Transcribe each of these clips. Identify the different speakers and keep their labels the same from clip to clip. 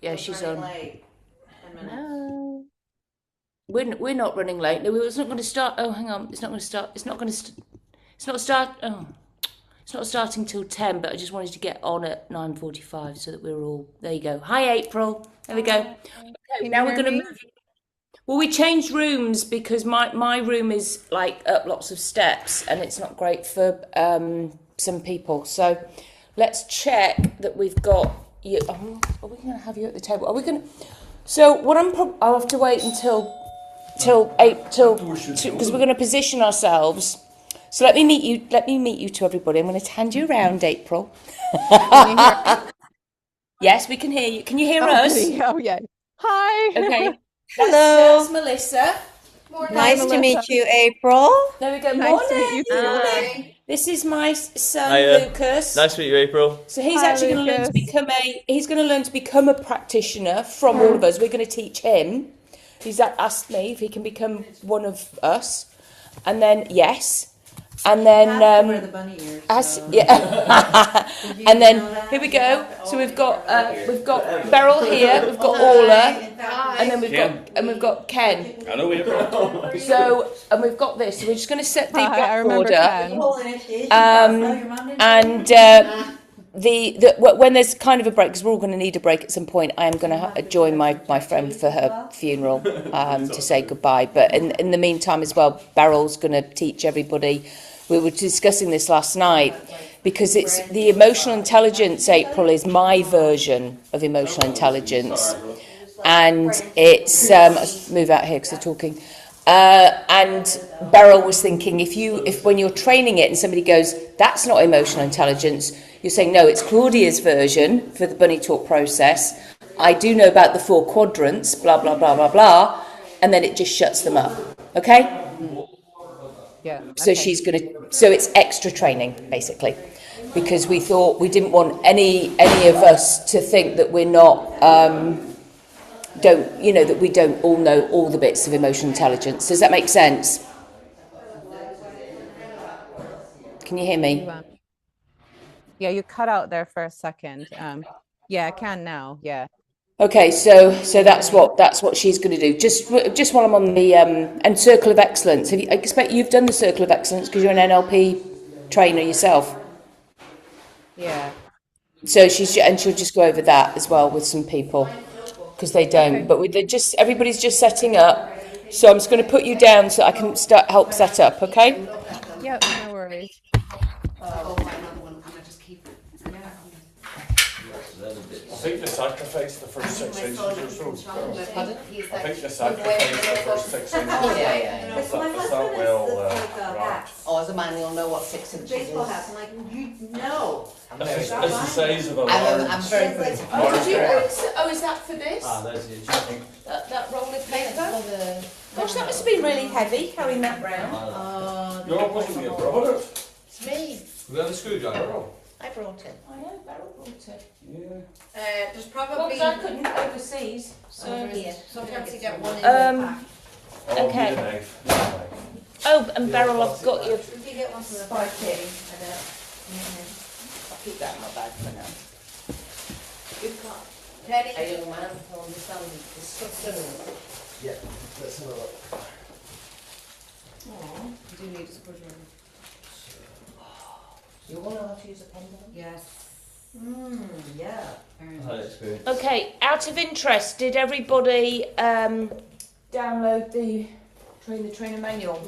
Speaker 1: Yeah, she's on.
Speaker 2: Late. 10 minutes.
Speaker 1: No. We're not running late. No, it's not going to start. Oh, hang on. It's not going to start. It's not going to. It's not start. Oh, it's not starting till 10. But I just wanted to get on at 9:45 so that we're all. There you go. Hi, April. There we go.
Speaker 3: Hi.
Speaker 1: Okay,
Speaker 3: Can you
Speaker 1: now we're
Speaker 3: hear
Speaker 1: going to
Speaker 3: me?
Speaker 1: move. Well, we changed rooms because my room is like up lots of steps and it's not great for some people. So let's check that we've got you. Oh, are we going to have you at the table? Are we going to? So what I'll have to wait until till eight till because we're going to position ourselves. So let me meet you. Let me meet you to everybody. I'm going to hand you around, April.
Speaker 3: Can you hear?
Speaker 1: Yes, we can hear you. Can you hear
Speaker 3: Oh,
Speaker 1: us?
Speaker 3: goody. Oh, yeah. Hi.
Speaker 1: Okay. That's
Speaker 4: Hello.
Speaker 1: Melissa.
Speaker 3: Hi,
Speaker 4: Nice to
Speaker 3: Melissa.
Speaker 4: meet you, April.
Speaker 1: There we go.
Speaker 3: Nice to meet
Speaker 1: Morning.
Speaker 3: you too.
Speaker 1: Morning. This is my son
Speaker 5: Hiya.
Speaker 1: Lucas.
Speaker 5: Nice to meet you, April.
Speaker 1: So he's
Speaker 3: Hi,
Speaker 1: actually going to learn to
Speaker 3: Lucas.
Speaker 1: become a practitioner from all of us. We're going to teach him. He's asked me if he can become one of us, and then yes, and then
Speaker 2: Wear the bunny ears.
Speaker 1: yeah,
Speaker 2: Did you
Speaker 1: and then
Speaker 2: know that?
Speaker 1: here we
Speaker 2: You
Speaker 1: go.
Speaker 2: have to
Speaker 1: So we've
Speaker 2: always
Speaker 1: got Beryl here. We've got Orla.
Speaker 2: Hi.
Speaker 1: And then we've got Ken.
Speaker 5: I know April.
Speaker 1: So and we've got this. So we're just going to set the
Speaker 3: Hi, I remember
Speaker 1: record
Speaker 3: Ken.
Speaker 1: and when there's kind of a break, because we're all going to need a break at some point, I am going to join my friend for her funeral to say goodbye. But in the meantime as well, Beryl's going to teach everybody. We were discussing this last night because it's the emotional intelligence. April is my version of emotional intelligence, and it's let's move out here because they're talking. And Beryl was thinking, if when you're training it and somebody goes, that's not emotional intelligence, you're saying, no, it's Claudia's version for the bunny talk process. I do know about the 4 quadrants, blah, blah, blah, blah, blah. And then it just shuts them up. Okay?
Speaker 3: Yeah.
Speaker 1: So
Speaker 3: Okay.
Speaker 1: so it's extra training, basically. Because we thought we didn't want any of us to think that we're not, that we don't all know all the bits of emotional intelligence. Does that make sense? Can you hear me?
Speaker 3: Yeah, you cut out there for a second. Yeah, I can now. Yeah.
Speaker 1: Okay, so that's what she's going to do. Just while I'm on the and Circle of Excellence. I expect you've done the Circle of Excellence because you're an NLP trainer yourself.
Speaker 3: Yeah.
Speaker 1: So she'll just go over that as well with some people because they don't.
Speaker 3: Okay.
Speaker 1: But everybody's just setting up. So I'm just going to put you down so I can help set up. Okay.
Speaker 3: Yep, no worries.
Speaker 5: I think they sacrificed the first 6 inches or so. I think they sacrificed the first 6 inches.
Speaker 4: Yeah.
Speaker 5: Is that well wrapped?
Speaker 4: Oh, as a man, you'll know what 6 inches is.
Speaker 2: Baseball hats. I'm like, you know.
Speaker 5: It's the size of a
Speaker 4: I'm
Speaker 5: large.
Speaker 4: very good.
Speaker 1: Is that for this?
Speaker 5: That's it. I think.
Speaker 1: That roll of paper? Gosh, that must have been really heavy carrying that round.
Speaker 5: No, it wasn't me. I brought it.
Speaker 1: It's me.
Speaker 5: We have a screwdriver.
Speaker 4: I brought it.
Speaker 1: I know, Beryl brought it.
Speaker 5: Yeah.
Speaker 2: There's
Speaker 1: Well,
Speaker 2: probably
Speaker 1: 'cause I couldn't overseas. So.
Speaker 2: sometimes you get one in the pack.
Speaker 1: Okay.
Speaker 5: Oh, need a knife.
Speaker 1: Oh, and Beryl, I've got your.
Speaker 2: If you get one from the
Speaker 1: Spiky.
Speaker 2: I
Speaker 1: I'll keep that in my bag for now.
Speaker 2: Good call. Teddy.
Speaker 4: A young man who understands discussion.
Speaker 6: Yeah, let's have a look.
Speaker 2: You do need a screwdriver.
Speaker 4: You want to know how to use a pendulum?
Speaker 2: Yes. Yeah. Very
Speaker 5: I had
Speaker 2: nice.
Speaker 5: experience.
Speaker 1: Okay, out of interest, did everybody download the trainer manual?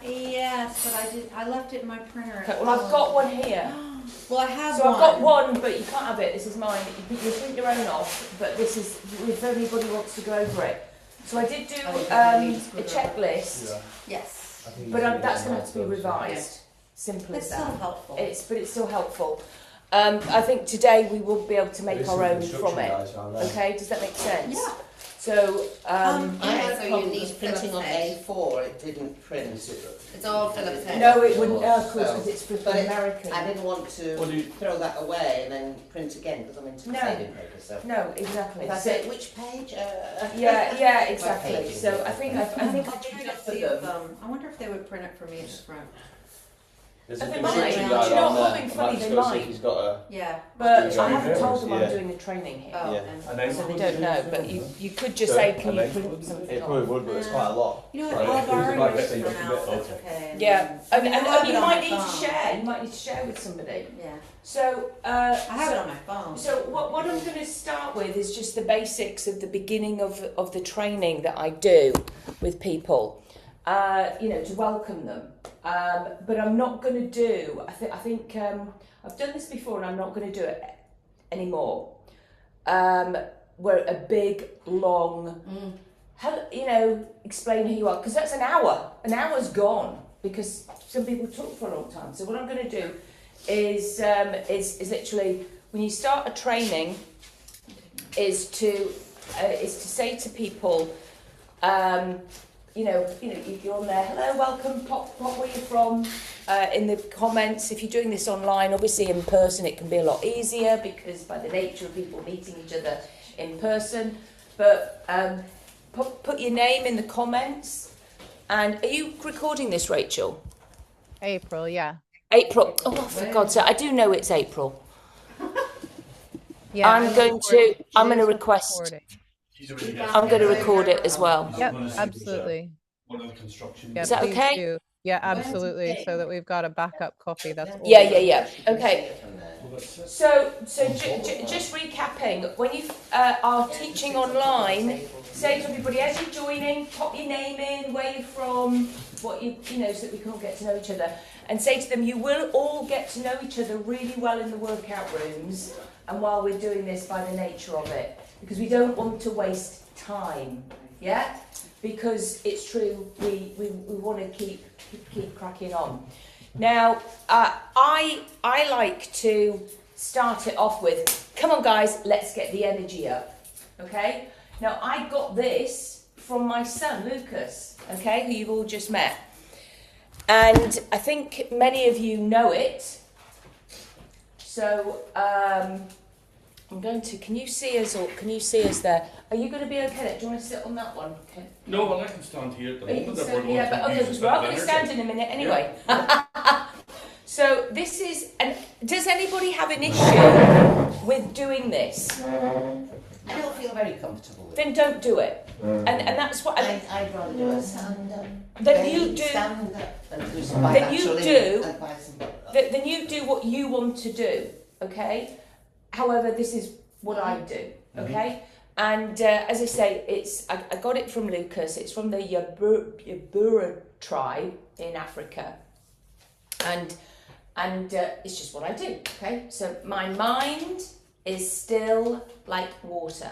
Speaker 2: Yes, but I left it in my printer.
Speaker 1: Okay, well, I've got one here.
Speaker 2: Well, I have
Speaker 1: So
Speaker 2: one.
Speaker 1: I've got one, but you can't have it. This is mine. You print your own off, but this is if anybody wants to go over it. So I did do a checklist,
Speaker 2: Yes.
Speaker 1: but that's going to have to be revised. Simple
Speaker 2: It's
Speaker 1: as
Speaker 2: still
Speaker 1: that.
Speaker 2: helpful.
Speaker 1: But it's still helpful. I think today we will be able to make our own from it. Okay, does that make sense?
Speaker 2: Yeah.
Speaker 1: So
Speaker 4: Yeah, so you
Speaker 2: Probably
Speaker 4: need printing on A4, it didn't print.
Speaker 2: It's all Philip's head.
Speaker 1: no, it wouldn't. Of course,
Speaker 4: So,
Speaker 1: because it's for
Speaker 4: but
Speaker 1: American.
Speaker 4: I didn't want
Speaker 5: What do
Speaker 4: to
Speaker 5: you-
Speaker 4: throw that away and then print again because I'm into
Speaker 1: No.
Speaker 4: saving paper. So
Speaker 1: No, exactly.
Speaker 4: if I
Speaker 1: So-
Speaker 4: say which page,
Speaker 1: yeah, exactly.
Speaker 4: page
Speaker 1: So I think I did
Speaker 2: I'm trying
Speaker 1: that
Speaker 2: to
Speaker 1: for
Speaker 2: see
Speaker 1: them.
Speaker 2: if, I wonder if they would print it for me at the front.
Speaker 5: There's
Speaker 1: But
Speaker 5: a
Speaker 1: they
Speaker 5: construction
Speaker 1: might.
Speaker 5: guy
Speaker 1: Do you know
Speaker 5: around
Speaker 1: what,
Speaker 5: there.
Speaker 1: being
Speaker 5: I
Speaker 1: funny,
Speaker 5: might just
Speaker 1: they
Speaker 5: go see if
Speaker 1: might.
Speaker 5: he's got a.
Speaker 2: Yeah.
Speaker 1: But
Speaker 5: Yeah.
Speaker 1: I haven't told them
Speaker 5: Yeah.
Speaker 1: I'm doing the training here.
Speaker 2: Oh,
Speaker 5: Yeah.
Speaker 2: and
Speaker 5: And then-
Speaker 1: So they don't know, but you could just
Speaker 5: So,
Speaker 1: say, can
Speaker 5: and
Speaker 1: you
Speaker 5: then-
Speaker 1: print something
Speaker 6: It probably
Speaker 1: off?
Speaker 6: would, but it's quite a lot.
Speaker 2: you know what?
Speaker 5: Right,
Speaker 2: All of
Speaker 5: who's
Speaker 2: our
Speaker 5: the mic
Speaker 2: English
Speaker 5: thing?
Speaker 2: for now,
Speaker 5: Okay.
Speaker 2: that's okay.
Speaker 1: Yeah, and
Speaker 2: I have
Speaker 1: you
Speaker 2: it on
Speaker 1: might
Speaker 2: my
Speaker 1: need to
Speaker 2: phone.
Speaker 1: share. You might need to share with somebody.
Speaker 2: Yeah.
Speaker 1: So,
Speaker 2: I have it on my phone.
Speaker 1: So what I'm going to start with is just the basics of the beginning of the training that I do with people, to welcome them. But I'm not going to do. I think I've done this before, and I'm not going to do it anymore. Where a big long, explain who you are, because that's an hour. An hour's gone because some people talk for a long time. So what I'm going to do is literally when you start a training is to say to people, you're on there, hello, welcome, pop where you're from, in the comments. If you're doing this online, obviously in person it can be a lot easier because by the nature of people meeting each other in person, but put your name in the comments. And are you recording this, Rachel?
Speaker 3: April, yeah.
Speaker 1: April. Oh, for God's sake, I do know it's April.
Speaker 3: Yeah.
Speaker 1: I'm going to request.
Speaker 3: Recording.
Speaker 1: I'm going to record it as well.
Speaker 3: Yep, absolutely.
Speaker 5: One of the construction.
Speaker 3: Yeah,
Speaker 1: Is that
Speaker 3: please
Speaker 1: okay?
Speaker 3: do. Yeah, absolutely. So that we've got a backup copy. That's all.
Speaker 1: Yeah. Okay. So just recapping, when you are teaching online, say to everybody as you're joining, pop your name in, where you're from, what so that we can all get to know each other, and say to them, you will all get to know each other really well in the workout rooms, and while we're doing this by the nature of it, because we don't want to waste time, yeah? Because it's true, we want to keep cracking on. Now, I like to start it off with, come on guys, let's get the energy up, okay? Now, I got this from my son, Lucas, okay, who you've all just met. And I think many of you know it. So, I'm going to, can you see us there? Are you going to be okay there? Do you want to sit on that one? Okay.
Speaker 5: No, well, I can stand here at the moment. If we're going
Speaker 1: Yeah,
Speaker 5: to
Speaker 1: but okay,
Speaker 5: use
Speaker 1: because
Speaker 5: a
Speaker 1: we're
Speaker 5: bit
Speaker 1: all
Speaker 5: of
Speaker 1: going to
Speaker 5: energy.
Speaker 1: stand in a minute anyway. So this is, and does anybody have an issue with doing this?
Speaker 4: I don't feel very comfortable with it.
Speaker 1: Then don't do it. And that's what
Speaker 4: I'd rather do a stand up.
Speaker 1: Then you do.
Speaker 4: Stand up and do some
Speaker 1: Then you
Speaker 4: bilateral
Speaker 1: do.
Speaker 4: advice and
Speaker 1: Then you do what you want to do, okay? However, this is what I do, okay? And as I say, I got it from Lucas. It's from the Yabura tribe in Africa, and it's just what I do, okay? So my mind is still like water.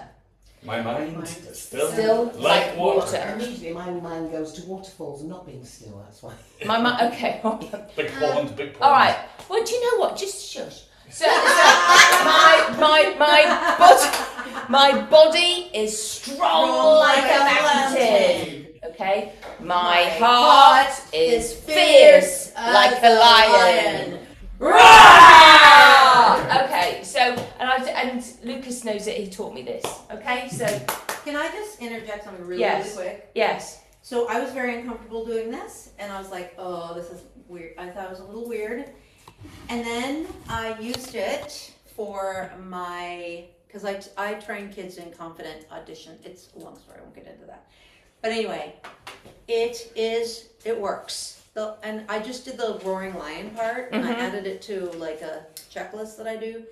Speaker 5: My mind is
Speaker 1: Still
Speaker 5: like water.
Speaker 4: Immediately my mind goes to waterfalls and not being still, that's why.
Speaker 1: My mind, okay.
Speaker 5: Big pond, big pond.
Speaker 1: All right. Well, do you know what? Just shush. So my body is strong like a mountain. Okay. My heart is fierce like a lion. Roar! Okay. So and Lucas knows it. He taught me this. Okay. So
Speaker 2: Can I just interject something really
Speaker 1: Yes.
Speaker 2: quick?
Speaker 1: yes.
Speaker 2: So I was very uncomfortable doing this, and I was like, oh, this is weird. I thought it was a little weird. And then I used it for because I train kids in confident audition. It's a long story, I won't get into that. But anyway, it works. And I just did the roaring lion part, and I added it to like a checklist that I do.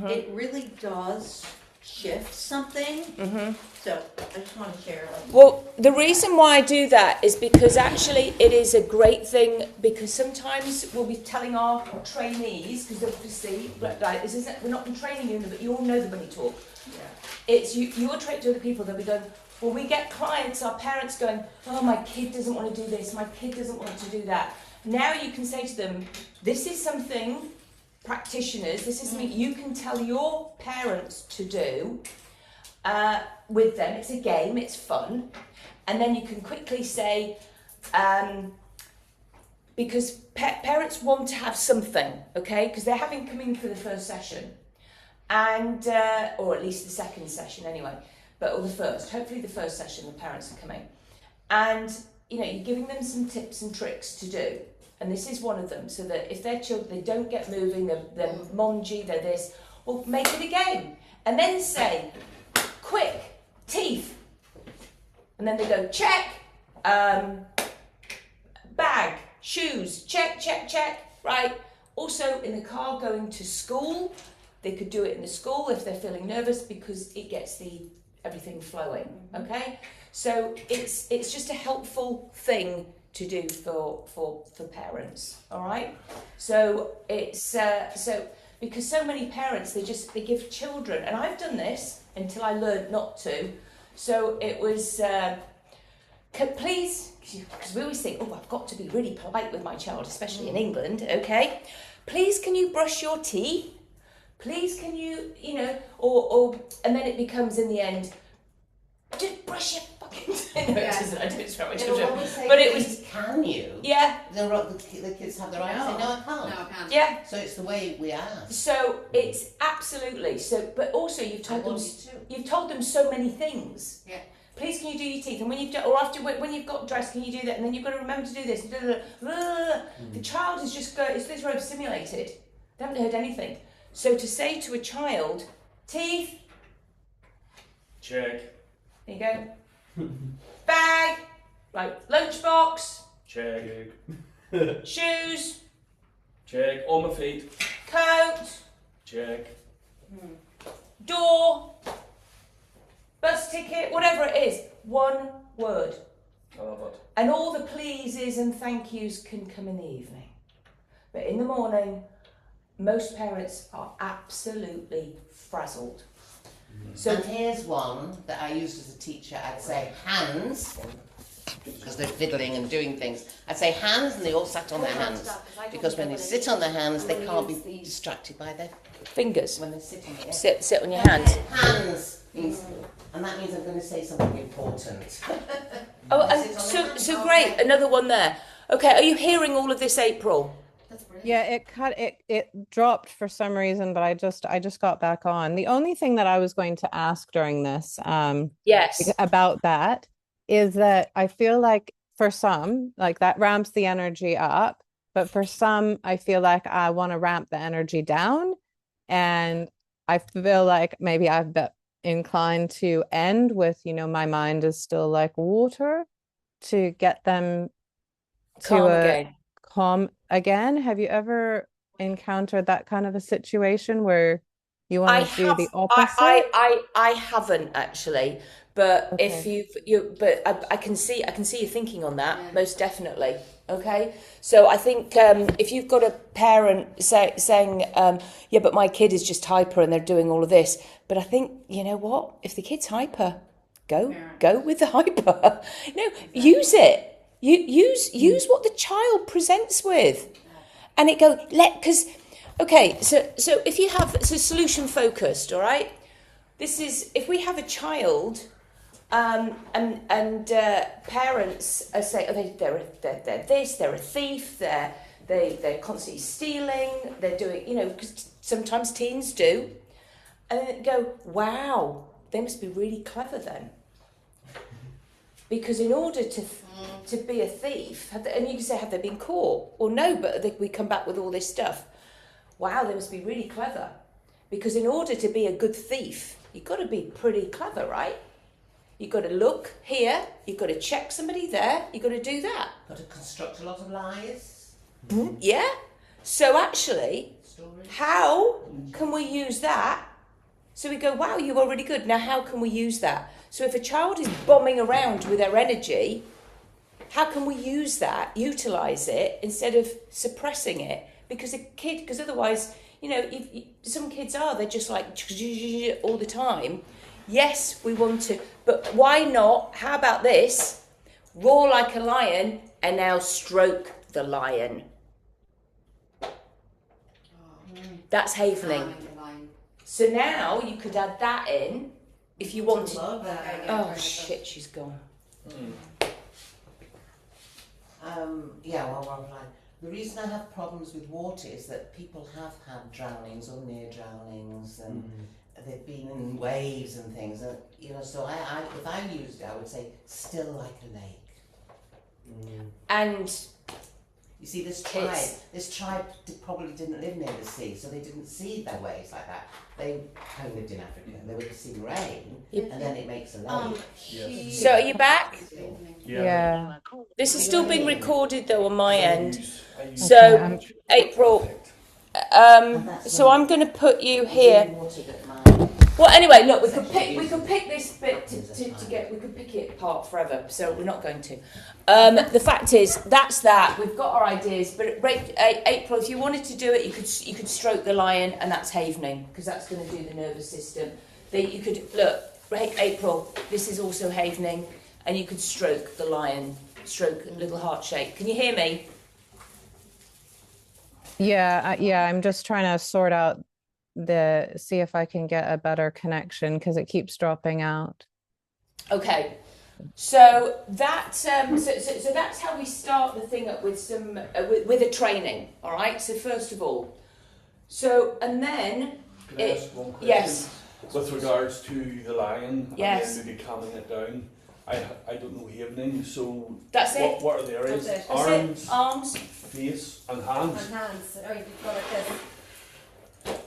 Speaker 2: It really does shift something. So I just want to share.
Speaker 1: Well, the reason why I do that is because actually it is a great thing, because sometimes we'll be telling our trainees, because obviously, like, this isn't, we're not in training unit, but you all know the money talk.
Speaker 2: Yeah.
Speaker 1: It's you're trained to other people, they'll be going, well, we get clients, our parents going, oh, my kid doesn't want to do this, my kid doesn't want to do that. Now you can say to them, this is something, practitioners, this is something you can tell your parents to do with them. It's a game, it's fun. And then you can quickly say, because parents want to have something, okay? Because they're having come in for the first session, and or at least the second session anyway, or the first. Hopefully the first session the parents are coming, and you're giving them some tips and tricks to do. and this is one of them, so that if their children, they don't get moving, they're mongy, they're this, well, make it a game. And then say, quick, teeth. And then they go, check, bag, shoes, check, check, check, right? Also, in the car going to school, they could do it in the school if they're feeling nervous, because it gets everything flowing, okay? So it's just a helpful thing to do for parents, all right? So it's because so many parents they give children, and I've done this until I learned not to. So it was please, because we always think, oh, I've got to be really polite with my child, especially in England, okay? Please, can you brush your teeth? Please, can you, or and then it becomes in the end, just brush your fucking teeth. No, it doesn't. I don't swear at my children. But it was,
Speaker 4: can you?
Speaker 1: yeah.
Speaker 4: The kids have the right to say, no, I can't.
Speaker 7: No, I can't.
Speaker 1: Yeah.
Speaker 4: So it's the way we ask.
Speaker 1: So it's absolutely so, but also you've told them so many things.
Speaker 7: Yeah.
Speaker 1: Please, can you do your teeth? And when you've done, or after when you've got dressed, can you do that? And then you've got to remember to do this. The child is just it's this overstimulated. They haven't heard anything. So to say to a child, teeth.
Speaker 5: Check.
Speaker 1: There you go. Bag. Right. Lunchbox.
Speaker 5: Check.
Speaker 1: Shoes.
Speaker 5: Check. On my feet.
Speaker 1: Coat.
Speaker 5: Check.
Speaker 1: Door. Bus ticket. Whatever it is. One word.
Speaker 5: I love it.
Speaker 1: And all the pleases and thank yous can come in the evening. But in the morning, most parents are absolutely frazzled. So
Speaker 4: And here's one that I used as a teacher. I'd say hands, because they're fiddling and doing things. I'd say hands, and they all sat on their hands. Because when they sit on their hands, they can't be distracted by their
Speaker 1: fingers.
Speaker 4: when they sit on their
Speaker 1: Sit on your hands.
Speaker 4: hands. And that means I'm going to say something important.
Speaker 1: Oh, and so great. Another one there. Okay, are you hearing all of this, April?
Speaker 7: That's brilliant.
Speaker 3: Yeah, it dropped for some reason, but I just got back on. The only thing that I was going to ask during this
Speaker 1: Yes.
Speaker 3: about that is that I feel like for some, like that ramps the energy up, but for some, I feel like I want to ramp the energy down, and I feel like maybe I've been inclined to end with, my mind is still like water, to get them to calm again. Have you ever encountered that kind of a situation where you want to do the opposite?
Speaker 1: I haven't actually, but
Speaker 3: Okay.
Speaker 1: if but I can see you thinking on that, most definitely. Okay, so I think if you've got a parent saying, yeah, but my kid is just hyper and they're doing all of this, but I think, you know what, if the kid's hyper, go with the hyper. Use it. Use what the child presents with, and it because so if you have solution focused, all right. This is if we have a child, and parents are saying, they're this, they're a thief, they're constantly stealing, they're doing, because sometimes teens do, and then go, wow, they must be really clever then. Because in order to be a thief, and you can say, have they been caught? Or no, but we come back with all this stuff. Wow, they must be really clever. Because in order to be a good thief, you've got to be pretty clever, right? You've got to look here, you've got to check somebody there, you've got to do that.
Speaker 4: Got to construct a lot of lies.
Speaker 1: Yeah. So actually,
Speaker 4: Stories.
Speaker 1: how can we use that? So we go, wow, you are really good. Now, how can we use that? So if a child is bombing around with their energy, how can we use that, utilise it, instead of suppressing it? Because otherwise, some kids they're just like all the time. Yes, we want to, but why not? How about this? Roar like a lion and now stroke the lion. That's havening. So now you could add that in if you wanted. Oh shit, she's gone.
Speaker 4: The reason I have problems with water is that people have had drownings or near drownings, and they've been in waves and things, and so if I used it, I would say still like a lake.
Speaker 1: And
Speaker 4: You see, this tribe probably didn't live near the sea, so they didn't see their waves like that. They only lived in Africa. They would see rain, and then it makes a lake.
Speaker 1: So are you back?
Speaker 3: Yeah.
Speaker 1: This is still being recorded though on my end.
Speaker 3: Okay,
Speaker 1: So April, so I'm going to put you here. Well, anyway, look, we could pick this bit to get. We could pick it apart forever. So we're not going to. The fact is, that's that. We've got our ideas, but April, if you wanted to do it, you could stroke the lion, and that's havening because that's going to do the nervous system. You could look, April. This is also havening, and you could stroke the lion, stroke a little heart shake. Can you hear me?
Speaker 3: Yeah, I'm just trying to sort out see if I can get a better connection because it keeps dropping out.
Speaker 1: Okay, so that so that's how we start the thing up with some with a training. All right. So first of all, and then
Speaker 5: Can I ask one question?
Speaker 1: yes,
Speaker 5: With regards to the lion,
Speaker 1: Yes.
Speaker 5: and then maybe calming it down. I don't know evening, so
Speaker 1: that's it.
Speaker 5: what are the areas?
Speaker 2: That's it.
Speaker 1: That's
Speaker 5: Arms,
Speaker 1: it. Arms.
Speaker 5: face, and hands.
Speaker 2: On hands, or you've got like this.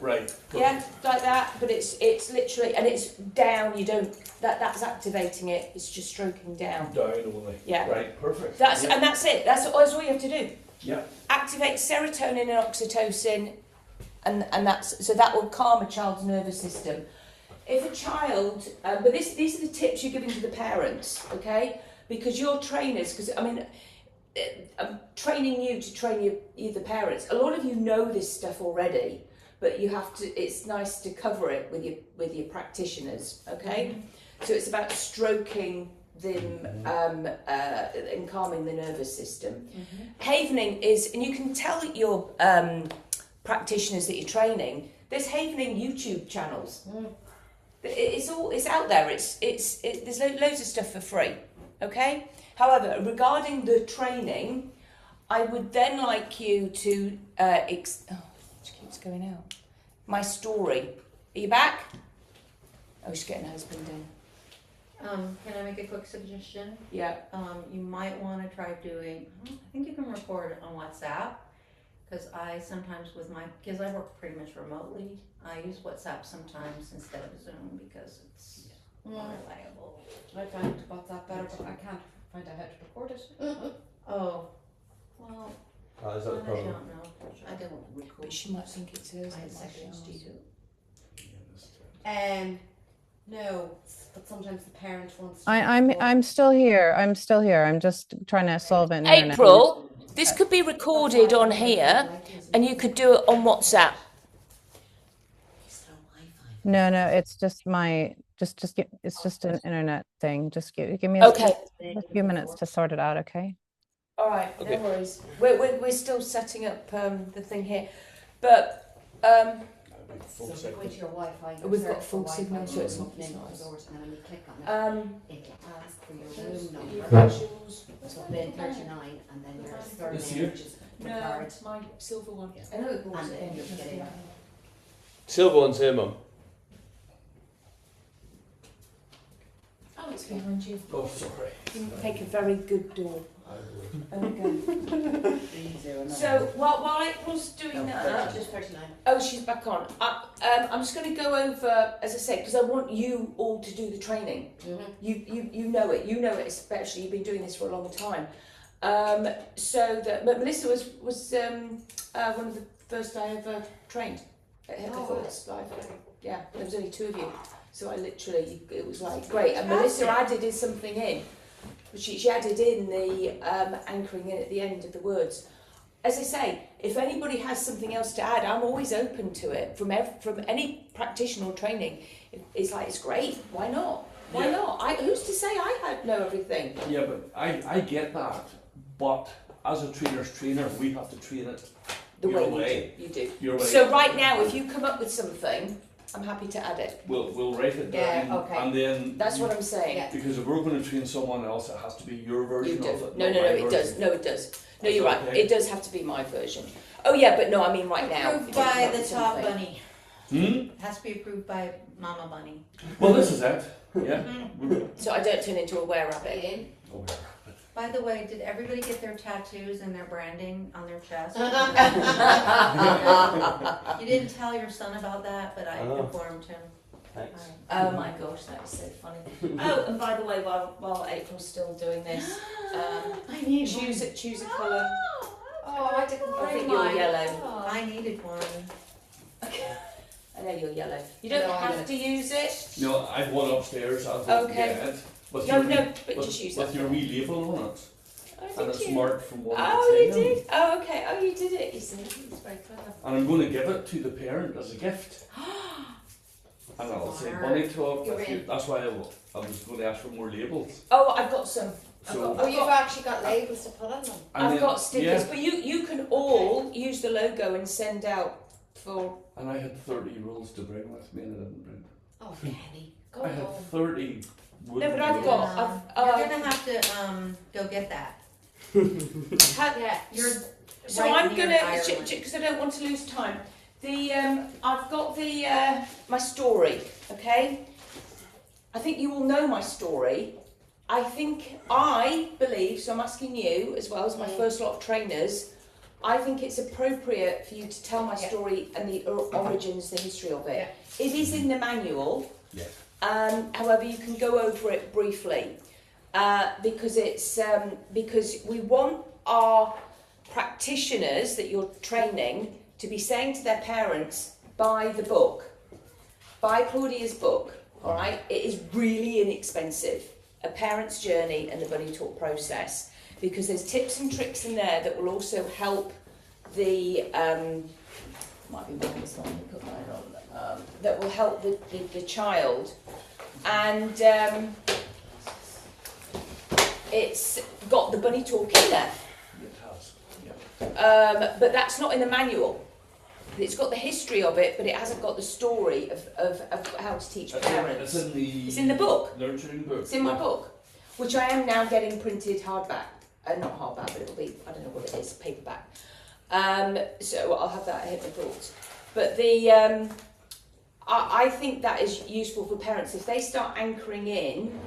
Speaker 5: Right.
Speaker 1: Yeah, like that. But it's literally, and it's down. You don't. That's activating it. It's just stroking down.
Speaker 5: Down only.
Speaker 1: Yeah.
Speaker 5: Right. Perfect.
Speaker 1: That's
Speaker 5: yeah.
Speaker 1: and that's it. That's all you have to do.
Speaker 5: Yeah.
Speaker 1: Activate serotonin and oxytocin, and that will calm a child's nervous system. If a child, but these are the tips you're giving to the parents, okay? Because you're trainers, because I mean, I'm training you to train you the parents. A lot of you know this stuff already, but you have to. It's nice to cover it with your practitioners, okay? Mm-hmm. So it's about stroking them and calming the nervous system. Mm-hmm. Havening is, and you can tell your practitioners that you're training. There's Havening YouTube channels. Mm. It's out there. There's loads of stuff for free, okay? However, regarding the training, I would then like you to it keeps going out. My story. Are you back? Oh, she's getting her husband in.
Speaker 2: Can I make a quick suggestion?
Speaker 1: Yeah.
Speaker 2: You might want to try doing. I think you can record on WhatsApp. Because I sometimes because I work pretty much remotely, I use WhatsApp sometimes instead of Zoom because it's more reliable.
Speaker 7: I find WhatsApp better, but I can't find out how to record it.
Speaker 2: Oh, well,
Speaker 6: Is that the
Speaker 2: I
Speaker 6: problem?
Speaker 2: don't know. I don't record.
Speaker 1: But she might think it's hers.
Speaker 2: I had
Speaker 1: and
Speaker 2: sections
Speaker 1: might be
Speaker 2: to
Speaker 1: ours.
Speaker 2: do.
Speaker 7: No, but sometimes the parent wants to.
Speaker 3: I'm still here. I'm just trying to solve it in internet.
Speaker 1: April, this could be recorded on here, and you could do it on WhatsApp.
Speaker 3: No, it's just it's just an internet thing. Just give me
Speaker 1: Okay.
Speaker 3: a few minutes to sort it out, okay?
Speaker 1: All right, no worries. We're still setting up the thing here, but
Speaker 7: So if you go into your Wi-Fi, you
Speaker 1: We've
Speaker 7: search
Speaker 1: got
Speaker 7: for
Speaker 1: full
Speaker 7: Wi-Fi,
Speaker 1: signal, so it's not-
Speaker 7: name
Speaker 1: it's not us.
Speaker 7: resort, and then when you click on it, it'll ask for your room number.
Speaker 1: visuals.
Speaker 7: So bin 39, and then your
Speaker 5: This
Speaker 7: surname,
Speaker 5: here?
Speaker 7: which is the
Speaker 1: No,
Speaker 7: card,
Speaker 1: it's my silver one.
Speaker 7: Yeah.
Speaker 1: I know it brought
Speaker 7: and
Speaker 1: it
Speaker 7: then
Speaker 1: in.
Speaker 7: you'll get in.
Speaker 6: Silver one's here, Mum.
Speaker 1: Oh, it's behind you.
Speaker 5: Oh, sorry.
Speaker 1: You make a very good door.
Speaker 5: I would.
Speaker 1: Okay.
Speaker 7: 309.
Speaker 1: So while April's doing that,
Speaker 7: Just 39.
Speaker 1: oh, she's back on. I'm just going to go over, as I said, because I want you all to do the training.
Speaker 7: Mm-hmm.
Speaker 1: You know it. You know it especially. You've been doing this for a long time. But Melissa was one of the first I ever trained at Heatherford's live. Yeah, there was only 2 of you, so I literally it was like great. And Melissa added something in. She added in the anchoring in at the end of the words. As I say, if anybody has something else to add, I'm always open to it. From any practitioner or training, it's like it's great. Why not? Why not? Who's to say I know everything?
Speaker 5: Yeah, but I get that. But as a trainer's trainer, we have to train it
Speaker 1: The
Speaker 5: your
Speaker 1: way you do.
Speaker 5: Your way.
Speaker 1: So right now, if you come up with something, I'm happy to add it.
Speaker 5: We'll write it down,
Speaker 7: Yeah, okay.
Speaker 5: and then
Speaker 1: That's what I'm saying.
Speaker 7: Yeah.
Speaker 5: because if we're going to train someone else, it has to be your
Speaker 1: You
Speaker 5: version
Speaker 1: do.
Speaker 5: of it.
Speaker 1: No,
Speaker 5: not my
Speaker 1: it
Speaker 5: version.
Speaker 1: does. No, it does. No,
Speaker 5: Is
Speaker 1: you're
Speaker 5: that
Speaker 1: right.
Speaker 5: okay?
Speaker 1: It does have to be my version. Oh yeah, but no, I mean right now.
Speaker 2: Approved
Speaker 1: if you come
Speaker 2: by
Speaker 1: up
Speaker 2: the
Speaker 1: with
Speaker 2: top
Speaker 1: something.
Speaker 2: bunny.
Speaker 5: Hmm?
Speaker 2: Has to be approved by Mama Bunny.
Speaker 5: Well, this is it. Yeah.
Speaker 1: So I don't turn into a were rabbit.
Speaker 7: In.
Speaker 5: Oh,
Speaker 2: By the way, did everybody get their tattoos and their branding on their chest? You didn't tell your son about that, but I informed him.
Speaker 6: Thanks.
Speaker 1: Oh my gosh, that is so funny. Oh, and by the way, while April's still doing this,
Speaker 2: I need
Speaker 1: choose a colour.
Speaker 7: Oh, I didn't
Speaker 1: I
Speaker 7: bring
Speaker 1: think you're
Speaker 7: mine.
Speaker 1: yellow.
Speaker 7: Oh.
Speaker 2: I needed one.
Speaker 1: I know you're yellow. You don't
Speaker 7: No, I'm
Speaker 1: have
Speaker 7: gonna-
Speaker 1: to use it.
Speaker 5: No, I've one upstairs. I'll
Speaker 1: Okay.
Speaker 5: get it. With
Speaker 1: No,
Speaker 5: your
Speaker 1: no,
Speaker 5: wee-
Speaker 1: but
Speaker 5: with,
Speaker 1: just use
Speaker 5: with
Speaker 1: that.
Speaker 5: your wee label on it,
Speaker 1: Oh,
Speaker 5: and
Speaker 1: did
Speaker 5: it's
Speaker 1: you?
Speaker 5: marked from 1
Speaker 1: Oh,
Speaker 5: to
Speaker 1: you
Speaker 5: 10.
Speaker 1: did? Oh, okay. Oh, you did it. You see, it's very clever.
Speaker 5: And I'm going to give it to the parent as a gift. And I'll say bunny talk
Speaker 7: You're
Speaker 5: with you.
Speaker 7: in.
Speaker 5: That's why I was going to ask for more labels.
Speaker 1: Oh, I've got some.
Speaker 5: So,
Speaker 7: Oh, you've actually got labels to put on them.
Speaker 5: and
Speaker 1: I've
Speaker 5: then-
Speaker 1: got stickers,
Speaker 5: yeah,
Speaker 1: but you can all use the logo and send out for.
Speaker 5: and I had 30 rules to bring with me and I didn't bring.
Speaker 7: Oh, Kenny, go
Speaker 5: I had
Speaker 7: home.
Speaker 5: 30
Speaker 1: No,
Speaker 5: wooden
Speaker 1: but I've
Speaker 5: rules.
Speaker 1: got.
Speaker 2: You're gonna have to go get that.
Speaker 7: Yeah,
Speaker 2: You're
Speaker 1: So
Speaker 2: right
Speaker 1: I'm
Speaker 2: near
Speaker 1: gonna,
Speaker 2: Ireland.
Speaker 1: because I don't want to lose time. I've got my story. Okay. I think you all know my story. I believe. So I'm asking you as well as my first lot of trainers. I think it's appropriate for you to tell my story and the origins, the history of it. It is in the manual.
Speaker 5: Yes.
Speaker 1: However, you can go over it briefly because we want our practitioners that you're training to be saying to their parents, buy the book, buy Claudia's book. All right, it is really inexpensive. A Parent's Journey and the Bunny Talk Process, because there's tips and tricks in there that will also help the might be one this one, put mine on, that will help the child, and it's got the bunny talk in there,
Speaker 5: It has. Yeah.
Speaker 1: but that's not in the manual. It's got the history of it, but it hasn't got the story of how to teach parents.
Speaker 5: It's
Speaker 1: in the book.
Speaker 5: Nurturing book.
Speaker 1: It's in my book, which I am now getting printed hardback. Not hardback, but it'll be, I don't know what it is, paperback. So I'll have that ahead of thoughts. But I think that is useful for parents if they start anchoring in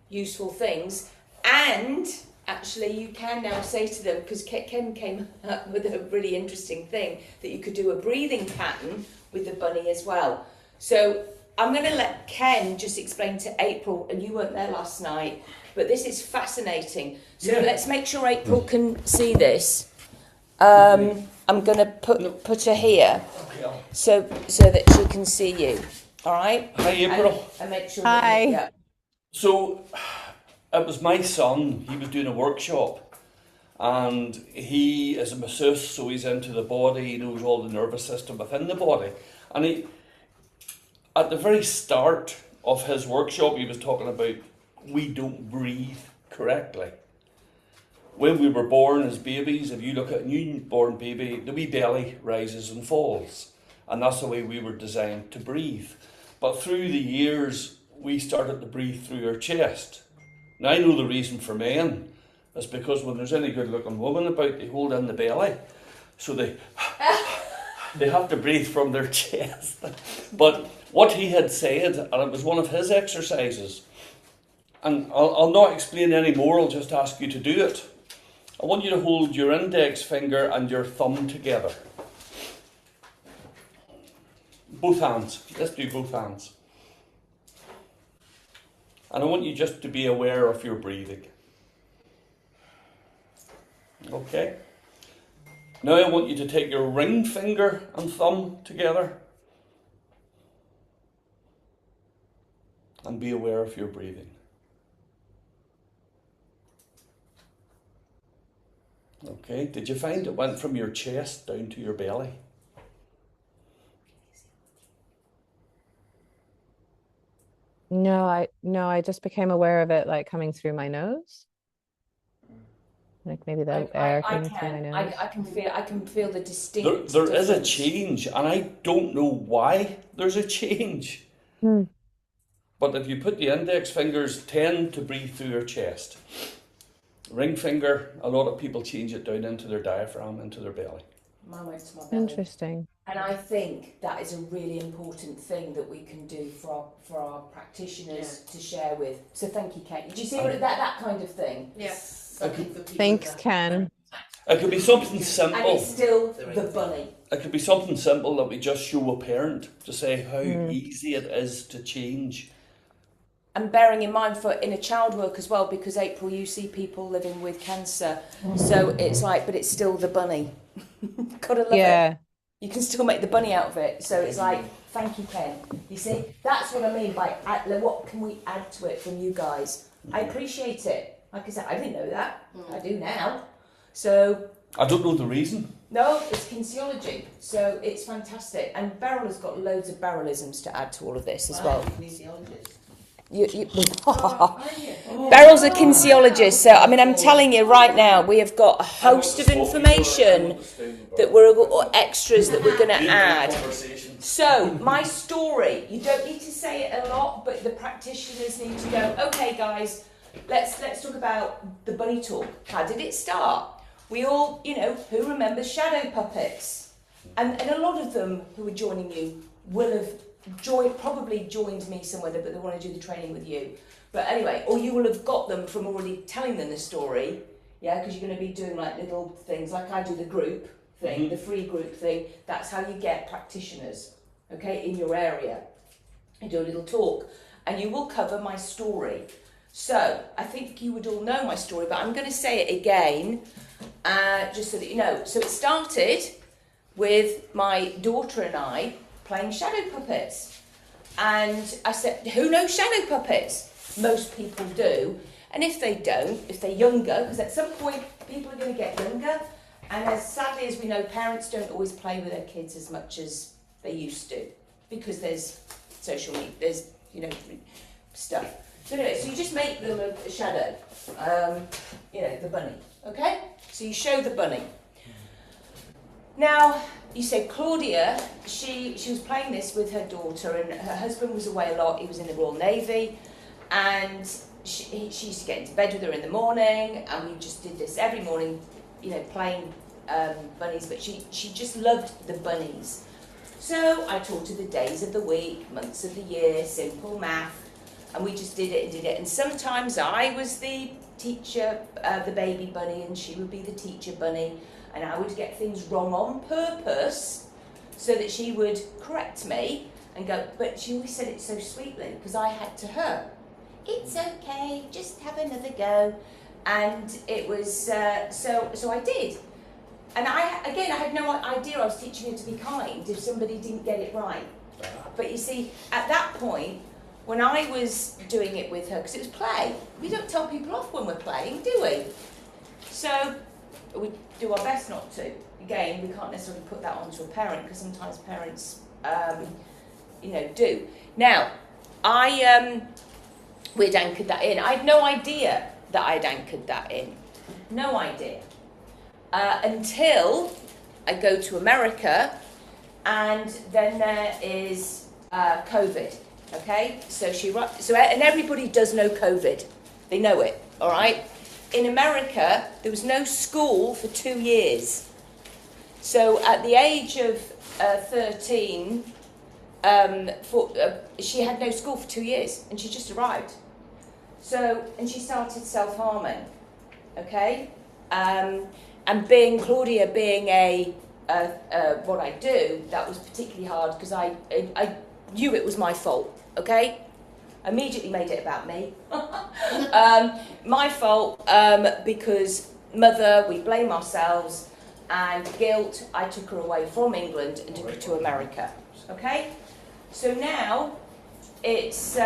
Speaker 1: useful things. And actually, you can now say to them, because Ken came up with a really interesting thing, that you could do a breathing pattern with the bunny as well. So I'm going to let Ken just explain to April, and you weren't there last night, but this is fascinating. So let's make sure April can see this. I'm going to put her here so that she can see you. All right?
Speaker 5: Hi, April.
Speaker 1: And make sure.
Speaker 3: Hi.
Speaker 1: Yeah.
Speaker 5: So, it was my son. He was doing a workshop, and he is a masseuse, so he's into the body. He knows all the nervous system within the body. And he, at the very start of his workshop, he was talking about we don't breathe correctly. When we were born as babies, if you look at a newborn baby, the wee belly rises and falls, and that's the way we were designed to breathe. But through the years, we started to breathe through our chest. Now, I know the reason for men is because when there's any good-looking woman about, they hold in the belly, so they have to breathe from their chest. But what he had said, and it was one of his exercises, and I'll not explain any more, I'll just ask you to do it. I want you to hold your index finger and your thumb together. Both hands. Let's do both hands. And I want you just to be aware of your breathing. Okay? Now I want you to take your ring finger and thumb together and be aware of your breathing. Okay, did you find it went from your chest down to your belly?
Speaker 3: No, I just became aware of it like coming through my nose. Like maybe the air coming through my nose.
Speaker 1: I can feel the distinct.
Speaker 5: There is a
Speaker 1: difference.
Speaker 5: change, and I don't know why there's a change. But if you put the index fingers tend to breathe through your chest. Ring finger, a lot of people change it down into their diaphragm, into their belly.
Speaker 1: Mine went to my belly.
Speaker 3: Interesting.
Speaker 1: And I think that is a really important thing that we can do for our practitioners to share with. So thank you, Kate. Did you see what that kind of thing?
Speaker 2: Yes.
Speaker 4: Something for people
Speaker 3: Thanks,
Speaker 4: to-
Speaker 3: Ken.
Speaker 5: It could be something
Speaker 1: And
Speaker 5: simple.
Speaker 1: it's still the bunny.
Speaker 5: It could be something simple that we just show a parent to say how
Speaker 3: Mm.
Speaker 5: easy it is to change.
Speaker 1: And bearing in mind for inner child work as well, because April, you see people living with cancer, so it's like, but it's still the bunny. Gotta love it.
Speaker 3: Yeah.
Speaker 1: You can still make the bunny out of it. So it's like, thank you, Ken. You see, that's what I mean by what can we add to it from you guys? I appreciate it. Like I said, I didn't know that. I do now. So
Speaker 5: I don't know the reason.
Speaker 1: no, it's kinesiology. So it's fantastic. And Beryl has got loads of Berylisms to add to all of this as well.
Speaker 4: Kinesiologist.
Speaker 1: Beryl's a kinesiologist, so I mean, I'm telling you right now, we have got a host of information that we're or extras that we're going to add. So my story, you don't need to say it a lot, but the practitioners need to go. Okay, guys, let's talk about the bunny talk. How did it start? We all, who remembers shadow puppets, and a lot of them who are joining you will have probably joined me somewhere, but they want to do the training with you. But anyway, or you will have got them from already telling them the story, yeah, because you're going to be doing like little things, like I do the group thing, the free group thing. That's how you get practitioners, okay, in your area. You do a little talk, and you will cover my story. So I think you would all know my story, but I'm going to say it again, just so that you know. So it started with my daughter and I playing shadow puppets. And I said, who knows shadow puppets? Most people do. And if they don't, if they're younger, because at some point people are going to get younger, and as sadly as we know, parents don't always play with their kids as much as they used to, because social media, there's, stuff. So anyway, so you just make them a shadow, the bunny, okay? So you show the bunny. Now, you said Claudia, she was playing this with her daughter, and her husband was away a lot. He was in the Royal Navy, and she used to get into bed with her in the morning, and we just did this every morning, playing bunnies, but she just loved the bunnies. So I taught her the days of the week, months of the year, simple math, and we just did it. And sometimes I was the teacher, the baby bunny, and she would be the teacher bunny. And I would get things wrong on purpose so that she would correct me and go, but she always said it so sweetly, because I had to her, it's okay, just have another go. And it was, so I did. And I had no idea I was teaching her to be kind if somebody didn't get it right. But you see, at that point, when I was doing it with her, because it was play, we don't tell people off when we're playing, do we? So we do our best not to. Again, we can't necessarily put that onto a parent, because sometimes parents, do. Now, we'd anchored that in. I had no idea that I'd anchored that in. No idea. Until I go to America, and then there is COVID. Okay, and everybody does know COVID. They know it. All right. In America, there was no school for 2 years. So at the age of 13, she had no school for 2 years, and she just arrived. And she started self-harming, okay? And Claudia being what I do, that was particularly hard, because I knew it was my fault, okay? Immediately made it about me. My fault, because mother, we blame ourselves, and guilt, I took her away from England and took her to America. Okay? So now it's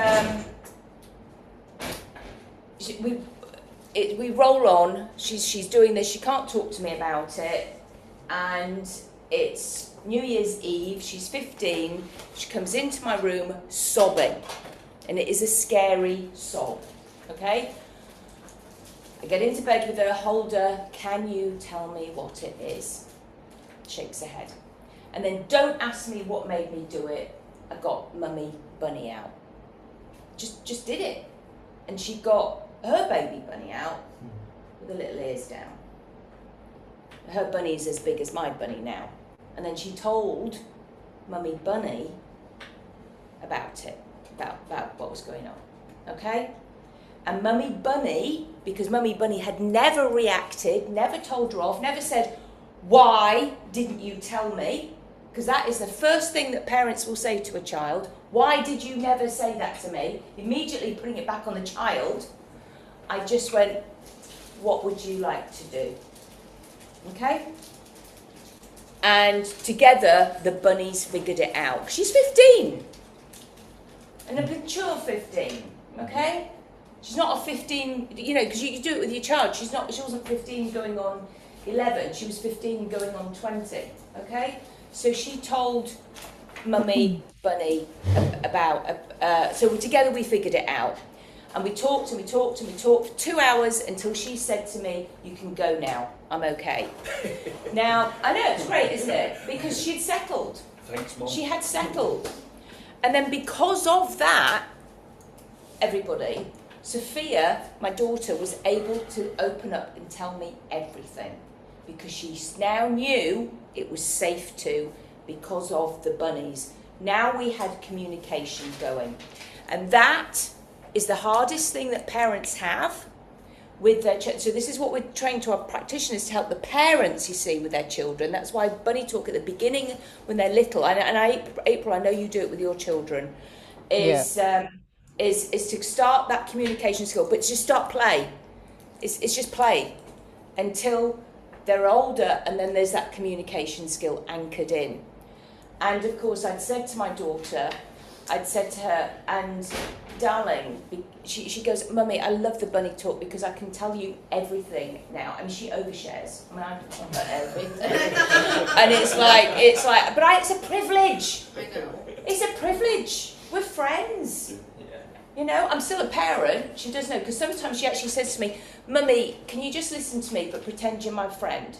Speaker 1: we roll on. She's doing this. She can't talk to me about it, and it's New Year's Eve. She's 15. She comes into my room sobbing. And it is a scary sob, okay? I get into bed with her, hold her, can you tell me what it is? Shakes her head. And then don't ask me what made me do it. I got Mummy Bunny out. Just did it. And she got her baby bunny out with the little ears down. Her bunny's as big as my bunny now. And then she told Mummy Bunny about it. About what was going on, okay? And Mummy Bunny, because Mummy Bunny had never reacted, never told her off, never said, why didn't you tell me? Because that is the first thing that parents will say to a child. Why did you never say that to me? Immediately putting it back on the child. I just went, what would you like to do? Okay? And together, the bunnies figured it out. She's 15. And a mature 15. Okay? She's not a 15, because you do it with your child. She wasn't 15 going on 11. She was 15 going on 20. Okay? So she told Mummy Bunny about, so together we figured it out. And we talked and we talked and we talked for 2 hours until she said to me, you can go now, I'm okay. Now, I know, it's great, isn't it? Because she'd settled.
Speaker 5: Thanks, Mum.
Speaker 1: She had settled. And then because of that, everybody, Sophia, my daughter, was able to open up and tell me everything. Because she now knew it was safe to, because of the bunnies. Now we had communication going. And that is the hardest thing that parents have with their children. So this is what we're training to our practitioners to help the parents, you see, with their children. That's why bunny talk at the beginning when they're little, April, I know you do it with your children, is to start that communication skill, but just start play. It's just play until they're older, and then there's that communication skill anchored in. And of course, I'd said to my daughter, and darling, she goes, Mummy, I love the bunny talk because I can tell you everything now. I mean, she overshares. I mean, I can't tell everything. And it's like, but it's a privilege.
Speaker 2: I know.
Speaker 1: It's a privilege. We're friends. I'm still a parent. She does know, because sometimes she actually says to me, Mummy, can you just listen to me but pretend you're my friend?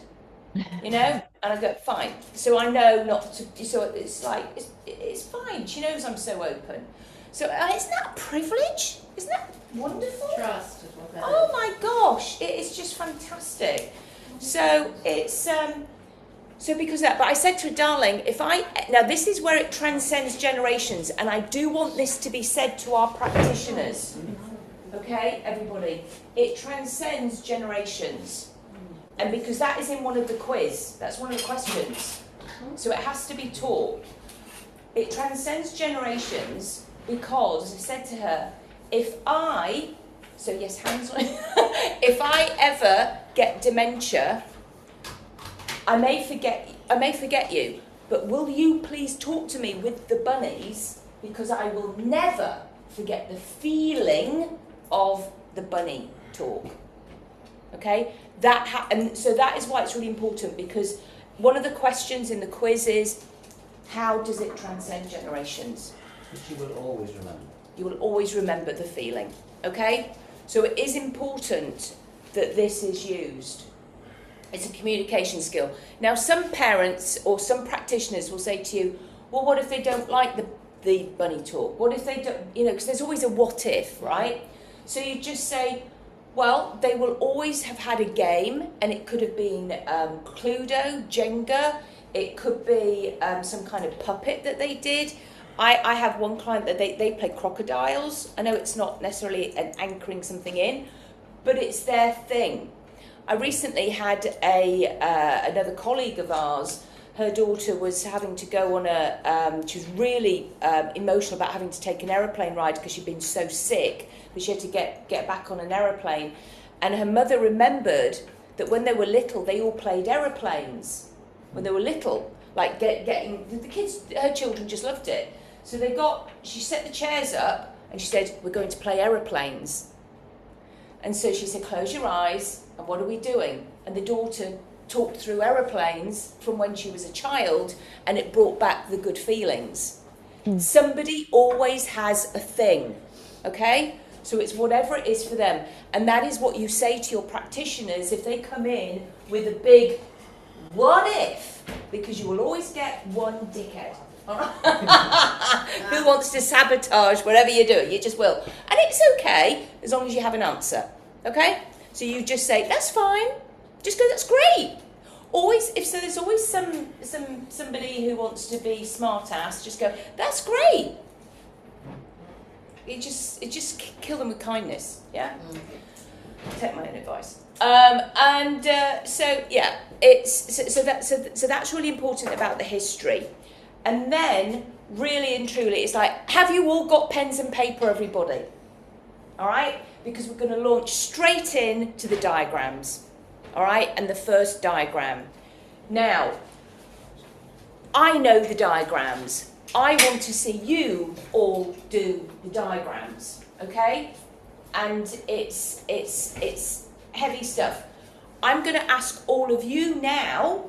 Speaker 1: And I go, fine. So I know not to, so it's like, it's fine. She knows I'm so open. So isn't that a privilege? Isn't that wonderful?
Speaker 2: Trust is what that
Speaker 1: Oh
Speaker 2: is.
Speaker 1: my gosh, it is just fantastic. So it's, so because of that, but I said to her, darling, now this is where it transcends generations, and I do want this to be said to our practitioners. Okay, everybody, it transcends generations. And because that is in one of the quiz, that's one of the questions. So it has to be taught. It transcends generations because I said to her, if I ever get dementia, I may forget you, but will you please talk to me with the bunnies, because I will never forget the feeling of the bunny talk. Okay? And so that is why it's really important, because one of the questions in the quiz is, how does it transcend generations?
Speaker 8: Which you will always remember.
Speaker 1: You will always remember the feeling. Okay? So it is important that this is used. It's a communication skill. Now, some parents or some practitioners will say to you, well, what if they don't like the bunny talk? What if they don't, because there's always a what if, right? So you just say, well, they will always have had a game, and it could have been Cluedo, Jenga, it could be some kind of puppet that they did. I have one client that they play crocodiles. I know it's not necessarily an anchoring something in, but it's their thing. I recently had another colleague of ours. Her daughter was having to go on she was really emotional about having to take an aeroplane ride because she'd been so sick, but she had to get back on an aeroplane. And her mother remembered that when they were little, they all played aeroplanes. When they were little, like getting the kids, her children just loved it. So she set the chairs up and she said, we're going to play aeroplanes. And so she said, close your eyes, and what are we doing? And the daughter talked through aeroplanes from when she was a child, and it brought back the good feelings. Somebody always has a thing, okay? So it's whatever it is for them. And that is what you say to your practitioners if they come in with a big what if, because you will always get one dickhead. Who wants to sabotage whatever you're doing? You just will. And it's okay as long as you have an answer. Okay? So you just say, that's fine. Just go, that's great. There's always somebody who wants to be smart ass, just go, that's great. kill them with kindness. Yeah. Take my own advice. So yeah, so that's really important about the history, and then really and truly, it's like, have you all got pens and paper, everybody? All right, because we're going to launch straight in to the diagrams. All right, and the first diagram. Now, I know the diagrams. I want to see you all do the diagrams. Okay, and it's heavy stuff. I'm going to ask all of you now,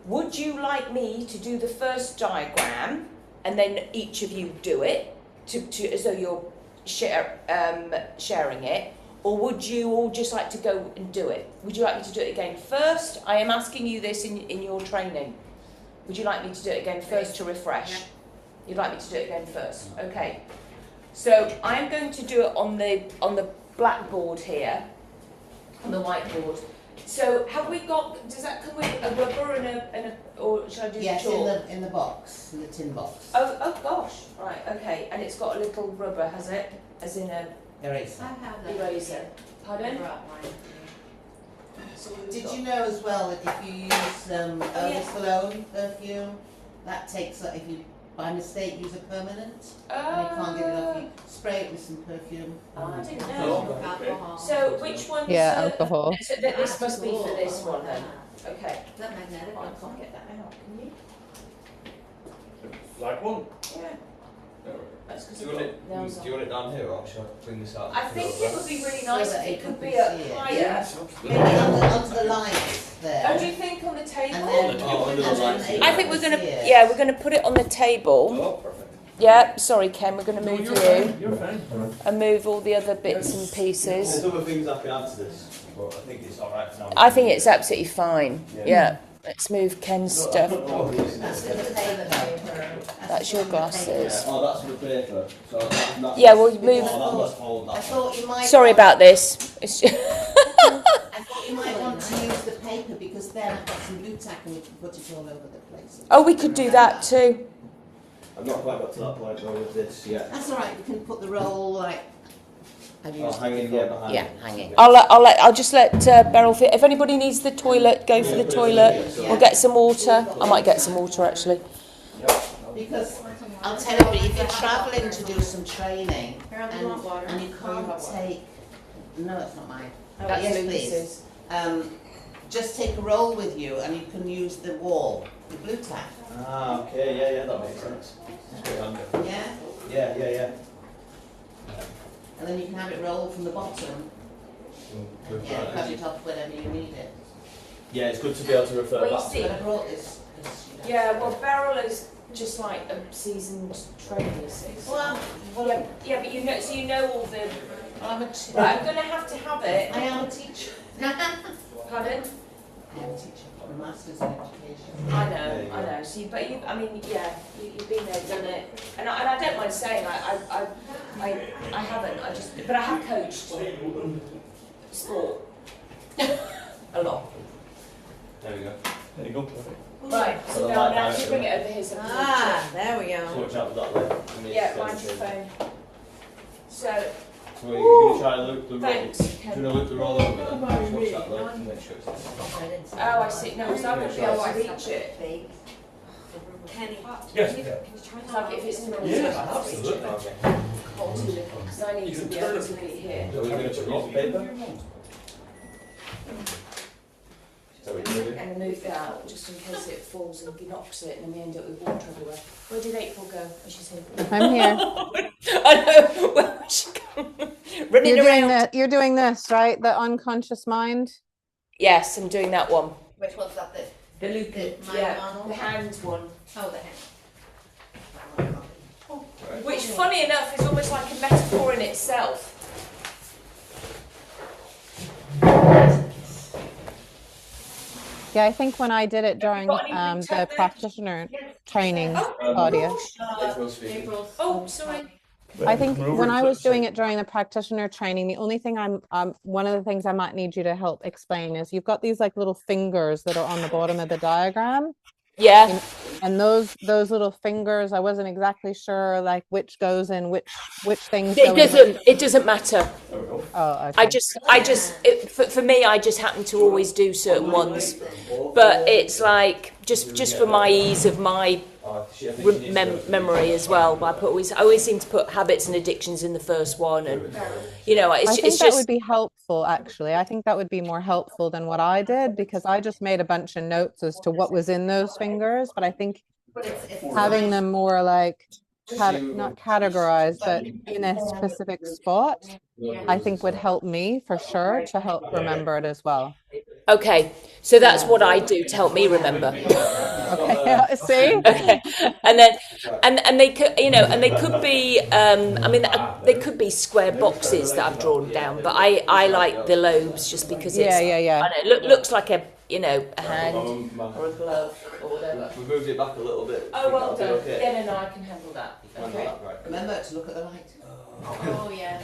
Speaker 1: would you like me to do the first diagram and then each of you do it as though you're sharing it, or would you all just like to go and do it? Would you like me to do it again first? I am asking you this in your training. Would you like me to do it again first to refresh? Yeah. You'd like me to do it again first? Okay. So I'm going to do it on the blackboard here, on the whiteboard. So have we got? Does that come with a rubber and a or should I do
Speaker 4: yes,
Speaker 1: chalk?
Speaker 4: in the box, in the tin box.
Speaker 1: Oh gosh, right, okay, and it's got a little rubber, has it? As in a
Speaker 4: Eraser.
Speaker 2: I have that.
Speaker 1: eraser. Pardon? So
Speaker 4: Did you know as well that if you use
Speaker 1: yes.
Speaker 4: cologne perfume, that takes if you by mistake use a permanent and you can't get enough, you spray it with some perfume.
Speaker 1: I didn't know.
Speaker 2: Alcohol.
Speaker 1: So which one's
Speaker 3: alcohol.
Speaker 1: So this must be for this one then. Okay.
Speaker 2: Is that magnetic?
Speaker 1: Oh, I can't get that out. Can you?
Speaker 5: Like one.
Speaker 1: Yeah. That's because
Speaker 6: Do you want it down here, or shall I bring this out?
Speaker 1: I think it would be really
Speaker 4: So
Speaker 1: nice
Speaker 4: that
Speaker 1: if it
Speaker 4: it
Speaker 1: could
Speaker 4: could
Speaker 1: be up
Speaker 4: see it.
Speaker 1: higher.
Speaker 4: Maybe onto the lights there.
Speaker 1: Oh, do you think on the table?
Speaker 4: And then,
Speaker 6: under the lights.
Speaker 1: I think we're gonna,
Speaker 4: see it.
Speaker 1: yeah, we're gonna put it on the table.
Speaker 5: Oh, perfect.
Speaker 1: Yeah, sorry Ken, we're gonna move
Speaker 5: You're
Speaker 1: you
Speaker 5: fine. You're fine.
Speaker 1: and move all the other bits and
Speaker 6: There's
Speaker 1: pieces.
Speaker 6: other things I can add to this, but I think it's alright for now.
Speaker 1: I think it's absolutely fine.
Speaker 6: Yeah.
Speaker 1: Yeah, let's move Ken's stuff.
Speaker 4: That's for the paper.
Speaker 1: That's your glasses.
Speaker 6: Oh, that's for the paper. So that's
Speaker 1: Yeah, we'll move.
Speaker 6: Oh, that's hold
Speaker 4: I
Speaker 6: that.
Speaker 4: thought you might.
Speaker 1: Sorry about this. It's just
Speaker 4: I thought you might want to use the paper because then I've got some blue tack and we can put it all over the place.
Speaker 1: Oh, we could do that too.
Speaker 6: I've not quite got to that point though with this yet.
Speaker 4: That's all right. We can put the roll like. I've
Speaker 6: Oh,
Speaker 4: used
Speaker 6: hanging here behind.
Speaker 1: Yeah,
Speaker 4: hanging.
Speaker 1: I'll just let Beryl fit. If anybody needs the toilet, go for the toilet. Or get some water. I might get some water actually.
Speaker 4: Because I'll tell you, if you're travelling to do some training
Speaker 2: Beryl, do you want water?
Speaker 4: and you can't take. No, it's not mine.
Speaker 1: That's
Speaker 4: yes,
Speaker 1: Lucas's.
Speaker 4: please. Just take a roll with you and you can use the wall, the blue tack.
Speaker 6: Ah, okay, yeah, that makes sense. It's quite handy.
Speaker 4: Yeah?
Speaker 6: Yeah.
Speaker 4: And then you can have it roll from the bottom. Yeah, cut it off whenever you need it.
Speaker 6: Yeah, it's good to be able to refer
Speaker 1: Well, you
Speaker 6: back
Speaker 1: see-
Speaker 6: to
Speaker 4: But I brought this. 'cause, you know.
Speaker 1: Yeah, well, Beryl is just like a seasoned trainer.
Speaker 4: Well,
Speaker 1: Yeah, but you know, so you know all the.
Speaker 4: I'm a teacher.
Speaker 1: Right, I'm gonna have to have it.
Speaker 4: I am a teacher.
Speaker 1: Pardon?
Speaker 4: I am a teacher. I've got a master's in education.
Speaker 1: I
Speaker 6: There you
Speaker 1: know, I
Speaker 6: go.
Speaker 1: know. So, I mean, yeah, you've been there, done it, and I don't mind saying I haven't. But I have coached sport a lot.
Speaker 6: There we go.
Speaker 5: There you go.
Speaker 1: Right.
Speaker 6: So
Speaker 1: So
Speaker 6: the
Speaker 1: now
Speaker 6: light
Speaker 1: now
Speaker 6: down
Speaker 1: you bring it over here. So I can
Speaker 2: Ah, there we
Speaker 6: So
Speaker 2: go.
Speaker 6: watch out for that leg.
Speaker 1: yeah, mine's your phone. So
Speaker 6: So you're going to try and loop the roll.
Speaker 1: thanks,
Speaker 6: Do you
Speaker 1: Ken.
Speaker 6: want to loop the roll over then? Just watch that leg and make sure it's
Speaker 1: Oh, I see. No, so I won't be able to reach it.
Speaker 2: Penny.
Speaker 5: Yes.
Speaker 1: Like if it's not
Speaker 5: Yeah, absolutely.
Speaker 6: okay.
Speaker 1: hot too little, because I need to be able to be here.
Speaker 6: So we're going to roll the paper. So we do it.
Speaker 1: And move that out just in case it falls and knocks it, and then we end up with water everywhere. Where did April go? Oh, she's here.
Speaker 3: I'm here.
Speaker 1: I know. Where was she going? Running around.
Speaker 3: You're doing this, right? The unconscious mind.
Speaker 1: Yes, I'm doing that one.
Speaker 2: Which one's that?
Speaker 1: The loop.
Speaker 2: The
Speaker 1: Yeah,
Speaker 2: model?
Speaker 1: the hand one.
Speaker 2: Oh, the hand.
Speaker 1: Which, funny enough, is almost like a metaphor in itself.
Speaker 3: Yeah, I think when I did it during
Speaker 1: got anything
Speaker 3: the
Speaker 1: tucked there?
Speaker 3: practitioner training,
Speaker 1: Oh,
Speaker 3: Claudia.
Speaker 6: April's speaking.
Speaker 2: April's.
Speaker 1: Oh, sorry.
Speaker 3: I think when I was doing it during the practitioner training, the only thing one of the things I might need you to help explain is you've got these like little fingers that are on the bottom of the diagram.
Speaker 1: Yeah.
Speaker 3: And those little fingers, I wasn't exactly sure like which goes in which things
Speaker 1: It
Speaker 3: go in
Speaker 1: doesn't.
Speaker 3: which.
Speaker 1: It doesn't matter.
Speaker 3: Oh, okay.
Speaker 1: For me, I just happen to always do certain ones, but it's like just for my ease of my memory as well. I always seem to put habits and addictions in the first one, and
Speaker 3: I think
Speaker 1: it's
Speaker 3: that
Speaker 1: just
Speaker 3: would be helpful, actually. I think that would be more helpful than what I did because I just made a bunch of notes as to what was in those fingers. But I think having them more like not categorized, but in a specific spot, I think would help me for sure to help remember it as well.
Speaker 1: okay. So that's
Speaker 3: Yeah.
Speaker 1: what I do to help me remember.
Speaker 3: Okay. See?
Speaker 1: Okay, and then and they could they could be they could be square boxes that I've drawn down, but I like the lobes just because it's
Speaker 3: Yeah.
Speaker 1: I don't know, looks like a hand or a glove or whatever.
Speaker 8: We moved it back a little bit.
Speaker 1: Oh, well done.
Speaker 8: Okay.
Speaker 1: Yeah, no, I can handle that. Okay.
Speaker 8: Right.
Speaker 4: Remember to look at the light.
Speaker 7: Oh, yeah.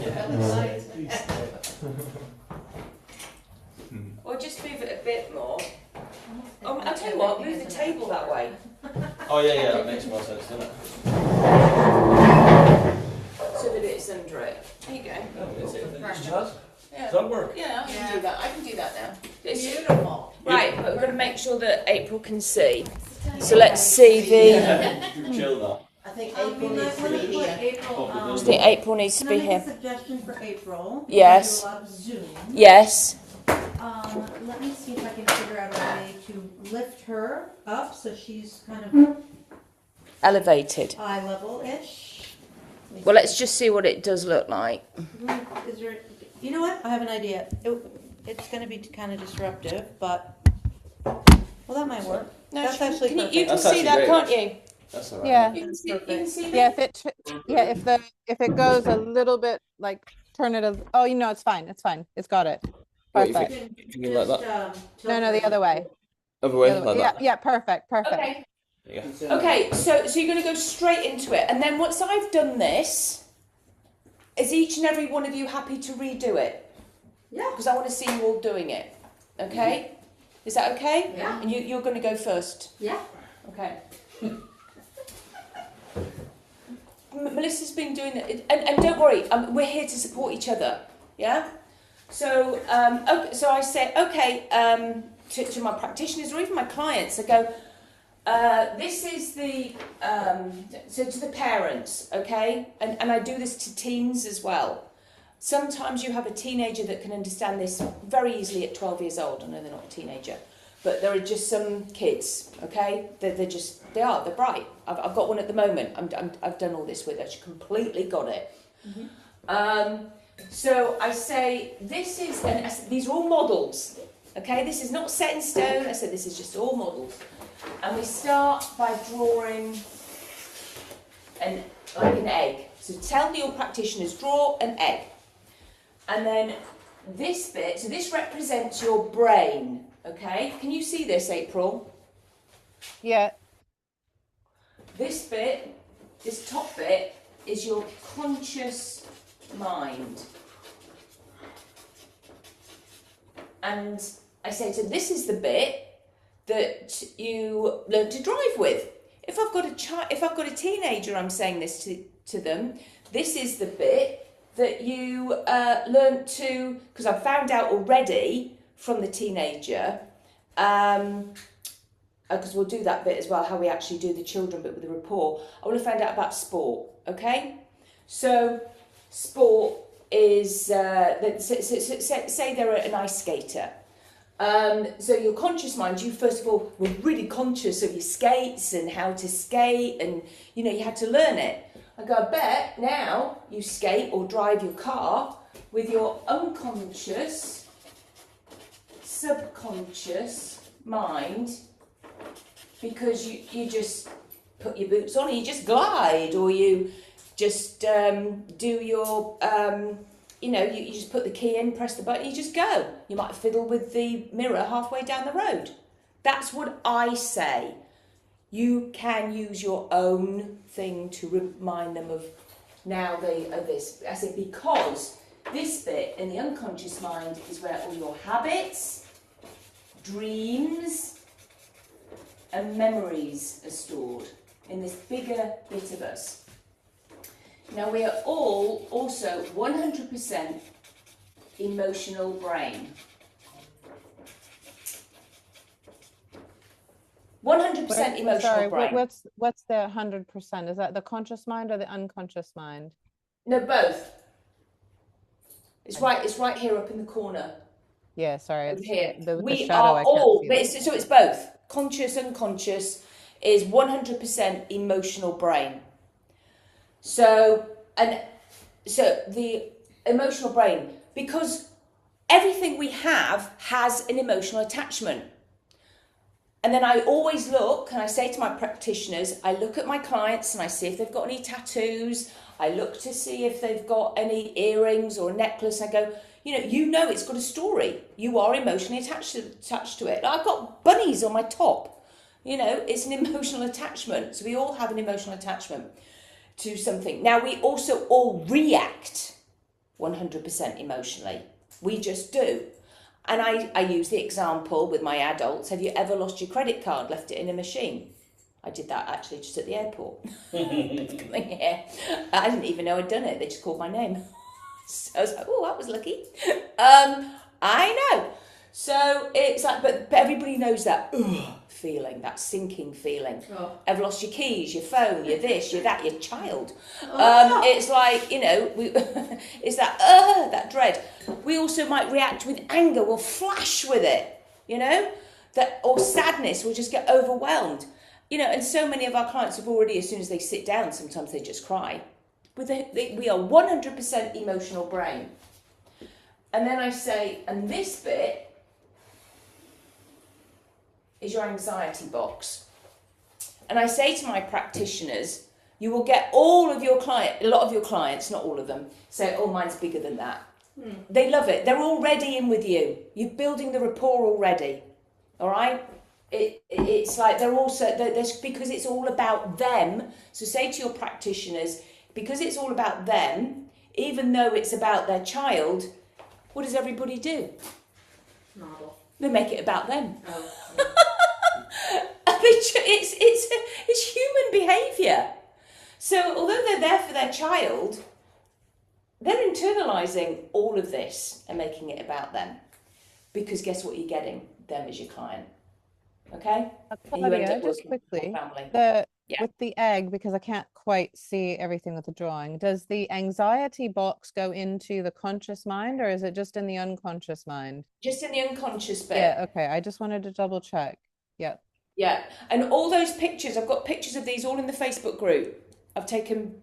Speaker 1: Or just move it a bit more. I'll tell you what, move the table that way.
Speaker 8: Oh yeah, that makes more sense, doesn't it?
Speaker 1: So that it's under it. There you go. Yeah.
Speaker 5: Does that work?
Speaker 1: Yeah, I can do that. I can do that now. It's
Speaker 2: Beautiful.
Speaker 1: right, but we're going to make sure that April can see. So let's see the.
Speaker 8: Chill that.
Speaker 4: I think
Speaker 2: We
Speaker 4: April
Speaker 2: might
Speaker 4: needs to
Speaker 2: want
Speaker 4: be
Speaker 2: to put
Speaker 4: here.
Speaker 2: April.
Speaker 1: I think April needs to
Speaker 2: Can I
Speaker 1: be
Speaker 2: make a
Speaker 1: here.
Speaker 2: suggestion for April?
Speaker 1: Yes.
Speaker 2: We do a lot of Zoom.
Speaker 1: Yes.
Speaker 2: Let me see if I can figure out a way to lift her up so she's kind of
Speaker 1: Elevated.
Speaker 2: eye level-ish.
Speaker 1: Well, let's just see what it does look like.
Speaker 2: Is there? You know what? I have an idea. It's going to be kind of disruptive, but well, that might work.
Speaker 1: No,
Speaker 2: That's actually
Speaker 1: can you
Speaker 2: perfect.
Speaker 1: can
Speaker 8: That's
Speaker 1: see
Speaker 8: actually
Speaker 1: that,
Speaker 8: great.
Speaker 1: can't you?
Speaker 8: That's alright.
Speaker 3: Yeah.
Speaker 1: You can see
Speaker 3: Yeah,
Speaker 1: that.
Speaker 3: if it goes a little bit like turn it oh it's fine. It's got it.
Speaker 8: Wait, if
Speaker 3: Perfect.
Speaker 8: You can like that.
Speaker 3: No, the other way.
Speaker 8: Other way,
Speaker 3: The other-
Speaker 8: like
Speaker 3: yeah,
Speaker 8: that.
Speaker 3: yeah, perfect.
Speaker 1: Okay.
Speaker 8: Yeah.
Speaker 1: Okay, so you're going to go straight into it, and then once I've done this, is each and every one of you happy to redo it?
Speaker 2: Yeah.
Speaker 1: Because I want to see you all doing it. Okay? Is that okay?
Speaker 2: Yeah.
Speaker 1: And you're going to go first.
Speaker 2: Yeah.
Speaker 1: Okay. Melissa's been doing it, and don't worry, we're here to support each other. Yeah. So so I say to my practitioners or even my clients, I go. This is the so to the parents, okay, and I do this to teens as well. Sometimes you have a teenager that can understand this very easily at 12 years old. I know they're not a teenager, but there are just some kids, okay. They're bright. I've got one at the moment. I've done all this with her. She completely got it. Mm-hmm. So I say this is, and these are all models, okay. This is not set in stone. I said this is just all models. And we start by drawing like an egg. So tell your practitioners, draw an egg. And then this bit, so this represents your brain, okay? Can you see this, April?
Speaker 3: Yeah.
Speaker 1: This bit, this top bit, is your conscious mind. And I say, so this is the bit that you learn to drive with. If I've got a teenager, I'm saying this to them. This is the bit that you learn to, because I've found out already from the teenager, because we'll do that bit as well, how we actually do the children bit with the rapport. I want to find out about sport, okay? So sport is, say they're an ice skater. So your conscious mind, you first of all were really conscious of your skates and how to skate, and you had to learn it. I go, I bet now you skate or drive your car with your unconscious, subconscious mind, because you just put your boots on and you just glide, or you just do your you just put the key in, press the button, you just go. You might fiddle with the mirror halfway down the road. That's what I say. You can use your own thing to remind them of now they are this. I say because this bit in the unconscious mind is where all your habits, dreams, and memories are stored in this bigger bit of us. Now we are all also 100% emotional brain. 100% emotional
Speaker 3: Sorry,
Speaker 1: brain.
Speaker 3: what's the 100%? Is that the conscious mind or the unconscious mind?
Speaker 1: No, both. It's right here up in the corner.
Speaker 3: Yeah, sorry,
Speaker 1: Over
Speaker 3: it's
Speaker 1: here.
Speaker 3: the
Speaker 1: We
Speaker 3: shadow.
Speaker 1: are
Speaker 3: I can't
Speaker 1: all,
Speaker 3: see
Speaker 1: but
Speaker 3: that.
Speaker 1: so it's both. Conscious, unconscious is 100% emotional brain. So the emotional brain, because everything we have has an emotional attachment. And then I always look, and I say to my practitioners, I look at my clients and I see if they've got any tattoos. I look to see if they've got any earrings or a necklace. I go, you know it's got a story. You are emotionally attached to it. Like, I've got bunnies on my top. It's an emotional attachment. So we all have an emotional attachment to something. Now, we also all react 100% emotionally. We just do. And I use the example with my adults. Have you ever lost your credit card, left it in a machine? I did that actually just at the airport. Coming here. I didn't even know I'd done it. They just called my name. So I was like, oh, that was lucky. I know. So it's like, but everybody knows that feeling, that sinking feeling.
Speaker 2: Oh.
Speaker 1: Ever lost your keys, your phone, your this, your that, your child? It's like, it's that dread. We also might react with anger. We'll flash with it, or sadness. We'll just get overwhelmed, And so many of our clients have already, as soon as they sit down, sometimes they just cry. We are 100% emotional brain. And then I say, and this bit is your anxiety box. And I say to my practitioners, you will get a lot of your clients, not all of them, say, oh, mine's bigger than that. They love it. They're already in with you. You're building the rapport already. All right? It's like there's because it's all about them. So say to your practitioners, because it's all about them, even though it's about their child, what does everybody do?
Speaker 2: Model.
Speaker 1: They make it about them.
Speaker 2: Oh.
Speaker 1: It's human behaviour. So although they're there for their child, they're internalising all of this and making it about them. Because guess what you're getting? Them as your client. Okay? And you end
Speaker 3: Claudia,
Speaker 1: up
Speaker 3: just
Speaker 1: working with
Speaker 3: quickly,
Speaker 1: your family.
Speaker 3: with the egg, because I can't quite see everything with the drawing, does the anxiety box go into the conscious mind or is it just in the unconscious mind?
Speaker 1: Just in the unconscious bit.
Speaker 3: Yeah, okay. I just wanted to double check. Yep.
Speaker 1: Yeah. And all those pictures, I've got pictures of these all in the Facebook group. I've taken,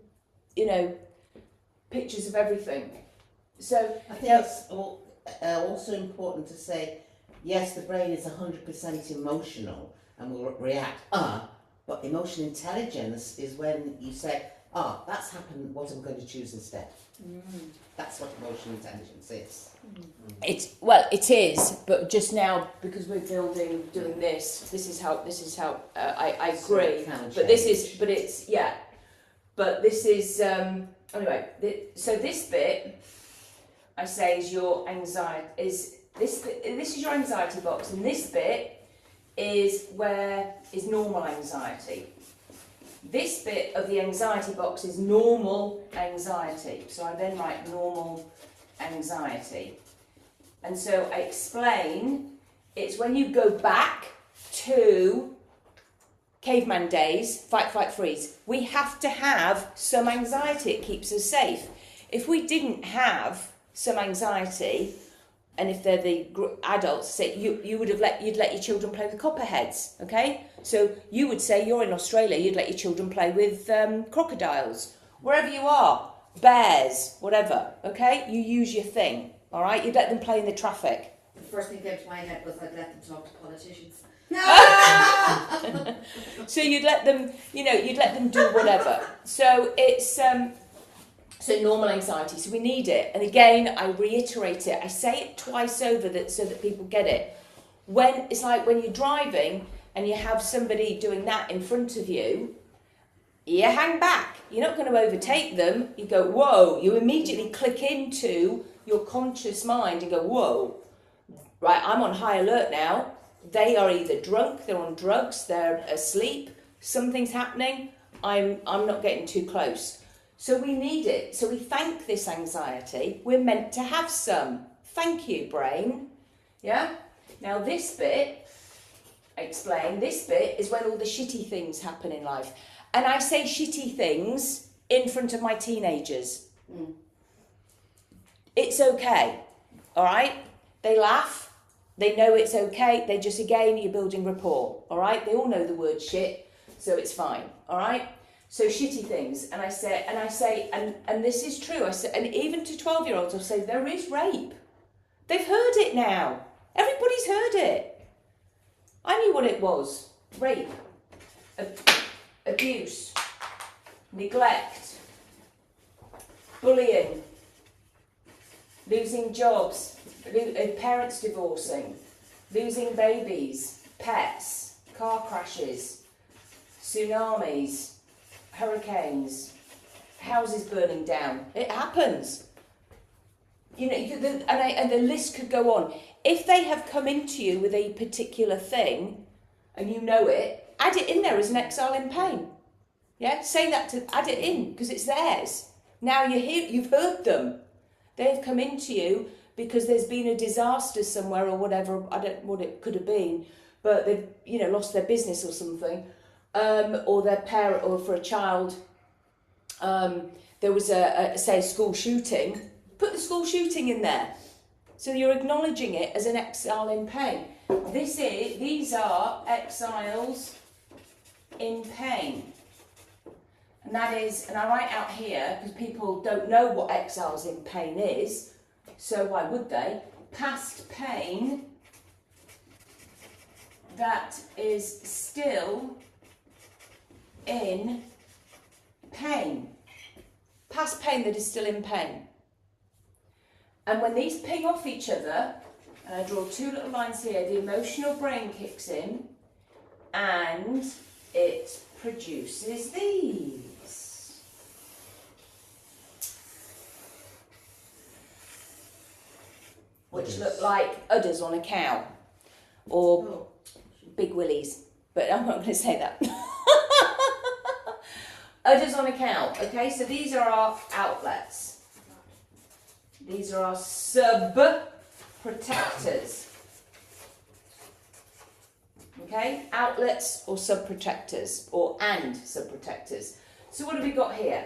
Speaker 1: pictures of everything. So
Speaker 4: I think it's also important to say, yes, the brain is 100% emotional and will react, but emotional intelligence is when you say, that's happened, what I'm going to choose instead. That's what emotional intelligence is.
Speaker 1: It is, but just now because we're doing this is how I agree. But this is anyway. So this bit I say is your anxiety. This is your anxiety box, and this bit is normal anxiety. This bit of the anxiety box is normal anxiety. So I then write normal anxiety. And so I explain it's when you go back to caveman days, fight, flight, freeze. We have to have some anxiety. It keeps us safe. If we didn't have some anxiety, and if they're the adults, say you'd let your children play with copperheads, okay? So you would say you're in Australia, you'd let your children play with crocodiles, wherever you are, bears, whatever, okay? You use your thing, all right? You'd let them play in the traffic.
Speaker 7: The first thing that came to my head was I'd let them talk to politicians.
Speaker 1: So you'd let them do whatever. So it's so normal anxiety. So we need it. And again, I reiterate it. I say it twice over so that people get it. When it's like when you're driving and you have somebody doing that in front of you, you hang back. You're not going to overtake them. You go, whoa. You immediately click into your conscious mind and go, whoa. Right, I'm on high alert now. they are either drunk, they're on drugs, they're asleep, something's happening, I'm not getting too close. So we need it. So we thank this anxiety. We're meant to have some. Thank you, brain. Yeah? Now this bit, explain, this bit is when all the shitty things happen in life. And I say shitty things in front of my teenagers. It's okay, all right? They laugh, they know it's okay, they just, again, you're building rapport, all right? They all know the word shit, so it's fine, all right? So shitty things, and I say, and this is true, I say, and even to 12-year-olds, I'll say, there is rape. They've heard it now. Everybody's heard it. I knew what it was. Rape, abuse, neglect, bullying, losing jobs, parents divorcing, losing babies, pets, car crashes, tsunamis, hurricanes, houses burning down. It happens. You know, and the list could go on. If they have come into you with a particular thing, and you know it, add it in there as an exile in pain. Yeah, say that to, add it in, because it's theirs. Now you've heard them. They've come into you because there's been a disaster somewhere or whatever, I don't know what it could have been, but they've, you know, lost their business or something, or their parent, or for a child, there was say a school shooting. Put the school shooting in there. So you're acknowledging it as an exile in pain. These are exiles in pain. And that is, and I write out here, because people don't know what exiles in pain is, so why would they? Past pain that is still in pain. Past pain that is still in pain. And when these ping off each other, and I draw two little lines here, the emotional brain kicks in and it produces these. Which look like udders on a cow or big willies, but I'm not going to say that. Udders on a cow. Okay, so these are our outlets. These are our sub-protectors. Okay, outlets or sub-protectors, and sub-protectors. So what have we got here?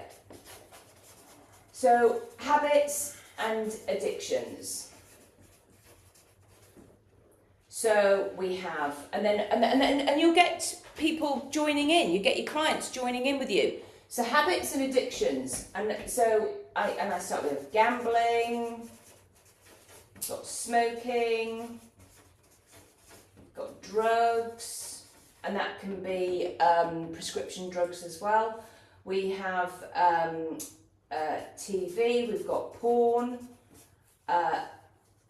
Speaker 1: So habits and addictions. So we have, and you'll get people joining in. You get your clients joining in with you. So habits and addictions, and so I start with gambling, got smoking, got drugs, and that can be prescription drugs as well. We have TV, we've got porn,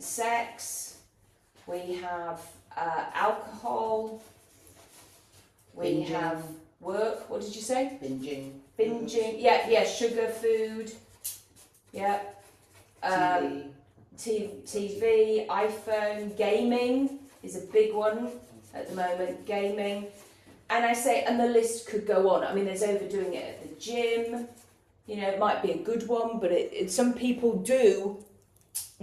Speaker 1: sex, we have alcohol, we have work, what did you say? Binging, yeah, sugar, food, yeah. TV, iPhone, gaming is a big one at the moment, gaming. And I say, and the list could go on. I mean, there's overdoing it at the gym. You know, it might be a good one, but some people do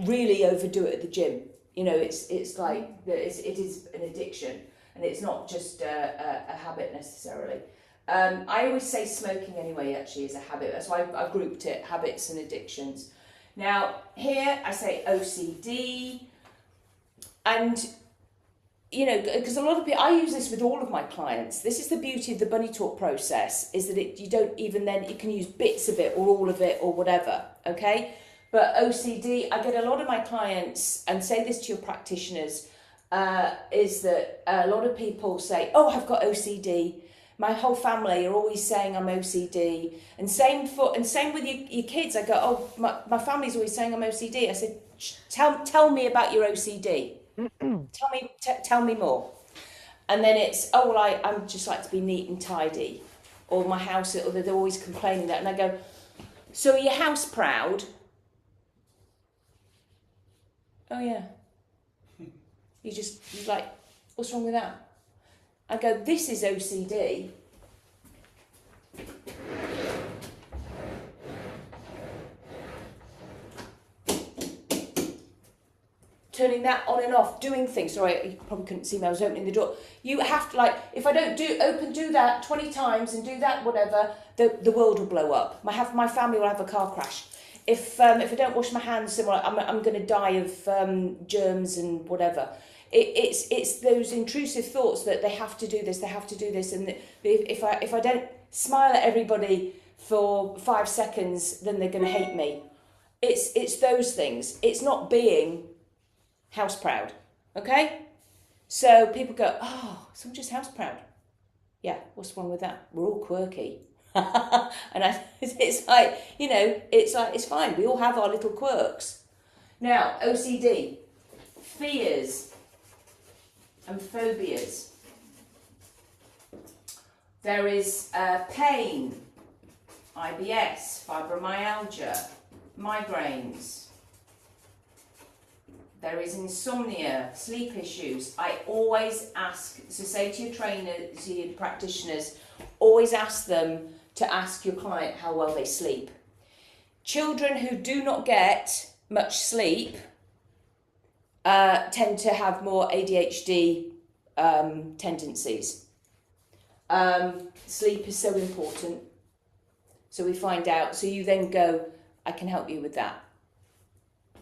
Speaker 1: really overdo it at the gym. You know, it's like, it is an addiction, and it's not just a habit necessarily. I always say smoking anyway, actually, is a habit. That's why I grouped it, habits and addictions. Now, here I say OCD, and, you know, because a lot of people, I use this with all of my clients. This is the beauty of the bunny talk process, is that you don't even then, you can use bits of it or all of it or whatever, okay? But OCD, I get a lot of my clients, and say this to your practitioners, is that a lot of people say, oh, I've got OCD. My whole family are always saying I'm OCD. And same with your kids. I go, oh, my family's always saying I'm OCD. I said, tell me about your OCD. Tell me more. And then it's, oh, well, I'm just like to be neat and tidy. Or my house, or they're always complaining that. And I go, so are you house proud? Oh, yeah. You like What's wrong with that? I go, this is OCD. Turning that on and off, doing things. Sorry, you probably couldn't see me, I was opening the door. You have to, like, if I don't do that 20 times and do that, whatever, the world will blow up. My family will have a car crash. If I don't wash my hands, I'm going to die of germs and whatever. It's those intrusive thoughts that they have to do this, and if I don't smile at everybody for 5 seconds, then they're going to hate me. It's those things. It's not being house proud, okay? So people go, oh, so I'm just house proud. Yeah, what's wrong with that? We're all quirky. And it's like, it's fine. We all have our little quirks. Now, OCD, fears and phobias. There is pain, IBS, fibromyalgia, migraines. There is insomnia, sleep issues. I always ask, so say to your trainers, to your practitioners, always ask them to ask your client how well they sleep. Children who do not get much sleep tend to have more ADHD tendencies. Sleep is so important. So we find out, so you then go, I can help you with that.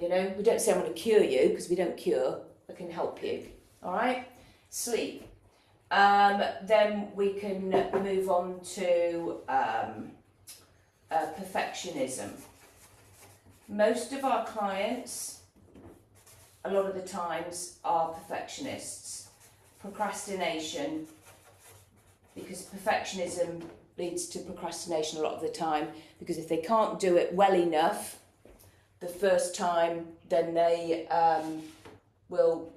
Speaker 1: We don't say I'm going to cure you, because we don't cure. I can help you. All right? Sleep. Then we can move on to perfectionism. Most of our clients, a lot of the times, are perfectionists. Procrastination, because perfectionism leads to procrastination a lot of the time, because if they can't do it well enough the first time, then they will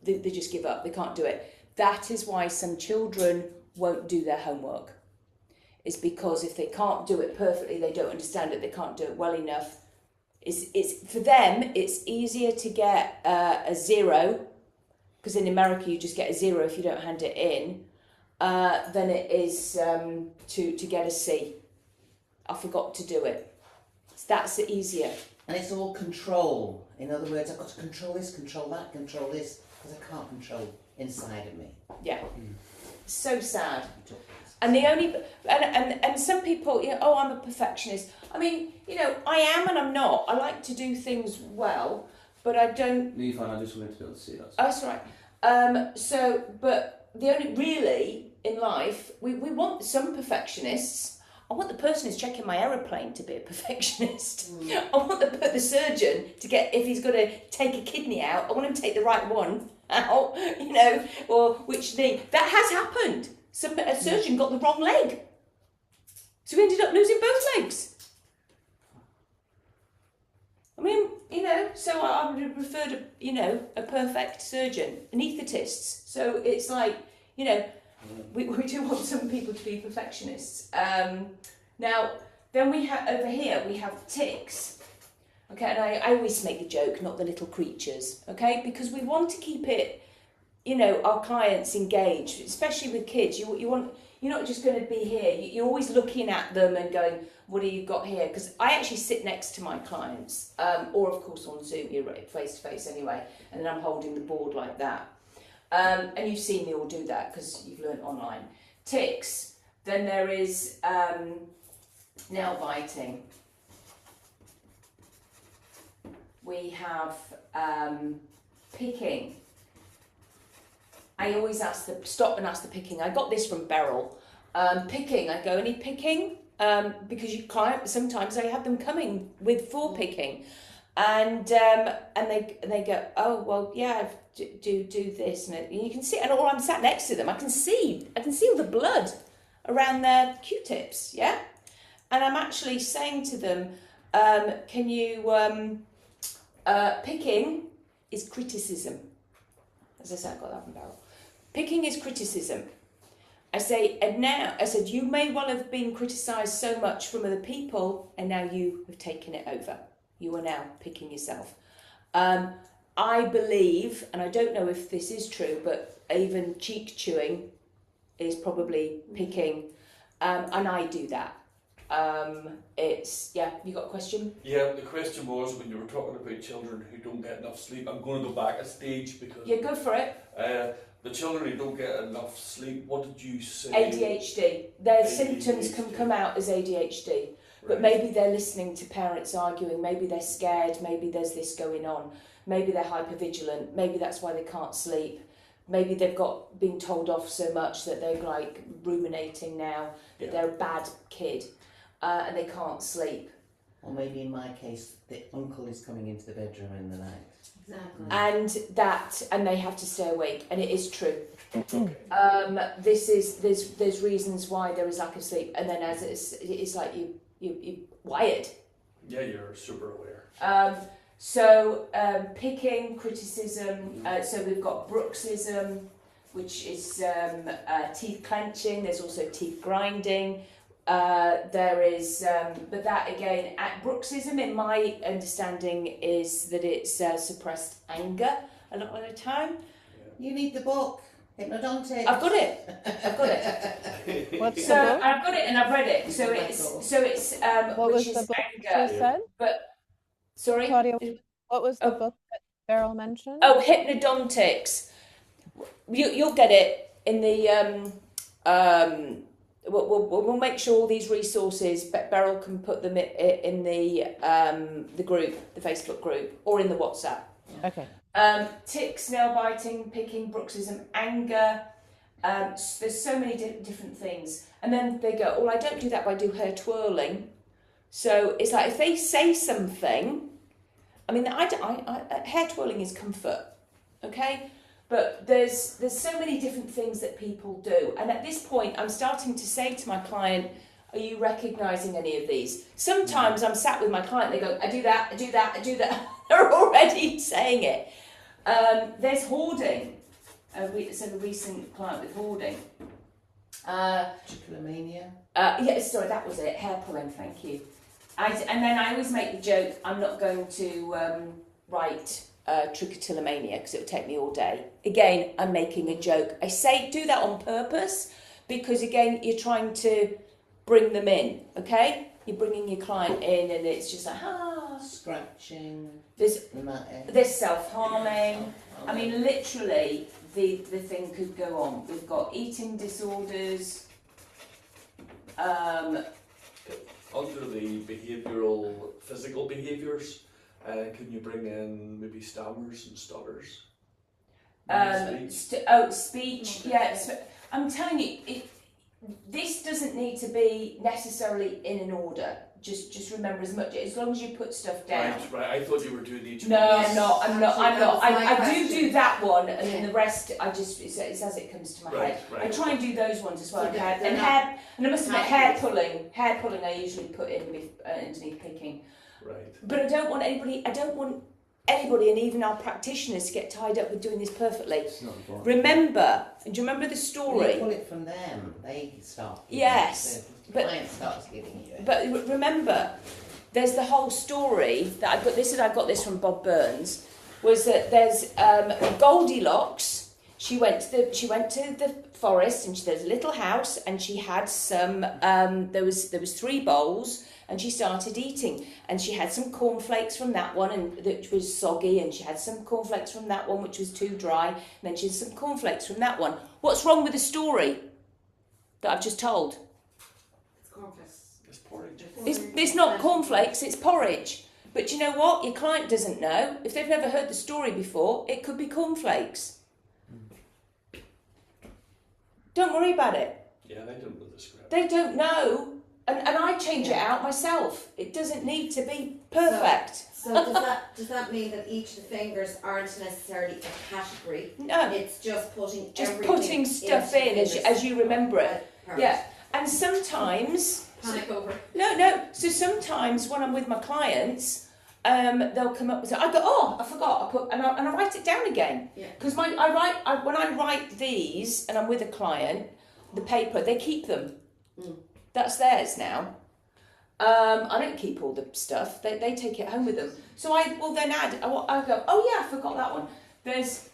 Speaker 1: they just give up. They can't do it. That is why some children won't do their homework. It's because if they can't do it perfectly, they don't understand it, they can't do it well enough. It's for them, it's easier to get a 0, because in America you just get a 0 if you don't hand it in, than it is to get a C. I forgot to do it. That's easier.
Speaker 4: And it's all control. In other words, I've got to control this, control that, control this, because I can't control inside of me.
Speaker 1: Yeah. So sad. And the only and some people, oh, I'm a perfectionist. I mean, I am and I'm not. I like to do things well, but I don't.
Speaker 8: No, you're fine. I just wanted to be able to see that.
Speaker 1: Oh, that's right. But the only really in life, we want some perfectionists. I want the person who's checking my aeroplane to be a perfectionist. I want the surgeon to get, if he's got to take a kidney out, I want him to take the right one out, or which knee. That has happened. A surgeon got the wrong leg. So we ended up losing both legs. I mean, so I would have preferred, a perfect surgeon, anaesthetists. So it's like, we do want some people to be perfectionists. Now, then we have, over here, we have ticks. Okay, and I always make the joke, not the little creatures, okay? Because we want to keep it, our clients engaged, especially with kids. You're not just going to be here. You're always looking at them and going, what have you got here? Because I actually sit next to my clients, or of course on Zoom, you're face to face anyway, and then I'm holding the board like that. And you've seen me all do that because you've learnt online. Ticks. Then there is nail biting. We have picking. I always stop and ask the picking. I got this from Beryl. Picking. I go, any picking? Because sometimes I have them coming for picking. And they go, oh, well, yeah, do this. And you can see, or I'm sat next to them, I can see all the blood around their Q-tips, yeah? And I'm actually saying to them, can you, picking is criticism. As I said, I got that from Beryl. Picking is criticism. I said, you may well have been criticised so much from other people, and now you have taken it over. You are now picking yourself. I believe, and I don't know if this is true, but even cheek chewing is probably picking, and I do that. It's, yeah, you got a question?
Speaker 5: Yeah, the question was when you were talking about children who don't get enough sleep. I'm going to go back a stage because
Speaker 1: Yeah, go for it.
Speaker 5: the children who don't get enough sleep. What did you say?
Speaker 1: ADHD. Their
Speaker 5: ADHD.
Speaker 1: symptoms can come out as ADHD, but
Speaker 5: Right.
Speaker 1: maybe they're listening to parents arguing, maybe they're scared, maybe there's this going on, maybe they're hypervigilant, maybe that's why they can't sleep, maybe they've got been told off so much that they're like ruminating now that
Speaker 5: Yeah.
Speaker 1: they're a bad kid and they can't sleep.
Speaker 4: Or maybe in my case, the uncle is coming into the bedroom in the night.
Speaker 2: Exactly.
Speaker 1: And they have to stay awake, and it is true.
Speaker 5: Okay.
Speaker 1: There's reasons why there is lack of sleep, and then as it's like you're wired.
Speaker 5: Yeah, you're super aware.
Speaker 1: Picking, criticism, so we've got bruxism, which is teeth clenching. There's also teeth grinding. There is, but that again, bruxism, in my understanding, is that it's suppressed anger a lot of the time.
Speaker 4: You need the book, Hypnodontics.
Speaker 1: I've got it.
Speaker 3: What's
Speaker 1: So
Speaker 3: the book?
Speaker 1: I've got it and I've read it. So it's
Speaker 3: What
Speaker 1: which
Speaker 3: was the
Speaker 1: is
Speaker 3: book
Speaker 1: anger.
Speaker 3: you said?
Speaker 1: Sorry.
Speaker 3: Claudia, what was the
Speaker 1: Oh.
Speaker 3: book that Beryl mentioned?
Speaker 1: Oh, hypnodontics. You'll get it in the. We'll make sure all these resources. Beryl can put them in the group, the Facebook group, or in the WhatsApp.
Speaker 3: Okay.
Speaker 1: Ticks, nail biting, picking, bruxism, anger. There's so many different things, and then they go, "Oh, I don't do that, but I do hair twirling." So it's like if they say something. I mean, hair twirling is comfort, okay? But there's so many different things that people do, and at this point, I'm starting to say to my client, "Are you recognising any of these?" Sometimes I'm sat with my client, they go, "I do that, I do that, I do that." They're already saying it. There's hoarding. A recent client with hoarding.
Speaker 4: Trichomania.
Speaker 1: Sorry, that was it. Hair pulling. Thank you. And then I always make the joke, I'm not going to write trichotillomania because it would take me all day. Again, I'm making a joke. I say do that on purpose because, again, you're trying to bring them in, okay? You're bringing your client in and it's just like,
Speaker 4: Scratching.
Speaker 1: There's self-harming. I mean, literally, the thing could go on. We've got eating disorders.
Speaker 5: Under the behavioural, physical behaviours, can you bring in maybe stammers and stutters?
Speaker 1: Speech. Yeah, I'm telling you, this doesn't need to be necessarily in an order. Just remember as long as you put stuff down.
Speaker 5: Right. I thought you were doing each.
Speaker 1: No,
Speaker 5: one.
Speaker 1: I'm not. I'm not. I do that one, and then
Speaker 2: Yeah.
Speaker 1: the rest, it's as it comes to my head.
Speaker 5: Right.
Speaker 1: I try and do those ones as well.
Speaker 2: So
Speaker 1: And
Speaker 2: they're not
Speaker 1: hair, and I must admit, hair
Speaker 2: categories.
Speaker 1: pulling, I usually put in underneath picking.
Speaker 5: Right.
Speaker 1: But I don't want anybody, and even our practitioners, to get tied up with doing this perfectly.
Speaker 4: It's not important.
Speaker 1: Remember, do you remember the
Speaker 4: You
Speaker 1: story?
Speaker 4: pull it from them. They start.
Speaker 1: Yes,
Speaker 4: The
Speaker 1: but-
Speaker 4: client starts giving you.
Speaker 1: But remember, there's the whole story that I got. I got this from Bob Burns. Was that there's Goldilocks? She went to the forest and there's a little house and she had some. There was 3 bowls and she started eating and she had some cornflakes from that one and which was soggy and she had some cornflakes from that one which was too dry and then she had some cornflakes from that one. What's wrong with the story that I've just told?
Speaker 7: It's cornflakes.
Speaker 5: It's porridge.
Speaker 1: It's not cornflakes, it's porridge. But you know what? Your client doesn't know. If they've never heard the story before, it could be cornflakes. Don't worry about it.
Speaker 5: Yeah, they don't know the script.
Speaker 1: They don't know. And I change it out myself. It doesn't need to be perfect.
Speaker 2: So does that mean that each of the fingers aren't necessarily a category?
Speaker 1: No.
Speaker 2: It's just putting
Speaker 1: Just
Speaker 2: everything
Speaker 1: putting stuff
Speaker 2: into
Speaker 1: in
Speaker 2: fingers.
Speaker 1: as you remember it.
Speaker 2: Perfect.
Speaker 1: Yeah. And sometimes...
Speaker 2: Panic over.
Speaker 1: No. So sometimes when I'm with my clients, they'll come up and say, I go, "Oh, I forgot," and I write it down again.
Speaker 2: Yeah.
Speaker 1: Because when I write these and I'm with a client, the paper, they keep them. That's theirs now. I don't keep all the stuff. They take it home with them. So I will then add. I'll go. Oh yeah, I forgot that one. There's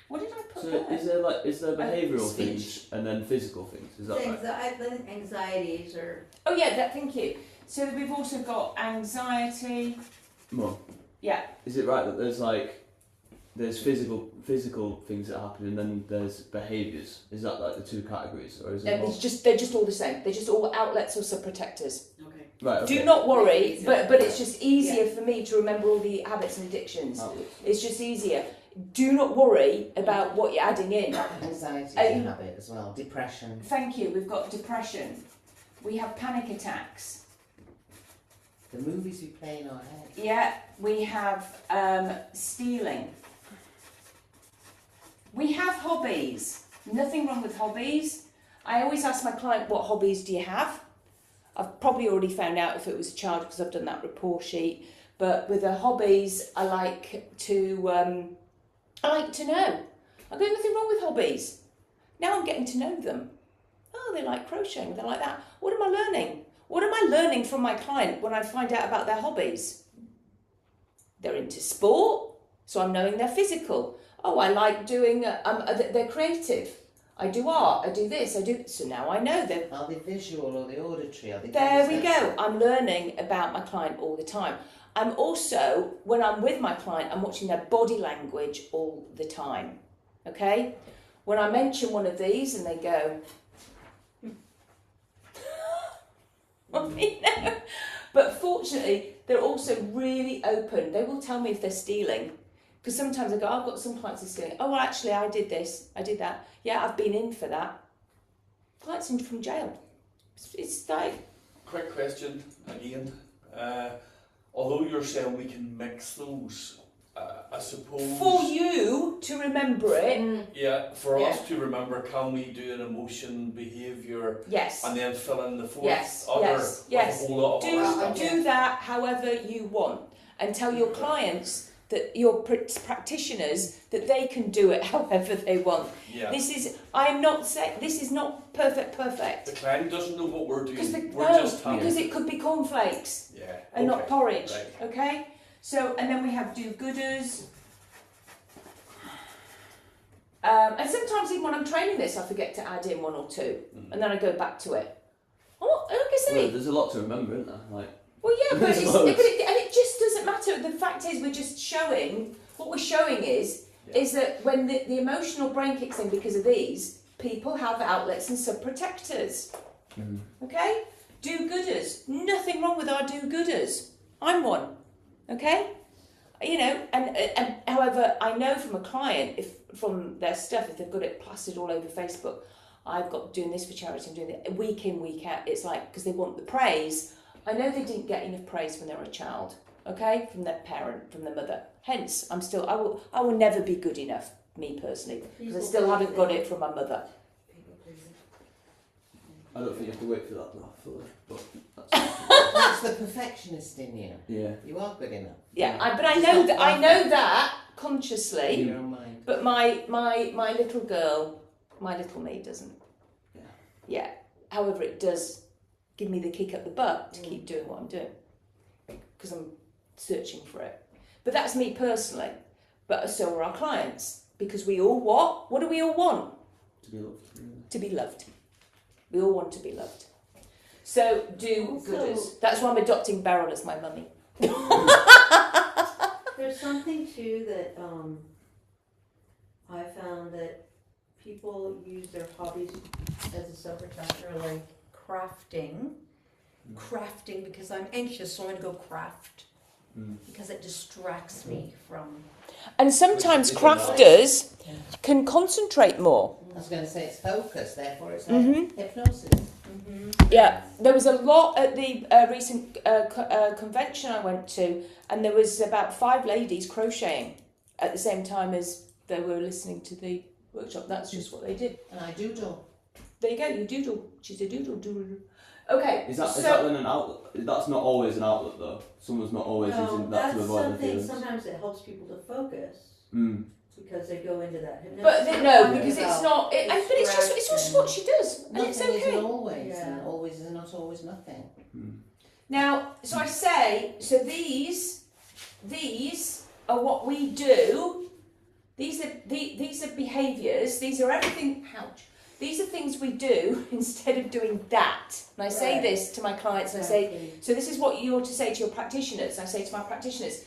Speaker 1: what did I put
Speaker 8: So
Speaker 1: there?
Speaker 8: is there behavioural
Speaker 1: speech.
Speaker 8: things and then physical things? Is that right?
Speaker 2: Anxieties or
Speaker 1: Oh yeah, thank you. So we've also got anxiety.
Speaker 8: Mum,
Speaker 1: Yeah.
Speaker 8: is it right that there's physical things that happen and then there's behaviours? Is that like the two categories, or is it more?
Speaker 1: They're just all the same. They're just all outlets or subprotectors.
Speaker 2: okay.
Speaker 8: Right. Okay.
Speaker 1: Do not worry, but it's just easier for me to remember all the habits and addictions. It's just easier. Do not worry about what you're adding in.
Speaker 4: Anxiety is a habit as well. Depression.
Speaker 1: Thank you. We've got depression. We have panic attacks.
Speaker 4: The movies we play in our head.
Speaker 1: Yeah, we have stealing. We have hobbies. Nothing wrong with hobbies. I always ask my client, what hobbies do you have? I've probably already found out if it was a child because I've done that report sheet. But with the hobbies, I like to know. I've got nothing wrong with hobbies. Now I'm getting to know them. Oh, they like crocheting. They like that. What am I learning? What am I learning from my client when I find out about their hobbies? They're into sport, so I'm knowing they're physical. Oh, I like doing, they're creative. I do art, I do this, I do, so now I know they're...
Speaker 4: Are they visual or the auditory? Are they
Speaker 1: There we go. I'm learning about my client all the time. I'm also, when I'm with my client, I'm watching their body language all the time. Okay? When I mention one of these and they go... But fortunately, they're also really open. They will tell me if they're stealing. Because sometimes I go, I've got some clients who are stealing. Oh, well, actually, I did this. I did that. Yeah, I've been in for that. Clients in from jail. It's like...
Speaker 5: Quick question again. Although you're saying we can mix those, I suppose...
Speaker 1: For you to remember it.
Speaker 5: Yeah, for us to remember, can we do an emotion, behaviour,
Speaker 1: Yes.
Speaker 5: and then fill in the fourth
Speaker 1: Yes,
Speaker 5: other
Speaker 1: yes, yes.
Speaker 5: with a whole lot of other stuff?
Speaker 1: Do that however you want. And tell your clients, that your practitioners, that they can do it however they want.
Speaker 5: Yeah.
Speaker 1: I'm not saying, this is not perfect.
Speaker 5: The client doesn't know what we're doing.
Speaker 1: Because it could be cornflakes and not porridge.
Speaker 5: Right.
Speaker 1: Okay? So, and then we have do-gooders. And sometimes even when I'm training this, I forget to add in one or two, and then I go back to it. Oh, like I say.
Speaker 8: Well, there's a lot to remember, isn't there? Like.
Speaker 1: Well, yeah, but it just doesn't matter. The fact is, we're just showing. What we're showing is that when the emotional brain kicks in because of these, people have outlets and subprotectors. Okay, do-gooders. Nothing wrong with our do-gooders. I'm one. Okay, you know, and however, I know from a client, from their stuff, if they've got it plastered all over Facebook, I've got doing this for charity, I'm doing it week in, week out. It's like, because they want the praise. I know they didn't get enough praise when they were a child, okay, from their parent, from their mother. Hence, I will never be good enough, me personally, because I still haven't got it from my mother.
Speaker 8: I don't think you have to wait for that though, but
Speaker 4: That's the perfectionist in you.
Speaker 8: Yeah.
Speaker 4: You are good enough.
Speaker 1: Yeah, but I know that consciously.
Speaker 4: In your own mind.
Speaker 1: But my little girl, my little me doesn't. Yeah. However, it does give me the kick up the butt to keep doing what I'm doing, because I'm searching for it. But that's me personally. But so are our clients, because we all what? What do we all want?
Speaker 8: to be loved.
Speaker 1: To be loved. We all want to be loved. So do-gooders. That's why I'm adopting Beryl as my mummy.
Speaker 2: There's something too that I found that people use their hobbies as a subprotector, like crafting. Crafting because I'm anxious, so I'm going to go craft. Because it distracts me from...
Speaker 1: And sometimes crafters can concentrate more.
Speaker 4: I was going to say it's focus, therefore it's like hypnosis.
Speaker 1: Yeah, there was a lot at the recent convention I went to, and there was about 5 ladies crocheting at the same time as they were listening to the workshop. That's just what they did.
Speaker 4: And I doodle.
Speaker 1: There you go, you doodle. She's a doodle. Okay.
Speaker 8: Is that then an outlet? That's not always an outlet though. Someone's not always using that to avoid the feelings.
Speaker 2: Sometimes it helps people to focus. Because they go into that hypnosis.
Speaker 1: But no, because it's not. But it's just what she does, and
Speaker 4: Nothing
Speaker 1: it's okay.
Speaker 4: isn't always, and always is not always nothing.
Speaker 1: Now, so I say, so these are what we do. These are behaviours. These are everything. Ouch. These are things we do instead of doing that. And I say this to my clients, and I say, so this is what you ought to say to your practitioners. I say to my practitioners,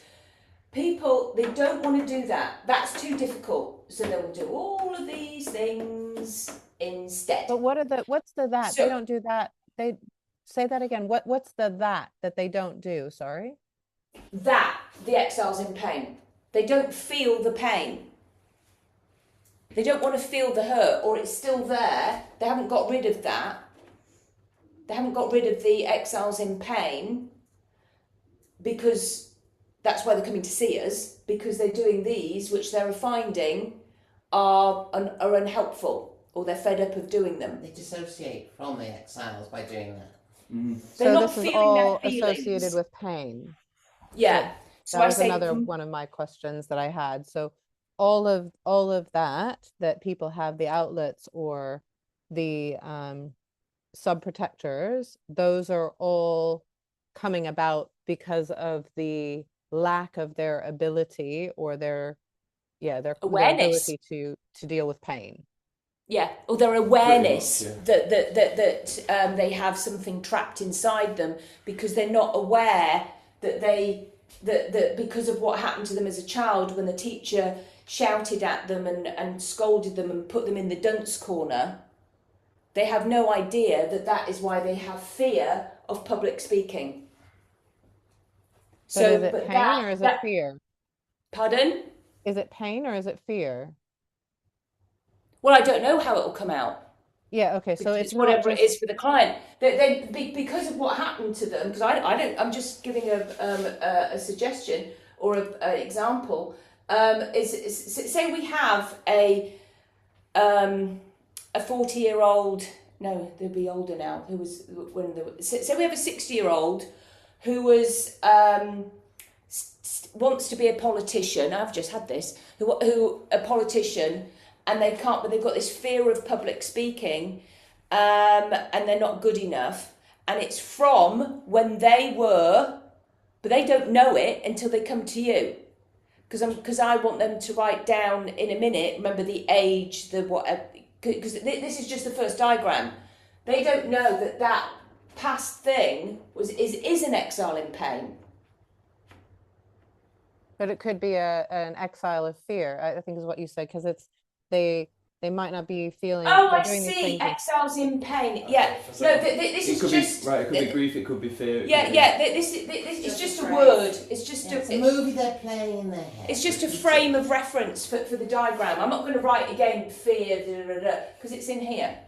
Speaker 1: people, they don't want to do that. That's too difficult. So they will do all of these things instead.
Speaker 3: But what's the that?
Speaker 1: So-
Speaker 3: They don't do that. They say that again. What's the that they don't do? Sorry.
Speaker 1: That the exile's in pain. They don't feel the pain. They don't want to feel the hurt, or it's still there. They haven't got rid of that. They haven't got rid of the exiles in pain, because that's why they're coming to see us, because they're doing these, which they're finding are unhelpful, or they're fed up of doing them.
Speaker 4: They dissociate from the exiles by doing that.
Speaker 1: They're
Speaker 3: So
Speaker 1: not
Speaker 3: this is
Speaker 1: feeling
Speaker 3: all
Speaker 1: their feelings.
Speaker 3: associated with pain.
Speaker 1: Yeah. So
Speaker 3: That
Speaker 1: I
Speaker 3: was
Speaker 1: say
Speaker 3: another one of my questions that I had. So all of that people have the outlets or the subprotectors, those are all coming about because of the lack of their ability or their
Speaker 1: Awareness.
Speaker 3: ability to deal with pain.
Speaker 1: Yeah, or their awareness
Speaker 8: Pretty much,
Speaker 1: that they have something trapped inside them, because they're not aware that that because of what happened to them as a child, when the teacher shouted at them and scolded them and put them in the dunce corner, they have no idea that is why they have fear of public speaking.
Speaker 3: But is it pain or is it fear?
Speaker 1: Pardon?
Speaker 3: Is it pain or is it fear?
Speaker 1: Well, I don't know how it will come out.
Speaker 3: Yeah, okay, so
Speaker 1: It's
Speaker 3: it's
Speaker 1: whatever
Speaker 3: not
Speaker 1: it is for the client. Because of what happened to them. Because I don't. I'm just giving a suggestion or an example. Say we have a 40-year-old. No, they'll be older now. Who was when they were. Say we have a 60-year-old who was wants to be a politician. I've just had this. Who a politician. And they can't, but they've got this fear of public speaking, and they're not good enough. And it's from when they were, but they don't know it until they come to you. Because I want them to write down in a minute, remember the age, the whatever, because this is just the first diagram. They don't know that past thing is an exile in pain.
Speaker 3: But it could be an exile of fear, I think is what you said, because it's they might not be feeling.
Speaker 1: Oh, I
Speaker 3: doing these
Speaker 1: see.
Speaker 3: things
Speaker 1: Exiles in pain. Yeah. No, this is just.
Speaker 8: It could be grief. It could be fear.
Speaker 1: Yeah. This is just a word. It's just
Speaker 4: It's a movie they're playing in their head.
Speaker 1: It's just a frame of reference for the diagram. I'm not going to write again fear because it's in here.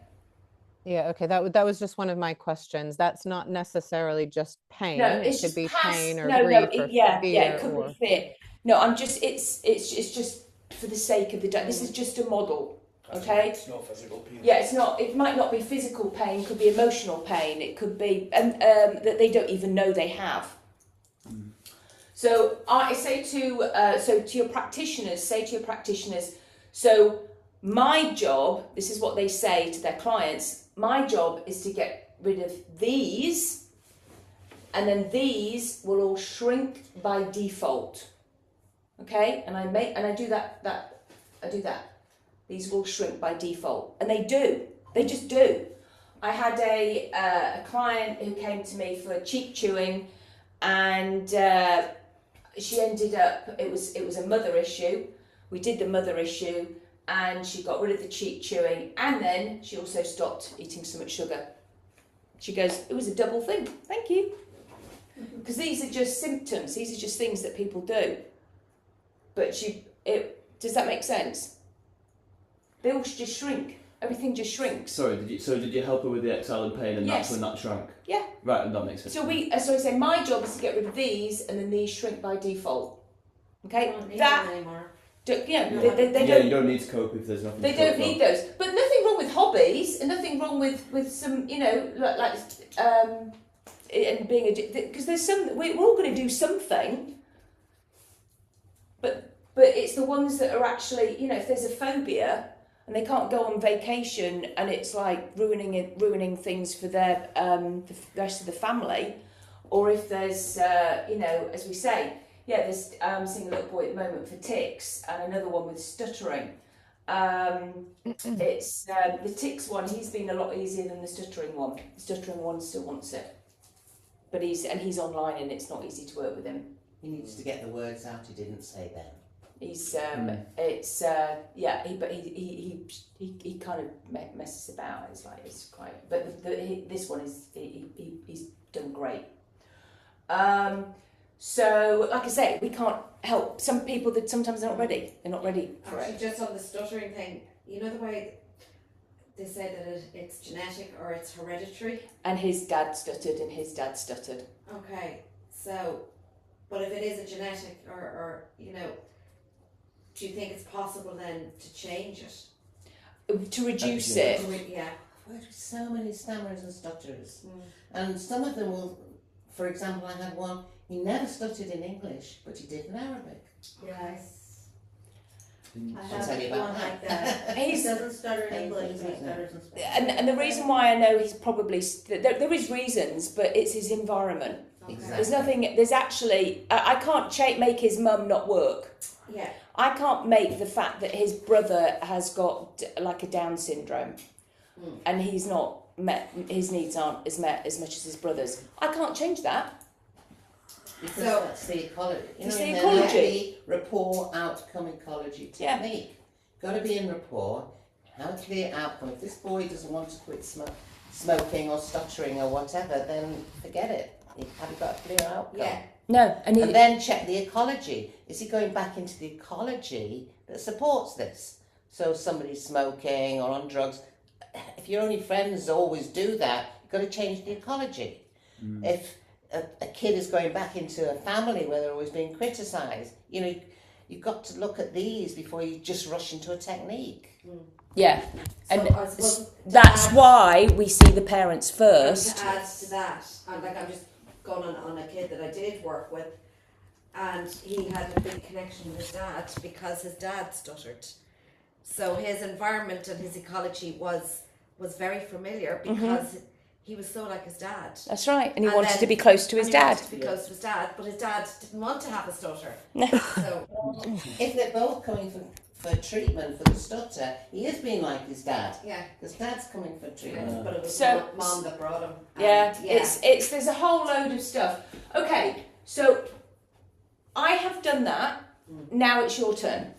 Speaker 3: Yeah, okay, that was just one of my questions. That's not necessarily just pain.
Speaker 1: No,
Speaker 3: It
Speaker 1: it's
Speaker 3: could
Speaker 1: just
Speaker 3: be
Speaker 1: past.
Speaker 3: pain or
Speaker 1: No,
Speaker 3: grief or
Speaker 1: yeah,
Speaker 3: fear
Speaker 1: it could
Speaker 3: or...
Speaker 1: be fear. No, I'm just. It's just for the sake of the. This is just a model. Okay.
Speaker 5: It's not physical pain.
Speaker 1: Yeah, it's not. It might not be physical pain. It could be emotional pain. It could be that they don't even know they have. So I say to your practitioners, so my job, this is what they say to their clients, my job is to get rid of these, and then these will all shrink by default. Okay? And I do that. These will shrink by default. And they do. They just do. I had a client who came to me for cheek chewing, and she ended up, it was a mother issue. We did the mother issue, and she got rid of the cheek chewing, and then she also stopped eating so much sugar. She goes, it was a double thing. Thank you. Because these are just symptoms. These are just things that people do. But does that make sense? They all just shrink. Everything just shrinks.
Speaker 8: Sorry, did you help her with the exile and pain, and
Speaker 1: Yes.
Speaker 8: that's when that shrank?
Speaker 1: Yeah.
Speaker 8: Right, that makes sense.
Speaker 1: So I say my job is to get rid of these, and then these shrink by default. Okay.
Speaker 2: I don't need them anymore.
Speaker 1: They
Speaker 8: yeah,
Speaker 1: don't.
Speaker 8: you don't need to cope if there's nothing.
Speaker 1: They
Speaker 8: to
Speaker 1: don't
Speaker 8: cope
Speaker 1: need
Speaker 8: about.
Speaker 1: those. But nothing wrong with hobbies, and nothing wrong with some, and being because there's some. We're all going to do something. But it's the ones that are actually, if there's a phobia, and they can't go on vacation, and it's like ruining things for their the rest of the family. Or if there's as we say, there's seeing a little boy at the moment for tics, and another one with stuttering. It's the tics one. He's been a lot easier than the stuttering one. The stuttering one still wants it, but he's online, and it's not easy to work with him.
Speaker 4: He needs to get the words out he didn't say then.
Speaker 1: He's he kind of messes about. It's like it's quite, but this one is he's done great. So like I say, we can't help some people that sometimes they're not ready. They're not ready for
Speaker 7: Actually,
Speaker 1: it.
Speaker 7: just on the stuttering thing, you know the way they say that it's genetic or it's hereditary?
Speaker 1: And his dad stuttered, and his dad stuttered.
Speaker 7: Okay, so, but if it is a genetic or do you think it's possible then to change it?
Speaker 1: To reduce it.
Speaker 7: Yeah.
Speaker 4: I've worked with so many stammerers and stutterers, and some of them will, for example, I had one, he never stuttered in English, but he did in Arabic.
Speaker 2: Yes. I
Speaker 4: I'll tell you
Speaker 2: have
Speaker 4: about
Speaker 2: one
Speaker 4: that.
Speaker 2: like that. He doesn't stutter in English, he stutters in Spanish.
Speaker 1: And the reason why I know he's probably there is reasons, but it's his environment.
Speaker 4: Exactly.
Speaker 1: There's nothing. There's actually I can't make his mum not work.
Speaker 7: Yeah.
Speaker 1: I can't make the fact that his brother has got like a Down syndrome, and he's not met, his needs aren't met as much as his brother's. I can't change that.
Speaker 4: Because
Speaker 7: So-
Speaker 4: that's the ecology.
Speaker 1: It's the
Speaker 4: in
Speaker 1: ecology.
Speaker 4: the rapport outcome ecology
Speaker 1: Yeah.
Speaker 4: technique. Got to be in rapport. Have a clear outcome. If this boy doesn't want to quit smoking or stuttering or whatever, then forget it. Have you got a clear outcome?
Speaker 7: Yeah.
Speaker 1: No, and
Speaker 4: And then check the ecology. Is he going back into the ecology that supports this? So somebody's smoking or on drugs. If your only friends always do that, you've got to change the ecology. If a kid is going back into a family where they're always being criticised, you've got to look at these before you just rush into a technique.
Speaker 1: yeah,
Speaker 7: So
Speaker 1: and
Speaker 7: I suppose to
Speaker 1: that's
Speaker 7: add-
Speaker 1: why we see the parents
Speaker 7: To
Speaker 1: first.
Speaker 7: add to that, I'm just going on a kid that I did work with, and he had a big connection with his dad because his dad stuttered. So his environment and his ecology was very familiar because he was so like his dad.
Speaker 1: That's right, and he
Speaker 7: And
Speaker 1: wanted
Speaker 7: then-
Speaker 1: to be close to his
Speaker 7: And he
Speaker 1: dad.
Speaker 7: wanted to be close to his dad, but his dad didn't want to have a stutter.
Speaker 1: No.
Speaker 7: So
Speaker 4: If they're both coming for treatment for the stutter, he is being like his dad.
Speaker 7: yeah,
Speaker 4: Because dad's coming for treatment.
Speaker 7: but it was
Speaker 1: So-
Speaker 7: mom that brought him. And
Speaker 1: Yeah, it's there's a whole load of stuff. Okay, so I have done that. Now it's your turn.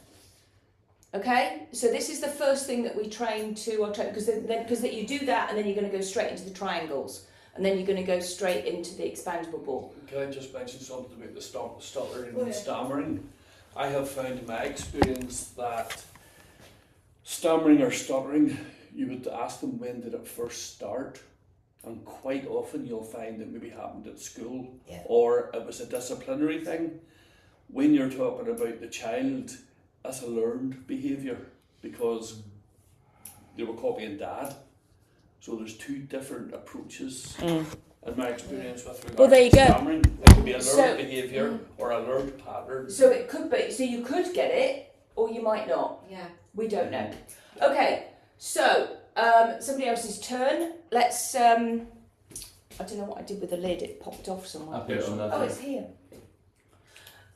Speaker 1: Okay, so this is the first thing that we train because you do that, and then you're going to go straight into the triangles, and then you're going to go straight into the expandable ball.
Speaker 5: Can I just mention something about the stuttering and stammering? I have found in my experience that stammering or stuttering, you would ask them when did it first start, and quite often you'll find it maybe happened at school,
Speaker 4: Yeah.
Speaker 5: or it was a disciplinary thing. When you're talking about the child as a learned behaviour, because they were copying dad, so there's two different approaches. In my experience with regard
Speaker 1: Well, there you
Speaker 5: to
Speaker 1: go.
Speaker 5: stammering, it could be a learned
Speaker 1: So-
Speaker 5: behaviour or a learned pattern.
Speaker 1: So it could be. So you could get it, or you might not.
Speaker 7: Yeah.
Speaker 1: We don't know. Okay, so somebody else's turn. Let's. I don't know what I did with the lid. It popped off somewhere.
Speaker 8: I put it on that
Speaker 1: Oh,
Speaker 8: thing.
Speaker 1: it's here.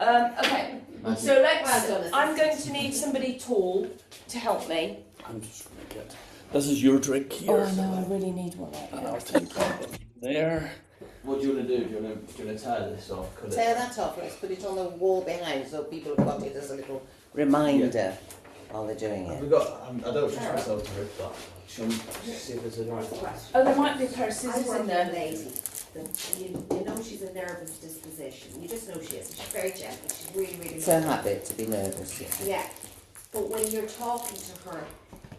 Speaker 1: Okay, so I'm going to need somebody tall to help me.
Speaker 5: I'm just going to get. This is your drink here.
Speaker 1: Oh, I know. I really need one like
Speaker 5: And I'll
Speaker 1: that.
Speaker 5: take that there.
Speaker 8: What do you want to do? Do you want to tear this off? Cut
Speaker 4: Tear
Speaker 8: it?
Speaker 4: that off, let's put it on the wall behind so people have got it as a little reminder while they're doing
Speaker 8: Have
Speaker 4: it.
Speaker 8: we got? I don't trust myself to rip that. Shall we see if there's a right?
Speaker 1: Oh, there might be a pair of
Speaker 7: I
Speaker 1: scissors
Speaker 7: work
Speaker 1: in
Speaker 7: with a
Speaker 1: there.
Speaker 7: lady. You know she's a nervous disposition. You just know she is. She's very gentle. She's really, really
Speaker 4: It's her
Speaker 7: lovely.
Speaker 4: habit to be nervous, yeah.
Speaker 7: Yeah. But when you're talking to her,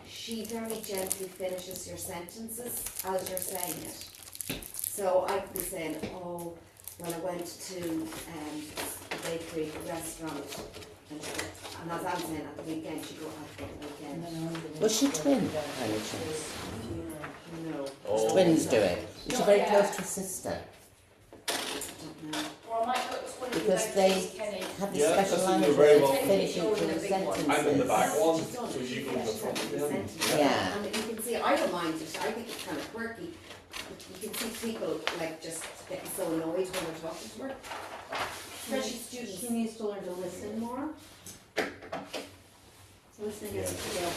Speaker 7: she very gently finishes your sentences as you're saying it. So I could be saying, oh, when I went to the bakery restaurant, and as I'm saying at the weekend, she go at the weekend.
Speaker 4: Was she twin, by any chance?
Speaker 7: No,
Speaker 4: Twins do it. She's very close to her sister.
Speaker 7: I don't know.
Speaker 1: Or I might put
Speaker 4: because they have this
Speaker 5: Yeah,
Speaker 4: special
Speaker 5: that's
Speaker 4: language
Speaker 5: very
Speaker 4: where
Speaker 5: well.
Speaker 4: they finish each of the sentences.
Speaker 5: I'm in the back one,
Speaker 7: She's done
Speaker 5: so
Speaker 7: it.
Speaker 5: you go in
Speaker 7: Yeah,
Speaker 5: the
Speaker 7: she's
Speaker 5: front.
Speaker 7: done the sentence.
Speaker 4: Yeah.
Speaker 7: And you can see, I don't mind it, I think it's kind of quirky. You can see people like just getting so annoyed when we're talking to her. Especially students.
Speaker 2: She needs to learn to listen more. Listening is a skill.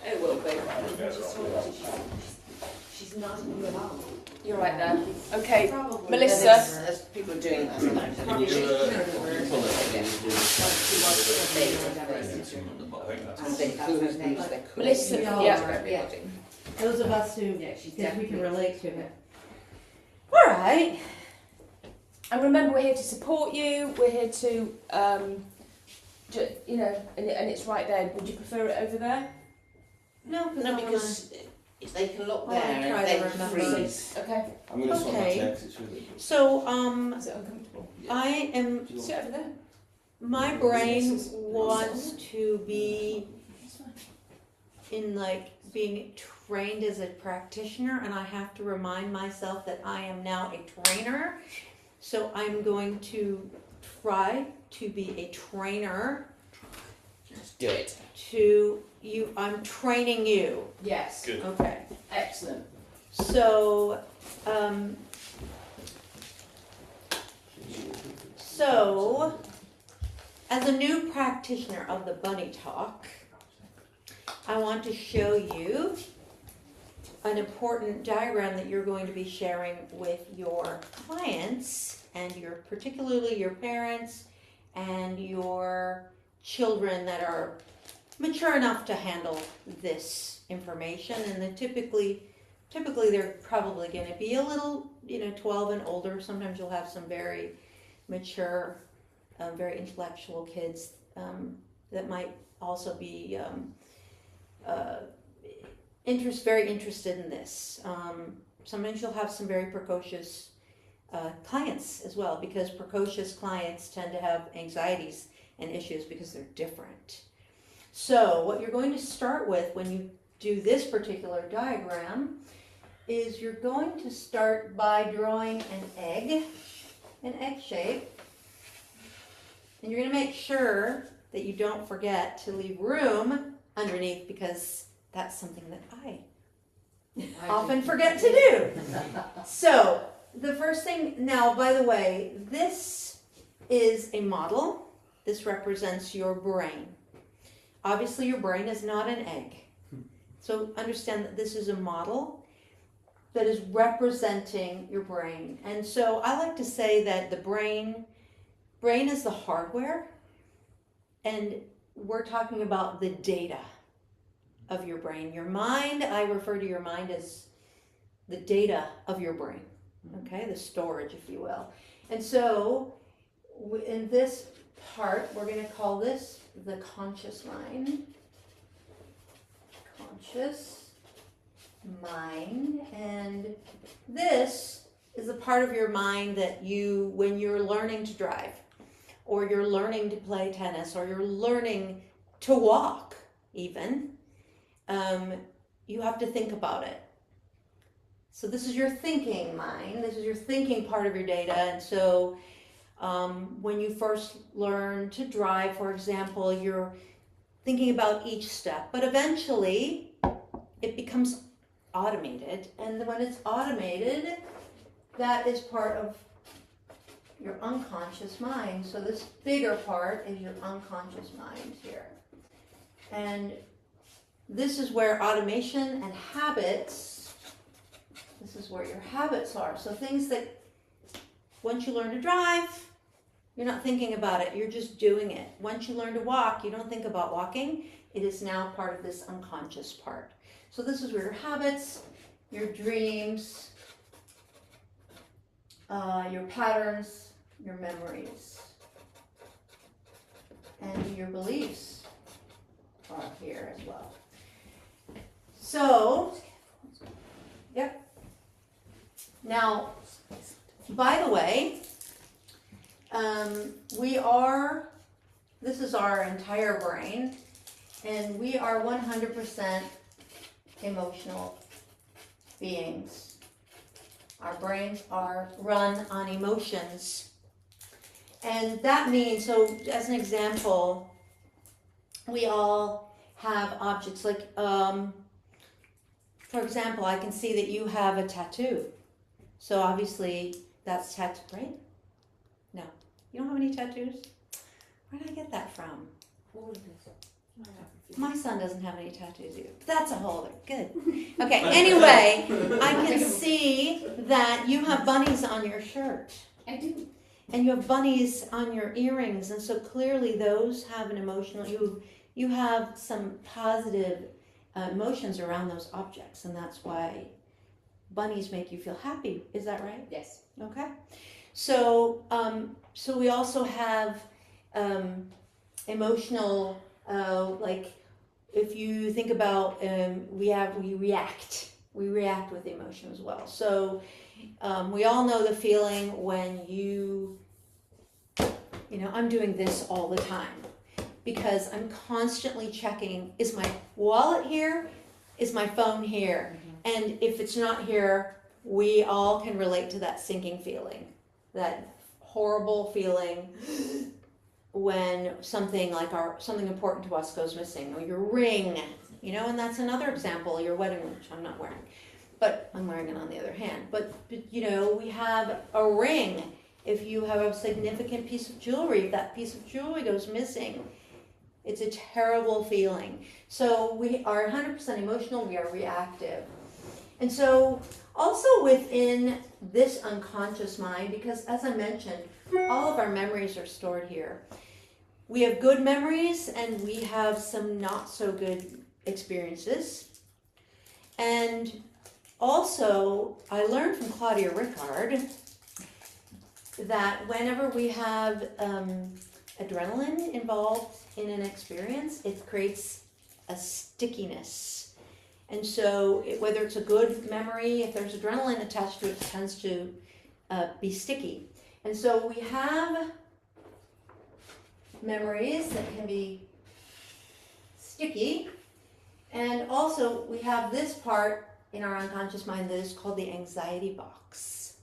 Speaker 1: It will be.
Speaker 7: She's not in the wrong.
Speaker 1: You're right there. Okay,
Speaker 2: Probably.
Speaker 1: Melissa.
Speaker 4: As people are doing that, sometimes
Speaker 7: Probably should
Speaker 8: You
Speaker 7: learn the word.
Speaker 8: pull it and you do
Speaker 4: and they could use their
Speaker 1: Melissa,
Speaker 7: No,
Speaker 1: yeah.
Speaker 7: yeah.
Speaker 2: Those of us who,
Speaker 7: Yeah, she's
Speaker 2: because we can
Speaker 7: definitely.
Speaker 2: relate to it. All right.
Speaker 1: And remember, we're here to support you. We're here to, you know, and it's right there. Would you prefer it over there?
Speaker 2: No,
Speaker 4: No, because if they can look
Speaker 2: I
Speaker 4: there
Speaker 2: wanna try
Speaker 4: and
Speaker 2: to
Speaker 4: they
Speaker 2: remember.
Speaker 4: freeze.
Speaker 1: Okay.
Speaker 8: I'm going to swap my
Speaker 2: Okay.
Speaker 8: text, it's really good.
Speaker 2: So,
Speaker 1: Is it uncomfortable?
Speaker 2: I am,
Speaker 8: Do you
Speaker 1: Sit over there.
Speaker 2: my brain wants to be in like being trained as a practitioner, and I have to remind myself that I am now a trainer. So I'm going to try to be a trainer
Speaker 4: Just do it.
Speaker 2: to you. I'm training you.
Speaker 1: Yes.
Speaker 5: Good.
Speaker 2: Okay.
Speaker 1: Excellent.
Speaker 2: So, as a new practitioner of the Bunny Talk, I want to show you an important diagram that you're going to be sharing with your clients and particularly your parents and your children that are mature enough to handle this information. And then typically they're probably going to be a little, 12 and older. Sometimes you'll have some very mature, very intellectual kids that might also be very interested in this. Sometimes you'll have some very precocious clients as well, because precocious clients tend to have anxieties and issues because they're different. So what you're going to start with when you do this particular diagram is you're going to start by drawing an egg shape. And you're going to make sure that you don't forget to leave room underneath, because that's something that I often forget to do. So the first thing, now by the way, this is a model. This represents your brain. Obviously your brain is not an egg. So understand that this is a model that is representing your brain. And so I like to say that the brain is the hardware, and we're talking about the data of your brain. Your mind, I refer to your mind as the data of your brain, okay? The storage, if you will. And so in this part, we're going to call this the conscious mind. Conscious mind. And this is a part of your mind that when you're learning to drive, or you're learning to play tennis, or you're learning to walk even, you have to think about it. So this is your thinking mind. This is your thinking part of your data. And so when you first learn to drive, for example, you're thinking about each step. But eventually, it becomes automated. And when it's automated, that is part of your unconscious mind. So this bigger part is your unconscious mind here. And this is where automation and habits, this is where your habits are. So things that once you learn to drive, you're not thinking about it, you're just doing it. Once you learn to walk, you don't think about walking. It is now part of this unconscious part. So this is where your habits, your dreams, your patterns, your memories, and your beliefs are here as well. So, yep. Now, by the way, this is our entire brain, and we are 100% emotional beings. Our brains are run on emotions. And that means, so as an example, we all have objects like, for example, I can see that you have a tattoo. So obviously that's tattoo, right? No. You don't have any tattoos? Where did I get that from? My son doesn't have any tattoos either. But that's a whole other, good. Okay, anyway, I can see that you have bunnies on your shirt.
Speaker 7: I do.
Speaker 2: And you have bunnies on your earrings, and so clearly those have an emotional, you have some positive emotions around those objects, and that's why bunnies make you feel happy. Is that right?
Speaker 7: Yes.
Speaker 2: Okay. So, so we also have emotional, like if you think about, we react with emotion as well. So we all know the feeling when I'm doing this all the time because I'm constantly checking, is my wallet here? Is my phone here? Mm-hmm. And if it's not here, we all can relate to that sinking feeling, that horrible feeling when something like something important to us goes missing, or your ring, and that's another example, your wedding ring, which I'm not wearing, but I'm wearing it on the other hand. But we have a ring. If you have a significant piece of jewelry, if that piece of jewelry goes missing, it's a terrible feeling. So we are 100% emotional, we are reactive. And so also within this unconscious mind, because as I mentioned, all of our memories are stored here. We have good memories and we have some not so good experiences. And also, I learned from Claudia Rickard that whenever we have adrenaline involved in an experience, it creates a stickiness. And so whether it's a good memory, if there's adrenaline attached to it, it tends to be sticky. And so we have memories that can be sticky. And also we have this part in our unconscious mind that is called the anxiety box.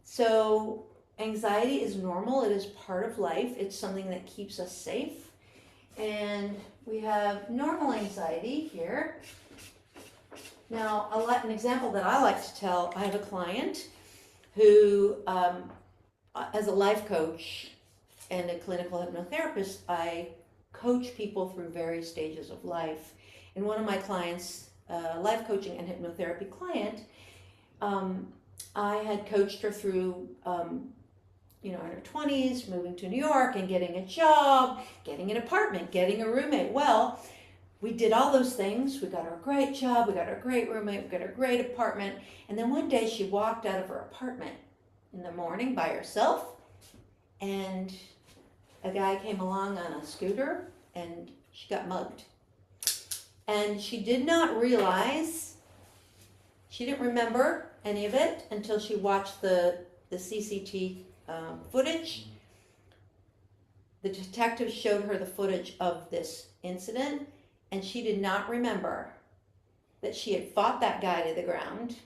Speaker 2: So anxiety is normal. It is part of life. It's something that keeps us safe. And we have normal anxiety here. Now, an example that I like to tell, I have a client who, as a life coach and a clinical hypnotherapist, I coach people through various stages of life. And one of my clients, life coaching and hypnotherapy client, I had coached her through, in her 20s, moving to New York and getting a job, getting an apartment, getting a roommate. Well, we did all those things. We got her a great job, we got her a great roommate, we got her a great apartment. And then one day she walked out of her apartment in the morning by herself, and a guy came along on a scooter and she got mugged. And she did not realize, she didn't remember any of it until she watched the CCTV footage. The detective showed her the footage of this incident, and she did not remember that she had fought that guy to the ground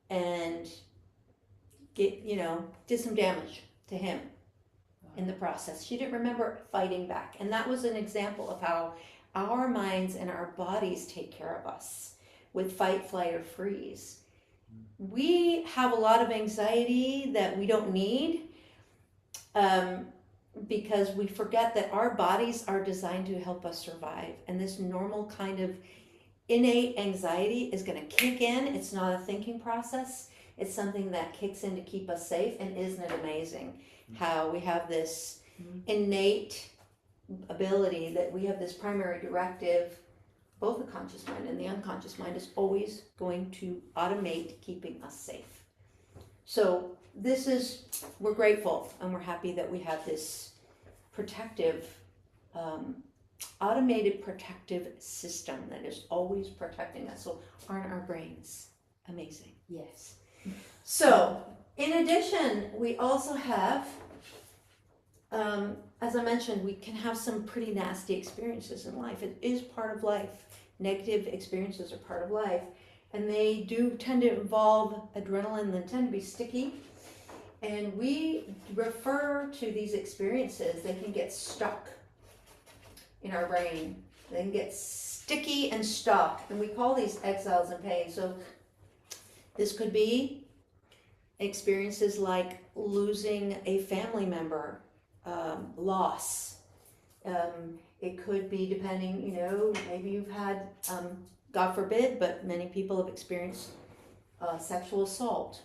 Speaker 2: and did some damage to him in the process. She didn't remember fighting back. And that was an example of how our minds and our bodies take care of us with fight, flight, or freeze. We have a lot of anxiety that we don't need because we forget that our bodies are designed to help us survive. And this normal kind of innate anxiety is going to kick in. It's not a thinking process. It's something that kicks in to keep us safe. And isn't it amazing how we have this innate ability that we have this primary directive, both the conscious mind and the unconscious mind is always going to automate keeping us safe. So we're grateful and we're happy that we have this protective, automated protective system that is always protecting us. So aren't our brains amazing?
Speaker 7: Yes.
Speaker 2: So in addition, we also have, as I mentioned, we can have some pretty nasty experiences in life. It is part of life. Negative experiences are part of life. and they do tend to involve adrenaline. They tend to be sticky, and we refer to these experiences. They can get stuck in our brain. They can get sticky and stuck, and we call these exiles and pain. So this could be experiences like losing a family member, loss. It could be depending, maybe you've had, God forbid, but many people have experienced sexual assault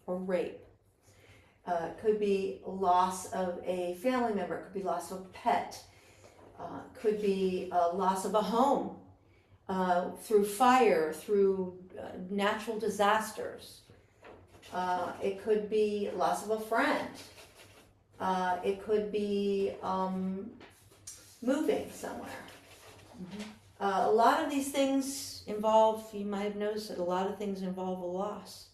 Speaker 2: or rape. It could be loss of a family member. It could be loss of a pet. Could be loss of a home through fire, through natural disasters. It could be loss of a friend. It could be moving somewhere. A lot of these things involve, you might have noticed that a lot of things involve a loss.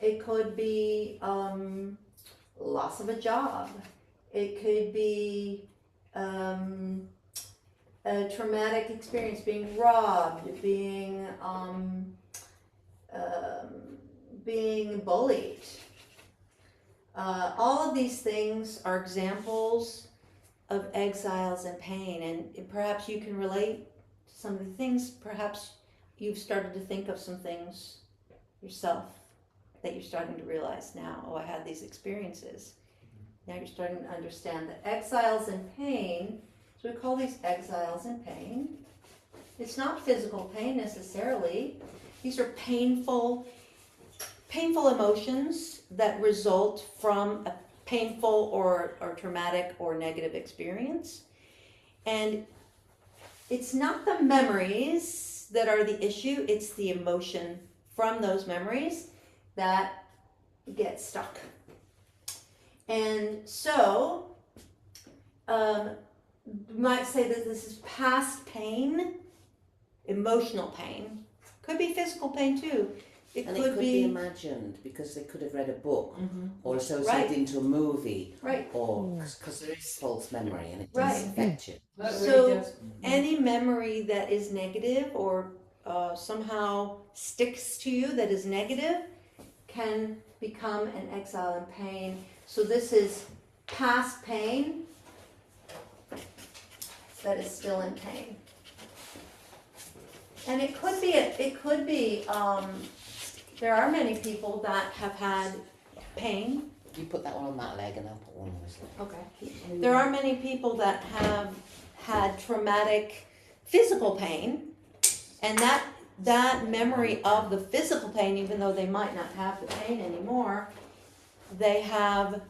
Speaker 2: It could be loss of a job. It could be a traumatic experience, being robbed, being bullied. All of these things are examples of exiles and pain, and perhaps you can relate to some of the things. Perhaps you've started to think of some things yourself that you're starting to realize now. Oh, I had these experiences. Now you're starting to understand that exiles and pain, so we call these exiles and pain. It's not physical pain necessarily. These are painful emotions that result from a painful or traumatic or negative experience. And it's not the memories that are the issue, it's the emotion from those memories that get stuck. And so, you might say that this is past pain, emotional pain. Could be physical pain too.
Speaker 4: It could be imagined because they could have read a book or associated into a movie,
Speaker 2: right?
Speaker 4: Or because there is false memory and it does affect you.
Speaker 2: So any memory that is negative or somehow sticks to you that is negative can become an exile in pain. So this is past pain that is still in pain. And it could be, there are many people that have had pain.
Speaker 4: You put that one on that leg and I'll put one on this leg.
Speaker 2: Okay. There are many people that have had traumatic physical pain, and that memory of the physical pain, even though they might not have the pain anymore, they have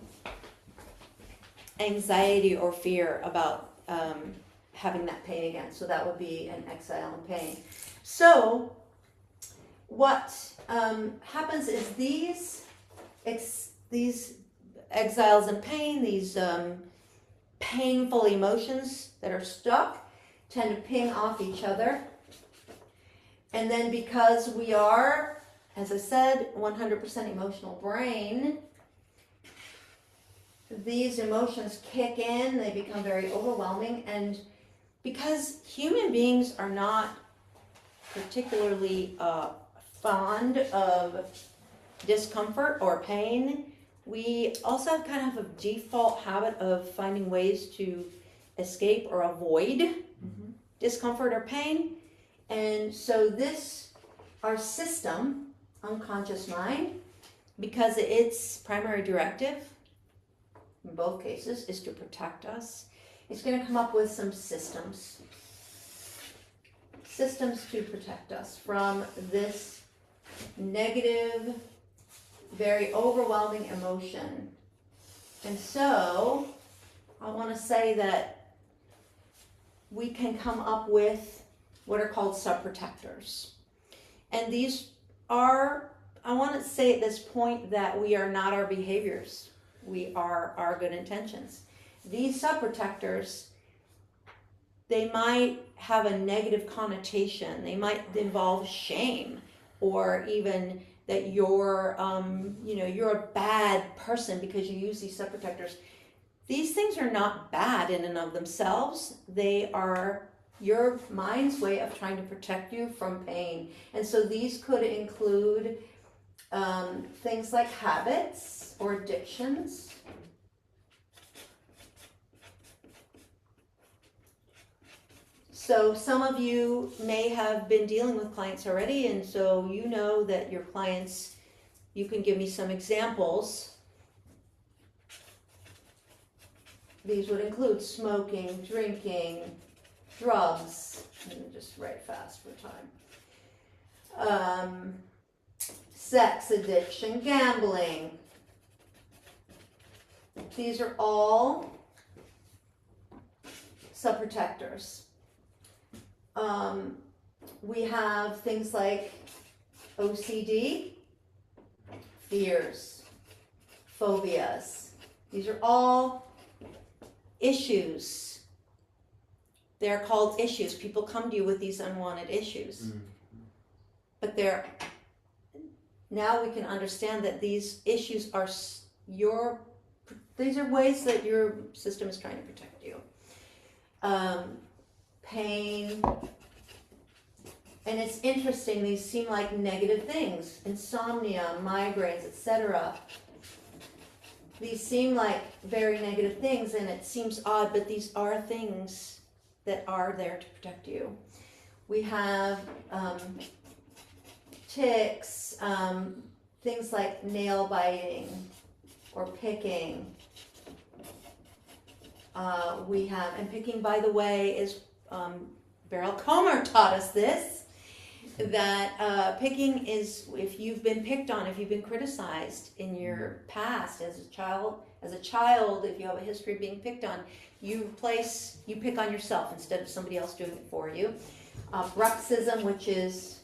Speaker 2: anxiety or fear about having that pain again. So that would be an exile in pain. So what happens is these exiles and pain, these painful emotions that are stuck, tend to ping off each other. And then because we are, as I said, 100% emotional brain, these emotions kick in, they become very overwhelming, and because human beings are not particularly fond of discomfort or pain, we also have kind of a default habit of finding ways to escape or avoid discomfort or pain. And so our system, unconscious mind, because its primary directive in both cases is to protect us, it's going to come up with some systems to protect us from this negative, very overwhelming emotion. And so I want to say that we can come up with what are called subprotectors. And these are, I want to say at this point that we are not our behaviors. We are our good intentions. These subprotectors, they might have a negative connotation. They might involve shame, or even that you're a bad person because you use these subprotectors. These things are not bad in and of themselves. They are your mind's way of trying to protect you from pain. And so these could include things like habits or addictions. So some of you may have been dealing with clients already, and so you know that your clients, you can give me some examples. These would include smoking, drinking, drugs. Let me just write fast for time. Sex addiction, gambling. These are all subprotectors. We have things like OCD, fears, phobias. These are all issues. They're called issues. People come to you with these unwanted issues. But now we can understand that these issues are these are ways that your system is trying to protect you. Pain. And it's interesting, these seem like negative things. Insomnia, migraines, etc. These seem like very negative things, and it seems odd, but these are things that are there to protect you. We have tics, things like nail biting or picking. And picking, by the way, is Beryl taught us this, that picking is if you've been picked on, if you've been criticized in your past as a child, if you have a history of being picked on, you pick on yourself instead of somebody else doing it for you. Bruxism, which is,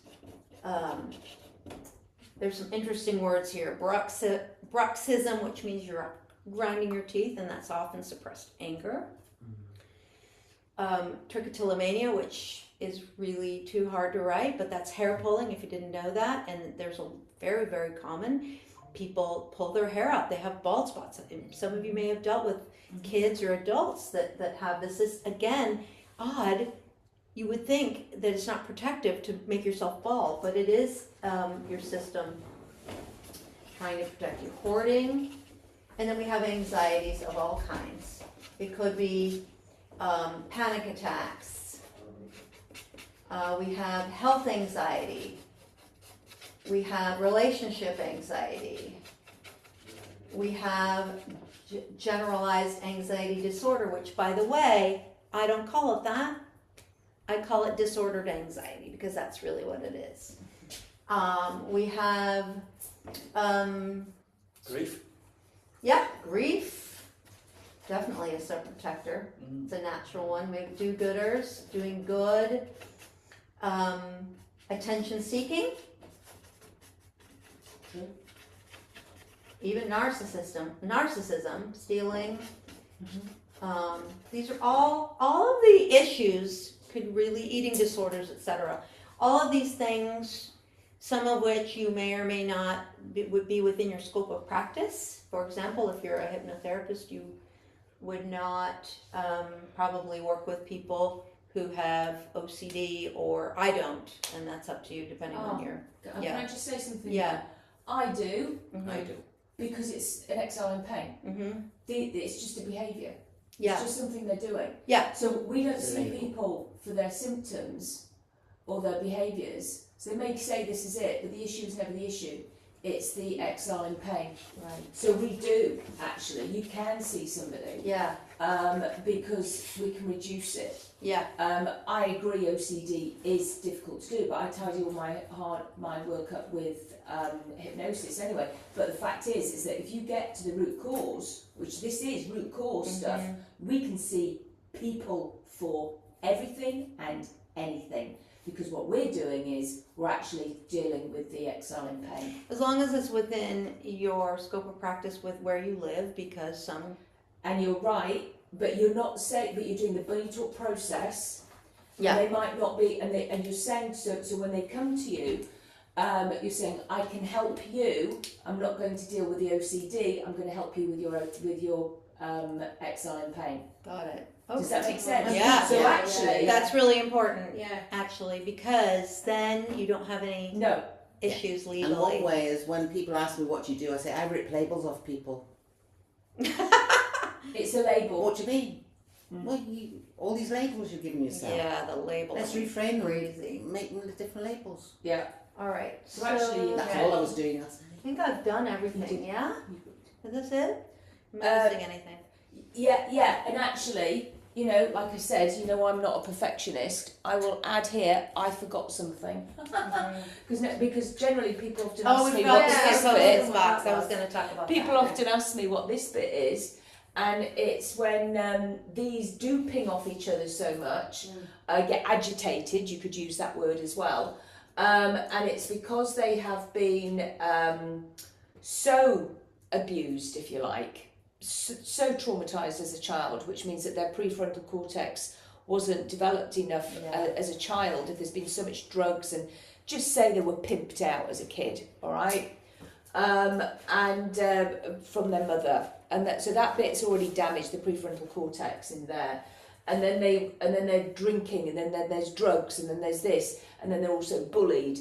Speaker 2: there's some interesting words here. Bruxism, which means you're grinding your teeth, and that's often suppressed anger. Trichotillomania, which is really too hard to write, but that's hair pulling, if you didn't know that. And there's a very, very common, people pull their hair out. They have bald spots. Some of you may have dealt with kids or adults that have this. This, again, odd. You would think that it's not protective to make yourself bald, but it is your system trying to protect you. Hoarding. And then we have anxieties of all kinds. It could be panic attacks. We have health anxiety. We have relationship anxiety. We have generalized anxiety disorder, which, by the way, I don't call it that. I call it disordered anxiety because that's really what it is. We have
Speaker 5: Grief.
Speaker 2: Yeah, grief, definitely a subprotector. It's a natural one. We have do-gooders, doing good, attention seeking, even narcissism, stealing. These are all of the issues could really, eating disorders, etc. All of these things, some of which you may or may not would be within your scope of practice. For example, if you're a hypnotherapist, you would not probably work with people who have OCD, or I don't, and that's up to you depending on your.
Speaker 6: Can I just say something?
Speaker 2: Yeah.
Speaker 6: I do.
Speaker 2: Mm-hmm.
Speaker 5: I do.
Speaker 6: Because it's an exile in pain.
Speaker 2: Mm-hmm.
Speaker 6: It's just a behaviour.
Speaker 2: Yeah.
Speaker 6: It's just something they're doing.
Speaker 2: Yeah.
Speaker 6: So we don't see people for their symptoms or their behaviours. So they may say this is it, but the issue is never the issue. It's the exile in pain.
Speaker 2: Right.
Speaker 6: So we do, actually. You can see somebody.
Speaker 2: Yeah.
Speaker 6: Because we can reduce it.
Speaker 2: Yeah.
Speaker 6: I agree OCD is difficult to do, but I tidy all my work up with hypnosis anyway. But the fact is that if you get to the root cause, which this is root cause stuff, we can see people for everything and anything. Because what we're doing is we're actually dealing with the exile in pain.
Speaker 2: As long as it's within your scope of practice with where you live, because some.
Speaker 6: And you're right, but you're not saying, but you're doing the bunny talk process.
Speaker 2: Yeah.
Speaker 6: And they might not be, and you're saying, so when they come to you, you're saying, I can help you. I'm not going to deal with the OCD. I'm going to help you with your exile in pain.
Speaker 2: Got it.
Speaker 6: Does that make sense?
Speaker 2: Yeah.
Speaker 6: So
Speaker 7: Yeah,
Speaker 6: actually,
Speaker 2: That's really important,
Speaker 7: Yeah.
Speaker 2: actually, because then you don't have any
Speaker 6: no.
Speaker 2: issues
Speaker 4: And
Speaker 2: legally.
Speaker 4: one way is when people ask me what you do, I say I rip labels off people.
Speaker 6: It's a label.
Speaker 4: What do you mean? Well, all these labels you're giving yourself.
Speaker 2: Yeah, the label.
Speaker 4: Let's reframe them.
Speaker 2: Crazy.
Speaker 4: Make them with different labels.
Speaker 6: Yeah.
Speaker 2: All right.
Speaker 6: So actually,
Speaker 4: That's
Speaker 6: yeah.
Speaker 4: all I was doing last
Speaker 2: I
Speaker 4: night.
Speaker 2: think I've done everything. Yeah. Is this it? Am I missing anything?
Speaker 6: Yeah, and actually, you know, like I said, you know, I'm not a perfectionist. I will add here, I forgot something. Because generally people often
Speaker 2: Oh,
Speaker 6: ask me
Speaker 2: we've
Speaker 6: what
Speaker 2: got
Speaker 6: this
Speaker 2: this
Speaker 6: bit.
Speaker 2: box. I was going to talk about
Speaker 6: People
Speaker 2: that.
Speaker 6: often ask me what this bit is, and it's when these do ping off each other so much, get agitated, you could use that word as well, and it's because they have been so abused, if you like, so traumatised as a child, which means that their prefrontal cortex wasn't developed enough as a child. If there's been so much drugs, and just say they were pimped out as a kid, all right, and from their mother, and so that bit's already damaged, the prefrontal cortex in there, and then they're drinking, and then there's drugs, and then there's this, and then they're also bullied.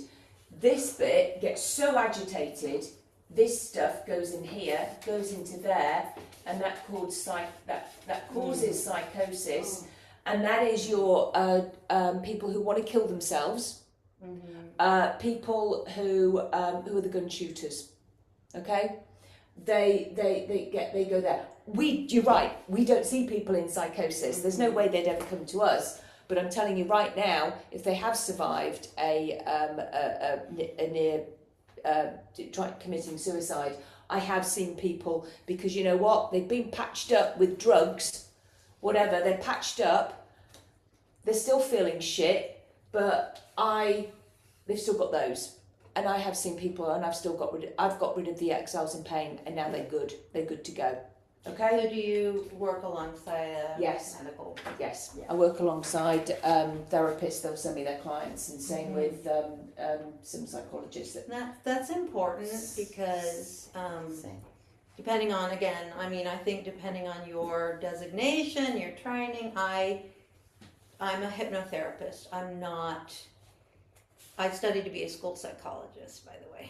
Speaker 6: This bit gets so agitated. This stuff goes in here, goes into there, and that causes psychosis, and that is your people who want to kill themselves, people who are the gun shooters. Okay, they go there. You're right. We don't see people in psychosis. There's no way they'd ever come to us. But I'm telling you right now, if they have survived a near committing suicide, I have seen people, because you know what, they've been patched up with drugs, whatever, they're patched up, they're still feeling shit, but they've still got those, and I have seen people, and I've got rid of the ex. I was in pain, and now they're good to go. Okay.
Speaker 2: So do you work alongside a
Speaker 6: Yes.
Speaker 2: medical?
Speaker 6: Yes, I work alongside therapists. They'll send me their clients, and same with some psychologists.
Speaker 2: That's important because depending on, again, I mean, I think depending on your designation, your training, I'm a hypnotherapist. I studied to be a school psychologist, by the way,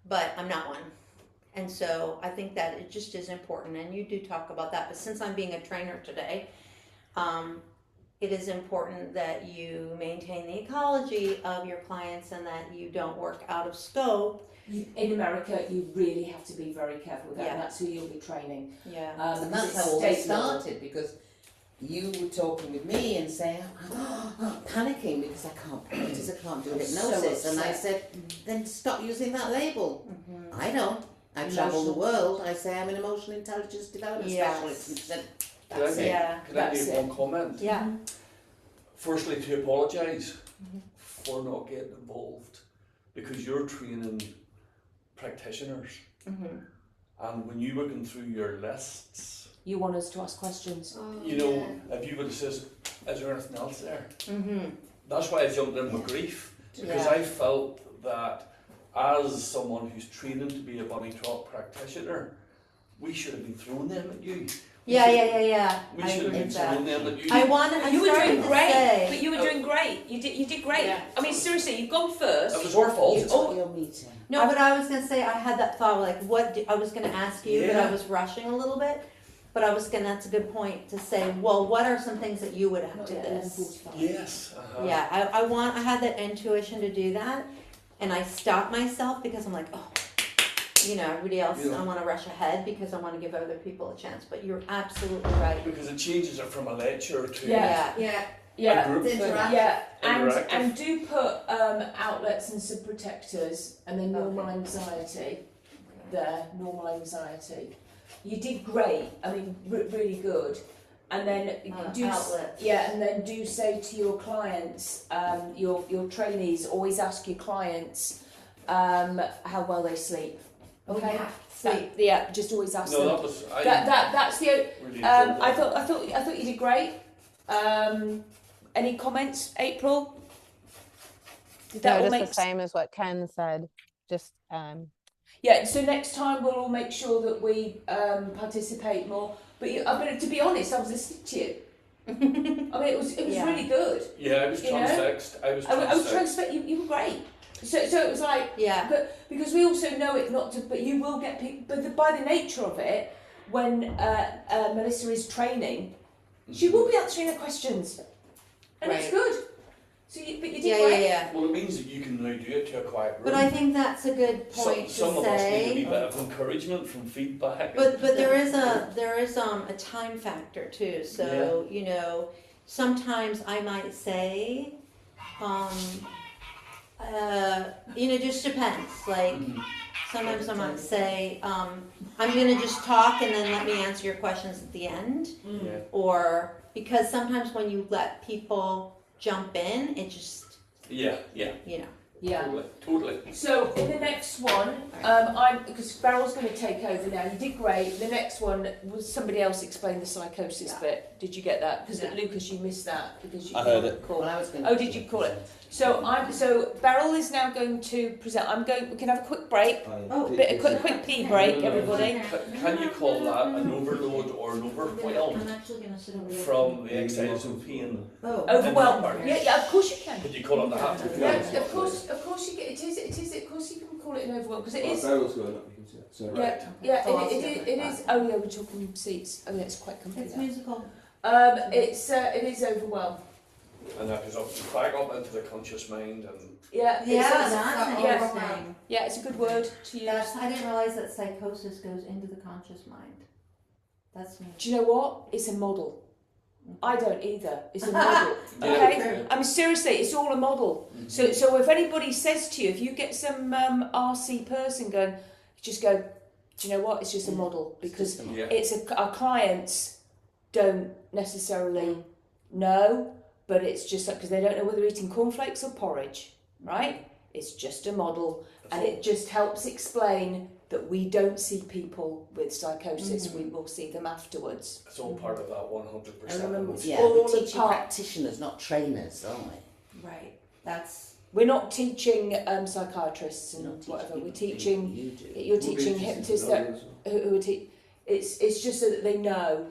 Speaker 2: but I'm not one. And so I think that it just is important, and you do talk about that, but since I'm being a trainer today, it is important that you maintain the ecology of your clients and that you don't work out of scope.
Speaker 6: In America, you really have to be very careful with that,
Speaker 2: Yeah.
Speaker 6: and that's who you'll be training.
Speaker 2: Yeah.
Speaker 4: And that's how all this started, because you were talking with me and saying, I'm panicking because I can't practice, I can't do hypnosis.
Speaker 6: So
Speaker 4: and I
Speaker 6: upset.
Speaker 4: said, then stop using that label.
Speaker 2: Mm-hmm.
Speaker 4: I don't. I travel the world. I say I'm an emotional intelligence development specialist. And said,
Speaker 5: Can I make
Speaker 6: That's
Speaker 5: one comment?
Speaker 2: Yeah.
Speaker 5: Firstly, to apologise for not getting involved, because you're training practitioners, and when you were going through your lists,
Speaker 6: You want us to ask questions.
Speaker 5: you know, if you would have said, is there anything else there? That's why I jumped in with grief, because I felt that as someone who's training to be a bunny talk practitioner, we should have been throwing them at you.
Speaker 2: Yeah.
Speaker 5: We
Speaker 2: I
Speaker 5: should have
Speaker 2: agree
Speaker 5: been
Speaker 2: with that.
Speaker 5: throwing them at you.
Speaker 6: You were doing great,
Speaker 2: say,
Speaker 6: but you were doing great. You did great.
Speaker 7: Yeah.
Speaker 6: I mean, seriously, you've gone first.
Speaker 5: It was our fault.
Speaker 4: it's all your meeting.
Speaker 2: no, but I was gonna say I had that thought, like, I was gonna ask you, but I
Speaker 5: Yeah.
Speaker 2: was rushing a little bit. But that's a good point to say, well, what are some things that you would add to this?
Speaker 5: Yes.
Speaker 2: Yeah, I had that intuition to do that, and I stopped myself because I'm like, oh, you know, everybody else,
Speaker 5: Yeah.
Speaker 2: I want to rush ahead because I want to give other people a chance. But you're absolutely right.
Speaker 5: Because it changes it from a lecture to
Speaker 6: Yeah.
Speaker 7: Yeah.
Speaker 5: a group
Speaker 7: It's
Speaker 5: thing.
Speaker 7: interactive.
Speaker 6: Yeah,
Speaker 5: Interactive.
Speaker 6: and do put outlets and subprotectors, and then normal anxiety there, normal anxiety. You did great, I mean, really good. And then
Speaker 2: Outlets.
Speaker 6: and then do say to your clients, your trainees, always ask your clients how well they sleep. Okay,
Speaker 2: Sleep.
Speaker 6: just always ask
Speaker 5: No,
Speaker 6: them.
Speaker 5: that was
Speaker 6: That's the.
Speaker 5: really
Speaker 6: I thought you did great. Any comments, April? Did that
Speaker 3: No,
Speaker 6: all
Speaker 3: just
Speaker 6: make
Speaker 3: the same as what Ken said. Just
Speaker 6: Yeah. So next time we'll all make sure that we participate more. But to be honest, I was listening to you. I mean, it was
Speaker 2: Yeah.
Speaker 6: really good.
Speaker 5: Yeah, I was
Speaker 6: You know?
Speaker 5: transfixed. I was
Speaker 6: I was
Speaker 5: transfixed.
Speaker 6: transfixed. You were great. So it was like,
Speaker 2: Yeah.
Speaker 6: but because we also know it not to, but you will get people. But by the nature of it, when Melissa is training, she will be answering the questions, and it's
Speaker 2: Right.
Speaker 6: good. So you did
Speaker 2: Yeah,
Speaker 6: great.
Speaker 2: yeah.
Speaker 5: Well, it means that you can now do it to a quiet room.
Speaker 2: But I think that's a good point
Speaker 5: some
Speaker 2: to
Speaker 5: of us need a
Speaker 2: say.
Speaker 5: wee bit of encouragement from feedback.
Speaker 2: But there is a time factor too. So you know, sometimes I might say, you know, just depends. Like sometimes I might say, I'm gonna just talk and then let me answer your questions at the end,
Speaker 5: Yeah.
Speaker 2: or because sometimes when you let people jump in, it just
Speaker 5: Yeah.
Speaker 2: you know.
Speaker 6: Yeah.
Speaker 5: Totally.
Speaker 6: So in the next one, because Beryl's going to take over now. You did great. The next one was somebody else explain the psychosis bit. Did you get that? Because Lucas, you missed that because you
Speaker 8: I heard
Speaker 6: didn't call.
Speaker 4: Well, I was going
Speaker 6: Oh, did you call it? So Beryl is now going to present. We can have a quick break. A quick pee break, everybody.
Speaker 5: Can you call that an overload or an overwhelm
Speaker 2: I'm actually gonna sit over here.
Speaker 5: from the exercise of pain?
Speaker 2: Oh.
Speaker 6: Overwhelmed. Yeah, of course you can.
Speaker 5: Could you call it that?
Speaker 6: Yeah, of course you get it is. Of course you can call it an overwhelm because it is.
Speaker 8: Barrel's going up, you can see it. So,
Speaker 5: Right.
Speaker 6: Yeah,
Speaker 2: Oh,
Speaker 6: it is. Oh yeah, we're talking seats. Oh yeah, it's quite comfy.
Speaker 2: It's
Speaker 6: now.
Speaker 2: musical.
Speaker 6: It is overwhelmed.
Speaker 5: And that goes up, back up into the conscious mind and
Speaker 6: Yeah,
Speaker 2: Yeah,
Speaker 6: it's-
Speaker 2: that's
Speaker 6: yeah.
Speaker 2: interesting.
Speaker 6: Yeah, it's a good word to use.
Speaker 2: I didn't realize that psychosis goes into the conscious mind. That's me.
Speaker 6: Do you know what? It's a model. I don't either. It's a model.
Speaker 5: Yeah.
Speaker 6: Okay? I mean, seriously, it's all a model. So if anybody says to you, if you get some RC person going, just go, do you know what? It's just a model because
Speaker 5: yeah.
Speaker 6: our clients don't necessarily know, but it's just like because they don't know whether they're eating cornflakes or porridge, right? It's just a model, and it just helps explain that we don't see people with psychosis. We will see them afterwards.
Speaker 5: It's all part of that 100%.
Speaker 6: I remember-
Speaker 4: Yeah,
Speaker 6: all
Speaker 4: we're
Speaker 6: the
Speaker 4: teaching
Speaker 6: part-
Speaker 4: practitioners, not trainers, aren't we?
Speaker 2: Right. That's
Speaker 6: We're not teaching psychiatrists and
Speaker 4: We're not
Speaker 6: whatever. We're
Speaker 4: people,
Speaker 6: teaching.
Speaker 4: you do.
Speaker 6: You're teaching hypnotists that who are It's just so that they know.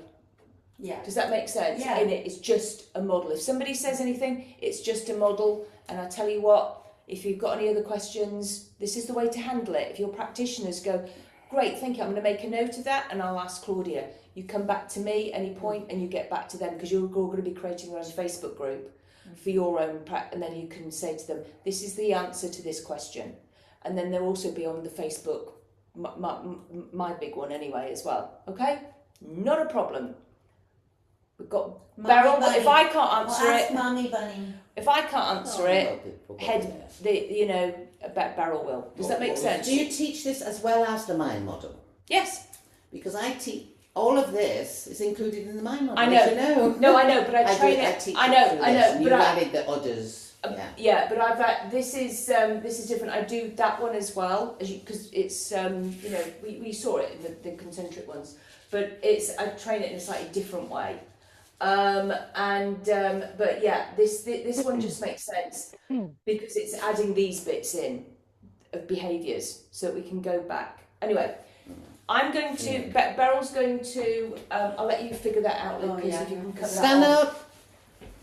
Speaker 2: yeah.
Speaker 6: Does that make sense?
Speaker 2: Yeah.
Speaker 6: In it, it's just a model. If somebody says anything, it's just a model. And I tell you what, if you've got any other questions, this is the way to handle it. If your practitioners go, great, thank you, I'm going to make a note of that and I'll ask Claudia. You come back to me any point and you get back to them because you're all going to be creating your own Facebook group for your own and then you can say to them, this is the answer to this question. And then they'll also be on the Facebook, my big one anyway as well. Okay? Not a problem. We've got Beryl, but if I can't answer it,
Speaker 2: Mommy Bunny.
Speaker 6: if I can't answer it, Beryl will. Does that make sense?
Speaker 4: Do you teach this as well as the mind model?
Speaker 6: Yes.
Speaker 4: Because I teach all of this is included in the mind model.
Speaker 6: I know.
Speaker 4: as you know.
Speaker 6: No, I know, but I train
Speaker 4: I
Speaker 6: it.
Speaker 4: teach
Speaker 6: I
Speaker 4: it
Speaker 6: know,
Speaker 4: through
Speaker 6: I
Speaker 4: this,
Speaker 6: know,
Speaker 4: and
Speaker 6: but
Speaker 4: you
Speaker 6: I.
Speaker 4: added the others. Yeah.
Speaker 6: Yeah, but I've this is different. I do that one as well because it's we saw it in the concentric ones, but I train it in a slightly different way. But yeah, this one just makes sense because it's adding these bits in of behaviours so that we can go back. Anyway, I'm going to Beryl's going to I'll let you figure that out, Lucas. If you can cut
Speaker 4: Stand
Speaker 6: that off.
Speaker 4: up.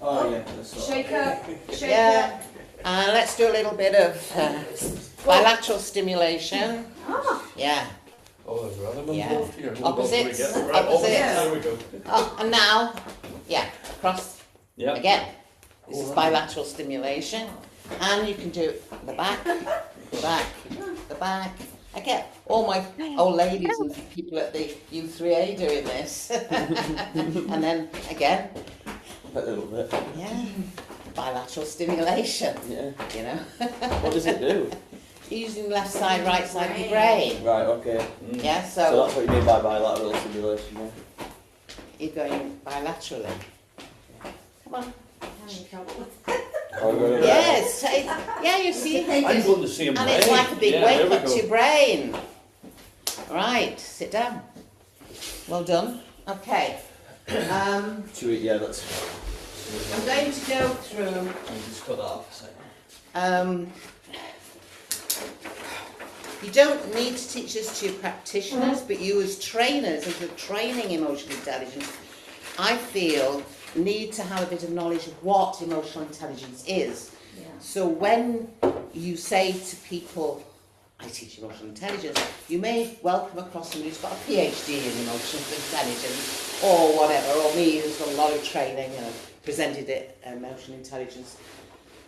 Speaker 8: Oh, yeah. That's all.
Speaker 6: Shake up. Shake
Speaker 4: Yeah.
Speaker 6: up.
Speaker 4: Let's do a little bit of bilateral stimulation. Yeah.
Speaker 5: Oh, there's rhythm
Speaker 4: Yeah.
Speaker 5: involved here.
Speaker 4: Opposites.
Speaker 5: Right,
Speaker 4: Opposites.
Speaker 5: there we go.
Speaker 4: Oh, and now, across
Speaker 5: Yeah.
Speaker 4: again. This is bilateral stimulation, and you can do the back, the back, the back. I get all my old ladies and people at the U3A doing this, and then again,
Speaker 8: A little bit.
Speaker 4: bilateral stimulation.
Speaker 8: Yeah.
Speaker 4: You know,
Speaker 8: What does it do?
Speaker 4: using left side, right side of your brain.
Speaker 8: Right, okay.
Speaker 4: Yeah,
Speaker 8: So
Speaker 4: so
Speaker 8: that's what you mean by bilateral stimulation, yeah?
Speaker 4: you're going bilaterally. Come on.
Speaker 2: Having trouble with
Speaker 8: Oh, we're going
Speaker 4: Yes. Yeah, you see.
Speaker 5: I'm going the same
Speaker 4: And
Speaker 5: way.
Speaker 4: it's like a big
Speaker 5: Yeah,
Speaker 4: wake
Speaker 5: there we
Speaker 4: up to
Speaker 5: go.
Speaker 4: your brain. Right, sit down. Well done. Okay.
Speaker 8: Should we, yeah, that's...
Speaker 4: I'm going to go through.
Speaker 8: I'll just cut that off a second.
Speaker 4: You don't need to teach this to your practitioners, but you as trainers, as you're training emotional intelligence, I feel need to have a bit of knowledge of what emotional intelligence is.
Speaker 2: Yeah.
Speaker 4: So when you say to people, I teach emotional intelligence, you may well come across somebody who's got a PhD in emotional intelligence or whatever, or me who's got a lot of training and presented at emotional intelligence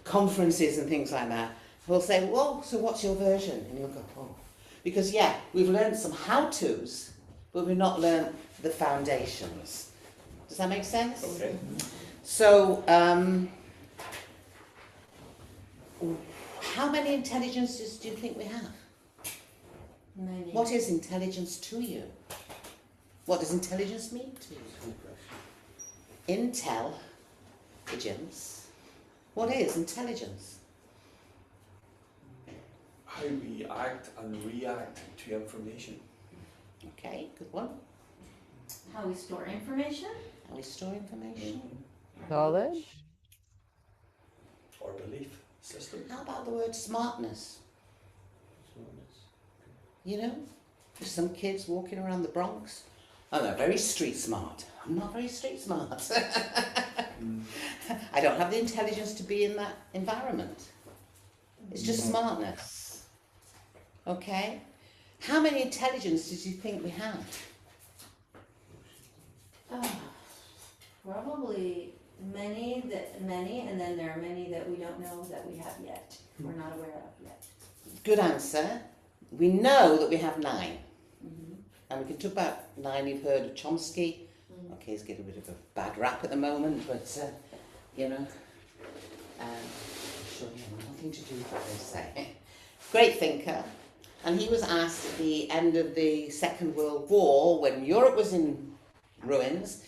Speaker 4: conferences and things like that. We'll say, well, so what's your version? And you'll go, oh. Because yeah, we've learned some how-tos, but we've not learned the foundations. Does that make sense?
Speaker 5: Okay.
Speaker 4: So, how many intelligences do you think we have?
Speaker 2: Many.
Speaker 4: What is intelligence to you? What does intelligence mean to you? Intelligence. What is intelligence?
Speaker 5: How we act and react to information.
Speaker 4: Okay, good one.
Speaker 2: How we store information.
Speaker 4: How we store information.
Speaker 3: Knowledge.
Speaker 5: Or belief system.
Speaker 4: How about the word smartness? You know, there's some kids walking around the Bronx. Oh, they're very street smart. I'm not very street smart. I don't have the intelligence to be in that environment. It's just smartness. Okay? How many intelligences do you think we have?
Speaker 2: Probably many, and then there are many that we don't know that we have yet. We're not aware of yet.
Speaker 4: Good answer. We know that we have 9. And we can talk about 9. You've heard of Chomsky. Okay, he's getting a bit of a bad rap at the moment, but, you know, sure, nothing to do with what they say. Great thinker. And he was asked at the end of the Second World War, when Europe was in ruins,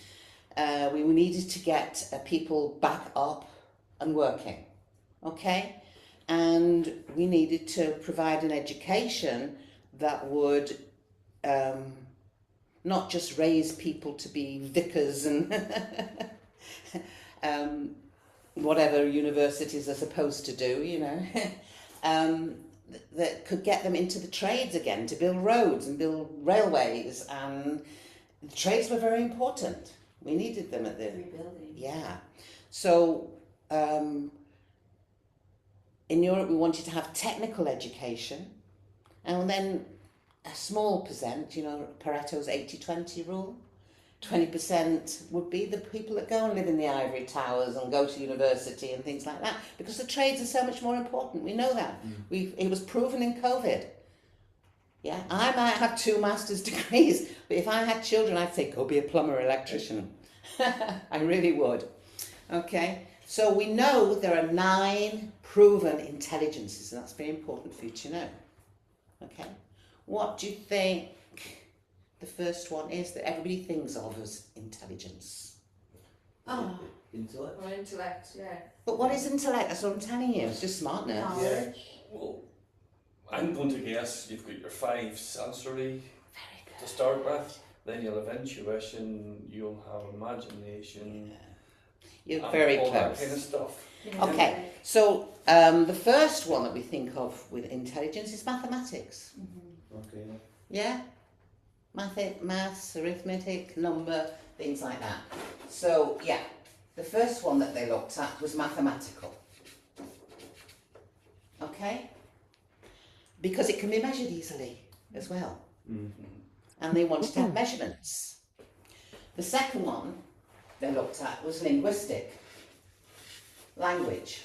Speaker 4: we needed to get people back up and working, okay? And we needed to provide an education that would not just raise people to be vicars and whatever universities are supposed to do, you know, that could get them into the trades again, to build roads and build railways, and the trades were very important. We needed them at the
Speaker 2: Rebuilding.
Speaker 4: yeah. So in Europe we wanted to have technical education, and then a small percent, you know, Pareto's 80-20 rule. 20% would be the people that go and live in the ivory towers and go to university and things like that, because the trades are so much more important. We know that. It was proven in COVID. Yeah, I might have 2 master's degrees, but if I had children, I'd say, go be a plumber or electrician. I really would. Okay, so we know there are 9 proven intelligences, and that's very important for you to know. Okay, what do you think the first one is that everybody thinks of as intelligence?
Speaker 2: Oh,
Speaker 8: Intellect.
Speaker 7: Or intellect, yeah.
Speaker 4: But what is intellect? That's what I'm telling you. It's just smartness.
Speaker 2: knowledge.
Speaker 5: Well, I'm going to guess you've got your 5 sensory to start with. Then you'll have intuition, you'll have imagination.
Speaker 4: You're
Speaker 5: and
Speaker 4: very
Speaker 5: all
Speaker 4: close.
Speaker 5: that kind of stuff.
Speaker 4: Okay, so the first one that we think of with intelligence is mathematics.
Speaker 8: Okay.
Speaker 4: Yeah? Maths, arithmetic, number, things like that. So, yeah, the first one that they looked at was mathematical. Okay? Because it can be measured easily as well. And they wanted to have measurements. The second one they looked at was linguistic, language,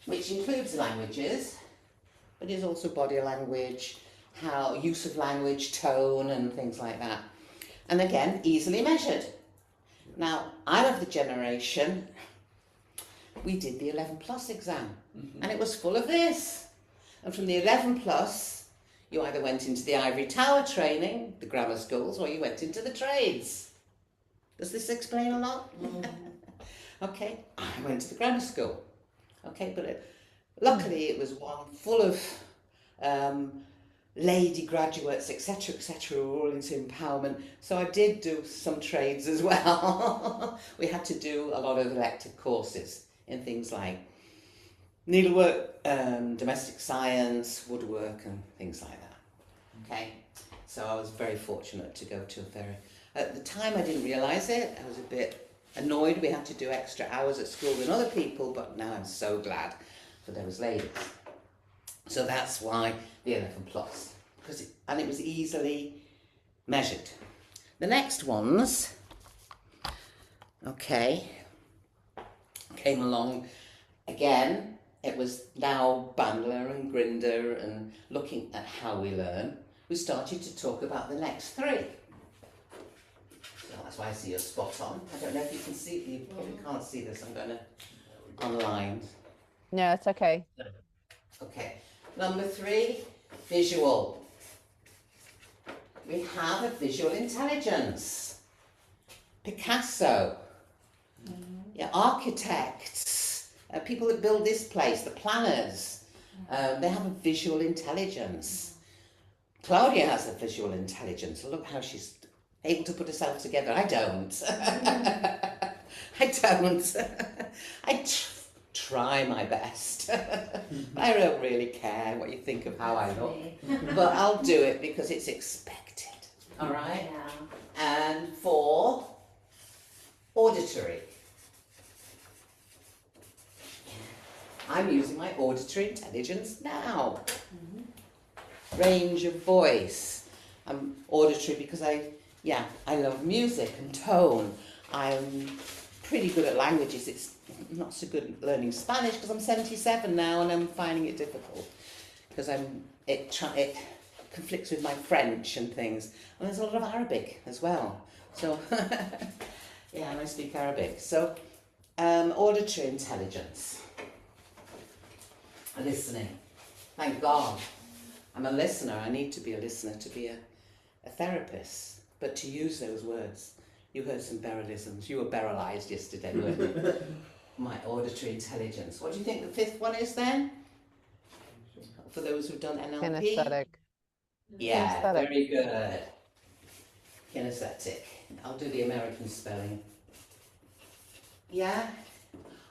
Speaker 4: which includes languages, but is also body language, how use of language, tone, and things like that. And again, easily measured. Now, I'm of the generation, we did the 11 plus exam, and it was full of this. And from the 11 plus, you either went into the ivory tower training, the grammar schools, or you went into the trades. Does this explain a lot? Okay, I went to the grammar school. Okay, but luckily it was one full of lady graduates, etc., etc., who were all into empowerment. So I did do some trades as well. We had to do a lot of elective courses in things like needlework, domestic science, woodwork, and things like that. Okay, so I was very fortunate to go to a very At the time I didn't realise it. I was a bit annoyed we had to do extra hours at school than other people, but now I'm so glad for those ladies. So that's why the 11 plus, and it was easily measured. The next ones, okay, came along again. It was now Bandler and Grinder and looking at how we learn. We started to talk about the next three. So that's why I see your spot on. I don't know if you can see, you probably can't see this, I'm going to online.
Speaker 3: No, it's okay.
Speaker 4: Okay, number 3, visual. We have a visual intelligence. Picasso, yeah, architects, people that build this place, the planners, they have a visual intelligence. Claudia has a visual intelligence. Look how she's able to put herself together. I don't. I don't. I try my best. I don't really care what you think of how I look, but I'll do it because it's expected. All right?
Speaker 7: Yeah.
Speaker 4: And 4, auditory. I'm using my auditory intelligence now. Range of voice. I'm auditory because I love music and tone. I'm pretty good at languages. It's not so good at learning Spanish because I'm 77 now and I'm finding it difficult because it conflicts with my French and things. And there's a lot of Arabic as well. So yeah, and I speak Arabic. So auditory intelligence. Listening. Thank God. I'm a listener. I need to be a listener to be a therapist. But to use those words. You heard some Berylisms. You were Berylized yesterday, weren't you? My auditory intelligence. What do you think the 5th one is then? For those who've done NLP?
Speaker 3: Kinesthetic.
Speaker 4: Yeah,
Speaker 3: Kinesthetic.
Speaker 4: very good. Kinesthetic. I'll do the American spelling. Yeah?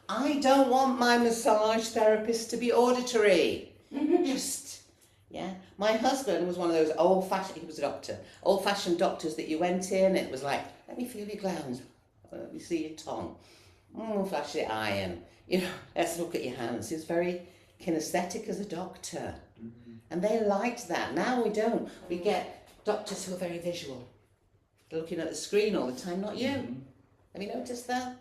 Speaker 4: I don't want my massage therapist to be auditory. Just, yeah. My husband was one of those old-fashioned, he was a doctor, old-fashioned doctors that you went in, it was like, let me feel your glands, let me see your tongue, flash the iron, you know, let's look at your hands. He was very kinesthetic as a doctor. And they liked that. Now we don't. We get doctors who are very visual. They're looking at the screen all the time, not you. Have you noticed that?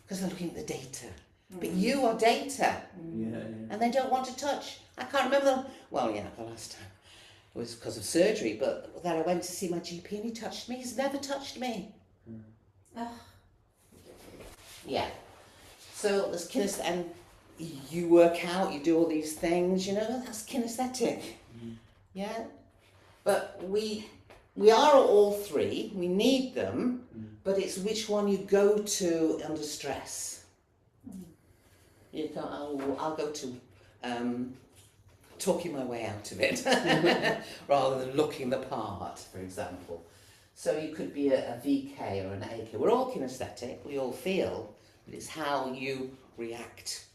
Speaker 4: Because they're looking at the data. But you are data. And they don't want to touch. I can't remember them. Well, yeah, the last time it was because of surgery, but then I went to see my GP and he touched me. He's never touched me. Yeah. So there's kinesthetic, and you work out, you do all these things, you know, that's kinesthetic. Yeah. But we are all 3, we need them, but it's which one you go to under stress. You go, I'll go to talking my way out of it, rather than looking the part, for example. So you could be a VK or an AK. We're all kinesthetic, we all feel, but it's how you react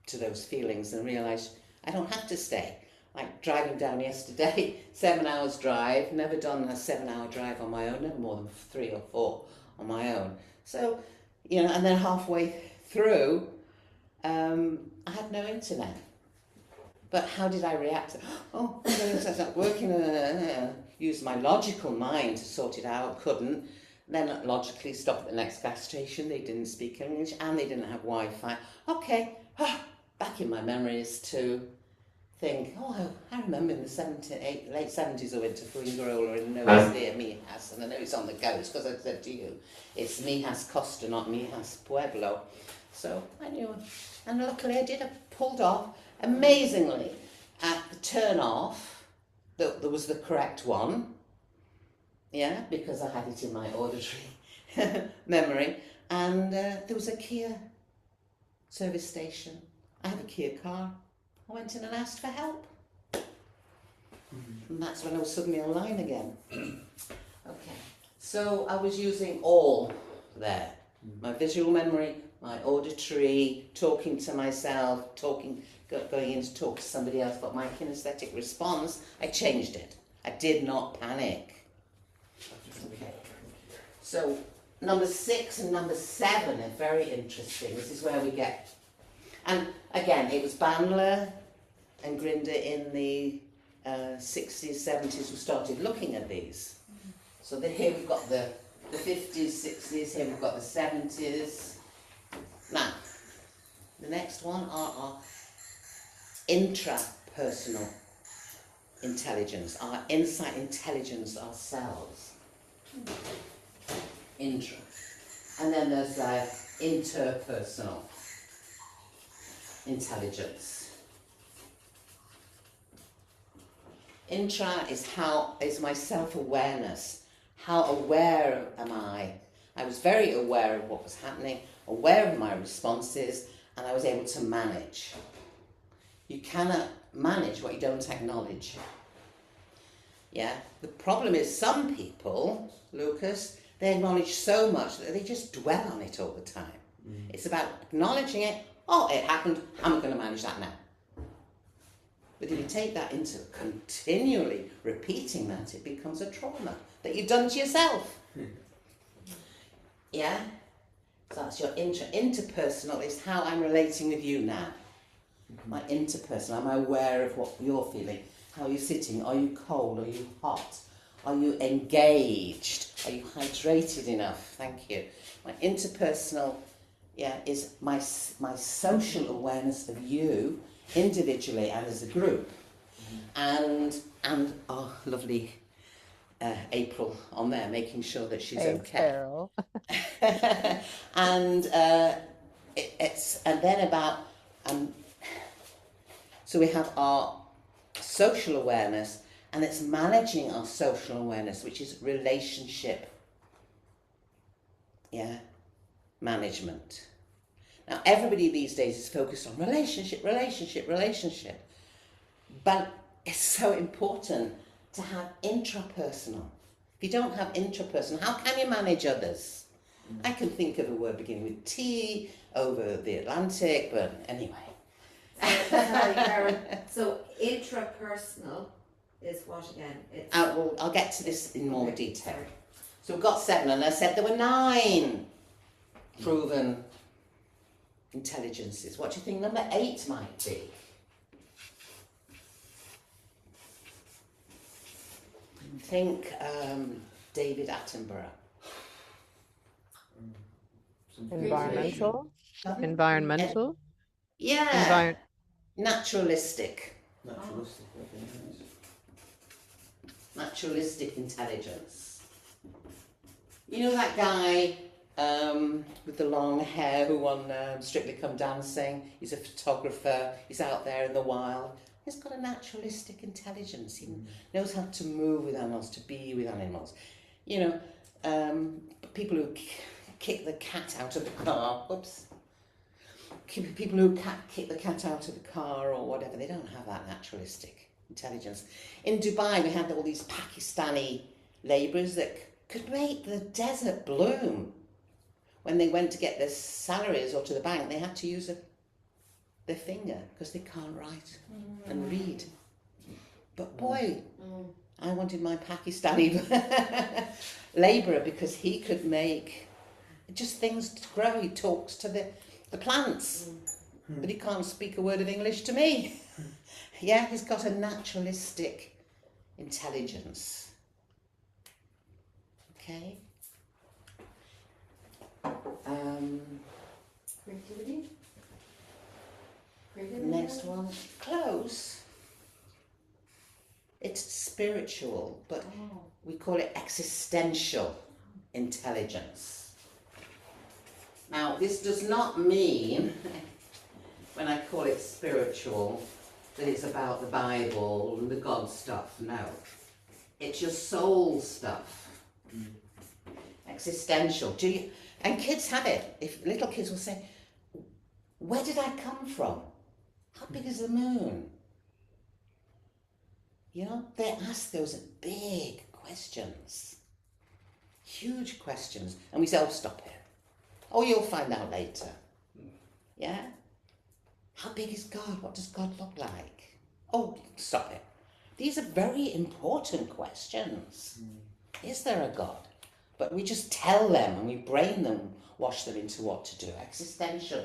Speaker 4: to those feelings and realise, I don't have to stay. Like driving down yesterday, 7 hours drive, never done a 7-hour drive on my own, never more than 3 or 4 on my own. So, you know, and then halfway through, I had no internet. But how did I react? Oh, it's not working. Used my logical mind to sort it out, couldn't. Then logically stopped at the next gas station. They didn't speak English and they didn't have Wi-Fi. Okay, back in my memories to think, I remember in the late 70s I went to Fuengirola and know it's near Mijas, and I know it's on the coast because I said to you, it's Mijas Costa, not Mijas Pueblo. So I knew, and luckily I did. I pulled off amazingly at the turn off. That was the correct one. Yeah, because I had it in my auditory memory. And there was a Kia service station. I have a Kia car. I went in and asked for help. And that's when I was suddenly online again. Okay, so I was using all there. My visual memory, my auditory, talking to myself, going in to talk to somebody else, but my kinesthetic response, I changed it. I did not panic. Okay. So number 6 and number 7 are very interesting. This is where we get, and again, it was Bandler and Grinder in the 60s, 70s who started looking at these. So here we've got the 50s, 60s, here we've got the 70s. Now, the next one are our intrapersonal intelligence, our insight intelligence ourselves. Intra. And then there's interpersonal intelligence. Intra is my self-awareness. How aware am I? I was very aware of what was happening, aware of my responses, and I was able to manage. You cannot manage what you don't acknowledge. Yeah, the problem is some people, Lucas, they acknowledge so much that they just dwell on it all the time. It's about acknowledging it. Oh, it happened. How am I going to manage that now? But if you take that into continually repeating that, it becomes a trauma that you've done to yourself. Yeah? So that's your interpersonal is how I'm relating with you now. My interpersonal, am I aware of what you're feeling? How are you sitting? Are you cold? Are you hot? Are you engaged? Are you hydrated enough? Thank you. My interpersonal, is my social awareness of you individually and as a group. And our lovely April on there, making sure that she's
Speaker 3: Thanks,
Speaker 4: okay.
Speaker 3: Beryl.
Speaker 4: And and then about so we have our social awareness, and it's managing our social awareness, which is relationship management. Now everybody these days is focused on relationship, but it's so important to have intrapersonal. If you don't have intrapersonal, how can you manage others? I can think of a word beginning with T over the Atlantic, but anyway.
Speaker 7: Sorry, Karen. So intrapersonal is what again? It's
Speaker 4: I'll get to this in more
Speaker 7: Okay,
Speaker 4: detail.
Speaker 7: sorry.
Speaker 4: So we've got 7, and I said there were 9 proven intelligences. What do you think number 8 might be? Think David Attenborough.
Speaker 3: Environmental.
Speaker 4: Yeah. Naturalistic. Naturalistic intelligence. You know that guy with the long hair who won Strictly Come Dancing? He's a photographer. He's out there in the wild. He's got a naturalistic intelligence. He knows how to move with animals, to be with animals. You know, people who kick the cat out of the car. Whoops. People who kick the cat out of the car or whatever, they don't have that naturalistic intelligence. In Dubai, we had all these Pakistani labourers that could make the desert bloom. When they went to get their salaries or to the bank, they had to use their finger because they can't write and read. But boy, I wanted my Pakistani labourer because he could make just things to grow. He talks to the plants, but he can't speak a word of English to me. Yeah, he's got a naturalistic intelligence. Okay.
Speaker 7: creativity.
Speaker 4: Next one, close. It's spiritual, but we call it existential intelligence. Now, this does not mean, when I call it spiritual, that it's about the Bible and the God stuff. No. It's your soul stuff. Existential. And kids have it. If little kids will say, where did I come from? How big is the moon? You know, they ask those big questions. Huge questions. And we say, oh, stop it. Oh, you'll find out later. Yeah? How big is God? What does God look like? Oh, stop it. These are very important questions. Is there a God? but we just tell them and we brain them, wash them into what to do. Existential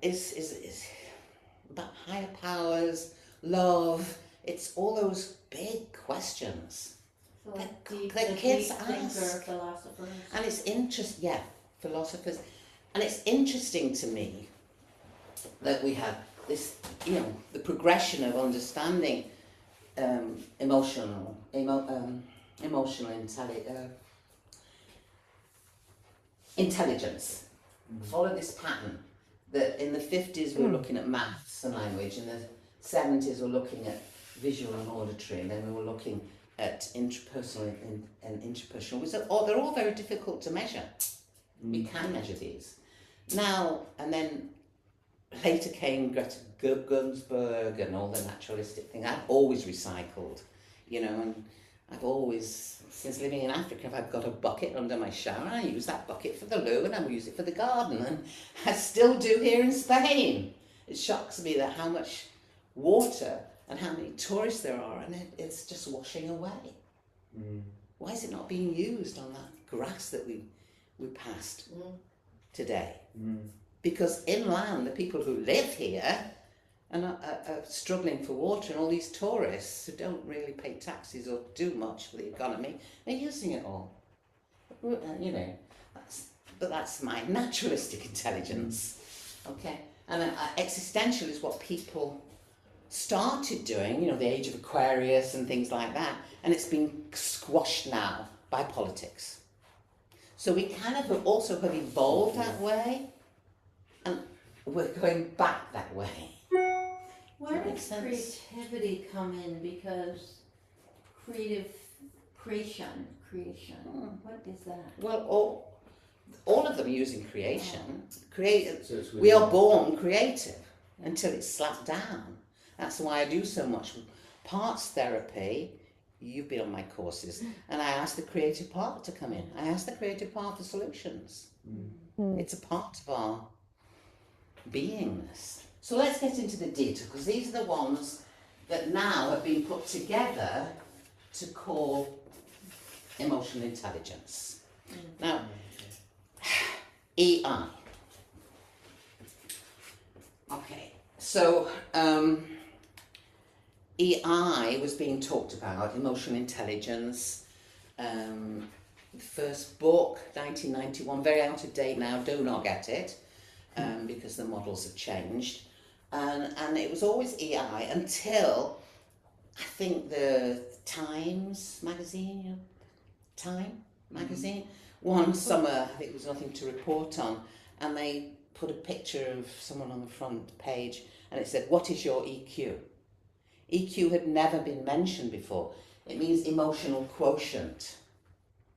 Speaker 4: is about higher powers, love. It's all those big questions
Speaker 2: So
Speaker 4: that
Speaker 2: deep
Speaker 4: kids
Speaker 2: thinker,
Speaker 4: ask.
Speaker 2: philosophers.
Speaker 4: And it's philosophers. And it's interesting to me that we have this, the progression of understanding emotional intelligence. Follow this pattern that in the 50s we were looking at maths and language, in the 70s we were looking at visual and auditory, and then we were looking at interpersonal and interpersonal. So they're all very difficult to measure. We can measure these. Now, and then later came Greta Gunsberg and all the naturalistic thing. I've always recycled, and I've always, since living in Africa, I've got a bucket under my shower. I use that bucket for the loo and I use it for the garden, and I still do here in Spain. It shocks me that how much water and how many tourists there are, and it's just washing away. Why is it not being used on that grass that we passed today? Because inland, the people who live here are struggling for water, and all these tourists who don't really pay taxes or do much for the economy, they're using it all. But that's my naturalistic intelligence. Okay, and existential is what people started doing, the age of Aquarius and things like that, and it's been squashed now by politics. So we kind of also have evolved that way, and we're going back that way.
Speaker 2: Where
Speaker 4: makes
Speaker 2: does
Speaker 4: sense?
Speaker 2: creativity come in? Because creation, what is that?
Speaker 4: Well, all of them are using creation.
Speaker 8: So it's
Speaker 4: We are born creative until it's slapped down. That's why I do so much parts therapy. You've been on my courses, and I ask the creative part to come in. I ask the creative part for solutions. It's a part of our beingness. So let's get into the detail, because these are the ones that now have been put together to call emotional intelligence. Now, EI. Okay, so EI was being talked about, emotional intelligence. The first book, 1991, very out of date now, do not get it, because the models have changed. And it was always EI until, I think, the Times magazine, one summer, I think there was nothing to report on, and they put a picture of someone on the front page, and it said, "What is your EQ?" EQ had never been mentioned before. It means emotional quotient.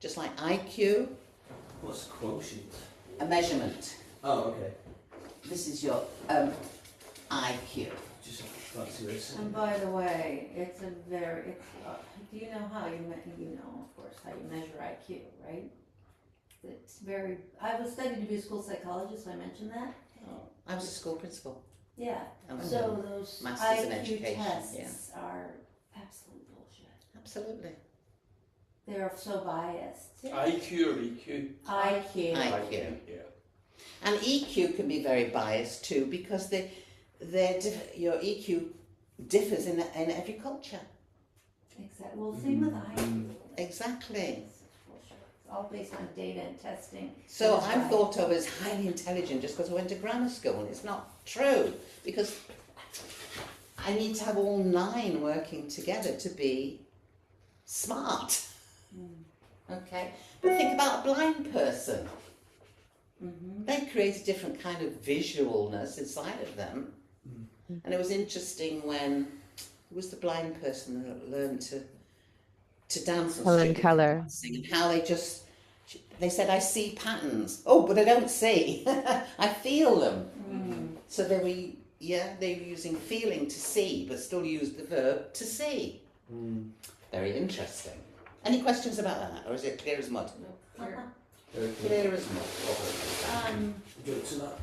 Speaker 4: Just like IQ.
Speaker 8: What's quotient?
Speaker 4: A measurement.
Speaker 8: Oh, okay.
Speaker 4: This is your IQ.
Speaker 8: Just fancy this.
Speaker 2: And by the way, do you know how of course, how you measure IQ, right? It's very, I was studying to be a school psychologist, I mentioned that.
Speaker 4: Oh, I was a school principal.
Speaker 2: Yeah,
Speaker 4: And
Speaker 2: so those
Speaker 4: Masters in
Speaker 2: IQ
Speaker 4: education,
Speaker 2: tests are absolute bullshit.
Speaker 4: Absolutely.
Speaker 2: They're so biased.
Speaker 5: IQ or EQ?
Speaker 2: IQ.
Speaker 4: IQ.
Speaker 5: Yeah.
Speaker 4: And EQ can be very biased too, because your EQ differs in every culture.
Speaker 2: Exactly. Well, same with IQ.
Speaker 4: Exactly.
Speaker 2: It's bullshit. It's all based on data and testing.
Speaker 4: So
Speaker 2: That's
Speaker 4: I'm
Speaker 2: right.
Speaker 4: thought of as highly intelligent just because I went to grammar school, and it's not true, because I need to have all 9 working together to be smart. Okay, but think about a blind person. They create a different kind of visualness inside of them. And it was interesting when it was the blind person that learned to dance on
Speaker 3: Helen
Speaker 4: street
Speaker 3: Keller.
Speaker 4: dancing, and how they said, "I see patterns." Oh, but I don't see. I feel them. So they were using feeling to see, but still used the verb to see. Very interesting. Any questions about that, or is it clear as mud? Clear as mud.
Speaker 8: Do it to that.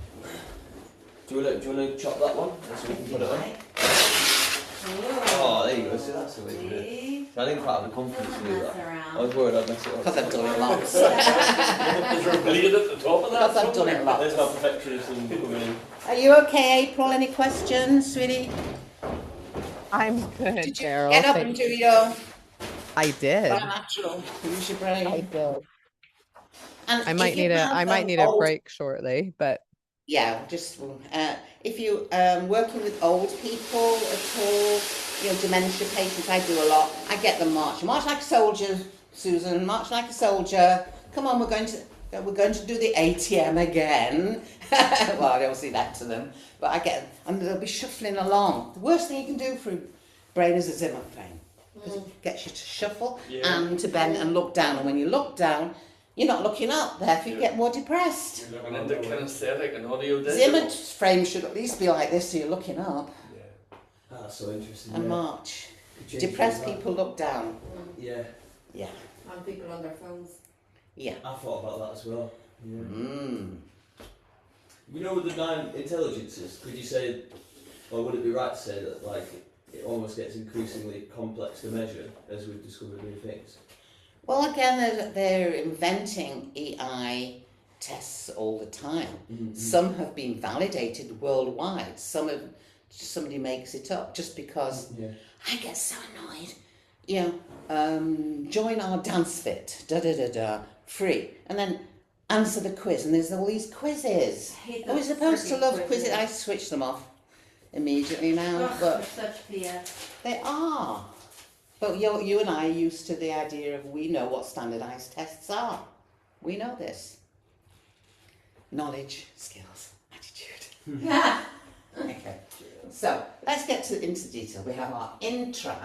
Speaker 8: Do you want to chop that one? So we can put it on. Oh, there you go. See, that's the way to do it.
Speaker 2: See?
Speaker 8: I didn't quite have the confidence to do
Speaker 2: Mess
Speaker 8: that. I
Speaker 2: around.
Speaker 8: was worried I'd mess it up.
Speaker 4: Because I've done it lots.
Speaker 5: Is there a blade at the top of that?
Speaker 4: Because I've done it lots.
Speaker 8: There's my perfectionism coming in.
Speaker 4: Are you okay, April? Any questions, sweetie?
Speaker 3: I'm good,
Speaker 4: Did you
Speaker 3: Beryl.
Speaker 4: get up
Speaker 3: Thank
Speaker 4: and do your
Speaker 3: I did.
Speaker 4: natural? Use your brain.
Speaker 3: I did.
Speaker 4: And
Speaker 3: I might
Speaker 4: if you have,
Speaker 3: need a
Speaker 4: old-
Speaker 3: break shortly, but
Speaker 4: Yeah, just if you working with old people at all, you know, dementia patients. I do a lot. I get them march like a soldier, Susan. March like a soldier. Come on, we're going to do the ATM again. Well, I don't see that to them, but I get, and they'll be shuffling along. The worst thing you can do for a brain is a Zimmer frame, because it gets you to shuffle and to bend and look down. And when you look down, you're not looking up. Therefore, you get more depressed.
Speaker 5: You're looking into kinesthetic and audio
Speaker 4: Zimmer
Speaker 5: digital.
Speaker 4: frame should at least be like this, so you're looking up
Speaker 8: That's so interesting.
Speaker 4: and
Speaker 8: yeah.
Speaker 4: march.
Speaker 8: Could change
Speaker 4: Depressed
Speaker 8: things
Speaker 4: people look down.
Speaker 8: Yeah,
Speaker 4: Yeah.
Speaker 7: And people on their phones.
Speaker 4: Yeah.
Speaker 8: I thought about that as well. Yeah.
Speaker 4: Mm.
Speaker 8: You know, with the 9 intelligences, could you say, or would it be right to say that, like, it almost gets increasingly complex to measure as we've discovered new things?
Speaker 4: Well, again, they're inventing EI tests all the time.
Speaker 8: Mm-hmm.
Speaker 4: Some have been validated worldwide. Somebody makes it up just because.
Speaker 8: Yeah.
Speaker 4: I get so annoyed. You know, join our dance fit, free, and then answer the quiz. And there's all these quizzes.
Speaker 2: Hate
Speaker 4: Are we
Speaker 2: those
Speaker 4: supposed to
Speaker 2: freaking
Speaker 4: love quizzes? I switch them off immediately now,
Speaker 2: Ugh,
Speaker 4: but
Speaker 2: they're such BS.
Speaker 4: they are. But you and I are used to the idea of we know what standardised tests are. We know this. Knowledge, skills, attitude. Okay. So let's get into detail. We have our intra.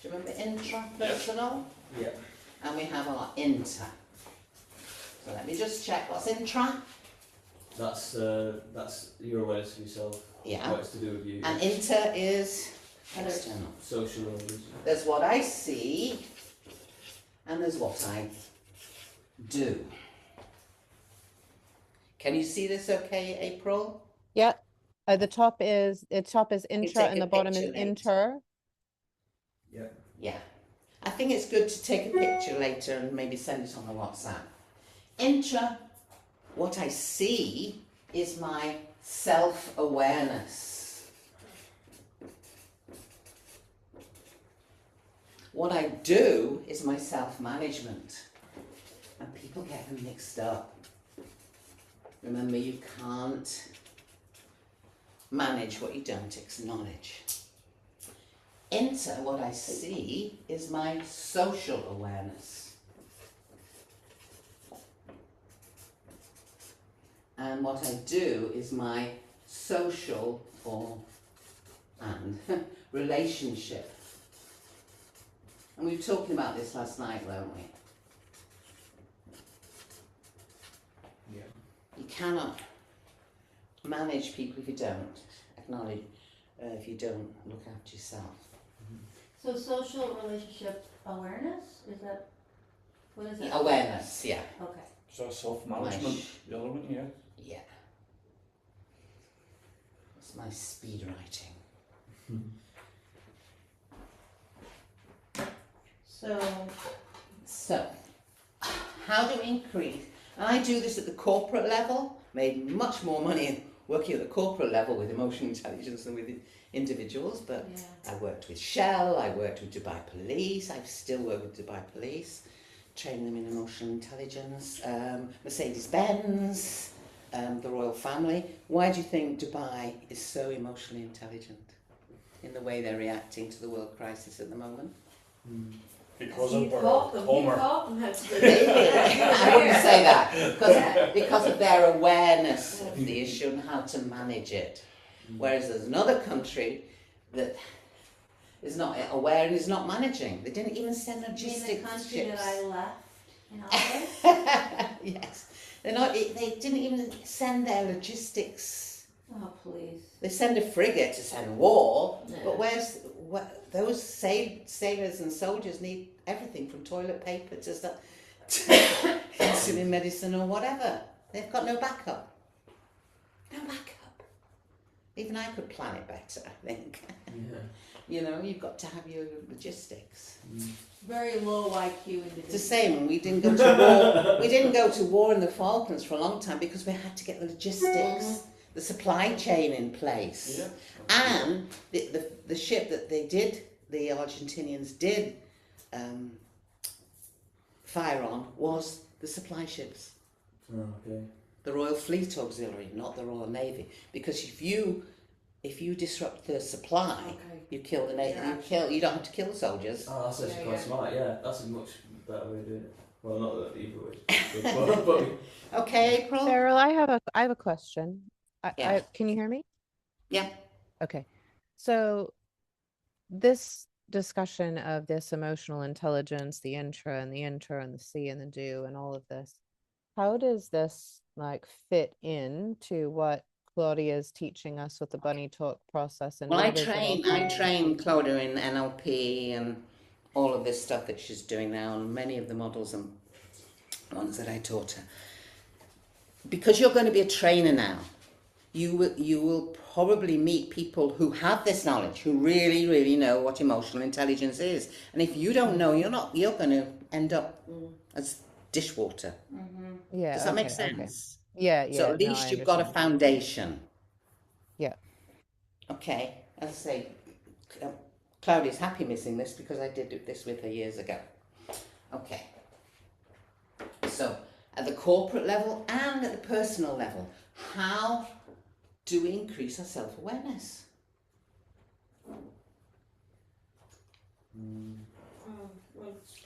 Speaker 4: Do you remember intrapersonal?
Speaker 8: Yeah.
Speaker 4: And we have our inter. So let me just check what's intra.
Speaker 8: That's your awareness of yourself.
Speaker 4: Yeah.
Speaker 8: What it's to do with you.
Speaker 4: And inter is external.
Speaker 8: Social knowledge.
Speaker 4: There's what I see, and there's what I do. Can you see this okay, April?
Speaker 3: yeah. The top is intra
Speaker 4: take
Speaker 3: and
Speaker 4: a
Speaker 3: the bottom is
Speaker 4: picture later.
Speaker 3: inter.
Speaker 8: Yeah.
Speaker 4: Yeah. I think it's good to take a picture later and maybe send it on the WhatsApp. Intra, what I see is my self-awareness. What I do is my self-management. And people get them mixed up. Remember, you can't manage what you don't acknowledge. Inter, what I see is my social awareness. And what I do is my social and relationship. And we were talking about this last night, weren't we?
Speaker 8: Yeah.
Speaker 4: You cannot manage people if you don't acknowledge, if you don't look after yourself.
Speaker 2: So social relationship awareness, is that, what is that?
Speaker 4: Awareness, yeah.
Speaker 2: Okay.
Speaker 5: So self-management, the other one, yeah.
Speaker 4: Yeah. That's my speed writing. So, how do we increase? And I do this at the corporate level, made much more money working at the corporate level with emotional intelligence than with individuals, but
Speaker 2: Yeah.
Speaker 4: I worked with Shell, I worked with Dubai Police, I still work with Dubai Police, training them in emotional intelligence, Mercedes-Benz, the royal family. Why do you think Dubai is so emotionally intelligent in the way they're reacting to the world crisis at the moment?
Speaker 5: Because
Speaker 2: You
Speaker 5: of our
Speaker 2: taught them
Speaker 5: Homer.
Speaker 2: how to do
Speaker 4: I wouldn't say that because of their awareness of the issue and how to manage it. Whereas there's another country that is not aware and is not managing. They didn't even send
Speaker 2: In
Speaker 4: logistics
Speaker 2: the country
Speaker 4: ships.
Speaker 2: that I left in August.
Speaker 4: Yes, they're not. They didn't even send their logistics.
Speaker 2: Oh, please.
Speaker 4: They send a frigate to send war,
Speaker 2: Yeah.
Speaker 4: but those sailors and soldiers need everything from toilet paper to stuff, insulin medicine or whatever. They've got no backup. No backup. Even I could plan it better, I think.
Speaker 8: Yeah.
Speaker 4: You know, you've got to have your logistics.
Speaker 2: Very low IQ individual.
Speaker 4: It's the same. We didn't go to war. We didn't go to war in the Falklands for a long time because we had to get the logistics, the supply chain in place, and the ship that the Argentinians did fire on was the supply ships.
Speaker 8: Oh, okay.
Speaker 4: The Royal Fleet Auxiliary, not the Royal Navy, because if you disrupt the supply, you kill the navy. You don't have to kill the soldiers.
Speaker 8: Oh, that's actually quite smart. Yeah, that's a much better way of doing it. Well, not that either way. but
Speaker 4: Okay, April.
Speaker 3: Beryl, I have a question.
Speaker 4: Yeah.
Speaker 3: Can you hear me?
Speaker 4: Yeah.
Speaker 3: Okay. So this discussion of this emotional intelligence, the intra and the see and the do and all of this, how does this like fit into what Claudia is teaching us with the bunny talk process? And
Speaker 4: Well, I
Speaker 3: what is it all-
Speaker 4: train Claudia in NLP and all of this stuff that she's doing now, and many of the models and ones that I taught her. Because you're going to be a trainer now, you will probably meet people who have this knowledge, who really, really know what emotional intelligence is. And if you don't know, you're going to end up as dishwater.
Speaker 3: Yeah.
Speaker 4: Does that make
Speaker 3: okay.
Speaker 4: sense?
Speaker 3: Yeah.
Speaker 4: So at
Speaker 3: no,
Speaker 4: least
Speaker 3: I
Speaker 4: you've got a
Speaker 3: understand.
Speaker 4: foundation.
Speaker 3: Yeah.
Speaker 4: Okay, as I say, Claudia's happy missing this because I did this with her years ago. Okay. So at the corporate level and at the personal level, how do we increase our self-awareness?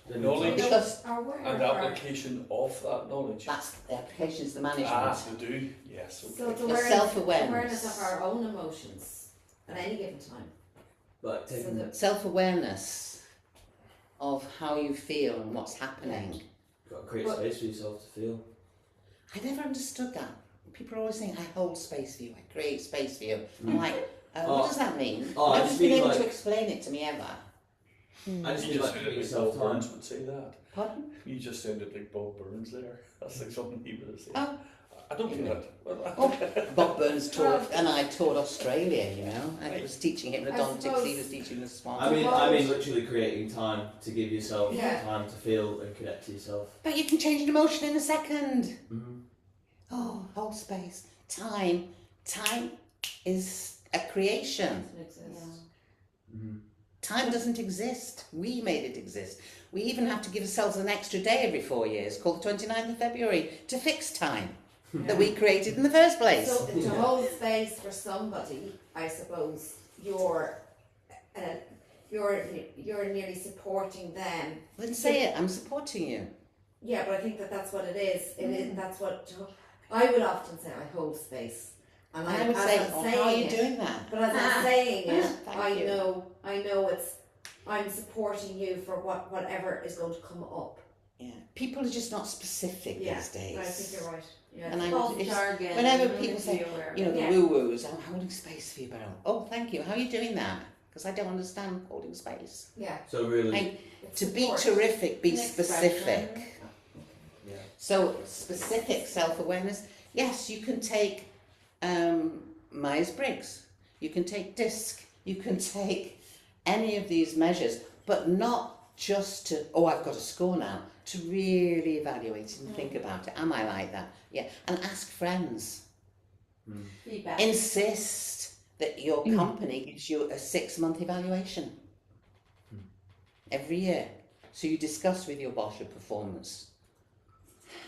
Speaker 5: The knowledge
Speaker 4: Because
Speaker 5: and application of that knowledge.
Speaker 4: that's the application is the management.
Speaker 5: To do, yes. Okay.
Speaker 7: So it's
Speaker 4: The self-awareness.
Speaker 7: awareness of our own emotions at any given time.
Speaker 8: like
Speaker 7: So
Speaker 8: taking
Speaker 7: that
Speaker 4: Self-awareness of how you feel and what's happening.
Speaker 8: you've got to create space for yourself to feel.
Speaker 4: I never understood that. People are always saying, I hold space for you, I create space for you. I'm like, what does that mean?
Speaker 8: Oh, I
Speaker 4: Nobody's
Speaker 8: just
Speaker 4: been
Speaker 8: mean
Speaker 4: able
Speaker 8: like-
Speaker 4: to explain it to me ever.
Speaker 8: I just
Speaker 5: You
Speaker 8: mean
Speaker 5: just
Speaker 8: like
Speaker 5: sounded
Speaker 8: giving
Speaker 5: like
Speaker 8: yourself
Speaker 5: Bob
Speaker 8: time.
Speaker 5: Burns would say that.
Speaker 4: Pardon?
Speaker 5: You just sounded like Bob Burns there. That's like something he would have said.
Speaker 4: Oh,
Speaker 5: I don't get it.
Speaker 4: oh, Bob Burns taught, and I taught Australia, you know. I was teaching hypnodontics, he
Speaker 7: suppose-
Speaker 4: was teaching the swan.
Speaker 8: I mean literally creating time to give yourself
Speaker 7: Yeah.
Speaker 8: time to feel and connect to yourself.
Speaker 4: But you can change an emotion in a second.
Speaker 8: Mm-hmm.
Speaker 4: Oh, hold space. Time is a creation.
Speaker 8: Mm-hmm.
Speaker 4: Time doesn't exist. We made it exist. We even have to give ourselves an extra day every 4 years, called the 29th of February, to fix time that we created in the first place.
Speaker 7: So to hold space for somebody, I suppose you're nearly supporting them.
Speaker 4: Then say it, I'm supporting you.
Speaker 7: Yeah, but I think that's what it is. It is. That's what I would often say. I hold space, and
Speaker 4: I would
Speaker 7: as
Speaker 4: say,
Speaker 7: I'm
Speaker 4: oh,
Speaker 7: saying
Speaker 4: how are you
Speaker 7: it,
Speaker 4: doing that?
Speaker 7: But as I'm saying it,
Speaker 4: Thank you.
Speaker 7: I know it's. I'm supporting you for whatever is going to come up.
Speaker 4: Yeah, people are just not specific these days.
Speaker 7: I think you're right. Yeah.
Speaker 4: And I
Speaker 2: False
Speaker 4: it's-
Speaker 2: jargon.
Speaker 4: whenever
Speaker 2: you really
Speaker 4: people
Speaker 2: need to
Speaker 4: say,
Speaker 2: be aware of
Speaker 4: you know,
Speaker 2: it.
Speaker 4: the
Speaker 7: Yeah.
Speaker 4: woo-woos, I'm holding space for you, Beryl. Oh, thank you. How are you doing that? Because I don't understand holding space.
Speaker 7: Yeah.
Speaker 8: So really,
Speaker 4: Like,
Speaker 7: It's
Speaker 4: to be
Speaker 7: support.
Speaker 4: terrific, be
Speaker 2: An
Speaker 4: specific.
Speaker 2: expression.
Speaker 8: yeah.
Speaker 4: So specific self-awareness. Yes, you can take Myers-Briggs. You can take DISC. You can take any of these measures, but not just to, oh, I've got a score now, to really evaluate it and think about it. Am I like that? Yeah. And ask friends.
Speaker 2: Feedback.
Speaker 4: Insist that your company gives you a 6-month evaluation every year. So you discuss with your boss your performance.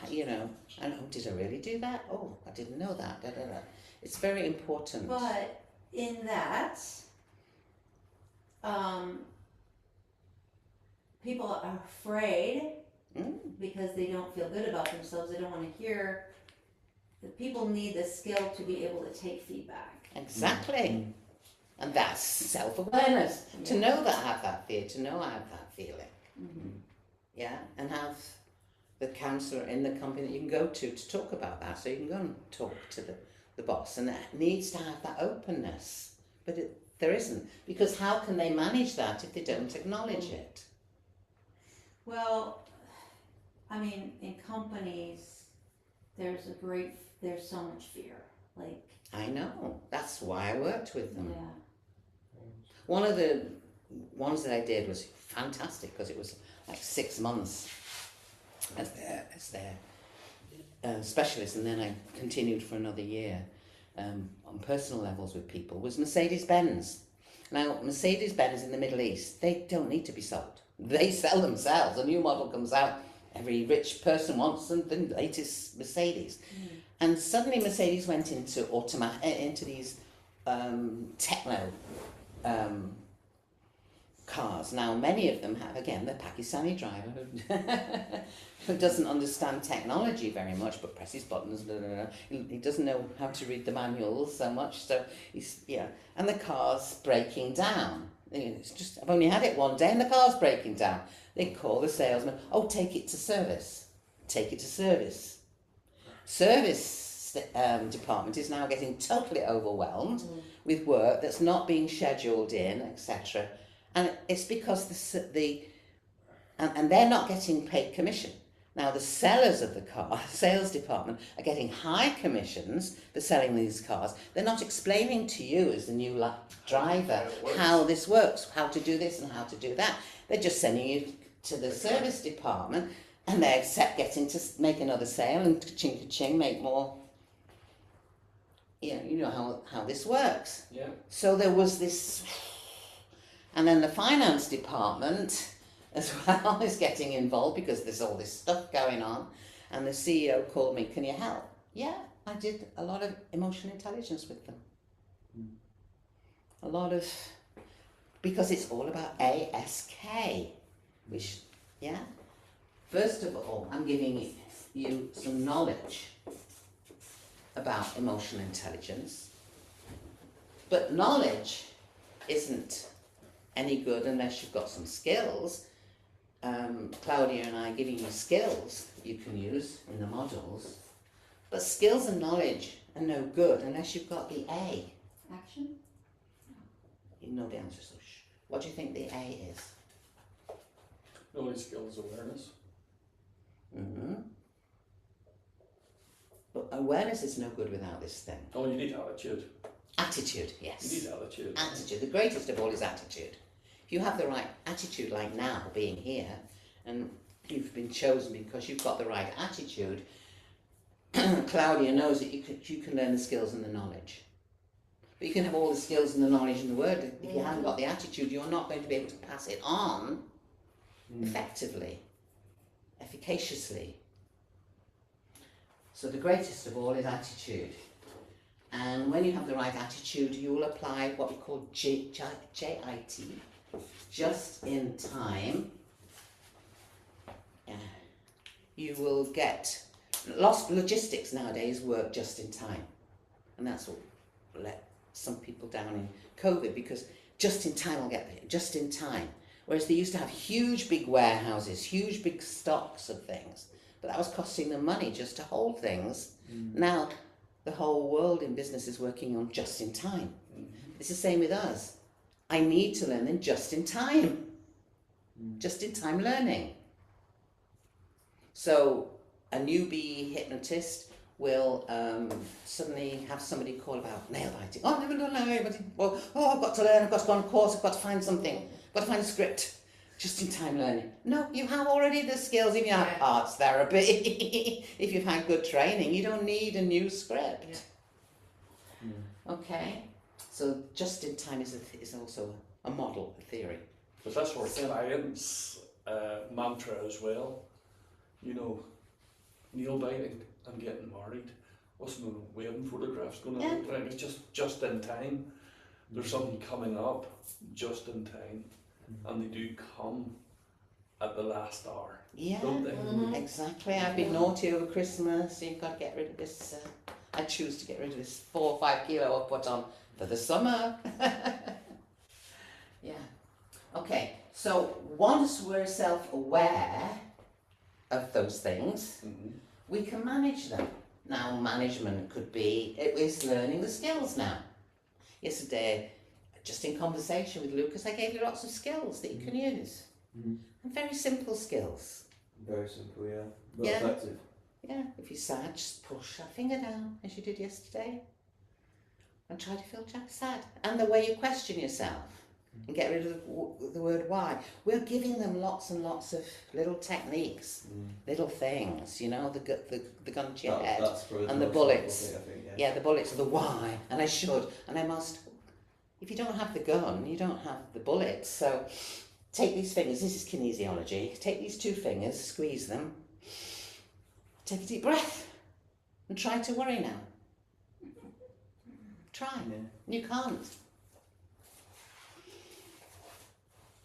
Speaker 4: You know, and oh, did I really do that? Oh, I didn't know that. Da, da, da. It's very important.
Speaker 2: But in that, people are afraid because they don't feel good about themselves. They don't want to hear. That people need the skill to be able to take feedback.
Speaker 4: Exactly. And that's self-awareness. To know that I have that fear, to know I have that feeling. Yeah, and have the counsellor in the company that you can go to talk about that. So you can go and talk to the boss, and it needs to have that openness. But there isn't, because how can they manage that if they don't acknowledge it?
Speaker 2: Well, I mean, in companies, there's so much fear.
Speaker 6: Like,
Speaker 4: I know. That's why I worked with them.
Speaker 6: yeah.
Speaker 4: One of the ones that I did was fantastic because it was like 6 months as their specialist, and then I continued for another year on personal levels with people, was Mercedes-Benz. Now, Mercedes-Benz in the Middle East, they don't need to be sold. They sell themselves. A new model comes out, every rich person wants the latest Mercedes. And suddenly Mercedes went into into these techno cars. Now, many of them have, again, the Pakistani driver who doesn't understand technology very much, but presses buttons. He doesn't know how to read the manuals so much. So and the car's breaking down. It's just, I've only had it one day, and the car's breaking down. They call the salesman. Oh, take it to service. Take it to service. Service department is now getting totally overwhelmed with work that's not being scheduled in, etc. And it's because and they're not getting paid commission. Now the sellers of the car, sales department, are getting high commissions for selling these cars. They're not explaining to you as the new driver how this works, how to do this and how to do that. They're just sending you to the service department, and they're getting to make another sale and ching make more. You know how this works.
Speaker 5: Yeah.
Speaker 4: So there was this. And then the finance department as well is getting involved because there's all this stuff going on. And the CEO called me, can you help? Yeah, I did a lot of emotional intelligence with them. A lot of, because it's all about ASK, which, First of all, I'm giving you some knowledge about emotional intelligence. But knowledge isn't any good unless you've got some skills. Claudia and I are giving you skills that you can use in the models, but skills and knowledge are no good unless you've got the A.
Speaker 7: Action?
Speaker 4: You know the answer, so shh. What do you think the A is?
Speaker 5: Knowledge, skills, awareness.
Speaker 4: But awareness is no good without this thing.
Speaker 5: Oh, you need attitude.
Speaker 4: Attitude, yes.
Speaker 5: You need attitude.
Speaker 4: Attitude. The greatest of all is attitude. If you have the right attitude, like now, being here, and you've been chosen because you've got the right attitude, Claudia knows that you can learn the skills and the knowledge. But you can have all the skills and the knowledge in the world. If you haven't got the attitude, you're not going to be able to pass it on effectively, efficaciously. So the greatest of all is attitude. And when you have the right attitude, you will apply what we call JIT, just in time. You will get, logistics nowadays work just in time. And that's what let some people down in COVID, because just in time will get there, just in time. Whereas they used to have huge big warehouses, huge big stocks of things, but that was costing them money just to hold things. Now, the whole world in business is working on just in time. It's the same with us. I need to learn in just in time. Just in time learning. So a newbie hypnotist will suddenly have somebody call about nail biting. Oh, I've never done nail biting. Well, I've got to learn, I've got to go on a course, I've got to find something, I've got to find a script. Just in time learning. No, you have already the skills. If you have arts therapy, if you've had good training, you don't need a new script. Okay, so just in time is also a model, a theory.
Speaker 5: But that's our client's mantra as well. You know, nail biting and getting married. What's my wedding photographs going to look like? It's just in time. There's something coming up just in time. And they do come at the last hour, don't they?
Speaker 4: Exactly. I've been naughty over Christmas, so you've got to get rid of this. I choose to get rid of this 4 or 5 kilo I've put on for the summer. Okay, so once we're self-aware of those things, we can manage them. Now, management could be, it is learning the skills now. Yesterday, just in conversation with Lucas, I gave you lots of skills that you can use. And very simple skills.
Speaker 8: Very simple, yeah. But effective.
Speaker 4: Yeah, if you're sad, just push that finger down, as you did yesterday. and try to feel sad. And the way you question yourself and get rid of the word why. We're giving them lots and lots of little techniques, little things, you know, the gun to your head and the bullets.
Speaker 8: Thing, I think,
Speaker 4: Yeah, the bullets are the why, and I should, and I must. If you don't have the gun, you don't have the bullets. So take these fingers, this is kinesiology, take these 2 fingers, squeeze them, take a deep breath, and try to worry now. Try.
Speaker 8: Yeah.
Speaker 4: You can't.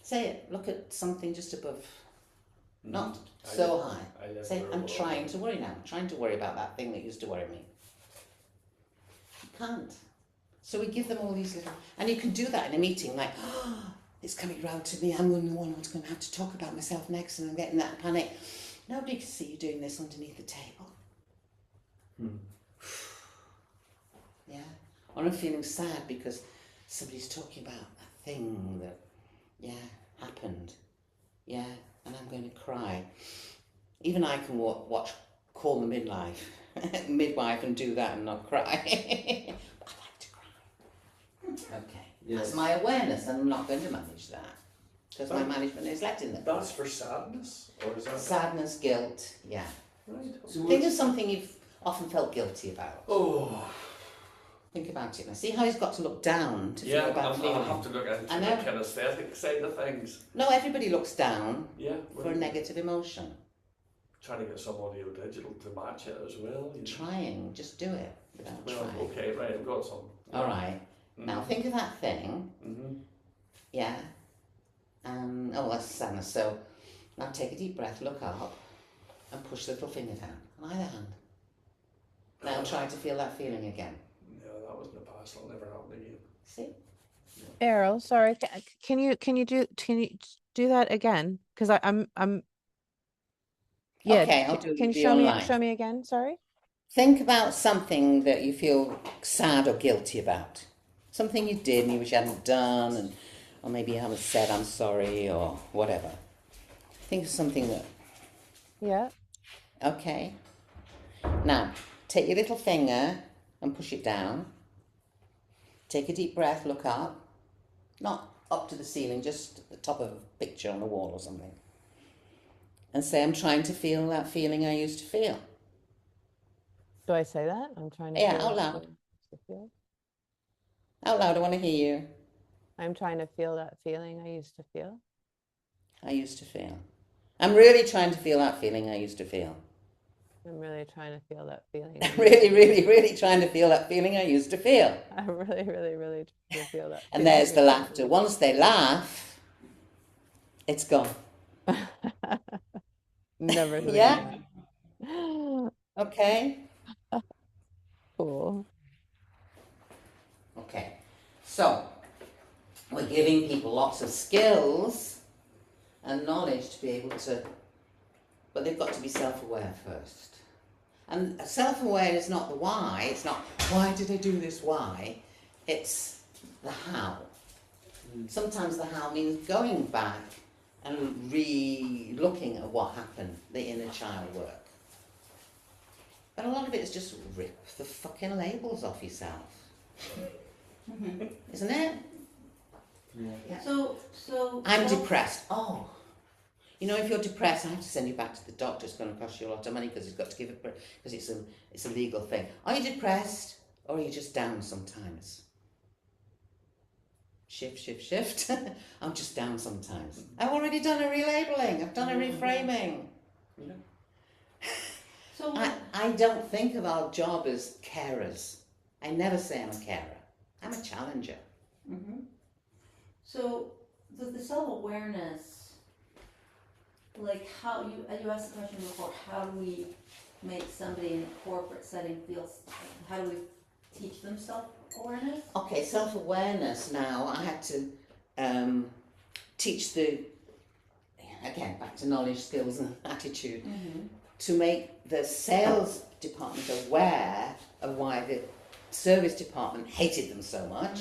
Speaker 4: Say it, look at something just above, not so high. Say, I'm trying to worry now, I'm trying to worry about that thing that used to worry me. You can't. So we give them all these little, and you can do that in a meeting, like, oh, it's coming round to me, I'm the one who's going to have to talk about myself next, and I'm getting that panic. Nobody can see you doing this underneath the table. Yeah. Or I'm feeling sad because somebody's talking about a thing that, happened. Yeah, and I'm going to cry. Even I can watch Call the Midwife and do that and not cry. But I like to cry. Okay.
Speaker 8: Yes.
Speaker 4: That's my awareness, and I'm not going to manage that. Because my management is letting them.
Speaker 5: That's for sadness, or is that?
Speaker 4: Sadness, guilt, yeah.
Speaker 5: Right.
Speaker 8: So
Speaker 4: Think of something you've often felt guilty about.
Speaker 5: Oh.
Speaker 4: Think about it now. See how he's got to look down to
Speaker 5: Yeah,
Speaker 4: feel about feeling.
Speaker 5: I'll have to look into
Speaker 4: I
Speaker 5: the
Speaker 4: know.
Speaker 5: kinesthetic side of things.
Speaker 4: No, everybody looks down
Speaker 5: Yeah.
Speaker 4: for a negative emotion.
Speaker 5: Trying to get some audio digital to match it as well. You know.
Speaker 4: Trying, just do it without
Speaker 5: Well,
Speaker 4: trying.
Speaker 5: okay, right, I've got some.
Speaker 4: All right. Now think of that thing.
Speaker 5: Mm-hmm.
Speaker 4: Yeah. Oh, that's sadness. So now take a deep breath, look up, and push the little finger down on either hand. Now try to feel that feeling again.
Speaker 5: Yeah, that was in the past. It'll never happen again.
Speaker 3: See? Beryl, sorry. Can you do that again? Because I'm. Yeah.
Speaker 4: Okay, I'll do
Speaker 3: Can
Speaker 4: the
Speaker 3: you show me
Speaker 4: online.
Speaker 3: again? Sorry.
Speaker 4: Think about something that you feel sad or guilty about. Something you did and you wish you hadn't done, or maybe you haven't said I'm sorry or whatever. Think of something that.
Speaker 3: Yeah.
Speaker 4: Okay. Now, take your little finger and push it down. Take a deep breath, look up. Not up to the ceiling, just at the top of a picture on a wall or something. And say, I'm trying to feel that feeling I used to feel.
Speaker 3: Do I say that? I'm trying to.
Speaker 4: Yeah,
Speaker 3: feel
Speaker 4: out
Speaker 3: that
Speaker 4: loud.
Speaker 3: feeling I used to feel.
Speaker 4: Out loud, I want to hear you.
Speaker 3: I'm trying to feel that feeling I used to feel.
Speaker 4: I used to feel. I'm really trying to feel that feeling I used to feel.
Speaker 3: I'm really trying to feel that feeling.
Speaker 4: Really, really, really trying to feel that feeling I used to feel.
Speaker 3: I'm really, really, really trying to feel that.
Speaker 4: And
Speaker 3: feeling
Speaker 4: there's
Speaker 3: I
Speaker 4: the
Speaker 3: used to
Speaker 4: laughter. Once they laugh, it's gone.
Speaker 3: feel. Never. Doing
Speaker 4: Yeah.
Speaker 3: that.
Speaker 4: Okay?
Speaker 3: Cool.
Speaker 4: Okay. So, we're giving people lots of skills and knowledge to be able to, but they've got to be self-aware first. And self-aware is not the why, it's not, why did I do this, why? It's the how. Sometimes the how means going back and re-looking at what happened, the inner child work. But a lot of it is just rip the fucking labels off yourself. Isn't it?
Speaker 8: Yeah.
Speaker 2: So
Speaker 4: I'm depressed. Oh. You know, if you're depressed, I have to send you back to the doctor. It's going to cost you a lot of money because he's got to give it, because it's a legal thing. Are you depressed or are you just down sometimes? Shift. I'm just down sometimes. I've already done a relabeling. I've done a reframing.
Speaker 5: Yeah.
Speaker 2: so
Speaker 4: I don't think of our job as carers. I never say I'm a carer. I'm a challenger.
Speaker 2: Mm-hmm. So the self-awareness, like how you asked the question before, how do we make somebody in a corporate setting feel, how do we teach them self-awareness?
Speaker 4: Okay, self-awareness now, I had to teach again, back to knowledge, skills and attitude, to make the sales department aware of why the service department hated them so much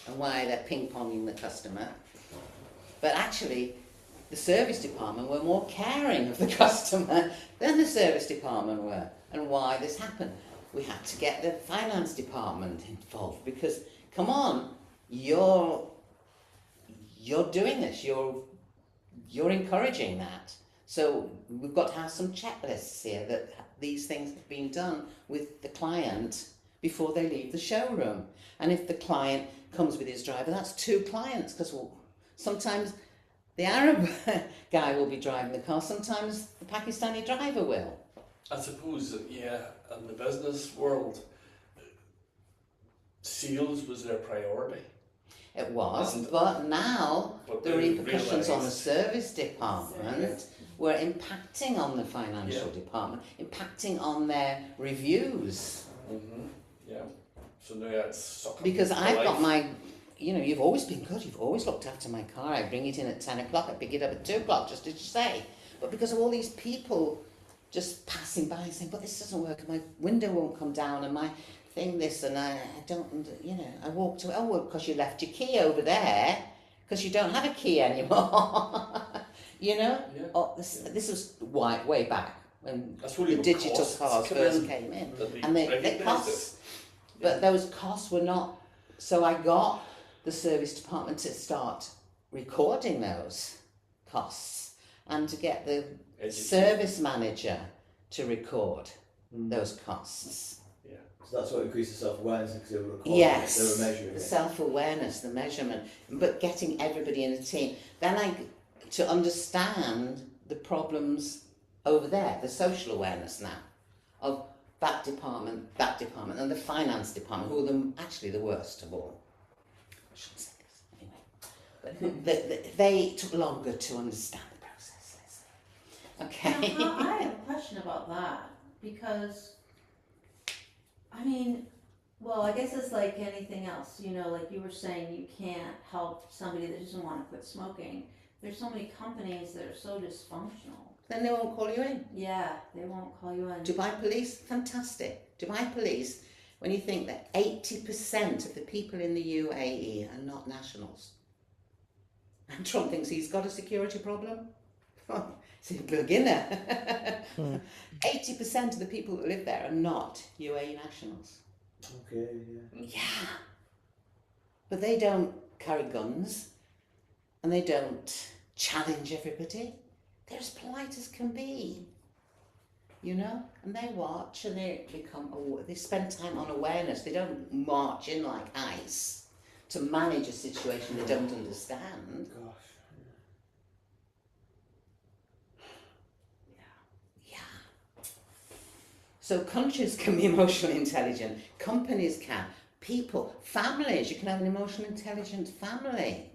Speaker 4: and why they're ping-ponging the customer. But actually, the service department were more caring of the customer than the service department were, and why this happened. we had to get the finance department involved because, come on, you're doing this, you're encouraging that. So we've got to have some checklists here that these things have been done with the client before they leave the showroom. And if the client comes with his driver, that's 2 clients, because sometimes the Arab guy will be driving the car, sometimes the Pakistani driver will.
Speaker 5: I suppose that, in the business world, sales was their priority.
Speaker 4: It was,
Speaker 5: And-
Speaker 4: but now
Speaker 5: But
Speaker 4: the
Speaker 5: they
Speaker 4: repercussions on the
Speaker 5: realised-
Speaker 4: service department were impacting on the financial
Speaker 5: Yeah.
Speaker 4: department, impacting on their reviews.
Speaker 5: Yeah. So now it's sucking
Speaker 4: Because
Speaker 5: to
Speaker 4: I've
Speaker 5: life.
Speaker 4: got my, you've always been good, you've always looked after my car, I bring it in at 10 o'clock, I pick it up at 2 o'clock, just as you say. But because of all these people just passing by and saying, but this doesn't work, and my window won't come down, and my thing this, and I don't, I walked away, oh, well, because you left your key over there, because you don't have a key anymore.
Speaker 5: Yeah.
Speaker 4: Oh, this was way back when
Speaker 5: That's what
Speaker 4: the
Speaker 5: your
Speaker 4: digital
Speaker 5: costs
Speaker 4: cars
Speaker 5: come
Speaker 4: first
Speaker 5: in,
Speaker 4: came in.
Speaker 5: that they
Speaker 4: And the
Speaker 5: recognised
Speaker 4: costs,
Speaker 5: it.
Speaker 4: but those costs were not, so I got the service department to start recording those costs and to get the service manager to record those costs.
Speaker 5: Yeah.
Speaker 8: So that's what increased the self-awareness because they were recording
Speaker 4: Yes,
Speaker 8: it, they were measuring
Speaker 4: the
Speaker 8: it.
Speaker 4: self-awareness, the measurement, but getting everybody in a team. Then to understand the problems over there, the social awareness now of that department, and the finance department, who are actually the worst of all. I shouldn't say this anyway. But they took longer to understand the process. Okay.
Speaker 2: Now, I have a question about that because, I guess it's like anything else, like you were saying, you can't help somebody that doesn't want to quit smoking. There's so many companies that are so dysfunctional.
Speaker 4: Then they won't call you in.
Speaker 2: Yeah, they won't call you in.
Speaker 4: Dubai police, fantastic. Dubai police, when you think that 80% of the people in the UAE are not nationals. And Trump thinks he's got a security problem. It's a beginner. 80% of the people that live there are not UAE nationals.
Speaker 8: Okay, yeah.
Speaker 4: Yeah. But they don't carry guns and they don't challenge everybody. They're as polite as can be, and they watch and they they spend time on awareness. They don't march in like ice to manage a situation they don't understand.
Speaker 8: Gosh.
Speaker 4: Yeah. So countries can be emotionally intelligent, companies can, people, families, you can have an emotionally intelligent family.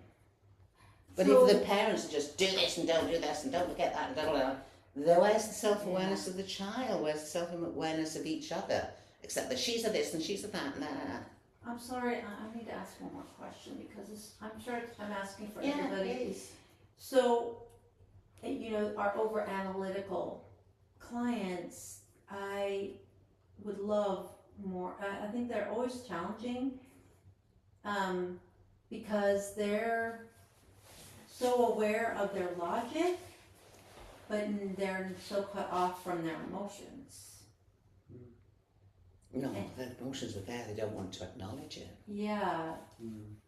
Speaker 4: But
Speaker 2: So-
Speaker 4: if the parents just do this and don't do this and don't forget that and blah, blah, blah, then where's the self-awareness of the child? Where's the self-awareness of each other? Except that she's a this and she's a that. Nah.
Speaker 2: I'm sorry, I need to ask one more question because I'm sure I'm asking for
Speaker 4: Yeah,
Speaker 2: everybody.
Speaker 4: please.
Speaker 2: So, our over-analytical clients, I would love more. I think they're always challenging because they're so aware of their logic, but they're so cut off from their emotions.
Speaker 4: No, the emotions are there, they don't want to acknowledge it.
Speaker 2: Yeah.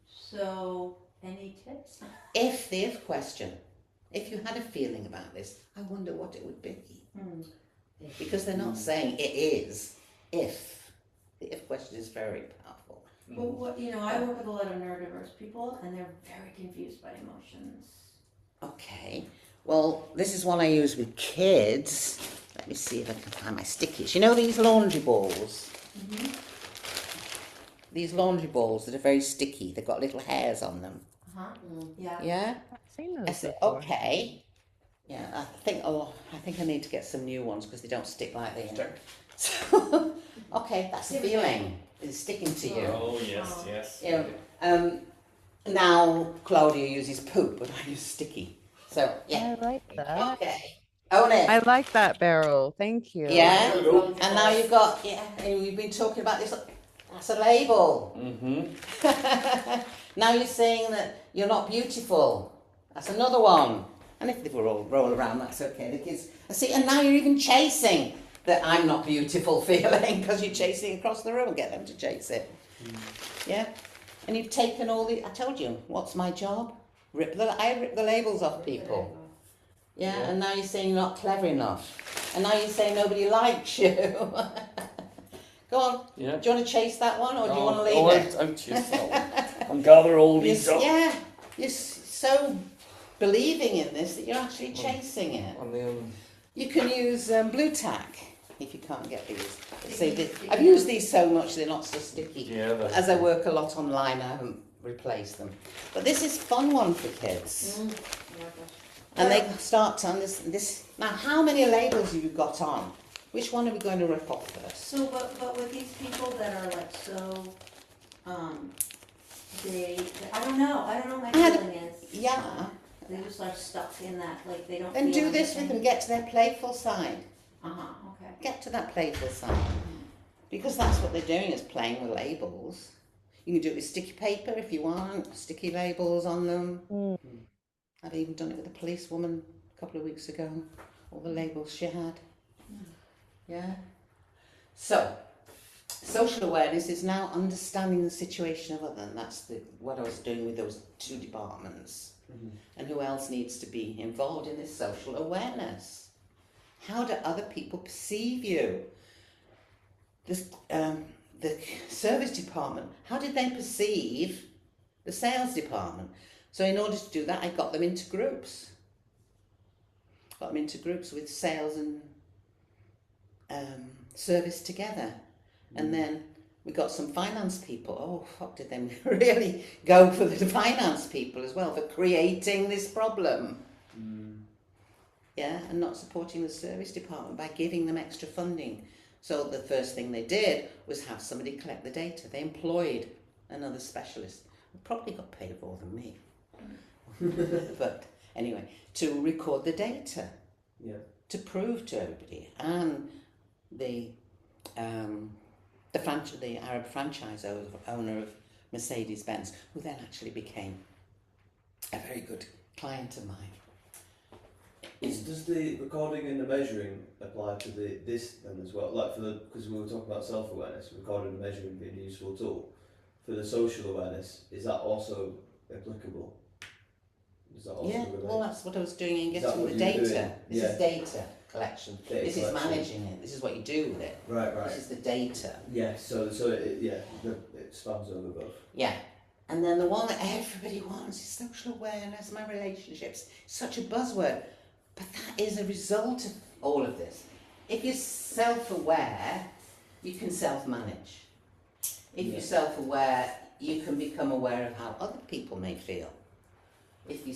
Speaker 2: So, any tips?
Speaker 4: If the if question, if you had a feeling about this, I wonder what it would be. Because they're not saying it is, if. The if question is very powerful.
Speaker 2: Well, I work with a lot of neurodiverse people, and they're very confused by emotions.
Speaker 4: Okay, well, this is one I use with kids. Let me see if I can find my stickies. You know these laundry balls? These laundry balls that are very sticky. They've got little hairs on them.
Speaker 2: Yeah.
Speaker 4: Yeah?
Speaker 3: I've seen those
Speaker 4: I said,
Speaker 3: before.
Speaker 4: okay. Yeah, I think I need to get some new ones because they don't stick like they So, okay, that's a feeling. It's sticking to you.
Speaker 5: Oh, yes, yes.
Speaker 4: Now Claudia uses poop, but I use sticky. So, yeah.
Speaker 3: I like that.
Speaker 4: Okay. Own it.
Speaker 3: I like that, Beryl. Thank you.
Speaker 4: Yeah.
Speaker 5: There we go.
Speaker 4: And now you've got, and we've been talking about this. That's a label. Now you're saying that you're not beautiful. That's another one. And if they were all roll around, that's okay. The kids, see, and now you're even chasing. that I'm not beautiful feeling because you're chasing across the room, get them to chase it. Yeah? And you've taken all the, I told you, what's my job? I rip the labels off people. Yeah, and now you're saying you're not clever enough. And now you're saying nobody likes you. Go on.
Speaker 5: Yeah.
Speaker 4: Do you want to chase that one or do you want to leave it?
Speaker 5: I'll chase that one. And gather all these up.
Speaker 4: Yeah, you're so believing in this that you're actually chasing it.
Speaker 5: And then,
Speaker 4: You can use blue tack if you can't get these. I've used these so much they're not so sticky.
Speaker 5: yeah,
Speaker 4: As I work a lot online, I haven't replaced them. But this is a fun one for kids. And they start to understand this. Now, how many labels have you got on? Which one are we going to rip off first?
Speaker 2: So, but with these people that are like so, I don't know, my feeling is.
Speaker 4: Yeah.
Speaker 2: They just are stuck in that, like they don't.
Speaker 4: Then
Speaker 2: feel
Speaker 4: do this with
Speaker 2: anything.
Speaker 4: them. Get to their playful side.
Speaker 2: Okay.
Speaker 4: Get to that playful side. Because that's what they're doing, is playing with labels. You can do it with sticky paper if you want, sticky labels on them. I've even done it with a policewoman a couple of weeks ago, all the labels she had. Yeah. So, social awareness is now understanding the situation of others, and that's what I was doing with those two departments. And who else needs to be involved in this social awareness? How do other people perceive you? The service department, how did they perceive the sales department? So in order to do that, I got them into groups. Got them into groups with sales and service together. And then we got some finance people. Oh, fuck, did they really go for the finance people as well for creating this problem? Yeah, and not supporting the service department by giving them extra funding. So the first thing they did was have somebody collect the data. They employed another specialist who probably got paid more than me. But anyway, to record the data.
Speaker 8: Yeah.
Speaker 4: To prove to everybody. And the Arab franchise owner of Mercedes-Benz, who then actually became a very good client of mine.
Speaker 8: Does the recording and the measuring apply to this then as well? Like because we were talking about self-awareness, recording and measuring being a useful tool. For the social awareness, is that also applicable? Is that also related?
Speaker 4: Well, that's what I was doing in
Speaker 8: Is that
Speaker 4: getting
Speaker 8: what
Speaker 4: the
Speaker 8: you're
Speaker 4: data.
Speaker 8: doing?
Speaker 4: This
Speaker 8: Yeah.
Speaker 4: is data collection. This is managing it. This is what you do with it.
Speaker 8: Right.
Speaker 4: This is the data.
Speaker 8: Yeah. So it spans over both.
Speaker 4: Yeah. And then the one that everybody wants is social awareness, my relationships. Such a buzzword. But that is a result of all of this. If you're self-aware, you can self-manage. If you're self-aware, you can become aware of how other people may feel. If you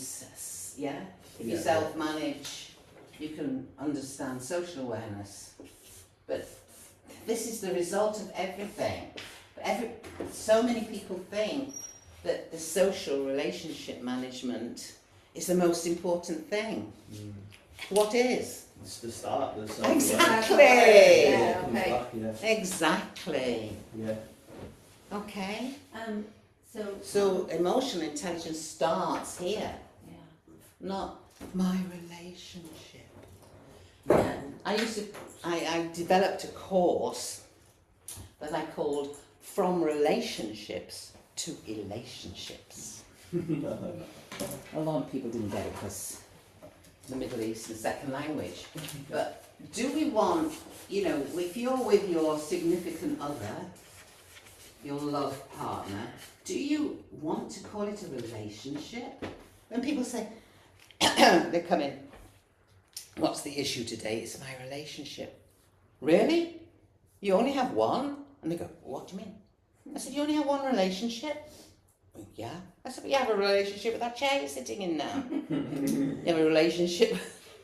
Speaker 4: self-manage, you can understand social awareness. But this is the result of everything. So many people think that the social relationship management is the most important thing. What is?
Speaker 8: It's the start.
Speaker 4: Exactly.
Speaker 7: Yeah, okay.
Speaker 4: Exactly.
Speaker 8: Yeah.
Speaker 4: Okay.
Speaker 2: So
Speaker 4: emotional intelligence starts here,
Speaker 2: yeah.
Speaker 4: not my relationship. I developed a course that I called From Relationships to Relationships. A lot of people didn't get it because the Middle East is a second language. But do we want, if you're with your significant other, your love partner, do you want to call it a relationship? When people say, they come in, what's the issue today? It's my relationship. Really? You only have one? And they go, what do you mean? I said, you only have one relationship? Yeah. I said, well, you have a relationship with that chair you're sitting in now. You have a relationship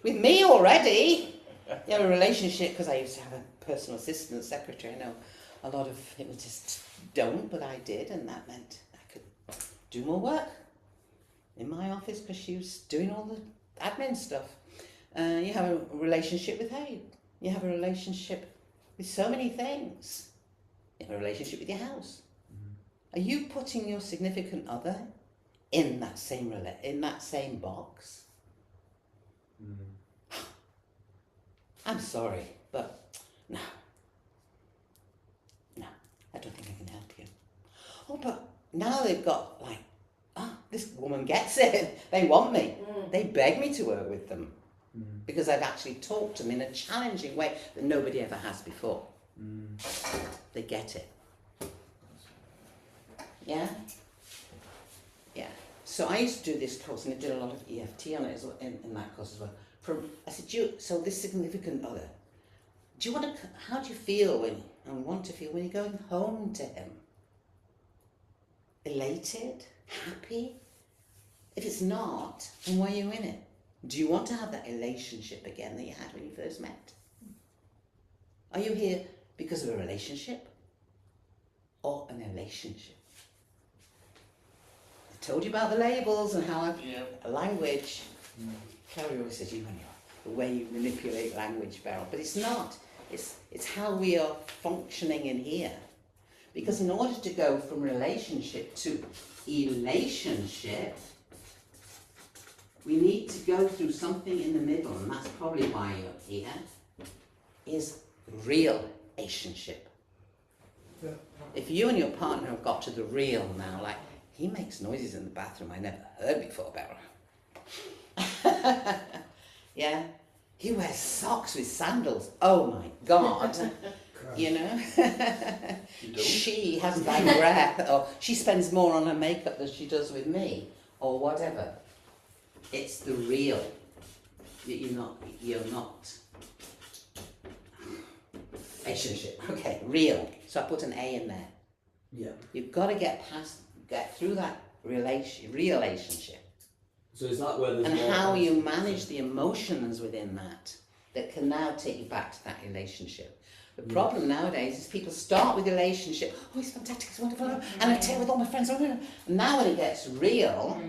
Speaker 4: with me already. You have a relationship, because I used to have a personal assistant, secretary. I know a lot of hypnotists don't, but I did, and that meant I could do more work in my office because she was doing all the admin stuff. You have a relationship with her. You have a relationship with so many things. You have a relationship with your house. Are you putting your significant other in that same box? I'm sorry, but No. No, I don't think I can help you. Oh, but now they've got like, this woman gets it. They want me. They beg me to work with them because I've actually talked to them in a challenging way that nobody ever has before. They get it. Yeah? Yeah. So I used to do this course and I did a lot of EFT on it as well, in that course as well. I said, so this significant other, how do you feel and want to feel when you're going home to him? Elated? Happy? If it's not, then why are you in it? Do you want to have that relationship again that you had when you first met? Are you here because of a relationship or an relationship? I told you about the labels and how language. Clary always says, the way you manipulate language, Beryl, but it's not. It's how we are functioning in here. Because in order to go from relationship to relationship, we need to go through something in the middle, and that's probably why you're here, is real relationship. Yeah. If you and your partner have got to the real now, like, he makes noises in the bathroom I never heard before, Beryl. Yeah? He wears socks with sandals. Oh my God. You know?
Speaker 5: You
Speaker 4: She has bad breath, or she spends more on her makeup than she does with me, or whatever. It's the real. You're not. Relationship. Okay, real. So I put an A in there.
Speaker 8: Yeah.
Speaker 4: You've got to get through that relationship.
Speaker 8: So is that where there's
Speaker 4: and
Speaker 8: more
Speaker 4: how you manage the emotions within that can now take you back to that relationship. The problem nowadays is people start with relationship. Oh, it's fantastic, it's wonderful, and I tell you with all my friends. And now when it gets real,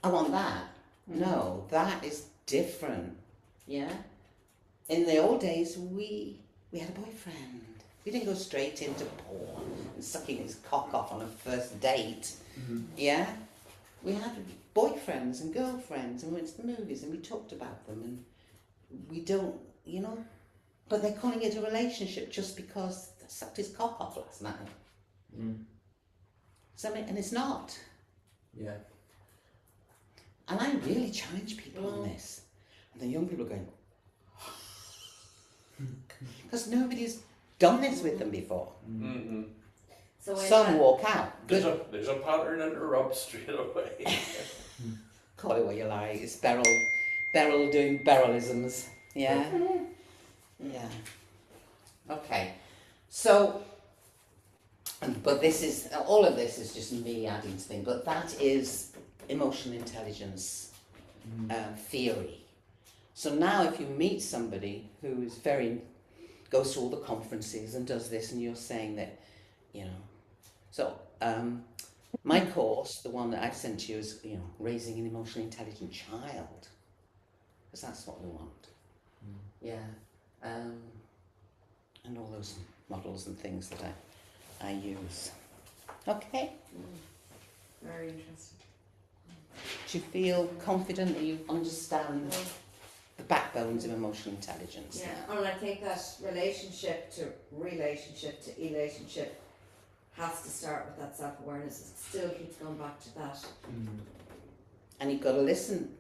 Speaker 4: I want that. No, that is different. Yeah. In the old days, we had a boyfriend. We didn't go straight into porn and sucking his cock off on a first date. Yeah. We had boyfriends and girlfriends and went to the movies and we talked about them, and we don't, but they're calling it a relationship just because they sucked his cock off last night. So, and it's not.
Speaker 8: Yeah.
Speaker 4: And I really challenge people on this. And the young people are going, because nobody's done this with them before.
Speaker 7: So
Speaker 4: some walk out.
Speaker 5: There's a pattern interrupt straight away.
Speaker 4: Call it what you like. It's Beryl doing Berylisms. Yeah. Yeah. Okay. So, but all of this is just me adding to things. But that is emotional intelligence theory. So now, if you meet somebody who is goes to all the conferences and does this, and you're saying that, So, my course, the one that I've sent to you, is, raising an emotionally intelligent child. Because that's what we want. Yeah. And all those models and things that I use. Okay?
Speaker 7: Very interesting.
Speaker 4: Do you feel confident that you understand the backbones of emotional intelligence?
Speaker 7: Yeah, and I think that relationship to relationship has to start with that self-awareness. It still keeps going back to that.
Speaker 4: And you've got to listen.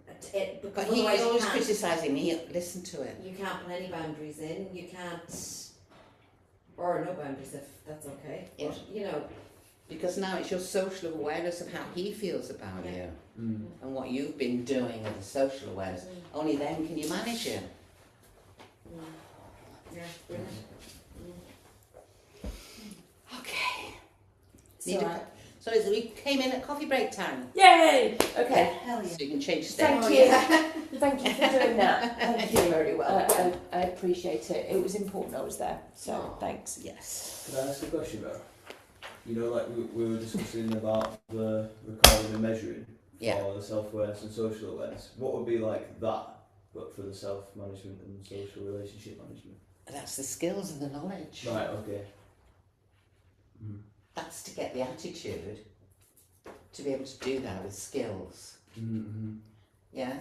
Speaker 4: But he always criticising me. Listen to it.
Speaker 7: You can't put any boundaries in. You can't, or no boundaries if that's okay.
Speaker 4: Yeah.
Speaker 7: But,
Speaker 4: because now it's your social awareness of how he feels about you and what you've been doing with the social awareness. Only then can you manage it.
Speaker 7: Yeah, brilliant.
Speaker 4: Okay.
Speaker 6: So
Speaker 4: So we came in at coffee break time.
Speaker 6: yay! Okay.
Speaker 7: Hell yeah.
Speaker 4: So you can change stage.
Speaker 6: Thank you. Thank you for doing that. Thank you very well. I appreciate it. It was important I was there. So thanks.
Speaker 4: Yes.
Speaker 8: Can I ask a question, Beryl? Like we were discussing about the recording and measuring for the self-awareness and social awareness. What would be like that, but for the self-management and social relationship management?
Speaker 4: That's the skills and the knowledge.
Speaker 8: Right, okay.
Speaker 4: That's to get the attitude to be able to do that with skills. Yeah.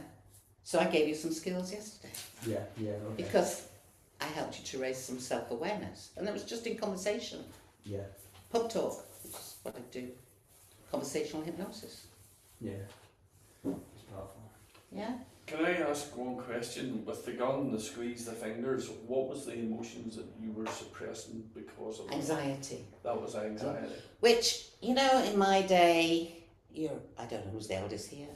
Speaker 4: So I gave you some skills yesterday.
Speaker 8: Yeah, okay.
Speaker 4: Because I helped you to raise some self-awareness. And it was just in conversation.
Speaker 8: Yeah.
Speaker 4: Pub talk, which is what I do. Conversational hypnosis.
Speaker 8: Yeah. It's powerful.
Speaker 4: Yeah?
Speaker 5: Can I ask one question? With the gun, the squeeze, the fingers, what was the emotions that you were suppressing because of
Speaker 4: Anxiety.
Speaker 5: That was anxiety.
Speaker 4: Which, you know, in my day, I don't know who's the eldest here.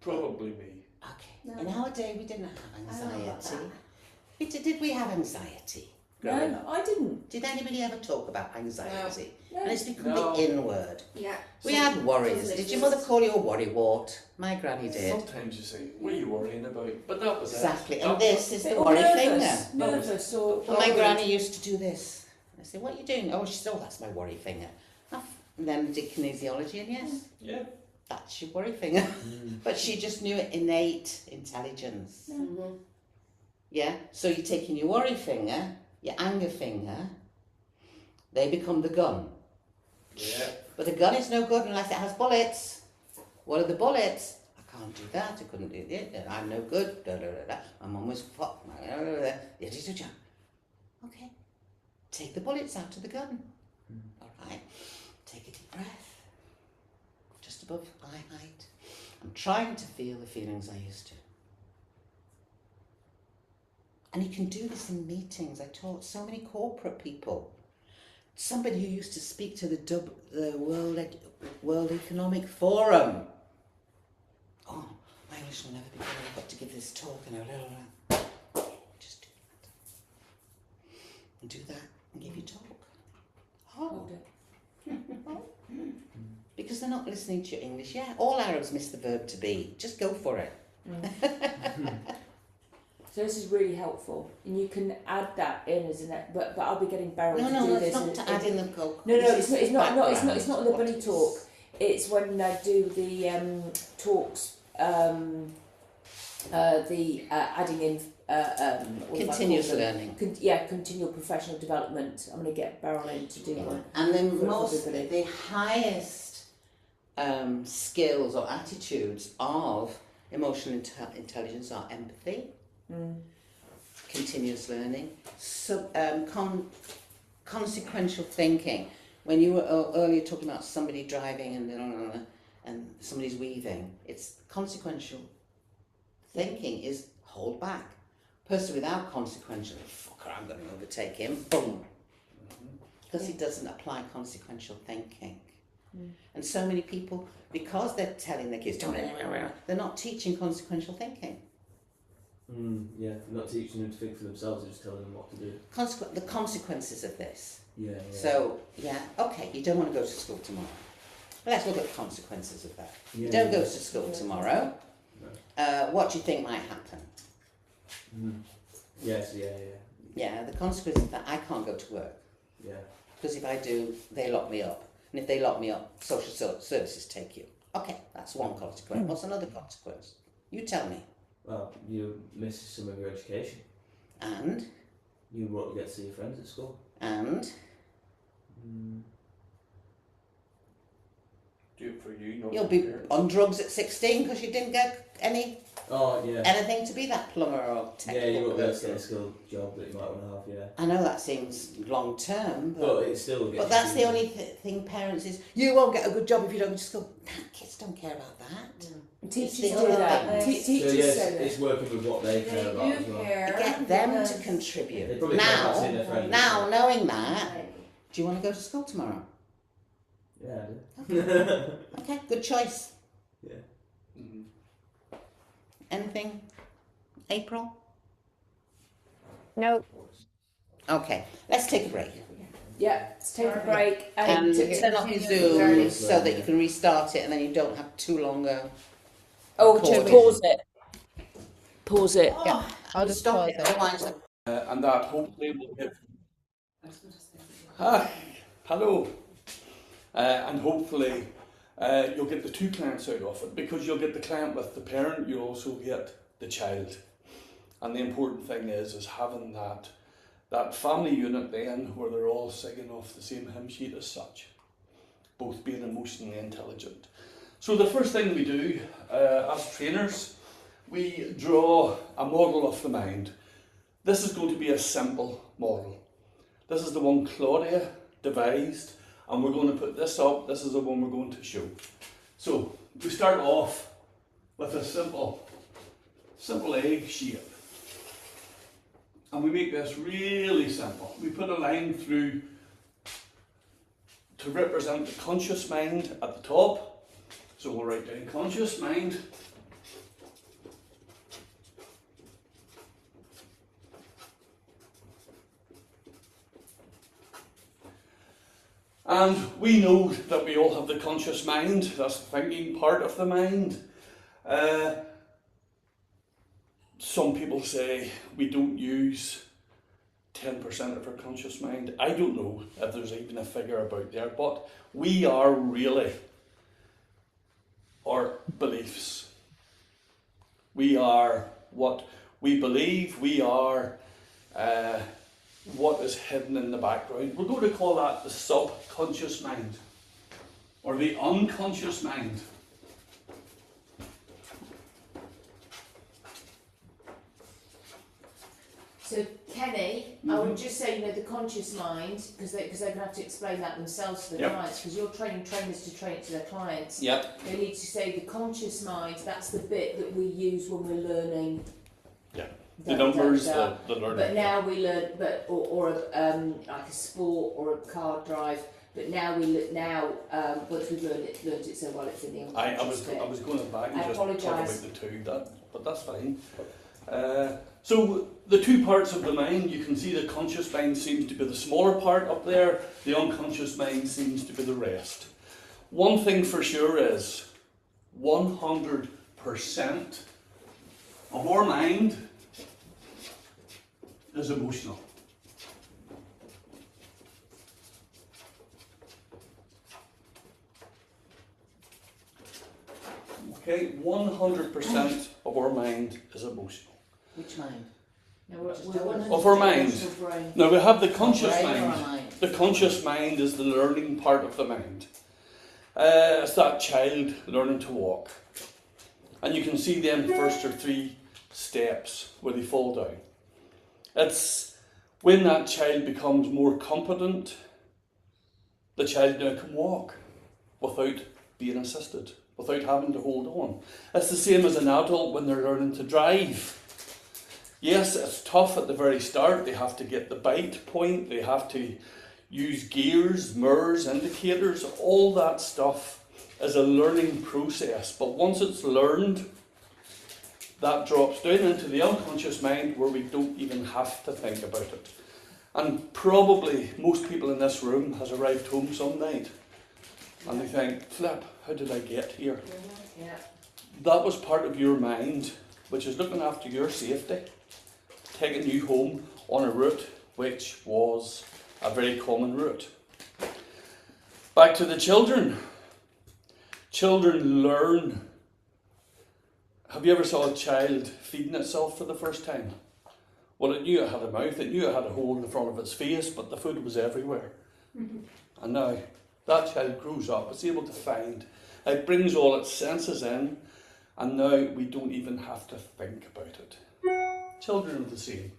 Speaker 5: Probably me.
Speaker 4: Okay.
Speaker 7: No.
Speaker 4: In our day, we didn't have
Speaker 7: I don't know about
Speaker 4: anxiety. Did we have anxiety?
Speaker 6: No, I didn't.
Speaker 4: Did anybody ever talk about anxiety?
Speaker 6: No.
Speaker 4: And it's become
Speaker 5: No.
Speaker 4: the in word.
Speaker 7: Yeah.
Speaker 4: We had worries. Did your mother call you a worrywart? My granny did.
Speaker 5: Sometimes you say, what are you worrying about? But that was
Speaker 4: Exactly.
Speaker 5: it.
Speaker 4: And this is the
Speaker 6: Or
Speaker 4: worry
Speaker 6: nervous,
Speaker 4: finger.
Speaker 6: nervous or
Speaker 4: Well, my granny used to do this. I said, what are you doing? Oh, she said, oh, that's my worry finger. And then did kinesiology, and yes,
Speaker 5: Yeah.
Speaker 4: that's your worry finger. But she just knew it, innate intelligence.
Speaker 7: Mm-hmm.
Speaker 4: Yeah? So you're taking your worry finger, your anger finger, they become the gun.
Speaker 5: Yeah.
Speaker 4: But the gun is no good unless it has bullets. What are the bullets? I can't do that, I couldn't do this, I'm no good, da da da da. My mum was fucked, okay. Take the bullets out of the gun. Alright. Take a deep breath. Just above eye height. I'm trying to feel the feelings I used to. And you can do this in meetings. I taught so many corporate people. Somebody who used to speak to the World Economic Forum. Oh, my English will never be good. I've got to give this talk and just do that. And do that and give your talk. Oh.
Speaker 6: Hold it.
Speaker 4: Because they're not listening to your English. Yeah, all Arabs miss the verb to be. Just go for it.
Speaker 6: So this is really helpful, and you can add that in as an. But I'll be getting Beryl to do
Speaker 4: No,
Speaker 6: this.
Speaker 4: it's not to add in the coke.
Speaker 6: No, it's not. It's not.
Speaker 4: background.
Speaker 6: It's not the bunny talk. It's when I do the talks. The adding in. What do I
Speaker 4: Continuous
Speaker 6: call them?
Speaker 4: learning.
Speaker 6: Continual professional development. I'm going to get Beryl in to do one.
Speaker 4: And then
Speaker 6: For
Speaker 4: most
Speaker 6: everybody.
Speaker 4: the highest skills or attitudes of emotional intelligence are empathy, continuous learning, consequential thinking. When you were earlier talking about somebody driving and somebody's weaving, it's consequential thinking is hold back. Person without consequential, fucker, I'm going to overtake him, boom. Because he doesn't apply consequential thinking. And so many people, because they're telling their kids, they're not teaching consequential thinking.
Speaker 8: Yeah, not teaching them to think for themselves, they're just telling them what to do.
Speaker 4: The consequences of this.
Speaker 8: Yeah.
Speaker 4: So, okay, you don't want to go to school tomorrow. Well, let's look at the consequences of that.
Speaker 8: Yeah,
Speaker 4: You don't go to school tomorrow.
Speaker 8: No.
Speaker 4: What do you think might happen?
Speaker 8: Yes, yeah.
Speaker 4: Yeah, the consequence of that, I can't go to work.
Speaker 8: Yeah.
Speaker 4: Because if I do, they lock me up. And if they lock me up, social services take you. Okay, that's one consequence. What's another consequence? You tell me.
Speaker 8: Well, you miss some of your education.
Speaker 4: And?
Speaker 8: You won't get to see your friends at school.
Speaker 4: And?
Speaker 5: Do it for you, not
Speaker 4: You'll
Speaker 5: for
Speaker 4: be
Speaker 5: parents.
Speaker 4: on drugs at 16 because you didn't get
Speaker 8: Oh, yeah.
Speaker 4: anything to be that plumber or
Speaker 8: Yeah, you
Speaker 4: technical
Speaker 8: won't be able to
Speaker 4: person.
Speaker 8: get a skilled job that you might want to have, yeah.
Speaker 4: I know that seems long term,
Speaker 8: But it still gets
Speaker 4: but that's
Speaker 8: you-
Speaker 4: the only thing parents is, you won't get a good job if you don't go to school. Nah, kids don't care about that.
Speaker 6: Teachers
Speaker 4: the
Speaker 6: do
Speaker 4: other
Speaker 6: that.
Speaker 4: thing.
Speaker 8: So
Speaker 6: Teachers
Speaker 8: yes,
Speaker 6: say that.
Speaker 8: it's working with what they care about as well.
Speaker 4: Get them to
Speaker 8: They
Speaker 4: contribute.
Speaker 8: probably care about seeing their friends.
Speaker 4: Now, knowing that, do you want to go to school tomorrow?
Speaker 8: Yeah, I do.
Speaker 4: Okay, good choice.
Speaker 8: Yeah.
Speaker 4: Anything? April?
Speaker 3: Nope.
Speaker 4: Okay, let's take a break.
Speaker 6: Yeah, let's take a break
Speaker 4: And
Speaker 6: and
Speaker 4: turn off your Zoom so that you can restart it and then you don't have too long a...
Speaker 6: pause it. Pause it.
Speaker 3: Yeah, I'll just
Speaker 4: Stop
Speaker 3: pause
Speaker 4: it,
Speaker 3: it.
Speaker 4: otherwise...
Speaker 5: And that hopefully will get... Hi, hello. And hopefully you'll get the two clients out of it, because you'll get the client with the parent, you also get the child. And the important thing is having that family unit then where they're all singing off the same hymn sheet as such, both being emotionally intelligent. So the first thing we do as trainers, we draw a model of the mind. This is going to be a simple model. This is the one Claudia devised, and we're going to put this up. This is the one we're going to show. So we start off with a simple egg shape. And we make this really simple. We put a line through to represent the conscious mind at the top. So we'll write down conscious mind. And we know that we all have the conscious mind. That's the thinking part of the mind. Some people say we don't use 10% of our conscious mind. I don't know if there's even a figure about there, but we are really our beliefs. We are what we believe, we are what is hidden in the background. We're going to call that the subconscious mind, or the unconscious mind.
Speaker 6: So Kenny, I would just say, the conscious mind, because they're going to have to explain that themselves to the clients, because you're training trainers to train it to their clients.
Speaker 5: Yep.
Speaker 6: They need to say the conscious mind, that's the bit that we use when we're learning.
Speaker 5: Yeah. The numbers, the learning.
Speaker 6: But now we learn, or like a sport or a car drive. But now once we've learned it so well, it's in the unconscious bit.
Speaker 5: I was going back and
Speaker 6: I
Speaker 5: just talk about
Speaker 6: apologise.
Speaker 5: the two, but that's fine. So the two parts of the mind, you can see the conscious mind seems to be the smaller part up there, the unconscious mind seems to be the rest. One thing for sure is 100% of our mind is emotional. Okay, 100% of our mind is emotional.
Speaker 6: Which mind?
Speaker 5: Of our mind. Now we have the conscious mind. The conscious mind is the learning part of the mind. It's that child learning to walk. And you can see them first or 3 steps where they fall down. It's when that child becomes more competent, the child now can walk without being assisted, without having to hold on. It's the same as an adult when they're learning to drive. Yes, it's tough at the very start. They have to get the bite point, they have to use gears, mirrors, indicators, all that stuff is a learning process. But once it's learned, that drops down into the unconscious mind where we don't even have to think about it. And probably most people in this room has arrived home some night and they think, flip, how did I get here?
Speaker 6: Yeah.
Speaker 5: That was part of your mind, which is looking after your safety, taking you home on a route which was a very common route. Back to the children. Children learn. Have you ever saw a child feeding itself for the first time? Well, it knew it had a mouth, it knew it had a hole in the front of its face, but the food was everywhere. And now, that child grows up, it's able to find, it brings all its senses in, and now we don't even have to think about it. Children are the same.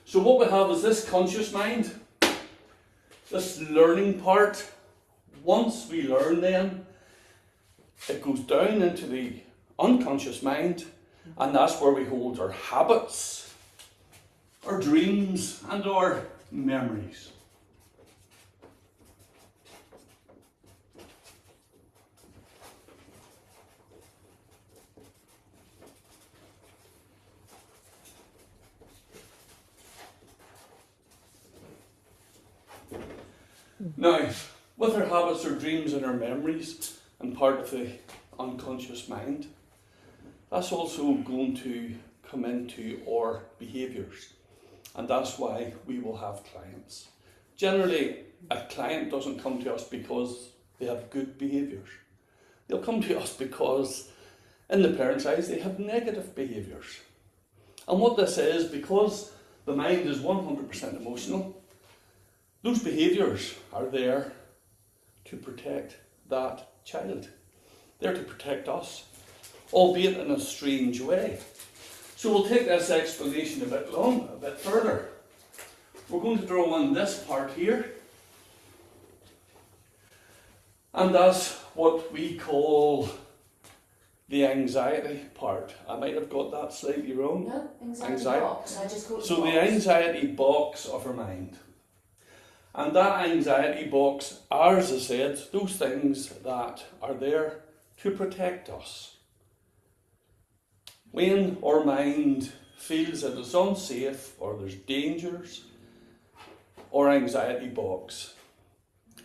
Speaker 5: So what we have is this conscious mind, this learning part. Once we learn then, it goes down into the unconscious mind, and that's where we hold our habits, our dreams, and our memories. Now, with our habits, our dreams, and our memories, and part of the unconscious mind, that's also going to come into our behaviours. And that's why we will have clients. Generally, a client doesn't come to us because they have good behaviours. They'll come to us because, in the parent's eyes, they have negative behaviours. And what this is, because the mind is 100% emotional, those behaviours are there to protect that child. They're to protect us, albeit in a strange way. So we'll take this explanation a bit further. We're going to draw on this part here. And that's what we call the anxiety part. I might have got that slightly wrong.
Speaker 6: No, anxiety box. I just call it
Speaker 5: So
Speaker 6: box.
Speaker 5: the anxiety box of our mind. And that anxiety box are, as I said, those things that are there to protect us. When our mind feels that it's unsafe or there's dangers, our anxiety box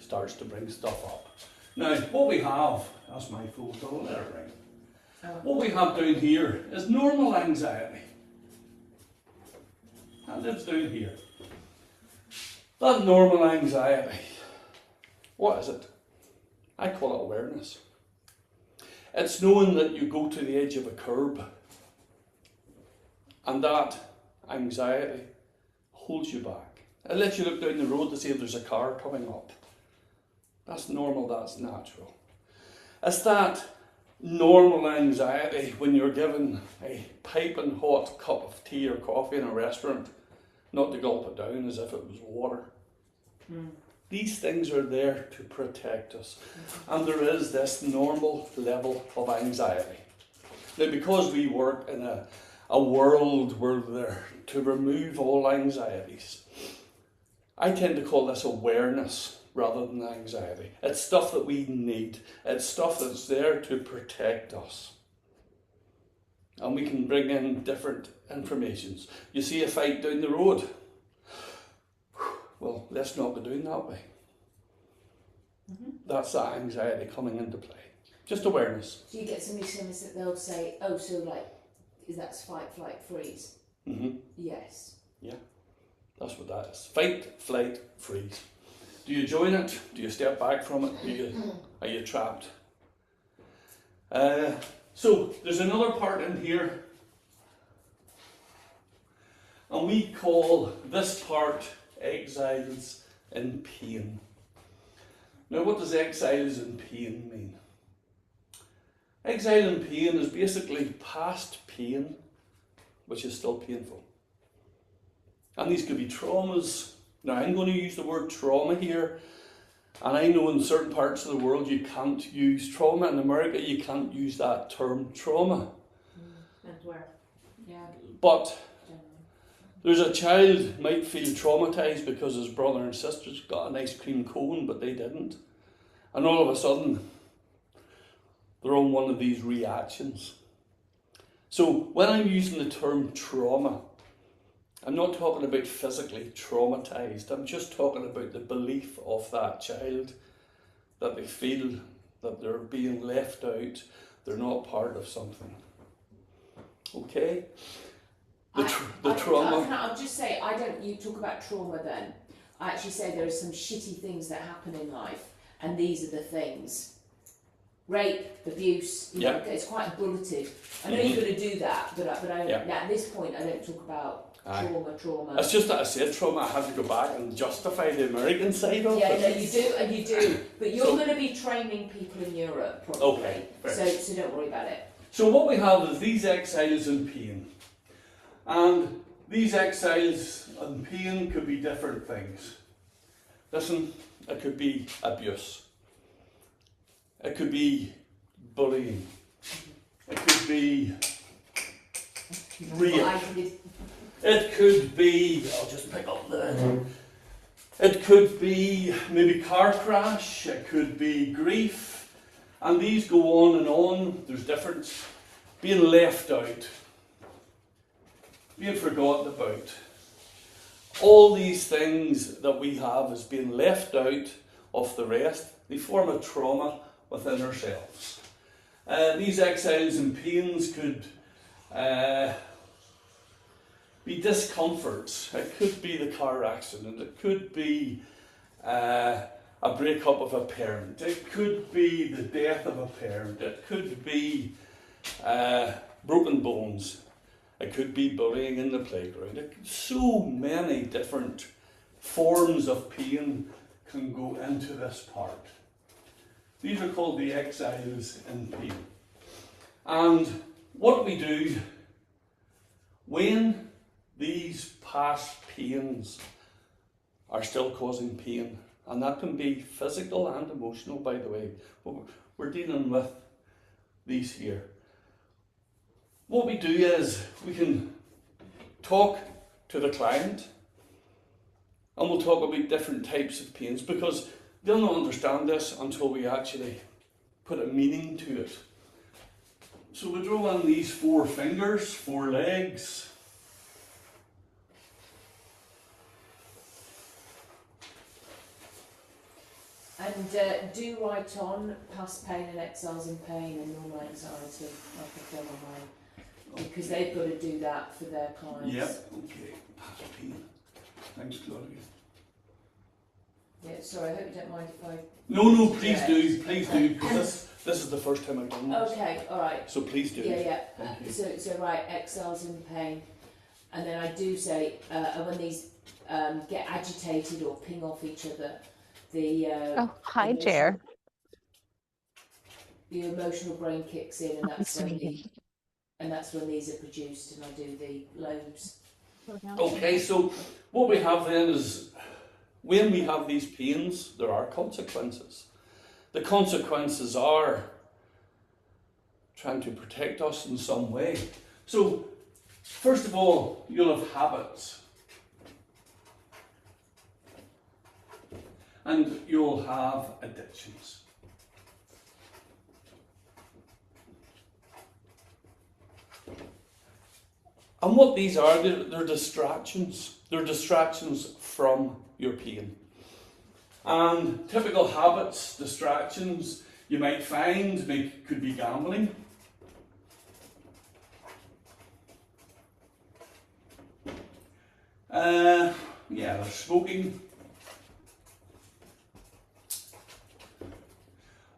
Speaker 5: starts to bring stuff up. Now, what we have, that's my full double letter ring. What we have down here is normal anxiety. That lives down here. That normal anxiety, what is it? I call it awareness. It's knowing that you go to the edge of a curb and that anxiety holds you back. It lets you look down the road to see if there's a car coming up. That's normal, that's natural. It's that normal anxiety when you're given a piping hot cup of tea or coffee in a restaurant, not to gulp it down as if it was water. These things are there to protect us. And there is this normal level of anxiety. Now, because we work in a world where they're to remove all anxieties, I tend to call this awareness rather than anxiety. It's stuff that we need. It's stuff that's there to protect us. And we can bring in different informations. You see a fight down the road. Well, let's not be doing that way. That's that anxiety coming into play. Just awareness.
Speaker 6: So you get somebody saying this that they'll say, oh, so like, is that fight, flight, freeze? Yes.
Speaker 5: Yeah, that's what that is. Fight, flight, freeze. Do you join it? Do you step back from it? Are you trapped? So there's another part in here, and we call this part exiles in pain. Now, what does exiles in pain mean? Exile in pain is basically past pain, which is still painful. And these could be traumas. Now, I'm going to use the word trauma here, and I know in certain parts of the world you can't use trauma. In America, you can't use that term trauma.
Speaker 2: And where?
Speaker 6: Yeah.
Speaker 5: But there's a child might feel traumatized because his brother and sisters got an ice cream cone, but they didn't. And all of a sudden, they're on one of these reactions. So when I'm using the term trauma, I'm not talking about physically traumatized. I'm just talking about the belief of that child that they feel that they're being left out, they're not part of something. Okay? Trauma.
Speaker 6: I'll just say, you talk about trauma then. I actually say there are some shitty things that happen in life, and these are the things. Rape, abuse, it's quite bulleted. I know you're going to do that, but at this point I don't talk about trauma.
Speaker 5: It's just that I said trauma, I had to go back and justify the American side of it.
Speaker 6: Yeah, no, you do. But you're going to be training people in Europe, probably.
Speaker 5: Okay,
Speaker 6: so don't worry about it.
Speaker 5: So what we have is these exiles in pain. And these exiles in pain could be different things. Listen, it could be abuse. It could be bullying. It could be rape. It could be, I'll just pick up the... It could be maybe car crash. It could be grief. And these go on and on. There's difference. Being left out. Being forgotten about. All these things that we have as being left out of the rest, they form a trauma within ourselves. These exiles and pains could be discomforts. It could be the car accident. It could be a breakup of a parent. It could be the death of a parent. It could be broken bones. It could be bullying in the playground. So many different forms of pain can go into this part. These are called the exiles in pain. And what we do When these past pains are still causing pain, and that can be physical and emotional, by the way, but we're dealing with these here. What we do is we can talk to the client, and we'll talk about different types of pains, because they'll not understand this until we actually put a meaning to it. So we draw in these 4 fingers, 4 legs.
Speaker 6: And do write on past pain and exiles in pain and normal anxiety, like I've done on mine, because they've got to do that for their clients.
Speaker 5: Yep, okay, past pain. Thanks, Claudia.
Speaker 6: Yeah, sorry, I hope you don't mind if I...
Speaker 5: No, please do, because this is the first time I've done this.
Speaker 6: Okay, alright.
Speaker 5: So please do.
Speaker 6: Yeah.
Speaker 5: Thank you.
Speaker 6: So right, exiles in pain. And then I do say, when these get agitated or ping off each other, the
Speaker 3: Oh, hi,
Speaker 6: emotional-
Speaker 3: Jer.
Speaker 6: The emotional brain kicks in, and that's when these are produced, and I do the lobes.
Speaker 5: Okay, so what we have then is, when we have these pains, there are consequences. The consequences are trying to protect us in some way. So, first of all, you'll have habits. And you'll have addictions. And what these are, they're distractions. They're distractions from your pain. And typical habits, distractions, you might find could be gambling. There's smoking.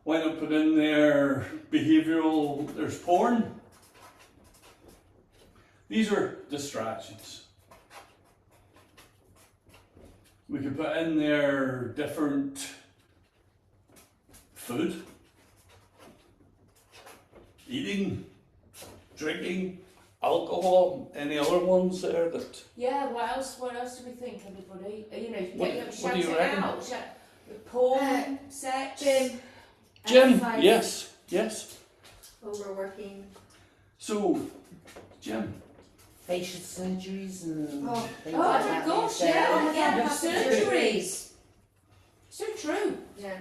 Speaker 5: Why not put in there behavioural, there's porn. These are distractions. We could put in there different food, eating, drinking, alcohol, any other ones there that...
Speaker 6: Yeah, what else do we think, everybody?
Speaker 5: What do you reckon?
Speaker 6: Porn, sex...
Speaker 5: Gym,
Speaker 2: Exercise,
Speaker 5: yes.
Speaker 2: overworking.
Speaker 5: So, Jim.
Speaker 4: Facial surgeries and things
Speaker 6: Oh
Speaker 4: like
Speaker 6: my
Speaker 4: that.
Speaker 6: gosh,
Speaker 4: these days.
Speaker 6: yeah, oh my
Speaker 2: Yeah,
Speaker 6: god,
Speaker 2: plastic
Speaker 6: surgeries. So true.
Speaker 2: Yeah.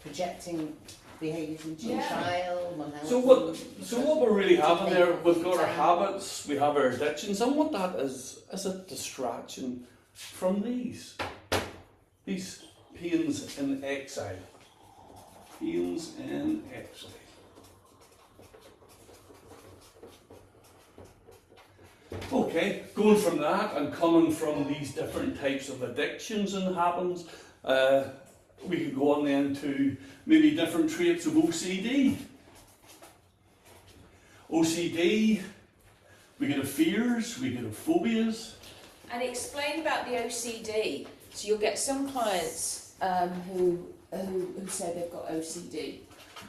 Speaker 4: Projecting behaviours into a
Speaker 6: Yeah.
Speaker 4: child.
Speaker 5: So what we're really having there, we've got our habits, we have our addictions, and what that is a distraction from these pains in exile. Pains in exile. Okay, going from that and coming from these different types of addictions and habits, we could go on then to maybe different traits of OCD. OCD, we could have fears, we could have phobias.
Speaker 1: And explain about the OCD. So you'll get some clients who say they've got OCD.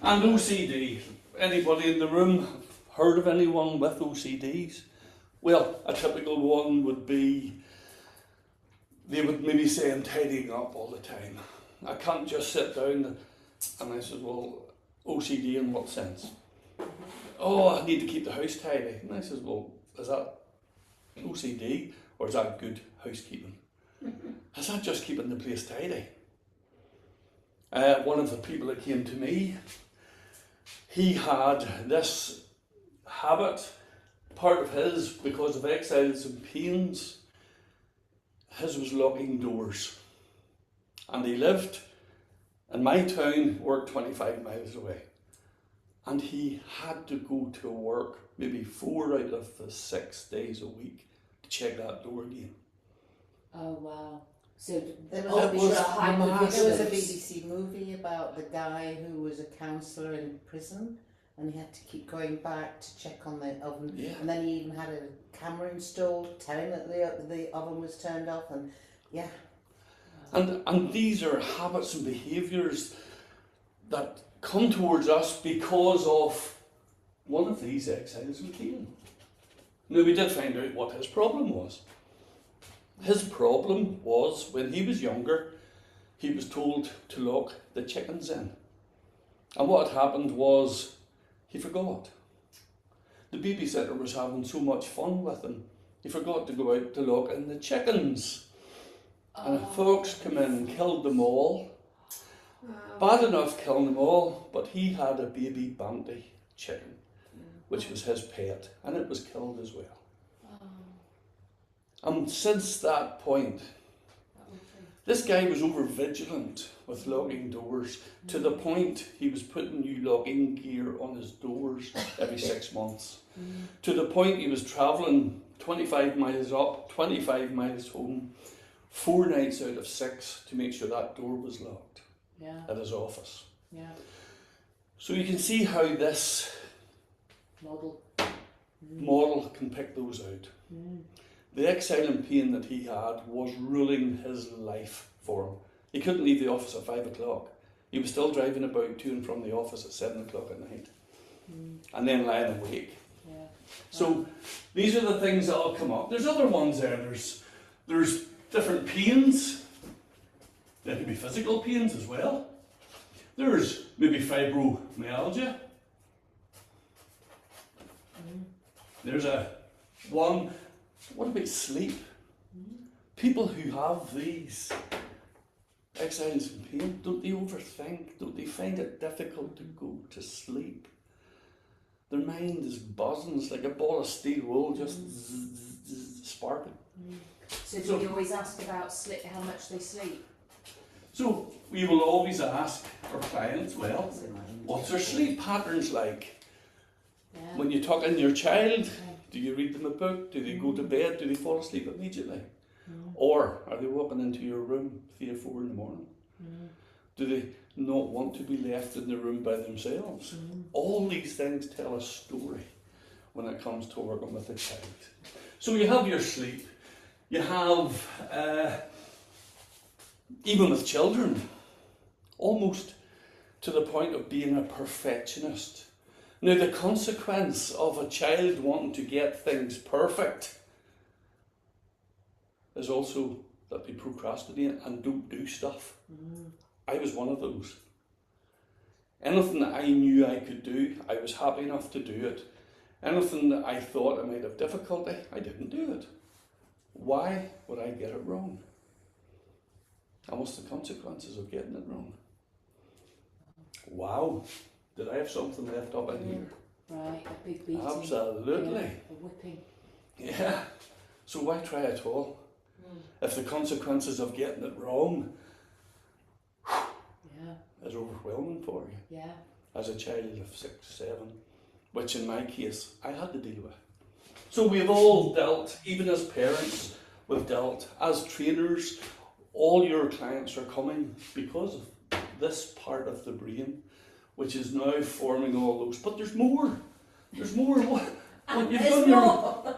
Speaker 5: And OCD, anybody in the room heard of anyone with OCDs? Well, a typical one would be, they would maybe say, I'm tidying up all the time. I can't just sit down. And I said, well, OCD in what sense? Oh, I need to keep the house tidy. And I said, well, is that OCD or is that good housekeeping? Is that just keeping the place tidy? One of the people that came to me, he had this habit. Part of his, because of exiles and pains, his was locking doors. And he lived in my town, worked 25 miles away. And he had to go to work maybe 4 out of the 6 days a week to check that door again.
Speaker 6: Oh wow. So
Speaker 4: There
Speaker 6: oh,
Speaker 4: was,
Speaker 6: because
Speaker 4: a,
Speaker 6: of hyper
Speaker 4: there was a
Speaker 6: vigilance.
Speaker 4: BBC movie about the guy who was a counsellor in prison and he had to keep going back to check on the oven.
Speaker 5: Yeah.
Speaker 4: And then he even had a camera installed telling that the oven was turned off and yeah.
Speaker 5: And these are habits and behaviours that come towards us because of one of these exiles and pain. Now, we did find out what his problem was. His problem was, when he was younger, he was told to lock the chickens in. And what had happened was, he forgot. The babysitter was having so much fun with him, he forgot to go out to lock in the chickens. And a fox came in and killed them all. Bad enough killing them all, but he had a baby banty chicken, which was his pet, and it was killed as well. And since that point, this guy was over vigilant with locking doors, to the point he was putting new locking gear on his doors every 6 months. To the point he was travelling 25 miles up, 25 miles home, 4 nights out of 6 to make sure that door was locked at his office. So you can see how this model can pick those out. The exile and pain that he had was ruling his life for him. He couldn't leave the office at 5 o'clock. He was still driving about to and from the office at 7 o'clock at night. And then lying awake. So these are the things that will come up. There's other ones there. There's different pains. There can be physical pains as well. There's maybe fibromyalgia. There's one. What about sleep? People who have these exiles and pain, don't they overthink? Don't they find it difficult to go to sleep? Their mind is buzzing. It's like a ball of steel wool just sparking.
Speaker 6: So do we always ask about sleep, how much they sleep?
Speaker 5: So we will always ask our clients, well, what's their sleep patterns like? When you tuck in your child, do you read them a book? Do they go to bed? Do they fall asleep immediately? Or are they walking into your room 3 or 4 in the morning? Do they not want to be left in the room by themselves? All these things tell a story when it comes to working with a child. So you have your sleep. You have, even with children, almost to the point of being a perfectionist. Now, the consequence of a child wanting to get things perfect is also that they procrastinate and don't do stuff. I was one of those. Anything that I knew I could do, I was happy enough to do it. Anything that I thought I might have difficulty, I didn't do it. Why would I get it wrong? And what's the consequences of getting it wrong? Wow. Did I have something left up in here?
Speaker 6: Right, a big beating.
Speaker 5: Absolutely.
Speaker 6: A whipping.
Speaker 5: Yeah. So why try at all? If the consequences of getting it wrong is overwhelming for you. As a child of 6, 7, which in my case, I had to deal with. So we've all dealt, even as parents, we've dealt. As trainers, all your clients are coming because of this part of the brain, which is now forming all those. But there's more. There's more. What you've done your,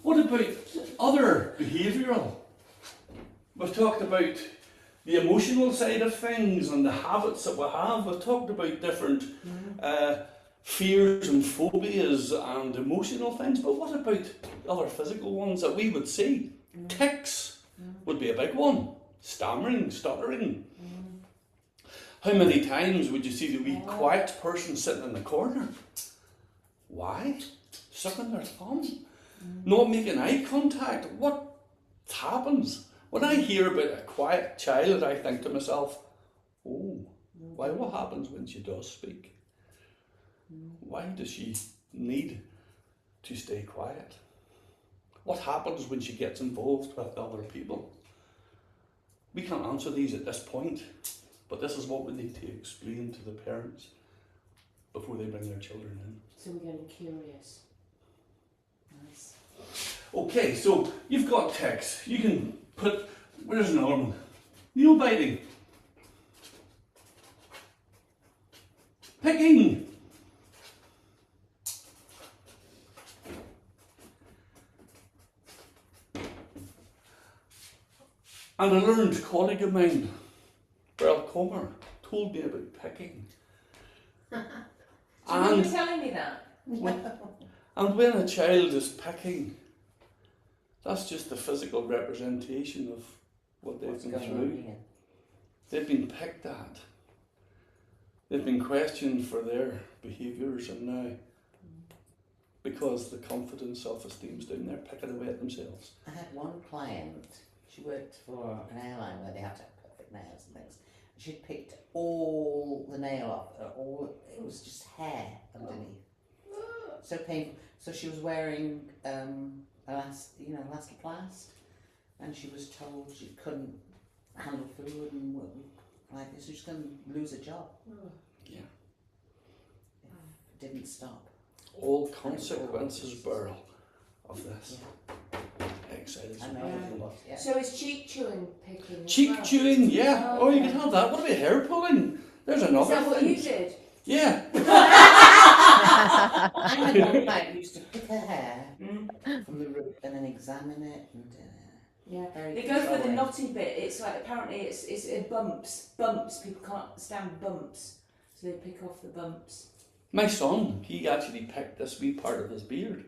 Speaker 5: what about other behavioural? We've talked about the emotional side of things and the habits that we have. We've talked about different fears and phobias and emotional things. But what about other physical ones that we would see? Tics would be a big one. Stammering, stuttering. How many times would you see the wee quiet person sitting in the corner? Why? Sucking their thumb. Not making eye contact. What happens? When I hear about a quiet child, I think to myself, oh, why? What happens when she does speak? Why does she need to stay quiet? What happens when she gets involved with other people? We can't answer these at this point, but this is what we need to explain to the parents before they bring their children in.
Speaker 6: So we're getting curious. Nice.
Speaker 5: Okay, so you've got tics. You can put, where's another one? Nail biting. Picking. And a learned colleague of mine, Beryl, told me about picking.
Speaker 6: Do you remember telling me that?
Speaker 5: And when a child is picking, that's just the physical representation of what they've been through. They've been picked at. They've been questioned for their behaviours, and now, because the confidence, self-esteem's down there, picking away at themselves.
Speaker 4: I had one client, she worked for an airline where they had to have perfect nails and things. She'd picked all the nail off, it was just hair underneath. So painful. So she was wearing elastoplast, and she was told she couldn't handle food and like this, she was going to lose a job.
Speaker 5: Yeah.
Speaker 4: It didn't stop.
Speaker 5: All consequences, Beryl, of this.
Speaker 4: Yeah.
Speaker 5: Excited.
Speaker 4: I know. Yeah.
Speaker 6: So is cheek chewing picking? as
Speaker 5: Cheek
Speaker 6: well?
Speaker 5: chewing, yeah.
Speaker 6: Oh,
Speaker 5: Oh, you
Speaker 6: okay.
Speaker 5: can have that. What about hair pulling? There's another
Speaker 6: Is that what
Speaker 5: thing.
Speaker 6: you did?
Speaker 5: Yeah.
Speaker 4: I had one client who used to pick her hair from the root and then examine it and
Speaker 6: Yeah,
Speaker 4: very
Speaker 6: they go for the
Speaker 4: controlling.
Speaker 6: knotty bit. It's like apparently it's bumps. People can't stand bumps, so they pick off the bumps.
Speaker 5: My son, he actually picked this wee part of his beard.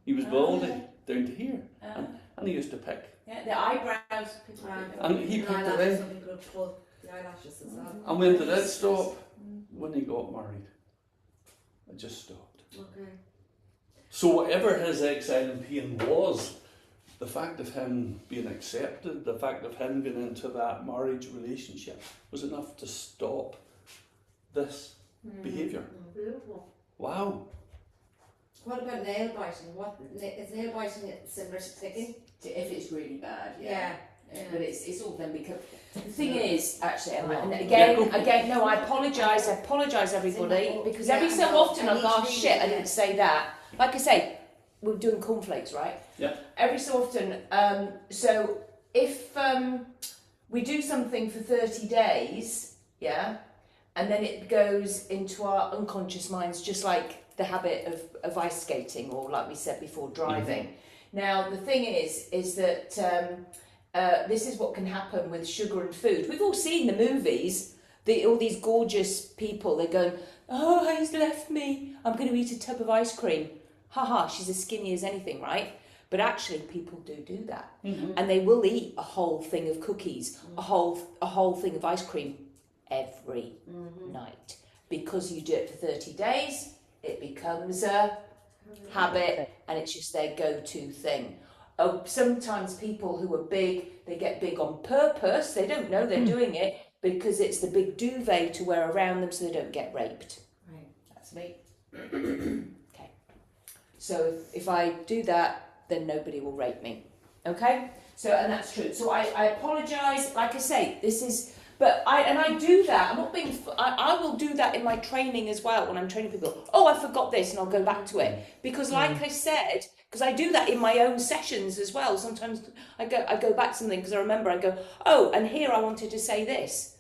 Speaker 5: He was baldy down to here, and he used to pick.
Speaker 6: Yeah, the eyebrows. People pick off.
Speaker 5: And he picked it in.
Speaker 7: Some people pull the eyelashes as well.
Speaker 5: And when did it stop? When he got married. It just stopped.
Speaker 7: Okay.
Speaker 5: So whatever his exile and pain was, the fact of him being accepted, the fact of him going into that marriage relationship was enough to stop this behaviour.
Speaker 7: Beautiful.
Speaker 5: Wow.
Speaker 7: What about nail biting? Is nail biting similar to picking?
Speaker 6: If it's really bad,
Speaker 7: Yeah.
Speaker 6: But it's all then because the thing is actually, and
Speaker 5: Yeah.
Speaker 6: again, no, I apologise everybody because every so often I go, oh, shit, I didn't say that. Like I say, we're doing cornflakes, right?
Speaker 5: Yeah.
Speaker 6: Every so often, so if we do something for 30 days, yeah, and then it goes into our unconscious minds, just like the habit of ice skating, or like we said before, driving. Now the thing is that this is what can happen with sugar and food. We've all seen the movies. All these gorgeous people, they're going, oh, he's left me. I'm going to eat a tub of ice cream. Haha, she's as skinny as anything, right? But actually, people do that, and they will eat a whole thing of cookies, a whole thing of ice cream every night, because you do it for 30 days. It becomes a habit, and it's just their go-to thing. Sometimes people who are big, they get big on purpose. They don't know they're doing it because it's the big duvet to wear around them so they don't get raped.
Speaker 4: Right, that's me.
Speaker 6: Okay. So if I do that, then nobody will rape me. Okay? So, and that's true. So I apologise. Like I say, this is... But I do that. I'm not being... I will do that in my training as well when I'm training people. Oh, I forgot this, and I'll go back to it. Because like I said... Because I do that in my own sessions as well. Sometimes I go back to something because I remember, I go, oh, and here I wanted to say this.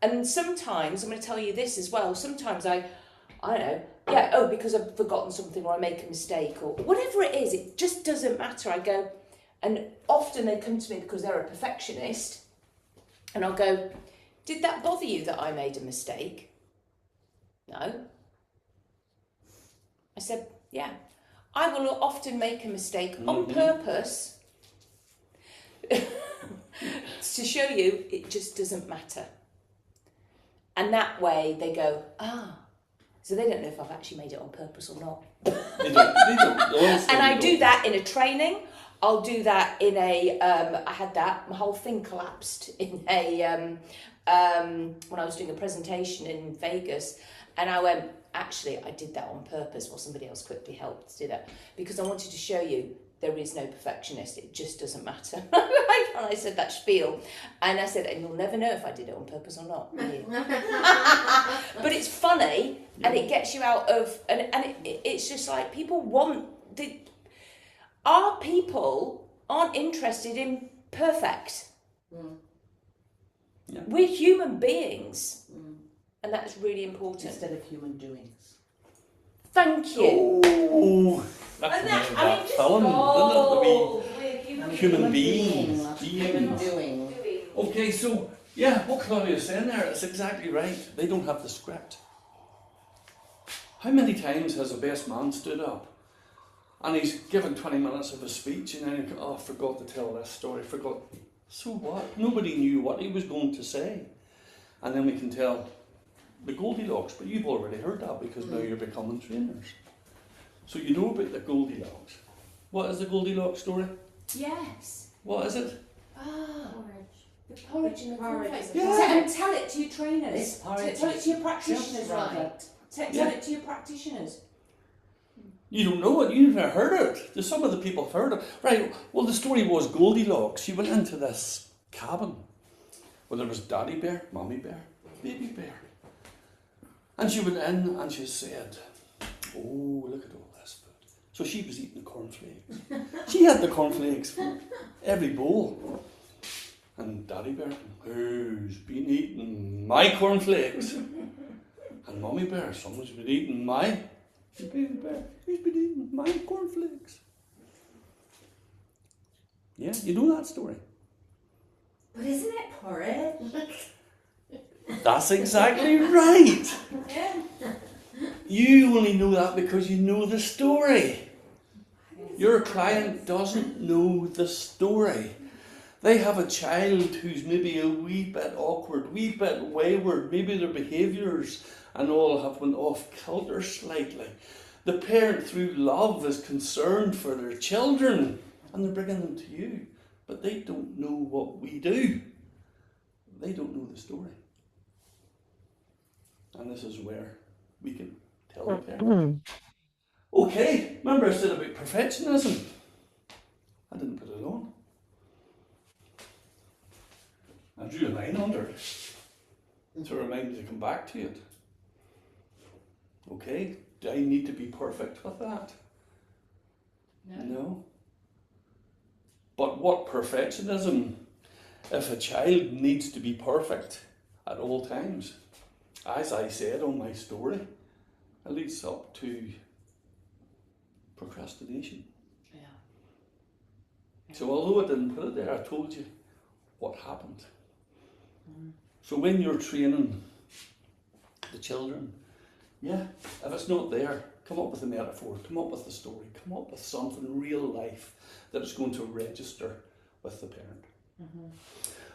Speaker 6: And sometimes, I'm going to tell you this as well, sometimes I don't know, yeah, oh, because I've forgotten something or I make a mistake or whatever it is, it just doesn't matter. I go, and often they come to me because they're a perfectionist, and I'll go, did that bother you that I made a mistake? No. I said, yeah. I will often make a mistake on purpose to show you it just doesn't matter. And that way they go, so they don't know if I've actually made it on purpose or not.
Speaker 5: They don't.
Speaker 6: And I do that in a training. I'll do that in a, I had that, my whole thing collapsed in a, when I was doing a presentation in Vegas, and I went, actually, I did that on purpose, or somebody else quickly helped to do that, because I wanted to show you there is no perfectionist, it just doesn't matter. And I said that spiel, and I said, and you'll never know if I did it on purpose or not, will you? But it's funny, and it gets you out of, and it's just like, people want, our people aren't interested in perfect.
Speaker 5: Yeah.
Speaker 6: We're human beings. And that's really important.
Speaker 4: Instead of human doings.
Speaker 6: Thank you.
Speaker 5: Oh, that's
Speaker 6: And
Speaker 5: the
Speaker 6: that,
Speaker 5: name of
Speaker 6: I mean,
Speaker 5: that
Speaker 6: just
Speaker 5: film,
Speaker 6: gold.
Speaker 5: isn't it?
Speaker 6: We're human
Speaker 5: Human beings.
Speaker 4: Human doing.
Speaker 5: Okay, so, yeah, what Claudia's saying there, it's exactly right. They don't have the script. How many times has a best man stood up And he's given 20 minutes of a speech, and then he goes, oh, I forgot to tell this story, forgot. So what? Nobody knew what he was going to say. And then we can tell the Goldilocks, but you've already heard that because now you're becoming trainers. So you know about the Goldilocks. What is the Goldilocks story?
Speaker 6: Yes.
Speaker 5: What is it?
Speaker 6: Ah. The porridge and the cornflakes.
Speaker 5: Yeah.
Speaker 6: And tell it to your trainers.
Speaker 4: This porridge
Speaker 6: Tell it to your practitioners,
Speaker 4: just
Speaker 6: rather.
Speaker 4: right.
Speaker 6: Tell it to your practitioners.
Speaker 5: You don't know it, you've never heard it. Some of the people have heard it. Right, well the story was Goldilocks. She went into this cabin where there was Daddy Bear, Mommy Bear, Baby Bear. And she went in and she said, oh, look at all this food. So she was eating the cornflakes. She had the cornflakes for every bowl. And Daddy Bear, who's been eating my cornflakes? And Mommy Bear, someone's been eating my... Baby Bear, who's been eating my cornflakes? Yeah, you know that story.
Speaker 2: But isn't it porridge?
Speaker 5: That's exactly right.
Speaker 2: Yeah.
Speaker 5: You only know that because you know the story. Your client doesn't know the story. They have a child who's maybe a wee bit awkward, wee bit wayward, maybe their behaviours and all have went off kilter slightly. The parent through love is concerned for their children and they're bringing them to you, but they don't know what we do. They don't know the story. And this is where we can tell the parent. Okay, remember I said about perfectionism? I didn't put it on. I drew a line under it to remind me to come back to it. Okay, do I need to be perfect with that? No. But what perfectionism? If a child needs to be perfect at all times, as I said on my story, it leads up to procrastination. Yeah. So although I didn't put it there, I told you what happened. So when you're training the children, yeah, if it's not there, come up with a metaphor, come up with a story, come up with something real life that is going to register with the parent.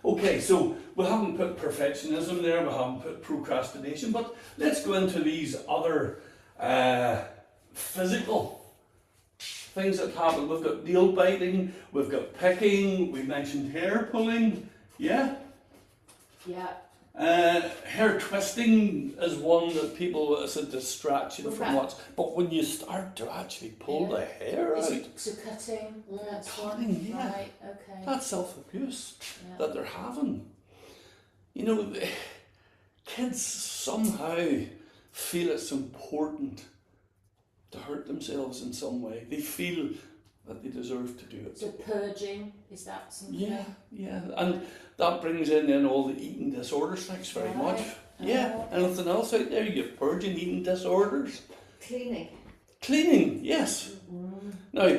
Speaker 5: Okay, so we haven't put perfectionism there, we haven't put procrastination, but let's go into these other physical things that happen. We've got nail biting, we've got picking, we mentioned hair pulling, yeah?
Speaker 6: Yeah.
Speaker 5: Hair twisting is one that people, it's a distraction from what's, but when you start to actually pull the hair out,
Speaker 6: So cutting, that's
Speaker 5: cutting,
Speaker 6: one.
Speaker 5: yeah.
Speaker 6: Right, okay.
Speaker 5: That's self-abuse that they're having. You know, kids somehow feel it's important to hurt themselves in some way. They feel that they deserve to do it.
Speaker 6: So purging, is that something?
Speaker 5: Yeah, and that brings in then all the eating disorders, thanks very much. Yeah, anything else out there? You've purging, eating disorders? Cleaning, yes. Now,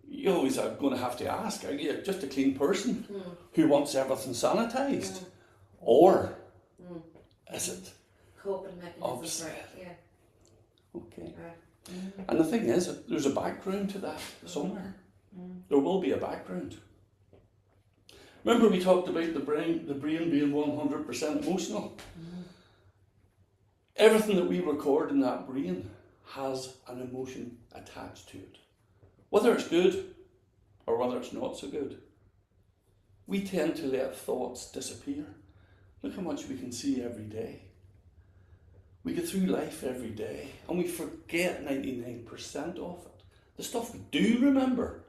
Speaker 5: you always are going to have to ask, are you just a clean person who wants everything sanitised? Or is it
Speaker 7: Coping mechanisms, right? Yeah.
Speaker 5: Okay. And the thing is, there's a background to that somewhere. There will be a background. Remember we talked about the brain being 100% emotional? Everything that we record in that brain has an emotion attached to it. Whether it's good or whether it's not so good. We tend to let thoughts disappear. Look how much we can see every day. We go through life every day and we forget 99% of it. The stuff we do remember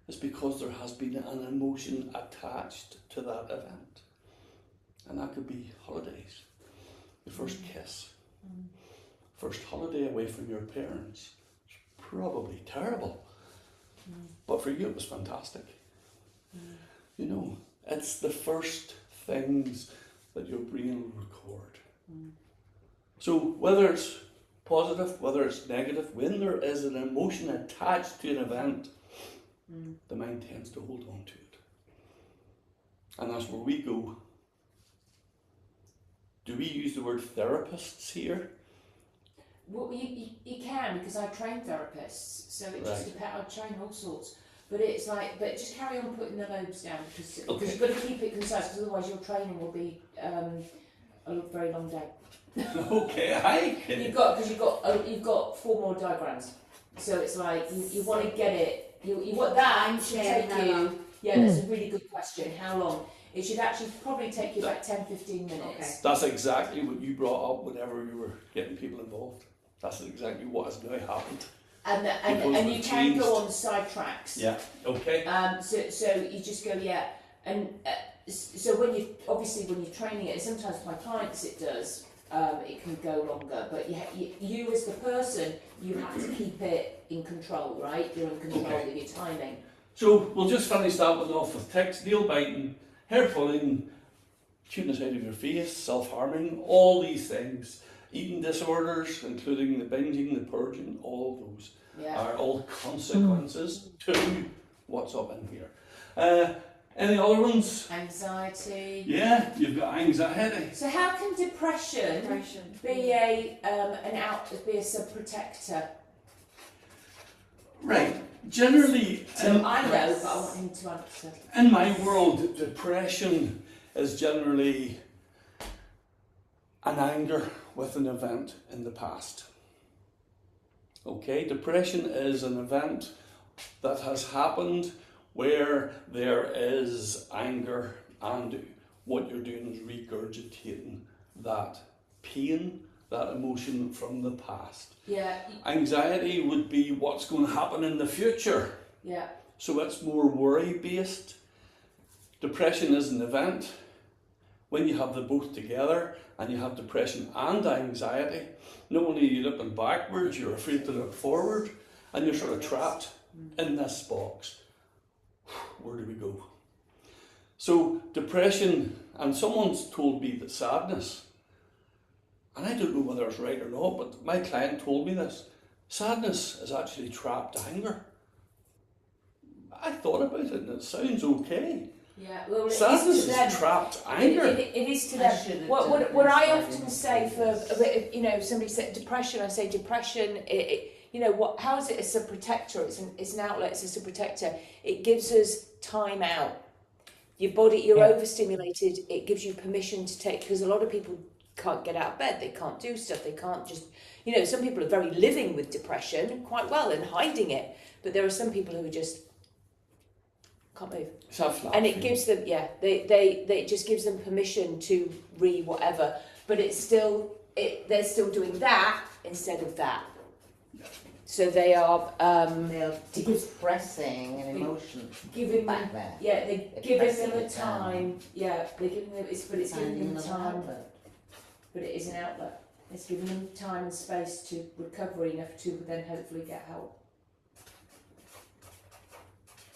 Speaker 5: is because there has been an emotion attached to that event. And that could be holidays, your first kiss, first holiday away from your parents. It's probably terrible, but for you it was fantastic. You know, it's the first things that your brain will record. So whether it's positive, whether it's negative, when there is an emotion attached to an event, the mind tends to hold on to it. And that's where we go. Do we use the word therapists here?
Speaker 6: Well, you can, because I train therapists, so it just
Speaker 5: Right.
Speaker 6: depends. I train all sorts, but it's like, but just carry on putting the lobes down because
Speaker 5: Okay.
Speaker 6: you've got to keep it concise, because otherwise your training will be a very long day.
Speaker 5: Okay, I can.
Speaker 6: You've got 4 more diagrams, so it's like you want to get it. You want that to take you. Yeah, that's a really good question. How long? It should actually probably take you about 10-15 minutes.
Speaker 2: Okay.
Speaker 5: That's exactly what you brought up whenever you were getting people involved. That's exactly what has now happened.
Speaker 6: And you
Speaker 5: we've
Speaker 6: can go
Speaker 5: changed.
Speaker 6: on side tracks.
Speaker 5: Yeah. Okay.
Speaker 6: So you just go, yeah, and so when you're training it, and sometimes my clients it does, it can go longer, but you as the person, you have to keep it in control, right? You're in control of your timing.
Speaker 5: So we'll just finish that one off with tics, nail biting, hair pulling, shooting us out of your face, self-harming, all these things, eating disorders, including the binging, the purging, all those are all consequences to what's up in here. Any other ones?
Speaker 6: Anxiety.
Speaker 5: Yeah, you've got anxiety.
Speaker 6: So how can depression be be a sub-protector?
Speaker 5: Right. Generally,
Speaker 6: So I know, but I want him to answer.
Speaker 5: in my world, depression is generally an anger with an event in the past. Okay, depression is an event that has happened where there is anger, and what you're doing is regurgitating that pain, that emotion from the past.
Speaker 6: Yeah.
Speaker 5: Anxiety would be what's going to happen in the future.
Speaker 6: Yeah.
Speaker 5: So it's more worry based. Depression is an event. When you have the both together and you have depression and anxiety, not only are you looking backwards, you're afraid to look forward, and you're sort of trapped in this box. Where do we go? So depression, and someone's told me that sadness, and I don't know whether it's right or not, but my client told me this, sadness is actually trapped anger. I thought about it and it sounds okay.
Speaker 6: Yeah, well,
Speaker 5: Sadness
Speaker 6: it is to them.
Speaker 5: is trapped anger.
Speaker 6: It is to them. What I often say for, somebody said depression, I say depression, how is it as a protector? It's an outlet, it's as a protector. It gives us time out. Your body, you're overstimulated, it gives you permission to take, because a lot of people can't get out of bed, they can't do stuff, they can't just, some people are very living with depression quite well and hiding it, but there are some people who are just can't move. And it gives them, it just gives them permission to whatever, but it's still, they're still doing that instead of that. So they are
Speaker 4: They're expressing an emotion
Speaker 6: giving
Speaker 4: back
Speaker 6: them,
Speaker 4: there.
Speaker 6: they're giving them a time. Yeah, they're giving them, it's giving them time. But it is an outlet. It's giving them time and space to recover enough to then hopefully get help.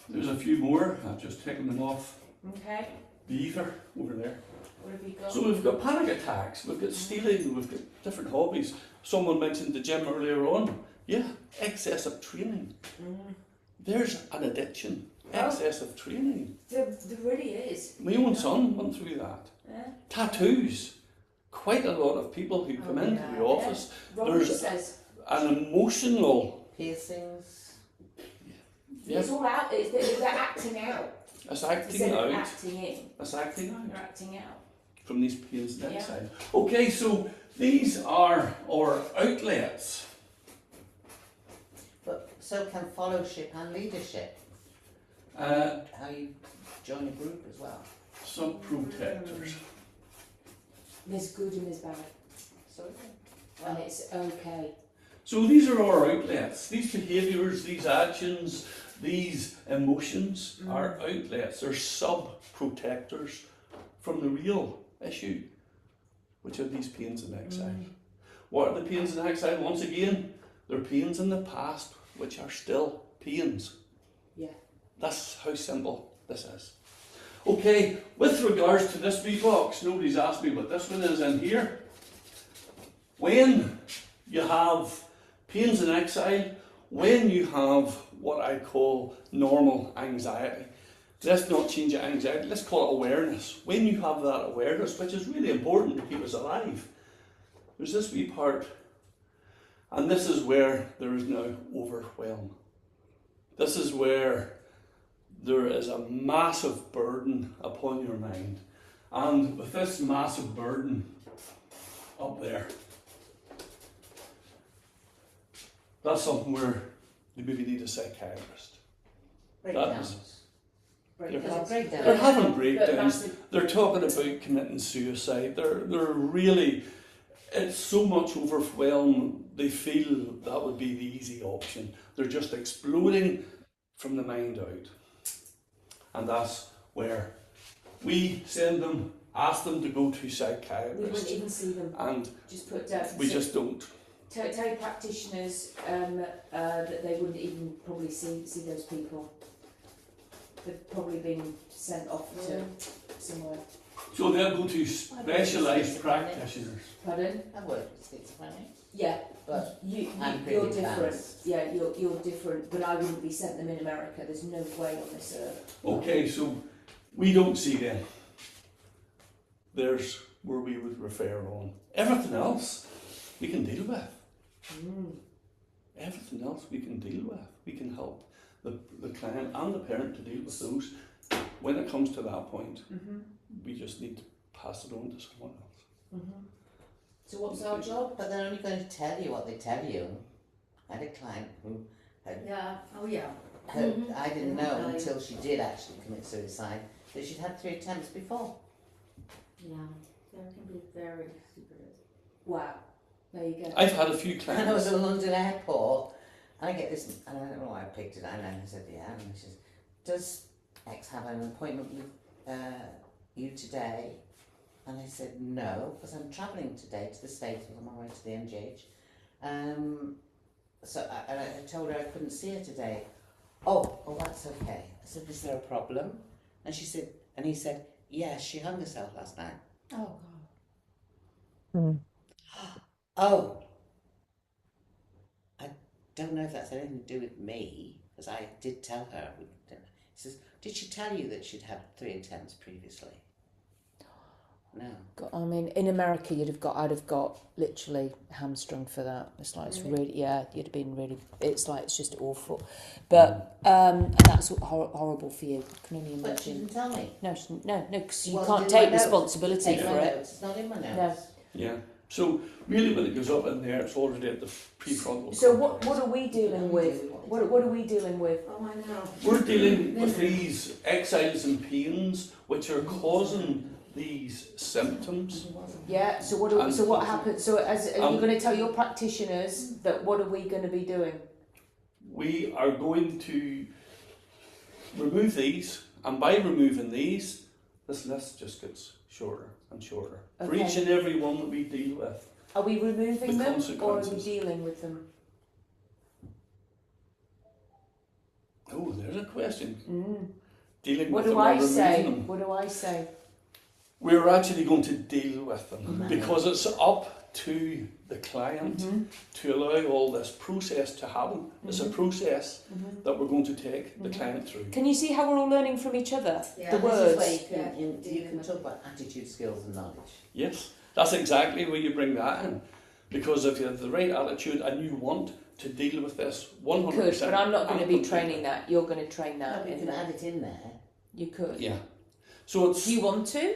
Speaker 5: There's a few more, I've just taken them off
Speaker 6: Okay,
Speaker 5: the ether over there.
Speaker 6: what have you got?
Speaker 5: So we've got panic attacks, we've got stealing, we've got different hobbies. Someone mentioned the gym earlier on. Yeah, excessive training. There's an addiction. Excessive training.
Speaker 6: There really is.
Speaker 5: My own son went through that.
Speaker 6: Yeah.
Speaker 5: Tattoos. Quite a lot of people who come into the office.
Speaker 6: Robert
Speaker 5: There's
Speaker 6: says
Speaker 5: an emotional.
Speaker 4: Piercings.
Speaker 6: it's all out. They're acting out.
Speaker 5: It's acting
Speaker 6: Instead of
Speaker 5: out.
Speaker 6: acting in.
Speaker 5: It's acting out.
Speaker 6: They're acting out.
Speaker 5: From these pains next
Speaker 6: Yeah.
Speaker 5: side. Okay, so these are our outlets.
Speaker 4: But so can fellowship and leadership.
Speaker 5: How
Speaker 4: you join a group as well.
Speaker 5: Some protectors.
Speaker 6: There's good and there's bad, and it's okay.
Speaker 5: So these are our outlets. These behaviours, these actions, these emotions are outlets. They're sub-protectors from the real issue, which are these pains in exile. What are the pains in exile? Once again, they're pains in the past, which are still pains.
Speaker 6: Yeah.
Speaker 5: That's how simple this is. Okay, with regards to this wee box, nobody's asked me what this one is in here. When you have pains in exile, when you have what I call normal anxiety, let's not change it anxiety, let's call it awareness. When you have that awareness, which is really important to keep us alive, there's this wee part And this is where there is now overwhelm. This is where there is a massive burden upon your mind. And with this massive burden up there, that's something where you maybe need a psychiatrist.
Speaker 4: Breakdowns. Breakdowns.
Speaker 5: They're having breakdowns.
Speaker 6: massive-
Speaker 5: They're talking about committing suicide. They're really, it's so much overwhelm. They feel that would be the easy option. They're just exploding from the mind out. And that's where we send them, ask them to go to
Speaker 6: We wouldn't
Speaker 5: psychiatrists.
Speaker 6: even see them.
Speaker 5: And
Speaker 6: Just put down.
Speaker 5: we just don't.
Speaker 6: Tell practitioners that they wouldn't even probably see those people. They've probably been sent off to somewhere.
Speaker 5: So they'll go to specialised practitioners.
Speaker 6: Pardon?
Speaker 4: I work with schizophrenic,
Speaker 6: Yeah,
Speaker 4: but
Speaker 6: you're
Speaker 4: I'm
Speaker 6: different.
Speaker 4: pretty advanced.
Speaker 6: Yeah, you're different. But I wouldn't be sent them in America. There's no way on this earth.
Speaker 5: Okay, so we don't see them. There's where we would refer on. Everything else we can deal with. Everything else we can deal with. We can help the client and the parent to deal with those. When it comes to that point, we just need to pass it on to someone else.
Speaker 6: So what's our job?
Speaker 4: but they're only going to tell you what they tell you. I had a client who had,
Speaker 2: Yeah, oh yeah.
Speaker 4: I didn't know until she did actually commit suicide that she'd had 3 attempts before.
Speaker 2: Yeah, there can be very secretive.
Speaker 6: Wow. There you go.
Speaker 5: I've had a few
Speaker 4: And I was
Speaker 5: clients.
Speaker 4: at the London airport, and I get this, and I don't know why I picked it, and I said, yeah, and she says, does X have an appointment with you today? And I said, no, because I'm travelling today to the States, I'm on my way to the MGH. So I told her I couldn't see her today. Oh, that's okay. I said, is there a problem? And she said, and he said, yes, she hung herself last night. Oh, God. Oh, I don't know if that's anything to do with me, because I did tell her. He says, did she tell you that she'd had 3 attempts previously? No.
Speaker 1: God, I mean, in America, I'd have got literally hamstrung for that. It's like, it's really, yeah, you'd have been really, it's like, it's just awful. But, and that's horrible for you. I can only imagine.
Speaker 4: But she didn't tell me.
Speaker 1: No, no, because you
Speaker 4: Well,
Speaker 1: can't
Speaker 4: it's in my
Speaker 1: take
Speaker 4: notes.
Speaker 1: responsibility
Speaker 4: Take
Speaker 1: for
Speaker 4: my
Speaker 1: it.
Speaker 4: notes. It's not in my notes.
Speaker 1: No.
Speaker 5: Yeah. So really when it goes up in there, it's already at the prefrontal
Speaker 6: So
Speaker 5: cortex.
Speaker 6: what are we dealing with? What are we dealing with?
Speaker 2: Oh, I know.
Speaker 5: We're dealing with these exiles and pains which are causing these symptoms.
Speaker 6: Yeah. So what happens? So are you going to tell your practitioners that what are we going to be doing?
Speaker 5: We are going to remove these, and by removing these, this list just gets shorter and shorter. For
Speaker 6: Okay.
Speaker 5: each and every one that we deal with.
Speaker 6: Are we removing
Speaker 5: The
Speaker 6: them or are we
Speaker 5: consequences.
Speaker 6: dealing with them?
Speaker 5: Oh, there's a question. Dealing
Speaker 6: What
Speaker 5: with
Speaker 6: do
Speaker 5: them or
Speaker 6: I
Speaker 5: removing
Speaker 6: say?
Speaker 5: them.
Speaker 6: What do I say?
Speaker 5: We're actually going to deal with them because it's up to the client to allow all this process to happen. It's a process that we're going to take the client through.
Speaker 6: Can you see how we're all learning from each other?
Speaker 2: Yeah,
Speaker 6: The
Speaker 2: this
Speaker 4: This is
Speaker 6: words.
Speaker 4: where you can talk about attitude, skills and knowledge.
Speaker 5: Yes, that's exactly where you bring that in. Because if you have the right attitude and you want to deal with this 100%.
Speaker 6: You could, but I'm not going to be
Speaker 5: completely.
Speaker 6: training that. You're going to train that.
Speaker 4: No, you
Speaker 6: in
Speaker 4: can
Speaker 6: there.
Speaker 4: add it in there
Speaker 6: You could.
Speaker 5: Yeah. So it's
Speaker 6: Do you want to?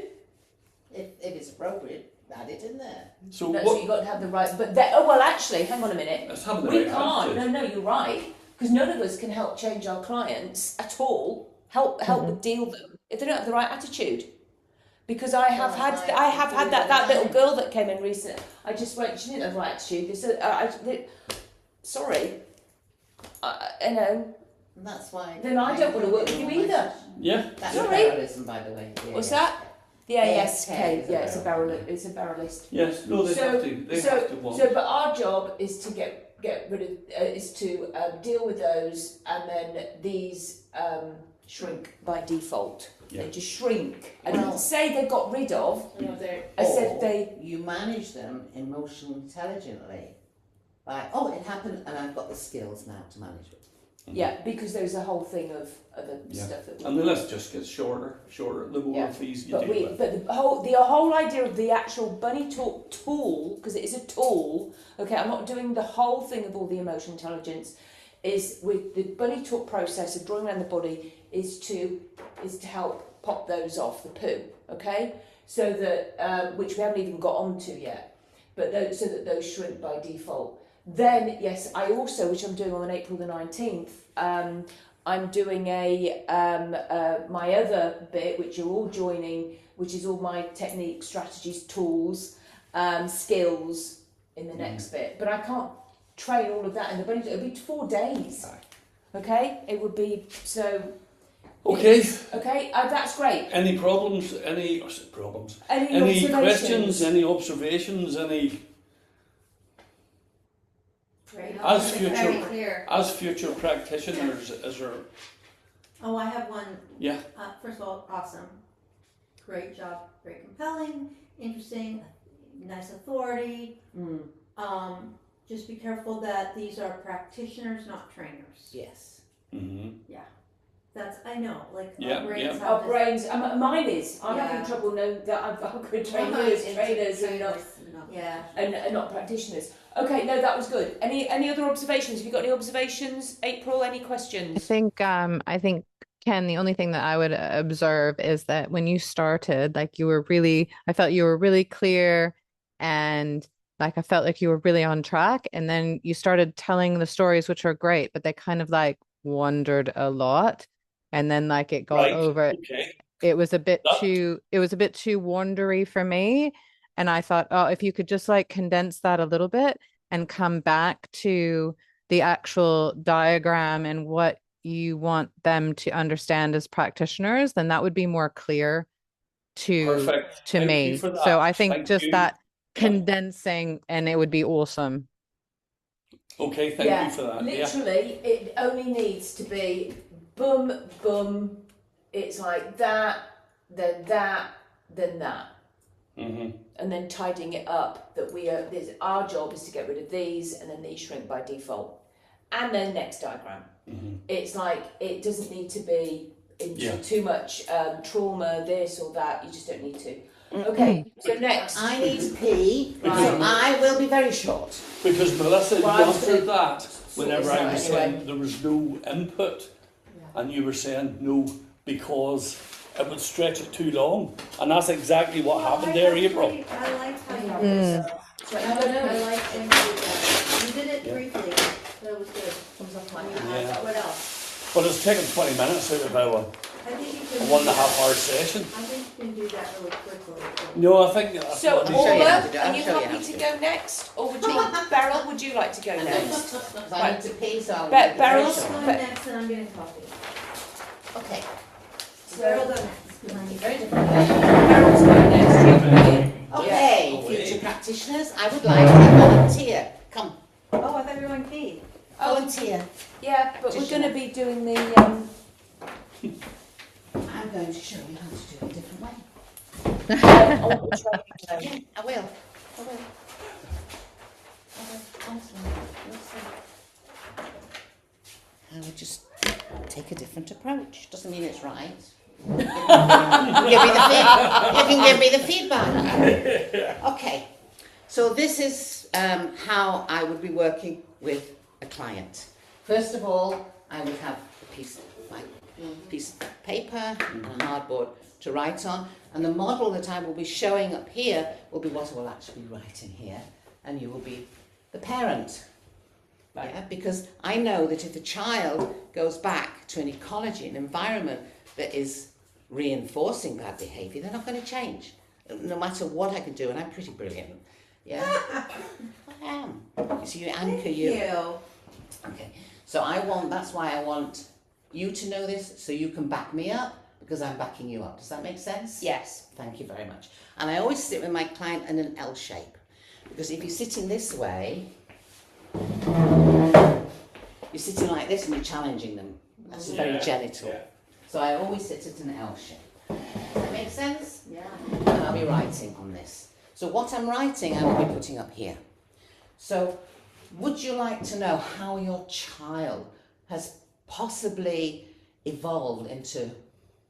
Speaker 4: if it's appropriate. Add it in there.
Speaker 5: so
Speaker 6: No, so
Speaker 5: what
Speaker 6: you've got to have the right. But oh well, actually, hang on a minute.
Speaker 5: it's having the
Speaker 6: We
Speaker 5: right
Speaker 6: can't.
Speaker 5: attitude.
Speaker 6: No, you're right. Because none of us can help change our clients at all. Help deal them if they don't have the right attitude. Because I have had that little girl that came in recently. I just went. She didn't have the right attitude. They said, sorry. You know.
Speaker 4: And that's why.
Speaker 6: Then I don't want to work with you either.
Speaker 5: Yeah.
Speaker 4: That's
Speaker 6: Sorry.
Speaker 4: barrelism, by the way. Yeah,
Speaker 6: What's
Speaker 4: yeah.
Speaker 6: that? Yeah, yes,
Speaker 4: ASK
Speaker 6: okay,
Speaker 4: is a
Speaker 6: yeah, it's a
Speaker 4: barrel.
Speaker 6: barrel. It's a barrelist.
Speaker 5: Yes. No, they have to. They have to want.
Speaker 6: But our job is to get rid of, is to deal with those, and then these shrink by default.
Speaker 5: Yeah.
Speaker 6: They just shrink. I
Speaker 4: Well-
Speaker 6: didn't say they got rid of.
Speaker 4: No, they're-
Speaker 6: I said
Speaker 4: or
Speaker 6: they.
Speaker 4: You manage them emotionally intelligently. By, it happened and I've got the skills now to manage it.
Speaker 6: Yeah, because there's a whole thing of other stuff that we
Speaker 5: And the list just gets shorter, the more of these you
Speaker 6: but
Speaker 5: deal with.
Speaker 6: but the whole idea of the actual bunny talk tool, because it is a tool. Okay, I'm not doing the whole thing of all the emotional intelligence. Is with the bunny talk process of drawing around the body is to help pop those off the poo. Okay, so that which we haven't even got onto yet, but so that those shrink by default. Then yes, I also, which I'm doing on April the 19th. I'm doing my other bit, which you're all joining, which is all my techniques, strategies, tools, skills in the next bit. But I can't train all of that in the bunny. It'll be 4 days. Okay, it would be so.
Speaker 5: Okay.
Speaker 6: Okay, that's great.
Speaker 5: Any problems? Any questions?
Speaker 6: Observations?
Speaker 5: Any observations? Any?
Speaker 2: Great.
Speaker 5: As future practitioners, is there?
Speaker 2: Oh, I have one.
Speaker 5: Yeah.
Speaker 2: First of all, awesome. Great job. Very compelling, interesting, nice authority. Just be careful that these are practitioners, not trainers.
Speaker 4: Yes.
Speaker 5: Mm-hmm.
Speaker 2: Yeah. That's, I know, like
Speaker 5: Yeah,
Speaker 2: our brains
Speaker 5: yeah.
Speaker 2: have
Speaker 6: Our
Speaker 2: this-
Speaker 6: brains, mine is. I'm
Speaker 2: Yeah.
Speaker 6: having trouble knowing that I've got trainers and not practitioners. Okay, no, that was good. Any other observations? Have you got any observations, April? Any questions?
Speaker 3: I think Ken, the only thing that I would observe is that when you started, like I felt you were really clear, and like I felt like you were really on track, and then you started telling the stories, which are great, but they kind of like wandered a lot, and then like it got over.
Speaker 5: Okay.
Speaker 3: It was a bit too wandery for me, and I thought, oh, if you could just like condense that a little bit and come back to the actual diagram and what you want them to understand as practitioners, then that would be more clear to
Speaker 5: Thank
Speaker 3: me.
Speaker 5: you for that.
Speaker 3: So I think
Speaker 5: Thank
Speaker 3: just
Speaker 5: you.
Speaker 3: that condensing, and it would be awesome.
Speaker 5: Okay, thank you for that.
Speaker 6: Literally, it only needs to be boom, boom. It's like that, then that, then that.
Speaker 5: Mm-hmm.
Speaker 6: And then tidying it up, that our job is to get rid of these, and then these shrink by default. And then next diagram.
Speaker 5: Mm-hmm.
Speaker 6: It's like, it doesn't need to be too much trauma, this or that. You just don't need to. Okay, so next.
Speaker 4: I need to pee, so I will be very short.
Speaker 5: Because Melissa, you answered that whenever
Speaker 6: Sorry,
Speaker 5: I was
Speaker 6: anyway.
Speaker 5: saying there was no input, and you were saying no because it would stretch it too long, and that's exactly what happened there, April.
Speaker 2: I like how you did that. I like when you did that. You did it briefly, but it was good.
Speaker 6: Comes off my
Speaker 5: Yeah.
Speaker 2: What else?
Speaker 5: But it's taken 20 minutes out of our
Speaker 2: I think you can.
Speaker 5: 1.5 hour session.
Speaker 2: I think you can do that really quickly.
Speaker 5: No, I think that's
Speaker 6: So,
Speaker 5: what we
Speaker 4: show you how to
Speaker 6: Orla,
Speaker 4: do it.
Speaker 6: are
Speaker 4: I'll
Speaker 6: you
Speaker 4: show you
Speaker 6: happy
Speaker 4: how
Speaker 6: to
Speaker 4: to
Speaker 6: go next? Or would you, Beryl, would you like to go next?
Speaker 4: Because I need to pee, so I'll
Speaker 6: Beryl,
Speaker 4: be very
Speaker 2: Beryl's
Speaker 4: short.
Speaker 2: going next and I'm getting coffee.
Speaker 4: Okay.
Speaker 2: Beryl, go next. 'cause I need-
Speaker 4: Very different.
Speaker 6: Beryl's going next.
Speaker 4: Okay,
Speaker 5: Yeah.
Speaker 4: future practitioners, I would like a volunteer. Come,
Speaker 2: Oh, I thought you were going to pee.
Speaker 4: volunteer.
Speaker 6: Yeah, but we're going to be doing the...
Speaker 4: I'm going to show you how to do it a different way.
Speaker 6: on the training
Speaker 4: Yeah,
Speaker 6: zone.
Speaker 4: I will. Honestly, you'll see. I would just take a different approach. Doesn't mean it's right. You can give me the feedback. Okay. So this is how I would be working with a client. First of all, I would have a piece of paper and a hardboard to write on, and the model that I will be showing up here will be what I will actually write in here, and you will be the parent. Yeah, because I know that if a child goes back to an ecology, an environment that is reinforcing bad behaviour, they're not going to change, no matter what I can do, and I'm pretty brilliant. Yeah, I am. You see, you anchor you.
Speaker 2: Thank you.
Speaker 4: Okay, so that's why I want you to know this, so you can back me up, because I'm backing you up. Does that make sense?
Speaker 6: Yes.
Speaker 4: Thank you very much. And I always sit with my client in an L shape, because if you're sitting this way, you're sitting like this and you're challenging them. That's very genital.
Speaker 5: Yeah.
Speaker 4: So I always sit at an L shape. Does that make sense?
Speaker 2: Yeah.
Speaker 4: And I'll be writing on this. So what I'm writing, I will be putting up here. So would you like to know how your child has possibly evolve into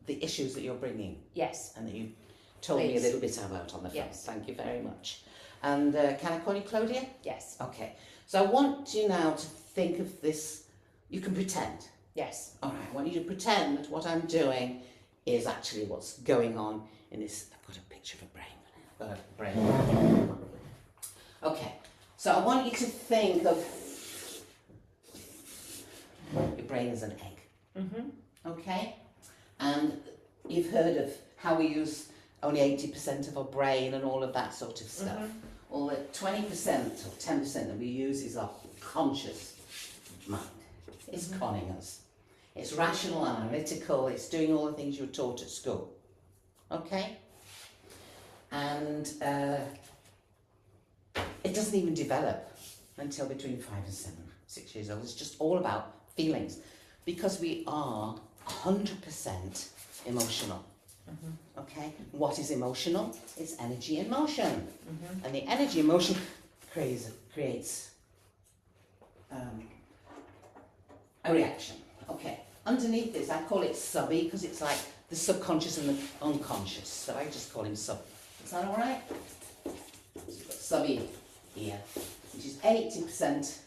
Speaker 4: the issues that you're bringing
Speaker 6: Yes.
Speaker 4: and that you told me a
Speaker 6: Please.
Speaker 4: little bit about on the phone.
Speaker 6: Yes.
Speaker 4: Thank you very much. And can I call you Claudia?
Speaker 6: Yes.
Speaker 4: Okay. So I want you now to think of this. You can pretend.
Speaker 6: Yes.
Speaker 4: All right. I want you to pretend that what I'm doing is actually what's going on in this. I've got a picture of a brain. I've got a brain. Okay. So I want you to think of your brain as an egg. Okay? And you've heard of how we use only 80% of our brain and all of that sort of stuff. All the 20% or 10% that we use is our conscious mind. It's conning us. It's rational, analytical, it's doing all the things you were taught at school. Okay? And it doesn't even develop until between 5 and 6 years old. It's just all about feelings, because we are 100% emotional. Okay, what is emotional? It's energy in motion, and the energy in motion creates a reaction. Okay, underneath this, I call it subby because it's like the subconscious and the unconscious. So I just call him sub. Is that all right? So we've got subby here, which is 80%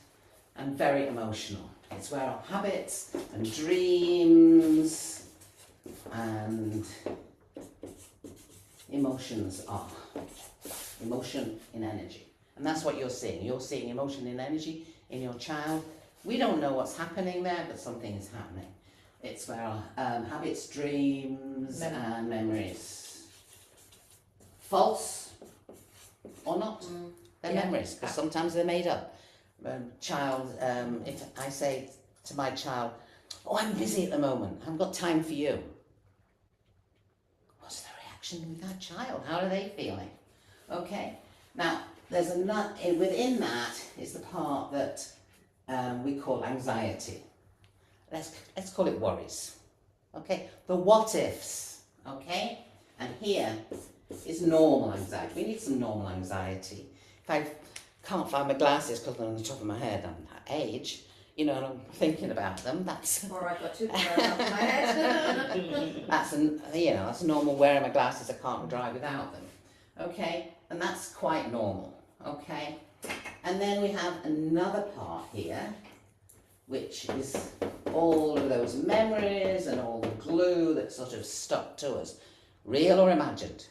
Speaker 4: and very emotional. It's where our habits and dreams and emotions are. Emotion in energy. And that's what you're seeing. You're seeing emotion in energy in your child. We don't know what's happening there, but something is happening. It's where our habits, dreams and memories. False or not? They're memories, because sometimes they're made up. Child, if I say to my child, oh, I'm busy at the moment, I haven't got time for you. What's the reaction with that child? How are they feeling? Okay, now there's within that is the part that we call anxiety. Let's call it worries. Okay, the what ifs. Okay, and here is normal anxiety. We need some normal anxiety. If I can't find my glasses because they're on the top of my head, I'm that age, and I'm thinking about them. That's
Speaker 2: Or I've got two on top of my head.
Speaker 4: that's normal. Wearing my glasses, I can't drive without them. Okay, and that's quite normal. Okay, and then we have another part here, which is all of those memories and all the glue that's sort of stuck to us, real or imagined.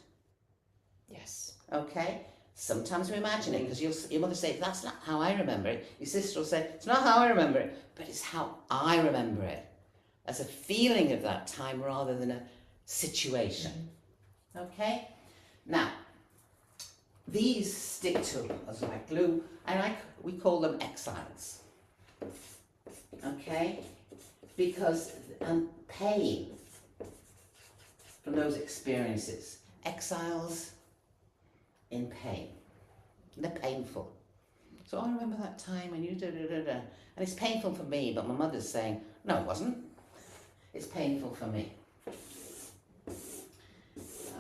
Speaker 6: Yes.
Speaker 4: Okay. Sometimes we imagine it because your mother say, that's not how I remember it. Your sister will say, it's not how I remember it, but it's how I remember it. As a feeling of that time rather than a situation. Okay? Now, these stick to us like glue, and we call them exiles. Okay? Because pain from those experiences. Exiles in pain. They're painful. So I remember that time when you and it's painful for me, but my mother's saying, no, it wasn't. It's painful for me. So,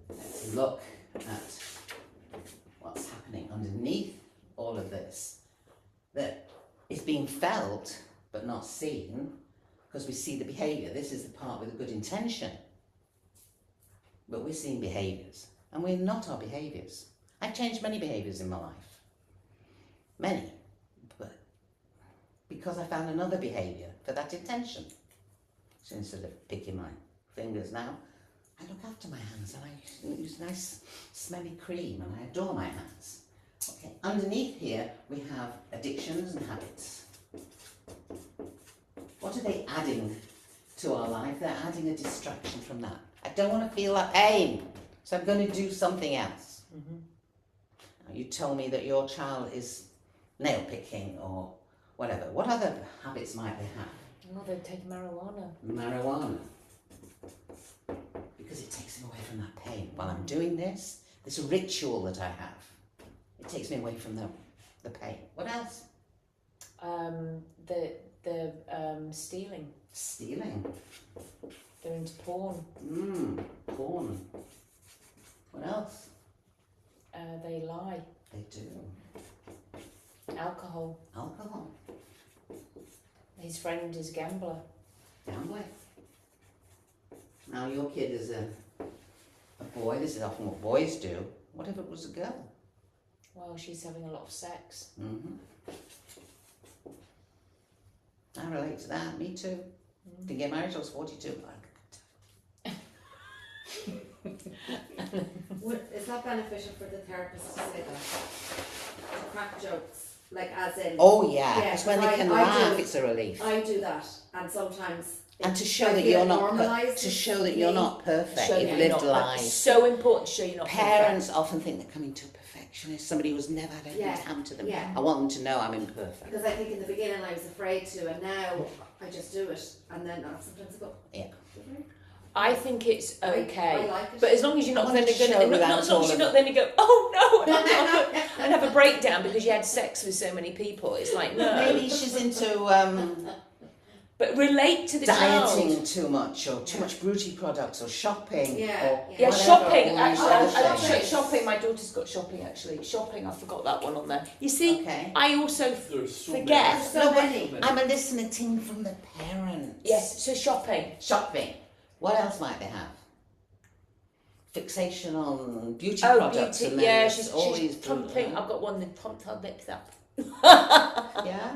Speaker 4: let's look at what's happening underneath all of this that is being felt but not seen, because we see the behaviour. This is the part with a good intention. But we're seeing behaviours, and we're not our behaviours. I've changed many behaviours in my life. Many. But because I found another behaviour for that intention. So instead of picking my fingers now, I look after my hands and I use nice smelly cream and I adore my hands. Okay, underneath here we have addictions and habits. What are they adding to our life? They're adding a distraction from that. I don't want to feel that pain, so I'm going to do something else. Now, you told me that your child is nail picking or whatever. What other habits might they have?
Speaker 6: Well, they take marijuana.
Speaker 4: Marijuana. Because it takes them away from that pain. While I'm doing this ritual that I have, it takes me away from the pain. What else?
Speaker 6: The stealing.
Speaker 4: Stealing.
Speaker 6: They're into porn.
Speaker 4: Porn. What else?
Speaker 6: They lie.
Speaker 4: They do.
Speaker 6: Alcohol.
Speaker 4: Alcohol.
Speaker 1: His friend is a gambler.
Speaker 4: Gambling. Now your kid is a boy. This is often what boys do. What if it was a girl?
Speaker 1: Well, she's having a lot of sex.
Speaker 4: I relate to that. Me too. Didn't get married till I was 42.
Speaker 7: Is that beneficial for the therapist to say that? To crack jokes, like as in.
Speaker 4: Oh yeah, because
Speaker 7: Yeah,
Speaker 4: when they can
Speaker 7: I
Speaker 4: laugh,
Speaker 7: do.
Speaker 4: it's a relief.
Speaker 7: I do that, and sometimes.
Speaker 4: And to show
Speaker 7: I
Speaker 4: that
Speaker 7: feel
Speaker 4: you're
Speaker 7: it
Speaker 4: not
Speaker 7: normalises
Speaker 4: to show that you're
Speaker 7: me.
Speaker 4: not perfect.
Speaker 1: Show
Speaker 4: You've
Speaker 1: that
Speaker 4: lived
Speaker 1: you're not-
Speaker 4: lives.
Speaker 1: So important to show you're not
Speaker 4: Parents often think they're coming to a perfectionist, somebody who's never had anything
Speaker 7: Yeah,
Speaker 4: happen to them.
Speaker 7: yeah.
Speaker 4: I want them to know I'm imperfect.
Speaker 7: Because I think in the beginning I was afraid to, and now I just do it, and then sometimes I go.
Speaker 4: Yeah.
Speaker 1: I think it's okay.
Speaker 7: I like it.
Speaker 1: But as long as you're not
Speaker 4: I
Speaker 1: then
Speaker 4: want to
Speaker 1: going
Speaker 4: show
Speaker 1: to,
Speaker 4: without
Speaker 1: not as long as
Speaker 4: all
Speaker 1: you're
Speaker 4: of
Speaker 1: not then to go, oh no, and have a breakdown because you had sex with so many people. It's like, no.
Speaker 4: Maybe she's into
Speaker 1: But relate to the
Speaker 4: dieting
Speaker 1: child.
Speaker 4: too much, or too much beauty products, or shopping,
Speaker 7: Yeah,
Speaker 4: or
Speaker 1: Yeah,
Speaker 4: whatever,
Speaker 1: shopping.
Speaker 4: all these
Speaker 1: Actually,
Speaker 4: other
Speaker 1: I love
Speaker 4: things.
Speaker 1: shopping. My daughter's got shopping actually. Shopping, I forgot that one on there. You see,
Speaker 4: Okay.
Speaker 1: I also
Speaker 5: There's so
Speaker 1: forget.
Speaker 7: So
Speaker 4: No, but
Speaker 7: many.
Speaker 4: I'm a listening thing from the parents.
Speaker 1: Yes, so shopping.
Speaker 4: Shopping. What else might they have? Fixation on beauty
Speaker 1: Oh,
Speaker 4: products
Speaker 1: beauty.
Speaker 4: and then
Speaker 1: Yeah,
Speaker 4: there's
Speaker 1: she's
Speaker 4: all these
Speaker 1: pumping. I've got one that pumped her lips up.
Speaker 4: Yeah.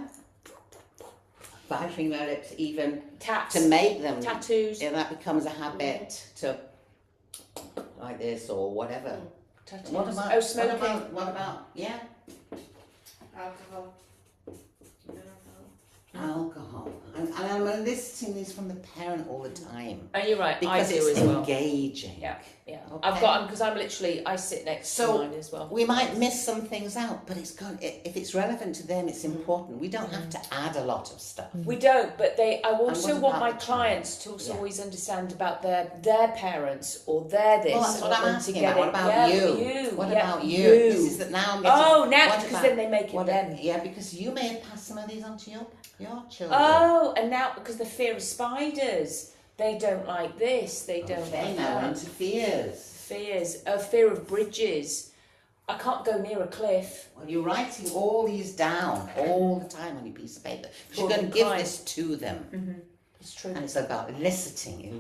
Speaker 4: Biting their lips even
Speaker 1: Tats.
Speaker 4: to make them.
Speaker 1: Tattoos.
Speaker 4: Yeah, that becomes a habit to like this or whatever.
Speaker 1: Tattoos.
Speaker 4: What about?
Speaker 1: Oh, smoking.
Speaker 4: What about? Yeah,
Speaker 7: Alcohol.
Speaker 4: alcohol. And I'm listening this from the parent all the time
Speaker 1: And you're right.
Speaker 4: because
Speaker 1: I do
Speaker 4: it's
Speaker 1: as well.
Speaker 4: engaging.
Speaker 1: Yeah, yeah.
Speaker 4: Okay.
Speaker 1: I've got them because I'm literally. I sit next
Speaker 4: So,
Speaker 1: to mine as well.
Speaker 4: We might miss some things out, but it's gone. If it's relevant to them, it's important. We don't have to add a lot of stuff.
Speaker 1: We don't, but I also
Speaker 4: what
Speaker 1: want
Speaker 4: about
Speaker 1: my
Speaker 4: the child?
Speaker 1: clients to also
Speaker 4: Yeah.
Speaker 1: always understand about their parents or their this.
Speaker 4: Well, that's what
Speaker 1: I
Speaker 4: I'm
Speaker 1: want
Speaker 4: asking
Speaker 1: to get
Speaker 4: about. What
Speaker 1: it.
Speaker 4: about
Speaker 1: Yeah,
Speaker 4: you? What
Speaker 1: yeah,
Speaker 4: about you? This is that now I'm getting.
Speaker 1: Oh, now
Speaker 4: what
Speaker 1: because
Speaker 4: about-
Speaker 1: then they make it
Speaker 4: what-
Speaker 1: them.
Speaker 4: Yeah, because you may have passed some of these on to your children.
Speaker 1: Oh, and now because the fear of spiders, they don't like this. They don't
Speaker 4: They
Speaker 1: like
Speaker 4: know
Speaker 1: that.
Speaker 4: interferes.
Speaker 1: Fears, a fear of bridges. I can't go near a cliff.
Speaker 4: Well, you're writing all these down all the time on your piece of paper. 'Cause you're
Speaker 1: For
Speaker 4: going to
Speaker 1: the
Speaker 4: give
Speaker 1: client.
Speaker 4: this to them.
Speaker 1: It's true.
Speaker 4: And it's about eliciting.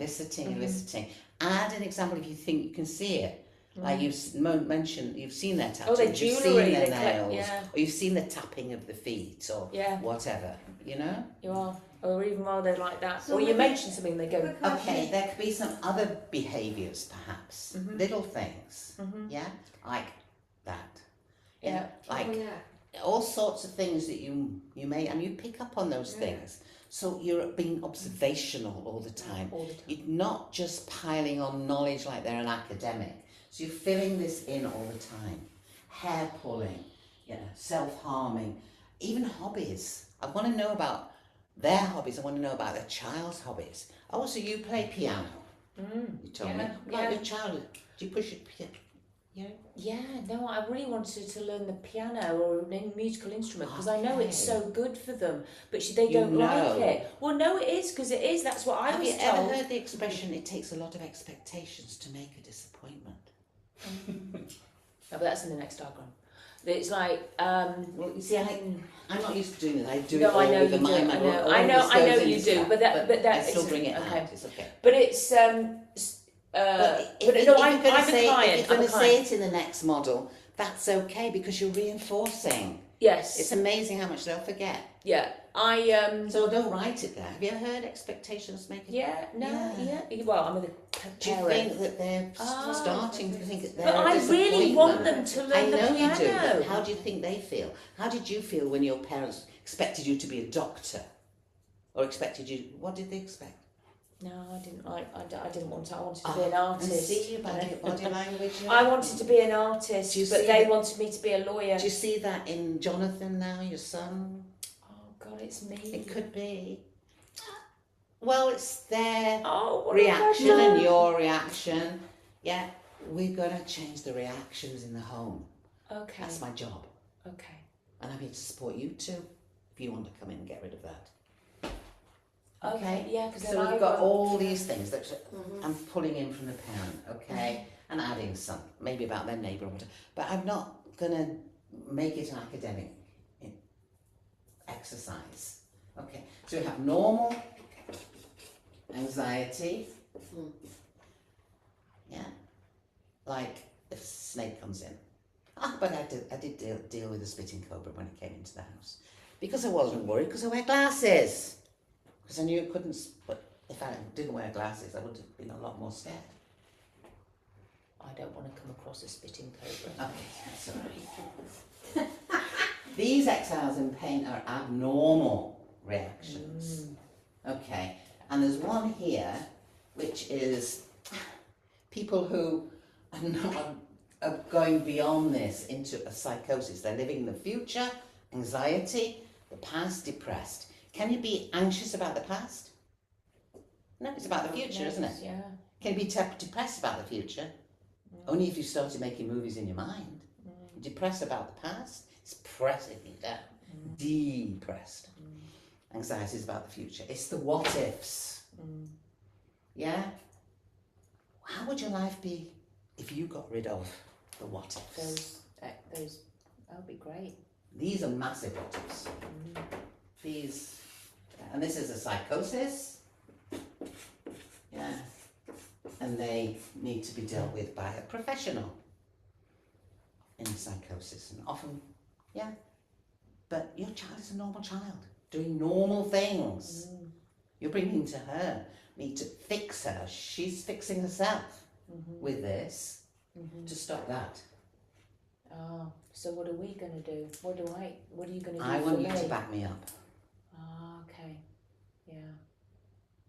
Speaker 4: Add an example if you think you can see it. Like you've mentioned, you've seen their tattoos,
Speaker 1: Oh, their
Speaker 4: you've seen
Speaker 1: jewellery,
Speaker 4: their
Speaker 1: they collect-
Speaker 4: nails,
Speaker 1: yeah.
Speaker 4: or you've seen the tapping of the feet, or
Speaker 1: Yeah.
Speaker 4: whatever, you know?
Speaker 1: You are, or even while they're like that,
Speaker 7: So
Speaker 1: or you
Speaker 7: maybe-
Speaker 1: mention something, they go.
Speaker 4: Okay, there could be some other behaviours perhaps, little things, yeah, like that.
Speaker 1: Yeah.
Speaker 4: Like
Speaker 7: Oh, yeah.
Speaker 4: all sorts of things that you may, and you pick up on those things. So you're being observational all the time.
Speaker 1: All the time.
Speaker 4: You're not just piling on knowledge like they're an academic. So you're filling this in all the time. Hair pulling, self-harming, even hobbies. I want to know about their hobbies. I want to know about their child's hobbies. Oh, so you play piano? You told me.
Speaker 1: yeah,
Speaker 4: Like
Speaker 1: yeah.
Speaker 4: your child, do you push it? Yeah.
Speaker 1: Yeah, no, I really wanted to learn the piano or a musical instrument because I know it's so good for them, but they
Speaker 4: You
Speaker 1: don't like
Speaker 4: know.
Speaker 1: it. Well, no, it is because it is. That's what I
Speaker 4: Have
Speaker 1: was
Speaker 4: you
Speaker 1: told.
Speaker 4: ever heard the expression, it takes a lot of expectations to make a disappointment?
Speaker 1: No, but that's in the next diagram. It's like,
Speaker 4: Well, you see, I'm not used to doing this. I do
Speaker 1: No,
Speaker 4: it all
Speaker 1: I know
Speaker 4: with the
Speaker 1: you do.
Speaker 4: mime.
Speaker 1: I
Speaker 4: and
Speaker 1: know.
Speaker 4: all
Speaker 1: I know.
Speaker 4: this
Speaker 1: I know
Speaker 4: goes
Speaker 1: you
Speaker 4: into
Speaker 1: do.
Speaker 4: that,
Speaker 1: But that
Speaker 4: I still
Speaker 1: it's-
Speaker 4: bring it
Speaker 1: okay.
Speaker 4: out. It's okay.
Speaker 1: But it's
Speaker 4: But
Speaker 1: no, I'm a client.
Speaker 4: If you're
Speaker 1: I'm
Speaker 4: going
Speaker 1: a
Speaker 4: to say
Speaker 1: client.
Speaker 4: it in the next model, that's okay because you're reinforcing.
Speaker 1: Yes.
Speaker 4: It's amazing how much they'll forget.
Speaker 1: Yeah.
Speaker 4: So don't write it there. Have you ever heard expectations make a
Speaker 1: Yeah. No.
Speaker 4: Yeah.
Speaker 1: Yeah. Well, I'm with a
Speaker 4: Do you
Speaker 1: parent.
Speaker 4: think that they're
Speaker 1: Ah.
Speaker 4: starting to think that they're
Speaker 1: But
Speaker 4: a
Speaker 1: I really want
Speaker 4: disappointment?
Speaker 1: them to
Speaker 4: I
Speaker 1: learn the
Speaker 4: know you do,
Speaker 1: piano.
Speaker 4: but how do you think they feel? How did you feel when your parents expected you to be a doctor? Or expected you, what did they expect?
Speaker 1: No, I didn't like. I didn't want to. I wanted to be an artist.
Speaker 4: And see about your body language.
Speaker 1: I wanted to be an artist,
Speaker 4: Do you
Speaker 1: but
Speaker 4: see
Speaker 1: they
Speaker 4: that-
Speaker 1: wanted me to be a lawyer.
Speaker 4: Do you see that in Jonathan now, your son?
Speaker 1: Oh God, it's me.
Speaker 4: It could be. Well, it's their
Speaker 1: Oh, what
Speaker 4: reaction
Speaker 1: have I done?
Speaker 4: and your reaction. Yeah, we're going to change the reactions in the home.
Speaker 1: Okay.
Speaker 4: That's my job.
Speaker 1: Okay.
Speaker 4: And I'm here to support you too, if you want to come in and get rid of that.
Speaker 1: Okay. Yeah, because
Speaker 4: So we've got all these things that I'm pulling in from the parent, okay, and adding some, maybe about their neighbour or whatever. But I'm not going to make it an academic exercise. Okay, So we have normal anxiety. Yeah. Like if a snake comes in. Ah, but I did deal with a spitting cobra when it came into the house. Because I wasn't worried, because I wear glasses. Because I knew it couldn't, but if I didn't wear glasses, I would have been a lot more scared.
Speaker 1: I don't want to come across a spitting cobra.
Speaker 4: Okay, that's all right. These exiles in pain are abnormal reactions. Okay, and there's one here, which is people who are not are going beyond this into a psychosis. They're living in the future, anxiety, the past, depressed. Can you be anxious about the past? No, it's about the future, isn't it?
Speaker 1: Yeah.
Speaker 4: Can you be depressed about the future? Only if you started making movies in your mind. You're depressed about the past, it's pressing you down. Depressed. Anxiety is about the future. It's the what ifs. Yeah? How would your life be if you got rid of the what ifs?
Speaker 1: Those, that would be great.
Speaker 4: These are massive what ifs. These, and this is a psychosis. Yeah. And they need to be dealt with by a professional in psychosis. And often, yeah. But your child is a normal child, doing normal things. You're bringing to her, need to fix her. She's fixing herself with this to stop that.
Speaker 1: Oh, so what are we going to do? What are you going to do
Speaker 4: I
Speaker 1: for
Speaker 4: want
Speaker 1: me?
Speaker 4: you to back me up.
Speaker 1: Ah, okay. Yeah.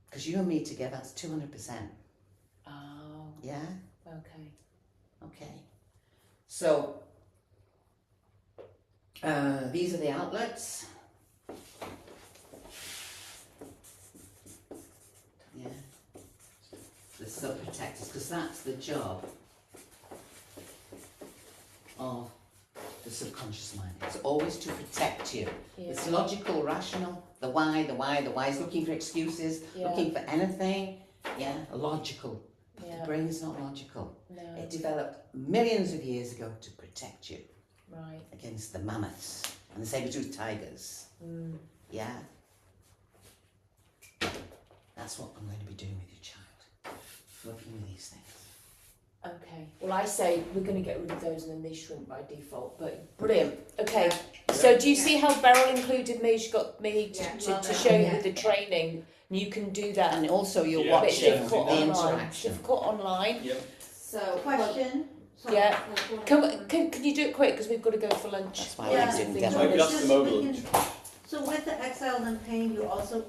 Speaker 4: Because you and me together, that's 200%.
Speaker 1: Oh,
Speaker 4: Yeah?
Speaker 1: okay.
Speaker 4: Okay. So, these are the outlets. Yeah. The sub-protectors, because that's the job of the subconscious mind. It's always to protect you.
Speaker 1: Yeah.
Speaker 4: It's logical, rational, the why is looking for excuses,
Speaker 1: Yeah.
Speaker 4: looking for anything. Yeah, logical. But
Speaker 1: Yeah.
Speaker 4: the brain is not logical.
Speaker 1: No.
Speaker 4: It developed millions of years ago to protect you
Speaker 1: Right.
Speaker 4: against the mammoths and the saber-toothed tigers. Yeah. That's what I'm going to be doing with your child. Working with these things.
Speaker 1: Okay. Well, I say we're going to get rid of those and then they shrink by default. But brilliant. Okay. So do you see how Beryl included me? She got me to show you with the training. And you can do that.
Speaker 4: And also you're
Speaker 5: Yeah.
Speaker 1: But it's
Speaker 4: watching
Speaker 1: difficult
Speaker 4: the
Speaker 1: online.
Speaker 4: interaction.
Speaker 1: It's difficult online.
Speaker 5: Yeah.
Speaker 7: So,
Speaker 2: Question.
Speaker 1: Yeah. Can you do it quick because we've got to go for lunch?
Speaker 4: That's why
Speaker 2: Yeah.
Speaker 4: we're doing
Speaker 1: Things
Speaker 4: demo.
Speaker 5: Maybe that's the moment.
Speaker 2: So with the exiles in pain, you also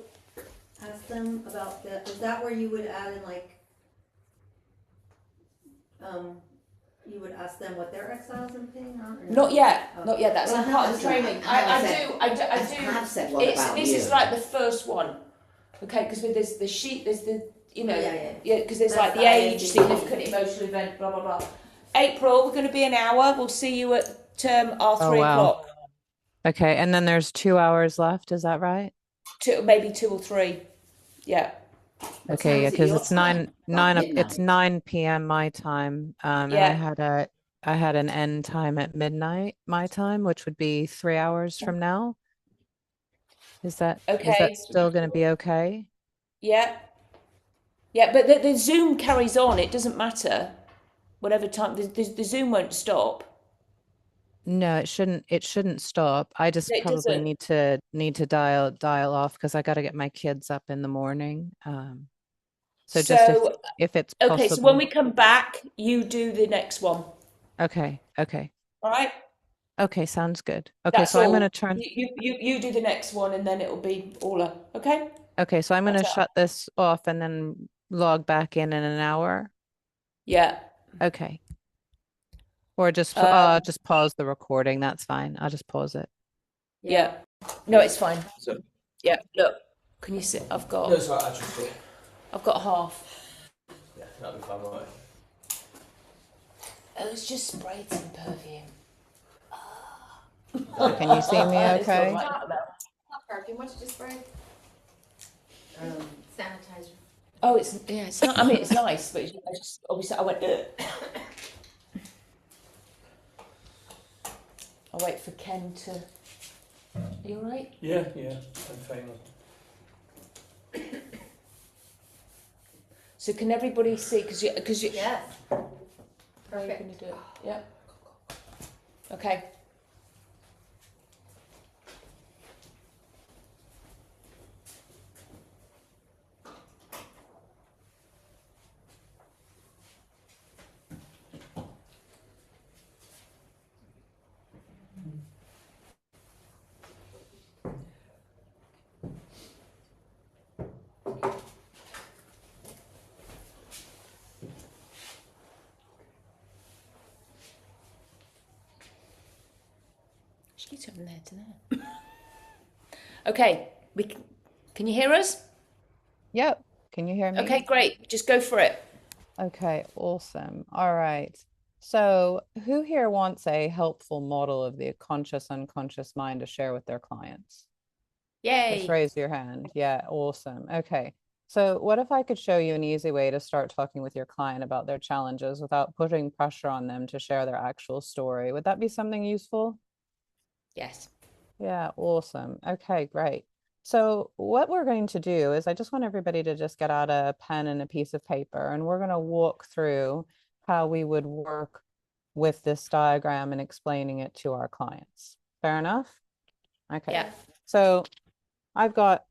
Speaker 2: ask them about is that where you would add in like, you would ask them what their exiles in pain are? Or
Speaker 1: Not yet.
Speaker 2: Oh.
Speaker 1: Not yet. That's
Speaker 7: Well,
Speaker 1: not part of the
Speaker 7: I have
Speaker 1: training.
Speaker 7: said-
Speaker 1: I
Speaker 7: I
Speaker 1: do.
Speaker 7: have said what about
Speaker 1: This
Speaker 7: you?
Speaker 1: is like the first one. Okay, because there's the sheet, there's the, you know,
Speaker 2: Yeah.
Speaker 1: because there's
Speaker 2: That's
Speaker 1: like the
Speaker 2: the
Speaker 1: age,
Speaker 2: ISD.
Speaker 1: significant emotional event, blah, blah, blah. April, we're going to be an hour. We'll see you at our
Speaker 3: Oh,
Speaker 1: 3
Speaker 3: wow.
Speaker 1: o'clock.
Speaker 3: Okay, and then there's 2 hours left, is that right?
Speaker 1: Maybe 2 or 3. Yeah.
Speaker 3: Okay, yeah,
Speaker 7: time is it
Speaker 3: because
Speaker 7: your
Speaker 3: it's
Speaker 7: time?
Speaker 3: it's 9 p.m. my time. And
Speaker 1: Yeah.
Speaker 3: I had an end time at midnight my time, which would be 3 hours from now. Is that
Speaker 1: Okay.
Speaker 3: still going to be okay?
Speaker 1: Yeah. Yeah, but the Zoom carries on. It doesn't matter. Whatever time, the Zoom won't stop.
Speaker 3: No, it shouldn't stop. I just
Speaker 1: It
Speaker 3: probably
Speaker 1: doesn't.
Speaker 3: need to dial off because I got to get my kids up in the morning. So just
Speaker 1: So,
Speaker 3: if it's
Speaker 1: okay, so when
Speaker 3: possible.
Speaker 1: we come back, you do the next one.
Speaker 3: Okay.
Speaker 1: All right?
Speaker 3: Okay, sounds good. Okay,
Speaker 1: That's
Speaker 3: so I'm
Speaker 1: all.
Speaker 3: gonna turn.
Speaker 1: You do the next one and then it'll be Orla. Okay?
Speaker 3: Okay, so I'm gonna
Speaker 1: That's it.
Speaker 3: shut this off and then log back in an hour.
Speaker 1: Yeah.
Speaker 3: Okay. Or just pause the recording. That's fine. I'll just pause it.
Speaker 1: Yeah. No, it's fine.
Speaker 5: So,
Speaker 1: Yeah. Look, can you see? I've got half.
Speaker 5: Yeah, that'll be fine, right?
Speaker 1: Oh, it's just sprayed some perfume.
Speaker 3: Can you see me
Speaker 1: It's got
Speaker 3: okay?
Speaker 1: right-
Speaker 7: Not perfume, what did you spray? Sanitizer.
Speaker 1: Oh, it's not, I mean, it's nice, but obviously I went, ugh. I'll wait for Ken to, you all right?
Speaker 5: Yeah, I'm fine.
Speaker 1: So can everybody see? Because you.
Speaker 2: Yes.
Speaker 1: How are you going to do it? Yeah. Okay. She's from there to there. Okay. Can you hear us?
Speaker 3: Yep. Can you hear me?
Speaker 1: Okay, great. Just go for it.
Speaker 3: Okay, awesome. All right. So, who here wants a helpful model of the conscious unconscious mind to share with their clients? Just
Speaker 1: Yay.
Speaker 3: raise your hand. Yeah, awesome. Okay. So, what if I could show you an easy way to start talking with your client about their challenges without putting pressure on them to share their actual story? Would that be something useful?
Speaker 1: Yes.
Speaker 3: Yeah, awesome. Okay, great. So what we're going to do is I just want everybody to just get out a pen and a piece of paper, and we're going to walk through how we would work with this diagram and explaining it to our clients. Fair enough? Okay.
Speaker 1: Yeah.
Speaker 3: So I've got,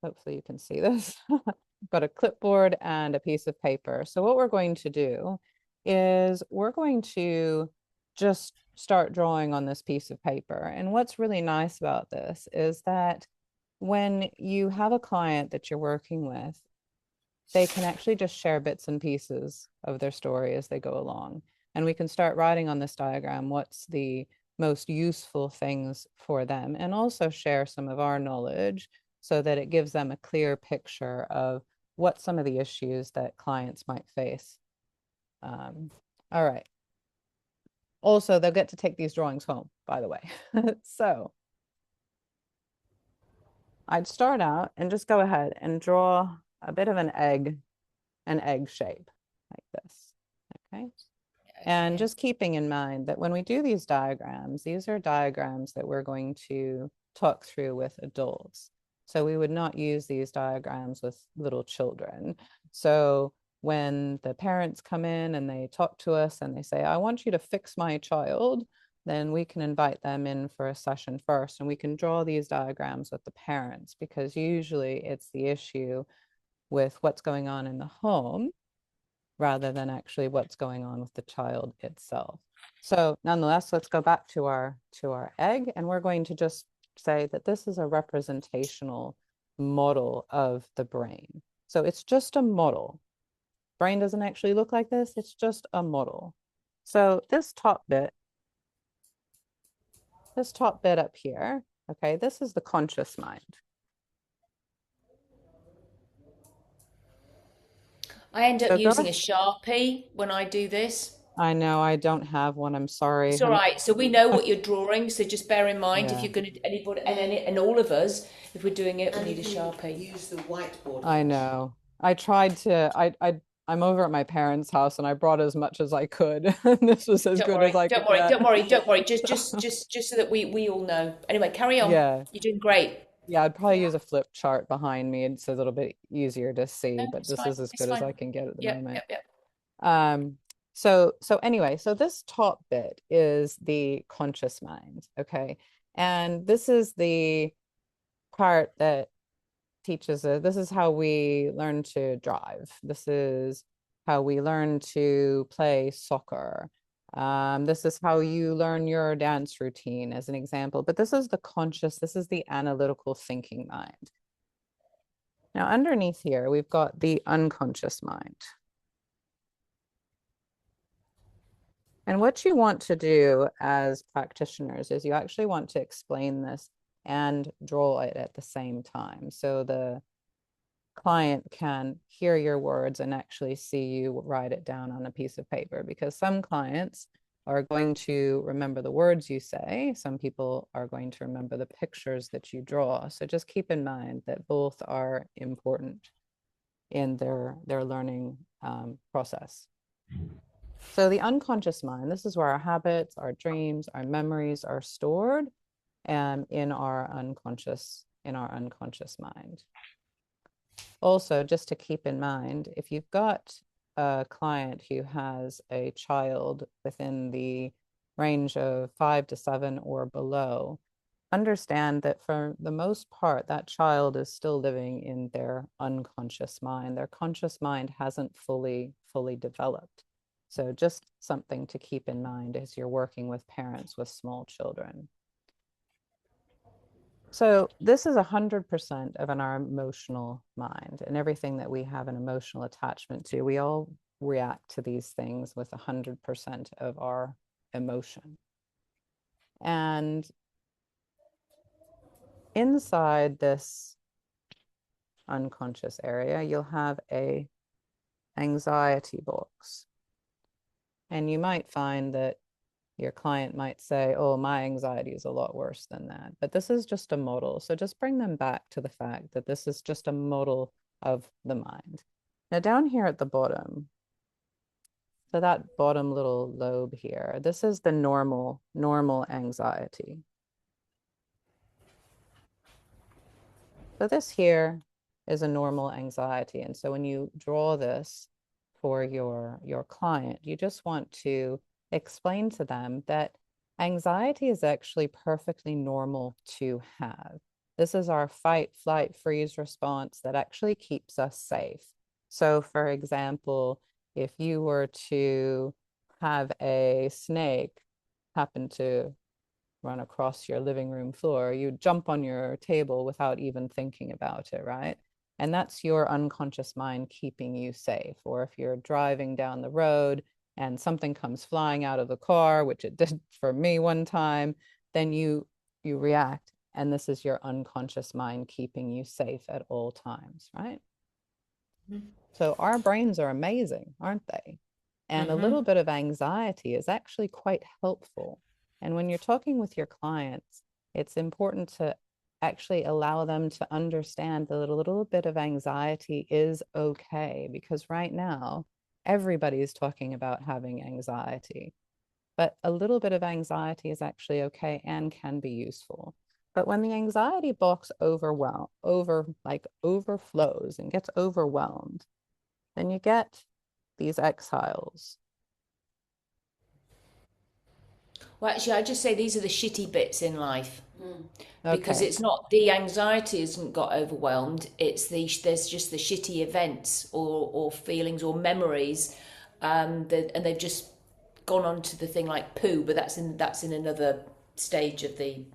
Speaker 3: hopefully you can see this. I've got a clipboard and a piece of paper. So what we're going to do is we're going to just start drawing on this piece of paper. And what's really nice about this is that when you have a client that you're working with, they can actually just share bits and pieces of their story as they go along. And we can start writing on this diagram what's the most useful things for them, and also share some of our knowledge so that it gives them a clear picture of what some of the issues that clients might face. All right. Also, they'll get to take these drawings home, by the way. So I'd start out and just go ahead and draw a bit of an egg shape like this. Okay. And just keeping in mind that when we do these diagrams, these are diagrams that we're going to talk through with adults. So we would not use these diagrams with little children. So when the parents come in and they talk to us and they say, I want you to fix my child, then we can invite them in for a session first, and we can draw these diagrams with the parents, because usually it's the issue with what's going on in the home rather than actually what's going on with the child itself. So nonetheless, let's go back to our egg, and we're going to just say that this is a representational model of the brain. So it's just a model. Brain doesn't actually look like this, it's just a model. So this top bit up here, okay, this is the conscious mind.
Speaker 1: I end up
Speaker 3: So
Speaker 1: using a Sharpie when I do this.
Speaker 3: I know I don't have one, I'm sorry.
Speaker 1: It's all right. So we know what you're drawing. So just bear in mind if
Speaker 3: Yeah.
Speaker 1: you're going to anybody and all of us, if we're doing it, we
Speaker 4: And
Speaker 1: need a
Speaker 4: you can
Speaker 1: Sharpie.
Speaker 4: use the whiteboard.
Speaker 3: I know. I tried to, I'm over at my parents' house and I brought as much as I could. This was as good as I could get.
Speaker 1: Don't worry. Just so that we all know. Anyway, carry on.
Speaker 3: Yeah.
Speaker 1: You're doing great.
Speaker 3: Yeah, I'd probably use a flip chart behind me. It's a little bit easier to see,
Speaker 1: No,
Speaker 3: but
Speaker 1: it's
Speaker 3: this
Speaker 1: fine.
Speaker 3: is as
Speaker 1: It's
Speaker 3: good as
Speaker 1: fine.
Speaker 3: I can get at the
Speaker 1: Yep,
Speaker 3: moment.
Speaker 1: yep.
Speaker 3: So anyway, so this top bit is the conscious mind, okay? And this is the part that teaches us, this is how we learn to drive. This is how we learn to play soccer. This is how you learn your dance routine, as an example. But this is the conscious, this is the analytical thinking mind. Now, underneath here, we've got the unconscious mind. And what you want to do as practitioners is you actually want to explain this and draw it at the same time. So the client can hear your words and actually see you write it down on a piece of paper, because some clients are going to remember the words you say. Some people are going to remember the pictures that you draw. So just keep in mind that both are important in their learning process. So the unconscious mind, this is where our habits, our dreams, our memories are stored in our unconscious mind. also, just to keep in mind, if you've got a client who has a child within the range of 5 to 7 or below, understand that for the most part, that child is still living in their unconscious mind. Their conscious mind hasn't fully developed. So just something to keep in mind as you're working with parents with small children. So this is 100% of our emotional mind, and everything that we have an emotional attachment to, we all react to these things with 100% of our emotion. And inside this unconscious area, you'll have a anxiety box. And you might find that your client might say, oh, my anxiety is a lot worse than that. But this is just a model. So just bring them back to the fact that this is just a model of the mind. Now down here at the bottom, so that bottom little lobe here, this is the normal anxiety. So this here is a normal anxiety. And so when you draw this for your client, you just want to explain to them that anxiety is actually perfectly normal to have. This is our fight, flight, freeze response that actually keeps us safe. So for example, if you were to have a snake happen to run across your living room floor, you jump on your table without even thinking about it, right? And that's your unconscious mind keeping you safe. Or if you're driving down the road and something comes flying out of the car, which it did for me one time, then you react. And this is your unconscious mind keeping you safe at all times, right? Mm-hmm. So our brains are amazing, aren't they? And a little bit of anxiety is actually quite helpful. And when you're talking with your clients, it's important to actually allow them to understand that a little bit of anxiety is okay, because right now, everybody's talking about having anxiety. But a little bit of anxiety is actually okay and can be useful. But when the anxiety box overflows and gets overwhelmed, then you get these exiles.
Speaker 6: Well, actually, I just say these are the shitty bits in life. Because
Speaker 3: Okay.
Speaker 6: it's not the anxiety hasn't got overwhelmed. It's there's just the shitty events or feelings or memories, and they've just gone on to the thing like poo. But that's in another stage of the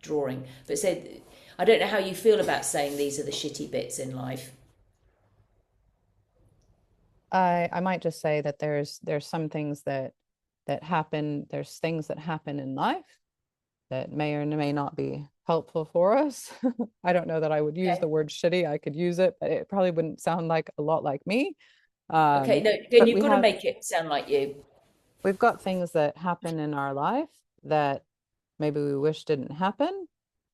Speaker 6: drawing. But say, I don't know how you feel about saying these are the shitty bits in life.
Speaker 3: I might just say that there's some things that happen. There's things that happen in life that may or may not be helpful for us. I don't know that I would use the word shitty. I could use it, but it probably wouldn't sound like a lot like me.
Speaker 6: Okay, no, then
Speaker 3: But
Speaker 6: you've got to make it sound like you.
Speaker 3: we've got things that happen in our life that maybe we wish didn't happen.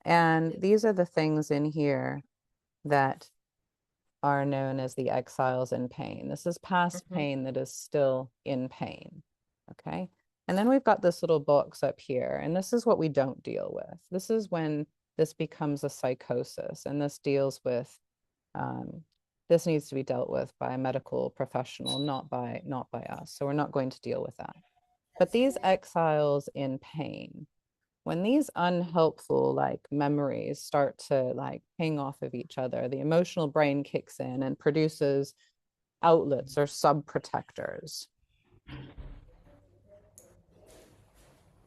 Speaker 3: And these are the things in here that are known as the exiles in pain. This is past pain that is still in pain. Okay. And then we've got this little box up here, and this is what we don't deal with. This is when this becomes a psychosis, and this deals with, this needs to be dealt with by a medical professional, not by us. So we're not going to deal with that. But these exiles in pain, when these unhelpful like memories start to like ping off of each other, the emotional brain kicks in and produces outlets or subprotectors.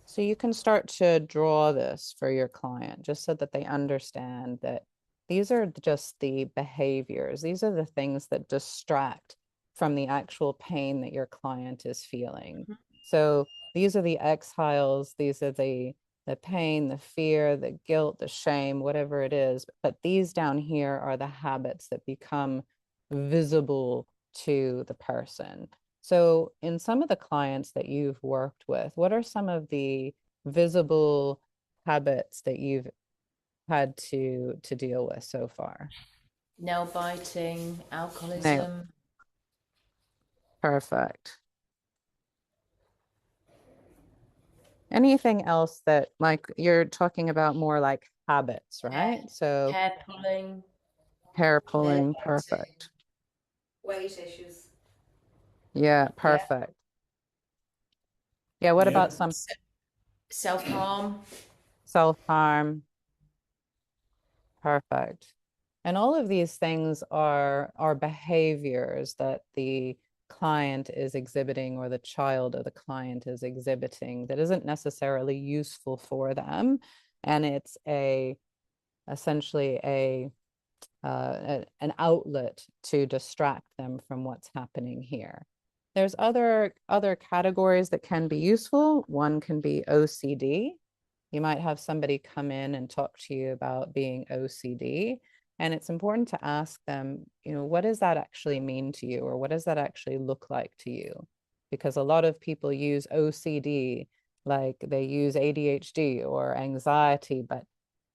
Speaker 3: So you can start to draw this for your client just so that they understand that these are just the behaviors. These are the things that distract from the actual pain that your client is feeling. So these are the exiles, these are the pain, the fear, the guilt, the shame, whatever it is. But these down here are the habits that become visible to the person. So in some of the clients that you've worked with, what are some of the visible habits that you've had to deal with so far?
Speaker 6: Nail biting, alcoholism.
Speaker 3: Nail. Perfect. Anything else that like you're talking about more like habits, right? So
Speaker 6: Hair pulling.
Speaker 3: Hair
Speaker 7: bed
Speaker 3: pulling,
Speaker 7: wetting,
Speaker 3: perfect.
Speaker 7: weight issues.
Speaker 3: Yeah,
Speaker 1: Yeah.
Speaker 3: perfect. Yeah, what
Speaker 5: Yeah.
Speaker 3: about some
Speaker 1: Self-harm.
Speaker 3: self-harm? Perfect. And all of these things are behaviors that the client is exhibiting or the child of the client is exhibiting that isn't necessarily useful for them. And it's essentially an outlet to distract them from what's happening here. There's other categories that can be useful. One can be OCD. You might have somebody come in and talk to you about being OCD, and it's important to ask them, what does that actually mean to you, or what does that actually look like to you? Because a lot of people use OCD like they use ADHD or anxiety, but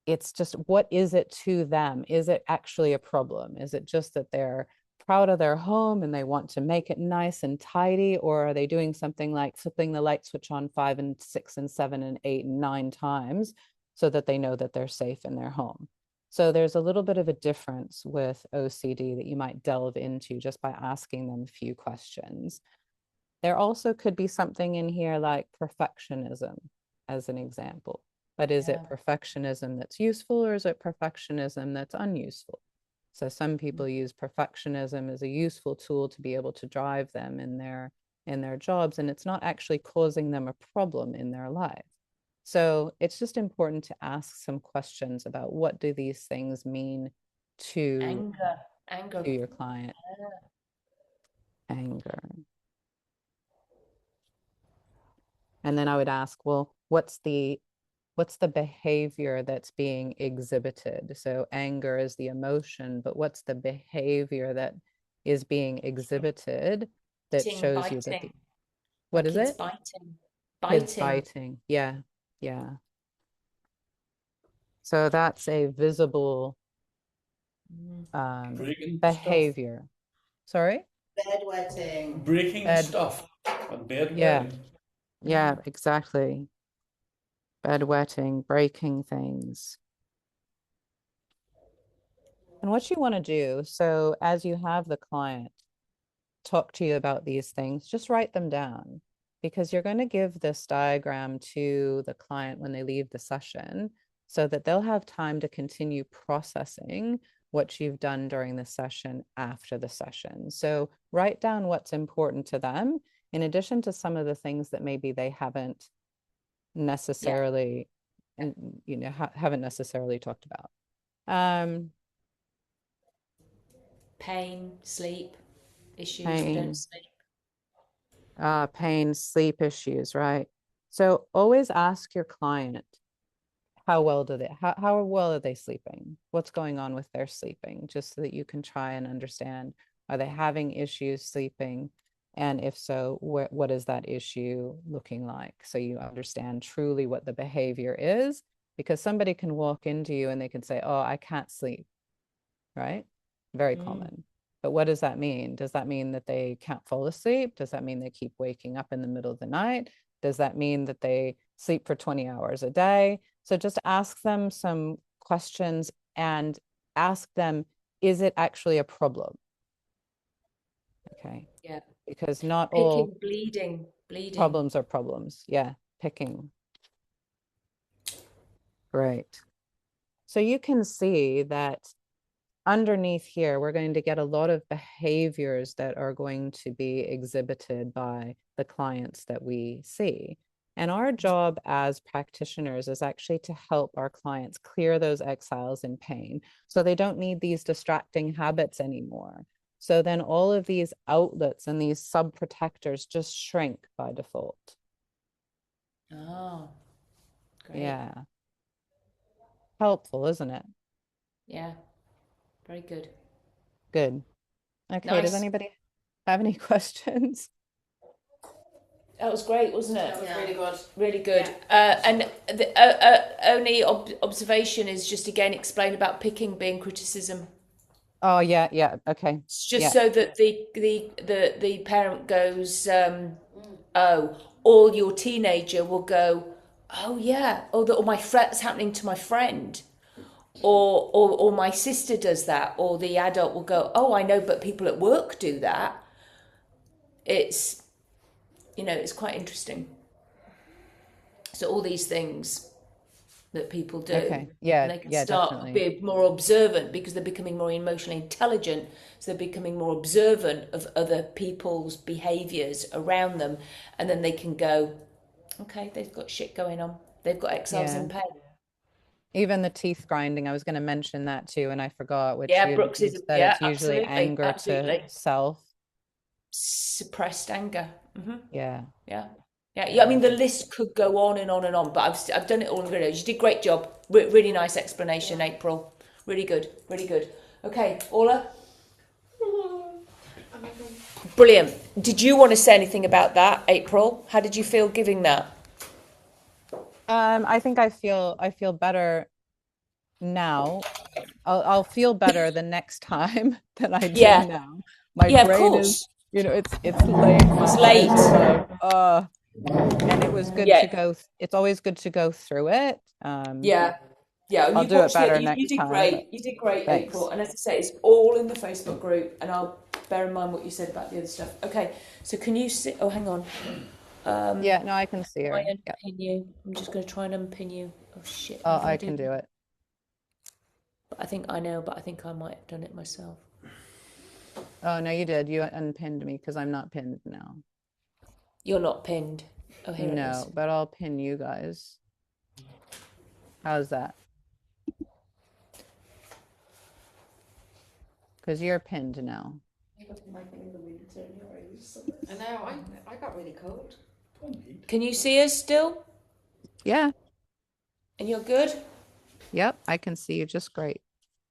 Speaker 3: it's just, what is it to them? Is it actually a problem? Is it just that they're proud of their home and they want to make it nice and tidy? Or are they doing something like flipping the light switch on 5 and 6 and 7 and 8 and 9 times so that they know that they're safe in their home? So there's a little bit of a difference with OCD that you might delve into just by asking them a few questions. There also could be something in here like perfectionism, as an example. But is it perfectionism that's useful, or is it perfectionism that's unuseful? So some people use perfectionism as a useful tool to be able to drive them in their jobs, and it's not actually causing them a problem in their life. So it's just important to ask some questions about, what do these things mean to
Speaker 1: Anger.
Speaker 3: your client? Anger. And then I would ask, well, what's the behavior that's being exhibited? So anger is the emotion, but what's the behavior that is being exhibited that shows you that
Speaker 1: Biting. My
Speaker 3: what is
Speaker 1: kid's
Speaker 3: it?
Speaker 1: biting.
Speaker 3: Kids
Speaker 1: Biting.
Speaker 3: biting. Yeah. Yeah. So that's a visible
Speaker 5: Breaking stuff.
Speaker 3: behavior. Sorry?
Speaker 7: Bedwetting.
Speaker 5: Breaking
Speaker 3: Bed.
Speaker 5: stuff and
Speaker 3: Yeah.
Speaker 5: bedwetting.
Speaker 3: Yeah, exactly. Bedwetting, breaking things. And what you want to do, so as you have the client talk to you about these things, just write them down, because you're going to give this diagram to the client when they leave the session so that they'll have time to continue processing what you've done during the session after the session. So write down what's important to them, in addition to some of the things that maybe they haven't necessarily, haven't necessarily talked about.
Speaker 1: Pain, sleep issues. They don't
Speaker 3: Pain,
Speaker 1: sleep.
Speaker 3: pain, sleep issues, right? So always ask your client, how well are they sleeping? What's going on with their sleeping? Just so that you can try and understand, are they having issues sleeping? And if so, what is that issue looking like? So you understand truly what the behavior is, because somebody can walk into you and they can say, oh, I can't sleep, right? Very common. But what does that mean? Does that mean that they can't fall asleep? Does that mean they keep waking up in the middle of the night? Does that mean that they sleep for 20 hours a day? So just ask them some questions and ask them, is it actually a problem? Okay.
Speaker 1: Yeah.
Speaker 3: Because not all
Speaker 1: Picking, bleeding.
Speaker 3: problems are problems. Yeah. Picking. Great. So you can see that underneath here, we're going to get a lot of behaviors that are going to be exhibited by the clients that we see. And our job as practitioners is actually to help our clients clear those exiles in pain, so they don't need these distracting habits anymore. So then all of these outlets and these sub-protectors just shrink by default.
Speaker 1: Oh, great.
Speaker 3: Yeah. Helpful, isn't it?
Speaker 1: Yeah. Very good.
Speaker 3: Good. Okay, does
Speaker 1: Nice.
Speaker 3: anybody have any questions?
Speaker 1: That was great, wasn't it?
Speaker 7: That was really good.
Speaker 1: Really good. And the only observation is just again explain about picking being criticism.
Speaker 3: Oh, yeah, okay.
Speaker 1: It's just
Speaker 3: Yeah.
Speaker 1: so that the parent goes, oh, or your teenager will go, oh yeah, or my friend, that's happening to my friend, or my sister does that, or the adult will go, oh, I know, but people at work do that. It's, it's quite interesting. So all these things that people do,
Speaker 3: Okay. Yeah.
Speaker 1: and they can
Speaker 3: Yeah,
Speaker 1: start
Speaker 3: definitely.
Speaker 1: being more observant because they're becoming more emotionally intelligent. So they're becoming more observant of other people's behaviours around them, and then they can go, okay, they've got shit going on. They've got exiles
Speaker 3: Yeah.
Speaker 1: in pain.
Speaker 3: Even the teeth grinding, I was going to mention that too, and I forgot, which
Speaker 1: Yeah, Brooks
Speaker 3: you'd
Speaker 1: is,
Speaker 3: said
Speaker 1: yeah,
Speaker 3: it's usually
Speaker 1: absolutely,
Speaker 3: anger to
Speaker 1: absolutely.
Speaker 3: self.
Speaker 1: Suppressed anger.
Speaker 3: Yeah.
Speaker 1: Yeah. Yeah. I mean, the list could go on and on and on, but I've done it all in videos. You did a great job. Really nice explanation, April. Really good. Really good. Okay, Orla? Brilliant. Did you want to say anything about that, April? How did you feel giving that?
Speaker 3: I think I feel better now. I'll feel better the next time than I do
Speaker 1: Yeah.
Speaker 3: now. My
Speaker 1: Yeah, of
Speaker 3: brain is,
Speaker 1: course.
Speaker 3: it's late. My
Speaker 1: It's
Speaker 3: eyes
Speaker 1: late.
Speaker 3: are like, and it was good to
Speaker 1: Yeah.
Speaker 3: go. It's always good to go through it.
Speaker 1: Yeah. Yeah, and
Speaker 3: I'll
Speaker 1: you've
Speaker 3: do it
Speaker 1: watched it.
Speaker 3: better
Speaker 1: You
Speaker 3: next
Speaker 1: did
Speaker 3: time, but
Speaker 1: great. You did great, April.
Speaker 3: thanks.
Speaker 1: And as I say, it's all in the Facebook group, and I'll bear in mind what you said about the other stuff. Okay, so can you see? Oh, hang on.
Speaker 3: Yeah, no, I can see
Speaker 1: I
Speaker 3: her. Yeah.
Speaker 1: unpin you. I'm just going to try and unpin you. Oh shit!
Speaker 3: Oh,
Speaker 1: How do I
Speaker 3: I
Speaker 1: do
Speaker 3: can
Speaker 1: that?
Speaker 3: do it.
Speaker 1: But I think I know. But I think I might have done it myself.
Speaker 3: Oh, no, you did. You unpinned me because I'm not pinned now.
Speaker 1: You're not pinned. Oh, here it is.
Speaker 3: No, but I'll pin you guys. How's that? Because you're pinned now.
Speaker 7: I know, I got really cold.
Speaker 1: Can you see us still?
Speaker 3: Yeah.
Speaker 1: And you're good?
Speaker 3: Yep. I can see you just great.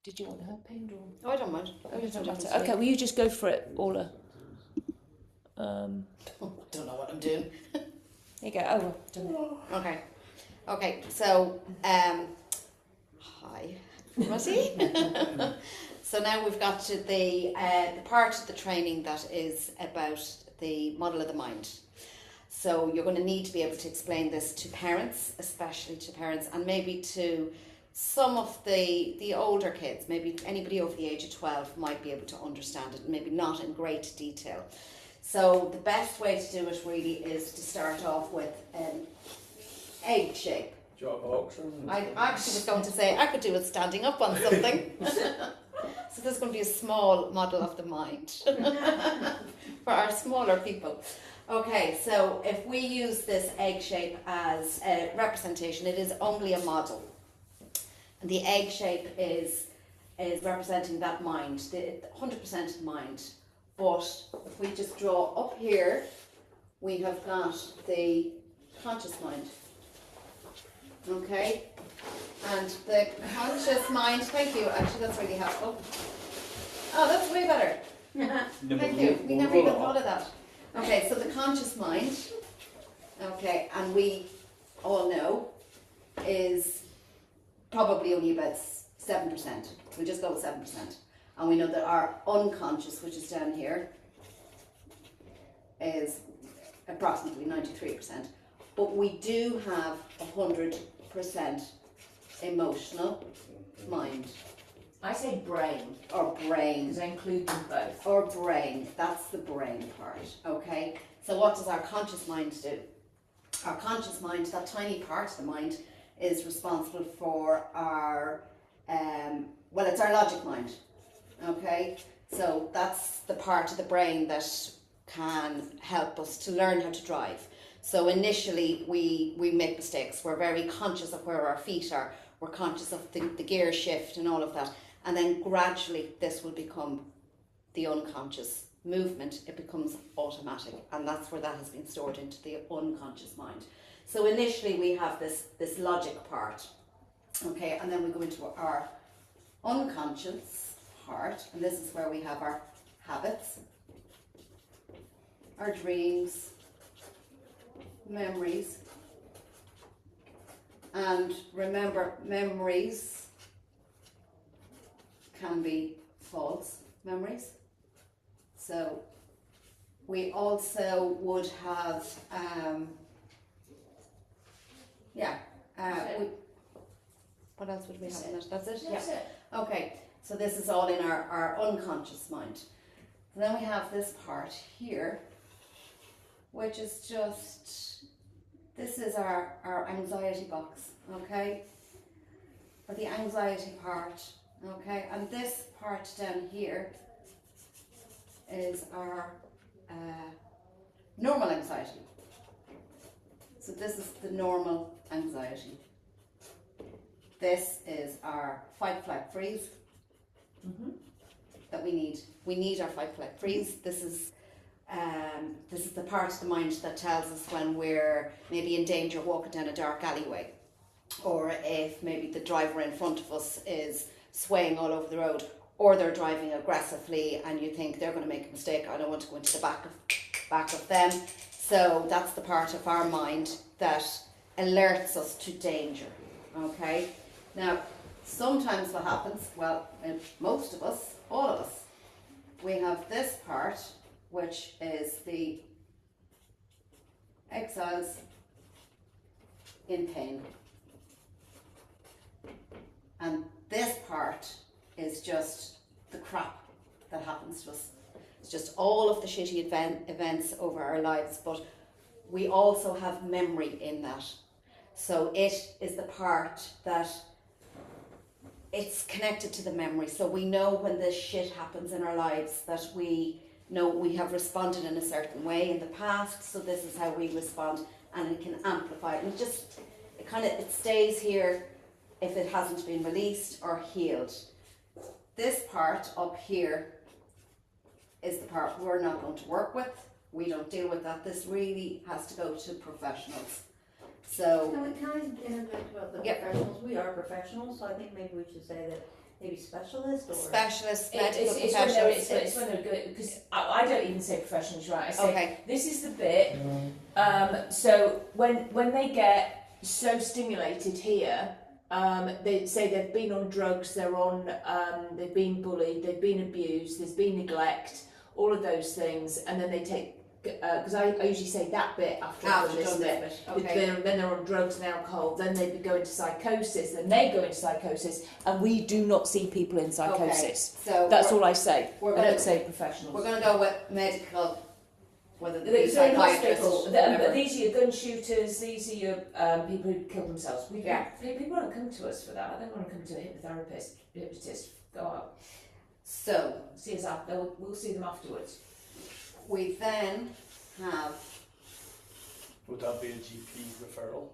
Speaker 1: Did you want her pinned or?
Speaker 7: Oh, I don't mind.
Speaker 1: Oh, it doesn't matter. Okay, well you just go for it, Orla.
Speaker 7: Don't know what I'm doing.
Speaker 1: There you go. Oh, well, done it.
Speaker 7: Okay. Okay, so, hi, Rosie. So now we've got to the part of the training that is about the model of the mind. So you're going to need to be able to explain this to parents, especially to parents, and maybe to some of the older kids, maybe anybody over the age of 12 might be able to understand it, maybe not in great detail. So the best way to do it really is to start off with an egg shape. I actually was going to say I could do it standing up on something. So there's going to be a small model of the mind for our smaller people. Okay, so if we use this egg shape as a representation, it is only a model. And the egg shape is representing that mind, the 100% mind. But if we just draw up here, we have got the conscious mind. Okay, and the conscious mind, thank you, actually that's really helpful. Oh, that's way better. Thank you, we never even thought of that. Okay, so the conscious mind, okay, and we all know is probably only about 7%. We'll just go with 7%. And we know that our unconscious, which is down here, is approximately 93%. But we do have 100% emotional mind.
Speaker 1: I say brain.
Speaker 7: Or brain.
Speaker 1: Because I include them both.
Speaker 7: Or brain. That's the brain part. Okay? So what does our conscious mind do? Our conscious mind, that tiny part of the mind, is responsible for our, well, it's our logic mind. Okay? So that's the part of the brain that can help us to learn how to drive. So initially we make mistakes. We're very conscious of where our feet are. We're conscious of the gear shift and all of that. And then gradually this will become the unconscious movement. It becomes automatic. And that's where that has been stored into the unconscious mind. So initially we have this logic part. Okay, and then we go into our unconscious part. And this is where we have our habits, our dreams, memories. And remember, memories can be false memories. So we also would have, What else would we have in that? That's it?
Speaker 6: That's it.
Speaker 7: Okay, so this is all in our unconscious mind. And then we have this part here, which is just, this is our anxiety box, okay? Or the anxiety part, okay? And this part down here is our normal anxiety. So this is the normal anxiety. This is our fight, flight, freeze that we need. We need our fight, flight, freeze. This is the part of the mind that tells us when we're maybe in danger walking down a dark alleyway, or if maybe the driver in front of us is swaying all over the road, or they're driving aggressively and you think they're going to make a mistake. I don't want to go into the back of them. So that's the part of our mind that alerts us to danger. Okay. Now, sometimes what happens, well, most of us, all of us, we have this part, which is the exiles in pain. And this part is just the crap that happens to us. It's just all of the shitty events over our lives, but we also have memory in that. So it is the part that it's connected to the memory. So we know when this shit happens in our lives that we know we have responded in a certain way in the past. So this is how we respond, and it can amplify it. And it stays here if it hasn't been released or healed. This part up here is the part we're not going to work with. We don't deal with that. This really has to go to professionals. So
Speaker 2: Can I interject about the professionals? We are professionals, so I think maybe we should say that maybe specialists or
Speaker 7: specialists, medical
Speaker 6: It's
Speaker 7: professionals.
Speaker 6: when they're good, because I don't even say professionals, right? I say
Speaker 7: Okay.
Speaker 6: this is the bit. So when they get so stimulated here, they say they've been on drugs, they've been bullied, they've been abused, there's been neglect, all of those things, and then they take. Because I usually say that bit after I've done this bit.
Speaker 7: Okay.
Speaker 6: Then they're on drugs and alcohol, then they go into psychosis, then they go into psychosis, and we do not see people in psychosis.
Speaker 7: Okay. So
Speaker 6: that's all I say. I
Speaker 7: gonna-
Speaker 6: don't say professionals.
Speaker 7: We're going to go with medical, whether they be
Speaker 6: These are in
Speaker 7: psychiatrists,
Speaker 6: hospital.
Speaker 7: whatever.
Speaker 6: These are your gun shooters, these are your people who kill themselves.
Speaker 7: Yeah.
Speaker 6: People don't come to us for that. They want to come to a hypnotist. Go out.
Speaker 7: So
Speaker 6: See us after. We'll see them afterwards.
Speaker 7: we then have,
Speaker 5: Would that be a GP referral?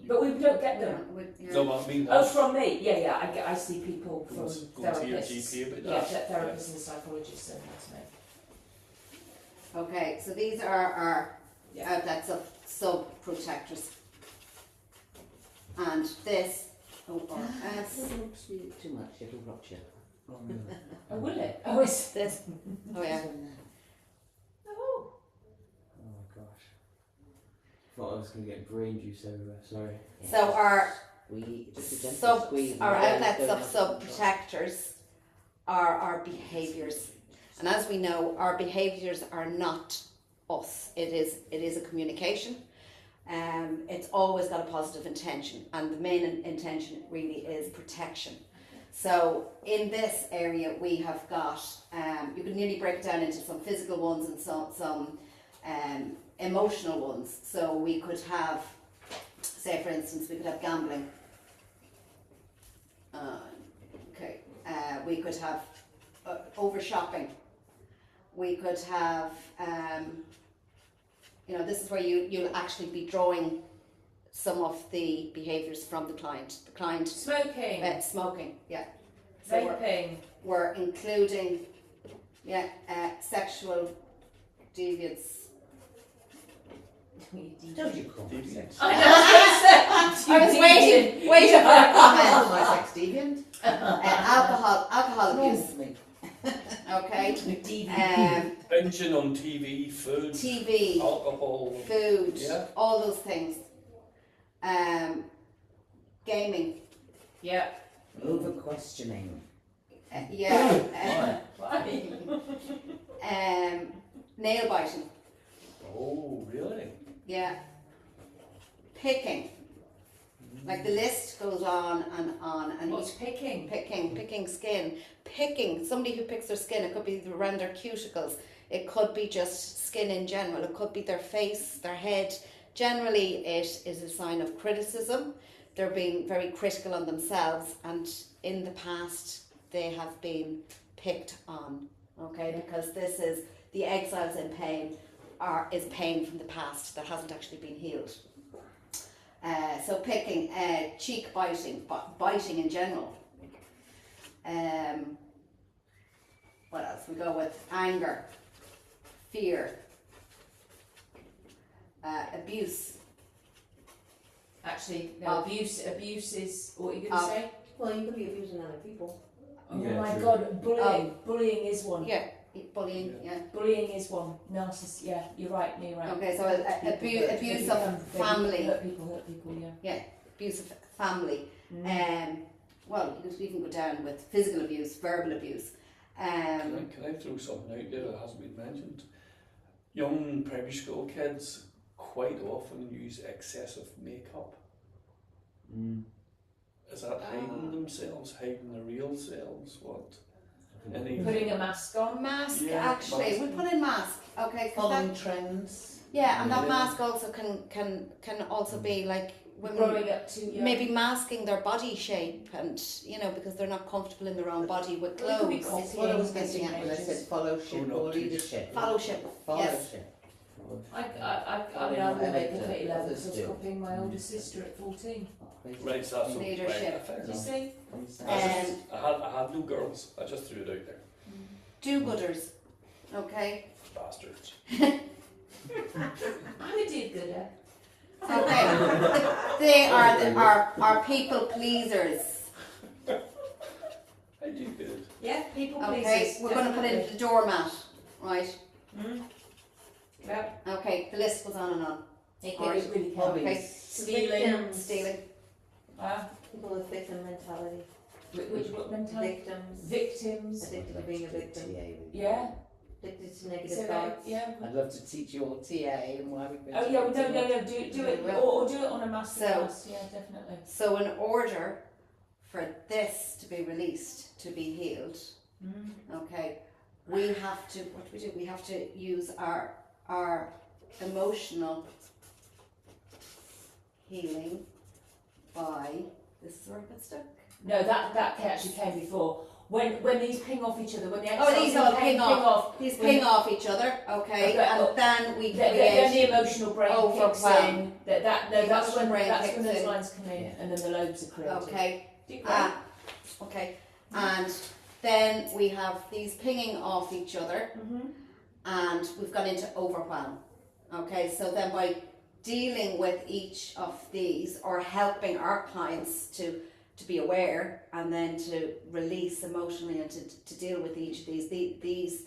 Speaker 6: But we don't get them.
Speaker 5: No, I mean
Speaker 6: Oh,
Speaker 5: that's
Speaker 6: from me? Yeah. I see people from
Speaker 5: go to your
Speaker 6: therapists.
Speaker 5: GP about
Speaker 6: Yeah,
Speaker 5: that.
Speaker 6: therapists and psychologists and that's me.
Speaker 7: okay, so these are our
Speaker 6: Yeah.
Speaker 7: outlets of sub-protectors. And this, ORS,
Speaker 4: Too much, it'll rot you.
Speaker 6: Oh, will it? Oh, it's
Speaker 7: this, oh yeah,
Speaker 6: oh.
Speaker 8: Oh my gosh. Thought I was going to get brain juice everywhere, sorry.
Speaker 7: so our
Speaker 4: Just a gentle
Speaker 7: sub,
Speaker 4: squeeze.
Speaker 7: our
Speaker 4: and the
Speaker 7: outlets
Speaker 4: brain's
Speaker 7: of
Speaker 4: going up.
Speaker 7: sub-protectors are our behaviours. And as we know, our behaviours are not us. It is a communication. It's always got a positive intention, and the main intention really is protection. So in this area we have got, you could nearly break it down into some physical ones and some emotional ones. So we could have, say for instance, we could have gambling. We could have over shopping. We could have, this is where you'll actually be drawing some of the behaviours from the client. The client
Speaker 6: Smoking.
Speaker 7: smoking, yeah. So
Speaker 6: Vaping.
Speaker 7: we're including, sexual deviance.
Speaker 4: Don't you call me
Speaker 5: Deviant.
Speaker 4: sex?
Speaker 7: I was waiting for a comment.
Speaker 4: My sex deviant?
Speaker 7: Alcohol abuse.
Speaker 4: Me.
Speaker 7: Okay.
Speaker 5: Binging on TV, food,
Speaker 7: TV,
Speaker 5: alcohol.
Speaker 7: food,
Speaker 5: Yeah.
Speaker 7: all those things. Gaming.
Speaker 6: Yeah.
Speaker 4: Over questioning.
Speaker 7: Nail biting.
Speaker 5: Oh, really?
Speaker 7: Yeah. Picking. Like the list goes on, and
Speaker 6: What's picking?
Speaker 7: picking skin, picking somebody who picks their skin. It could be around their cuticles. It could be just skin in general. It could be their face, their head. Generally, it is a sign of criticism. They're being very critical on themselves, and in the past they have been picked on. Okay, because this is the exiles in pain is pain from the past that hasn't actually been healed. So picking, cheek biting, biting in general. What else? We go with anger, fear, abuse.
Speaker 6: Actually, no, abuse is, what are you going to say?
Speaker 2: Well, you could be abusing other people.
Speaker 6: Oh
Speaker 8: Yeah,
Speaker 6: my
Speaker 8: true.
Speaker 6: God, bullying. Bullying is one.
Speaker 7: Yeah, bullying. Yeah.
Speaker 6: Bullying is one. Narcissist. Yeah, you're right.
Speaker 7: Okay, so abuse of family.
Speaker 6: Hurt people. Yeah.
Speaker 7: Abuse of family. Well, you could even go down with physical abuse, verbal abuse.
Speaker 5: Can I throw something out there that hasn't been mentioned? Young primary school kids quite often use excessive makeup. Is that hiding themselves, hiding their real selves? What? Any
Speaker 6: Putting a mask on.
Speaker 7: Mask,
Speaker 5: Yeah,
Speaker 7: actually,
Speaker 5: mask.
Speaker 7: we put in mask. Okay, 'cause
Speaker 4: Following
Speaker 7: that,
Speaker 4: trends.
Speaker 7: yeah, and that
Speaker 5: Yeah.
Speaker 7: mask also can also be like women
Speaker 6: Growing up to
Speaker 7: maybe masking their body shape, and because they're not comfortable in their own body with
Speaker 6: Well, it could be
Speaker 7: clothes.
Speaker 4: That's what I was
Speaker 6: Copying
Speaker 4: getting at when I said fellowship
Speaker 5: Oh, no,
Speaker 4: or
Speaker 5: too.
Speaker 4: leadership.
Speaker 7: Fellowship, yes.
Speaker 4: Fellowship.
Speaker 6: I mean, I will make it at 11 because I was copying my older sister at 14.
Speaker 5: right? So that's
Speaker 7: Leadership.
Speaker 5: Right, fair
Speaker 6: You
Speaker 5: enough.
Speaker 6: see?
Speaker 5: I had no girls. I just threw it out there.
Speaker 7: Do-gooders, okay?
Speaker 5: Bastards.
Speaker 6: I'm a do-gooder.
Speaker 7: Okay. They are people pleasers.
Speaker 5: I do good.
Speaker 6: Yeah, people
Speaker 7: Okay,
Speaker 6: pleasers.
Speaker 7: we're going to put in the doormat, right?
Speaker 6: Yeah,
Speaker 7: Okay, the list goes on and on.
Speaker 6: it
Speaker 7: Alright.
Speaker 6: really can.
Speaker 7: Okay,
Speaker 6: Stealing.
Speaker 7: stealing.
Speaker 2: People with victim mentality.
Speaker 6: Which what mentality?
Speaker 2: Victims.
Speaker 6: Victims.
Speaker 2: Addicted to being a victim.
Speaker 6: Yeah.
Speaker 2: Addicted to
Speaker 6: So
Speaker 2: negative
Speaker 6: that,
Speaker 2: thoughts.
Speaker 6: yeah.
Speaker 4: I'd love to teach you all TA and why we.
Speaker 6: Oh yeah, well, no, do it,
Speaker 7: We will.
Speaker 6: or do it on a master
Speaker 7: So-
Speaker 6: class. Yeah, definitely.
Speaker 7: So in order for this to be released, to be healed, okay, we have to, what do we do? We have to use our emotional healing by, this is where I got stuck.
Speaker 6: No, that actually came before. When these ping off each other, when the
Speaker 7: Oh, these all ping off.
Speaker 6: off.
Speaker 7: These
Speaker 6: when-
Speaker 7: ping off each other, okay,
Speaker 6: Okay,
Speaker 7: and
Speaker 6: well,
Speaker 7: then we
Speaker 6: Then
Speaker 7: create,
Speaker 6: the emotional brain kicks
Speaker 7: overwhelm.
Speaker 6: in. That's
Speaker 7: emotional
Speaker 6: when
Speaker 7: brain
Speaker 6: that's
Speaker 7: kicks
Speaker 6: when those
Speaker 7: in.
Speaker 6: lines come in, and then the lobes are created.
Speaker 7: okay,
Speaker 6: Do you agree?
Speaker 7: okay, and then we have these pinging off each other, and we've gone into overwhelm. Okay, so then by dealing with each of these, or helping our clients to be aware, and then to release emotionally, and to deal with each of these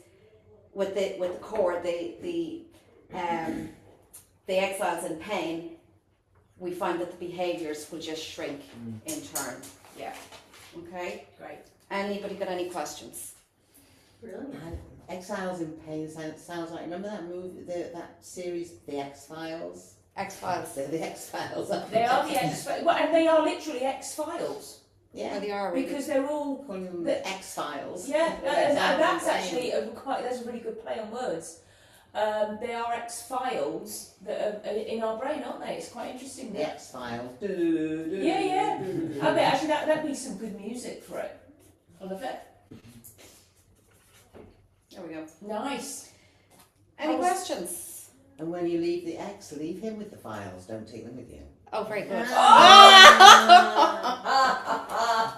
Speaker 7: with the core, the exiles in pain, we find that the behaviours will just shrink in turn.
Speaker 6: Yeah.
Speaker 7: Okay.
Speaker 6: Great.
Speaker 7: Anybody got any questions?
Speaker 2: Brilliant.
Speaker 4: And Exiles in Pain sounds like, remember that movie, that series, The X-Files?
Speaker 7: X-Files.
Speaker 4: They're the X-Files.
Speaker 6: They are the X-Files, well, and they are literally X-Files
Speaker 4: Yeah,
Speaker 7: They are really.
Speaker 6: because they're all.
Speaker 4: calling them
Speaker 6: The-
Speaker 4: X-Files.
Speaker 6: Yeah,
Speaker 4: They're
Speaker 6: and
Speaker 4: Exiles
Speaker 6: that's
Speaker 4: in Pain.
Speaker 6: actually that's a really good play on words. They are X-Files that are in our brain, aren't they? It's quite interesting.
Speaker 4: The
Speaker 6: That.
Speaker 4: X-Files.
Speaker 6: Yeah. I mean, actually, that'd be some good music for it. I love it.
Speaker 7: There we go.
Speaker 6: Nice.
Speaker 7: Any
Speaker 6: I was-
Speaker 7: questions?
Speaker 4: And when you leave the X, leave him with the files. Don't take them with you.
Speaker 7: Oh, very good.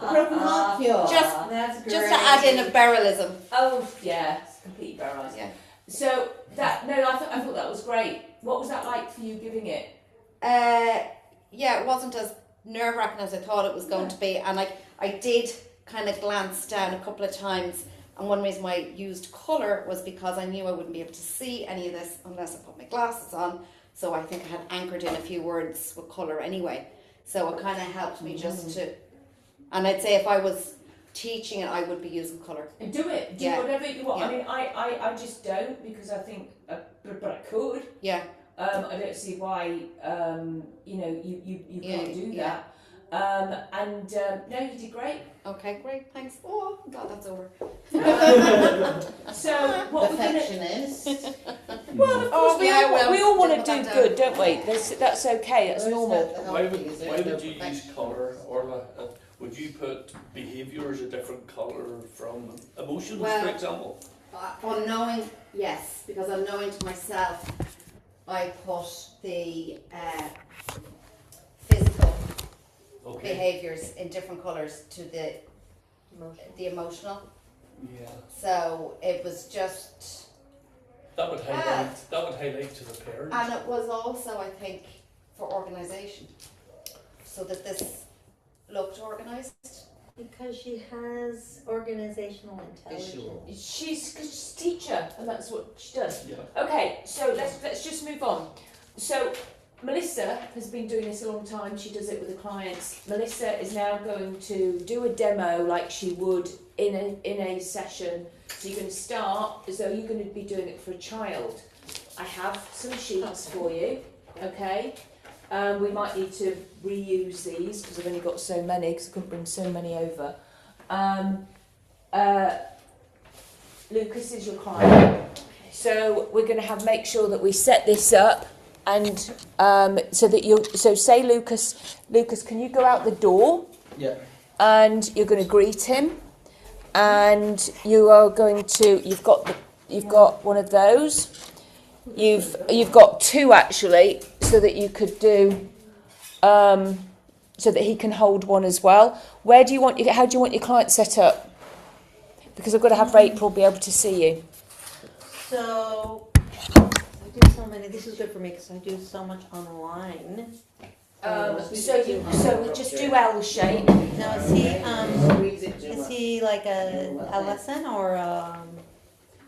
Speaker 4: Broken heart cure.
Speaker 7: Just
Speaker 2: That's great.
Speaker 7: to add in a Berylism.
Speaker 6: Oh yeah, it's completely paralysed.
Speaker 7: Yeah.
Speaker 6: So I thought that was great. What was that like for you giving it?
Speaker 7: Yeah, it wasn't as nerve-wracking as I thought it was going to be, and I did kind of glance down a couple of times, and one reason why I used colour was because I knew I wouldn't be able to see any of this unless I put my glasses on, so I think I had anchored in a few words with colour anyway, so it kind of helped me just to, and I'd say if I was teaching it I would be using colour.
Speaker 6: And do it. Do
Speaker 7: Yeah.
Speaker 6: whatever you want.
Speaker 7: Yeah.
Speaker 6: I mean, I just don't because I think, but I could.
Speaker 7: Yeah.
Speaker 6: I don't see why you
Speaker 7: Yeah,
Speaker 6: can't do
Speaker 7: yeah.
Speaker 6: that. No, you did great.
Speaker 7: Okay, great, thanks. Oh, God, that's over.
Speaker 6: So what we're going to...
Speaker 4: Perfectionist.
Speaker 6: Well, of course, we all want to
Speaker 7: put
Speaker 6: do
Speaker 7: that
Speaker 6: good, don't we? That's okay, that's normal.
Speaker 5: Why would you use colour, Orla? Would you put behaviour as a different colour from emotions,
Speaker 7: Well,
Speaker 5: for example?
Speaker 7: Unknowing, yes, because unknowing to myself, I put the physical
Speaker 5: Okay.
Speaker 7: behaviours in different colours to the emotional.
Speaker 5: Yeah.
Speaker 7: So it was just,
Speaker 5: That would highlight to the parents.
Speaker 7: and it was also, I think, for organisation, so that this looked organised.
Speaker 2: Because she has organizational intelligence.
Speaker 6: She's a teacher, and that's what she does.
Speaker 5: Yeah.
Speaker 6: Okay, so let's just move on. So Melissa has been doing this a long time. She does it with the clients. Melissa is now going to do a demo like she would in a session. So you're going to start as though you're going to be doing it for a child. I have some sheets for you. Okay. We might need to reuse these because I've only got so many because I couldn't bring so many over. Lucas is your client. So we're going to make sure that we set this up and so that so say Lucas, can you go out the door?
Speaker 8: Yeah.
Speaker 6: And you're going to greet him and you are going to, you've got one of those. You've got two actually, so that you could do, so that he can hold one as well. How do you want your client set up? Because I've got to have April be able to see you.
Speaker 2: So I do so many. This is good for me because I do so much online.
Speaker 6: So just do L shape.
Speaker 2: Now is he like a lesson or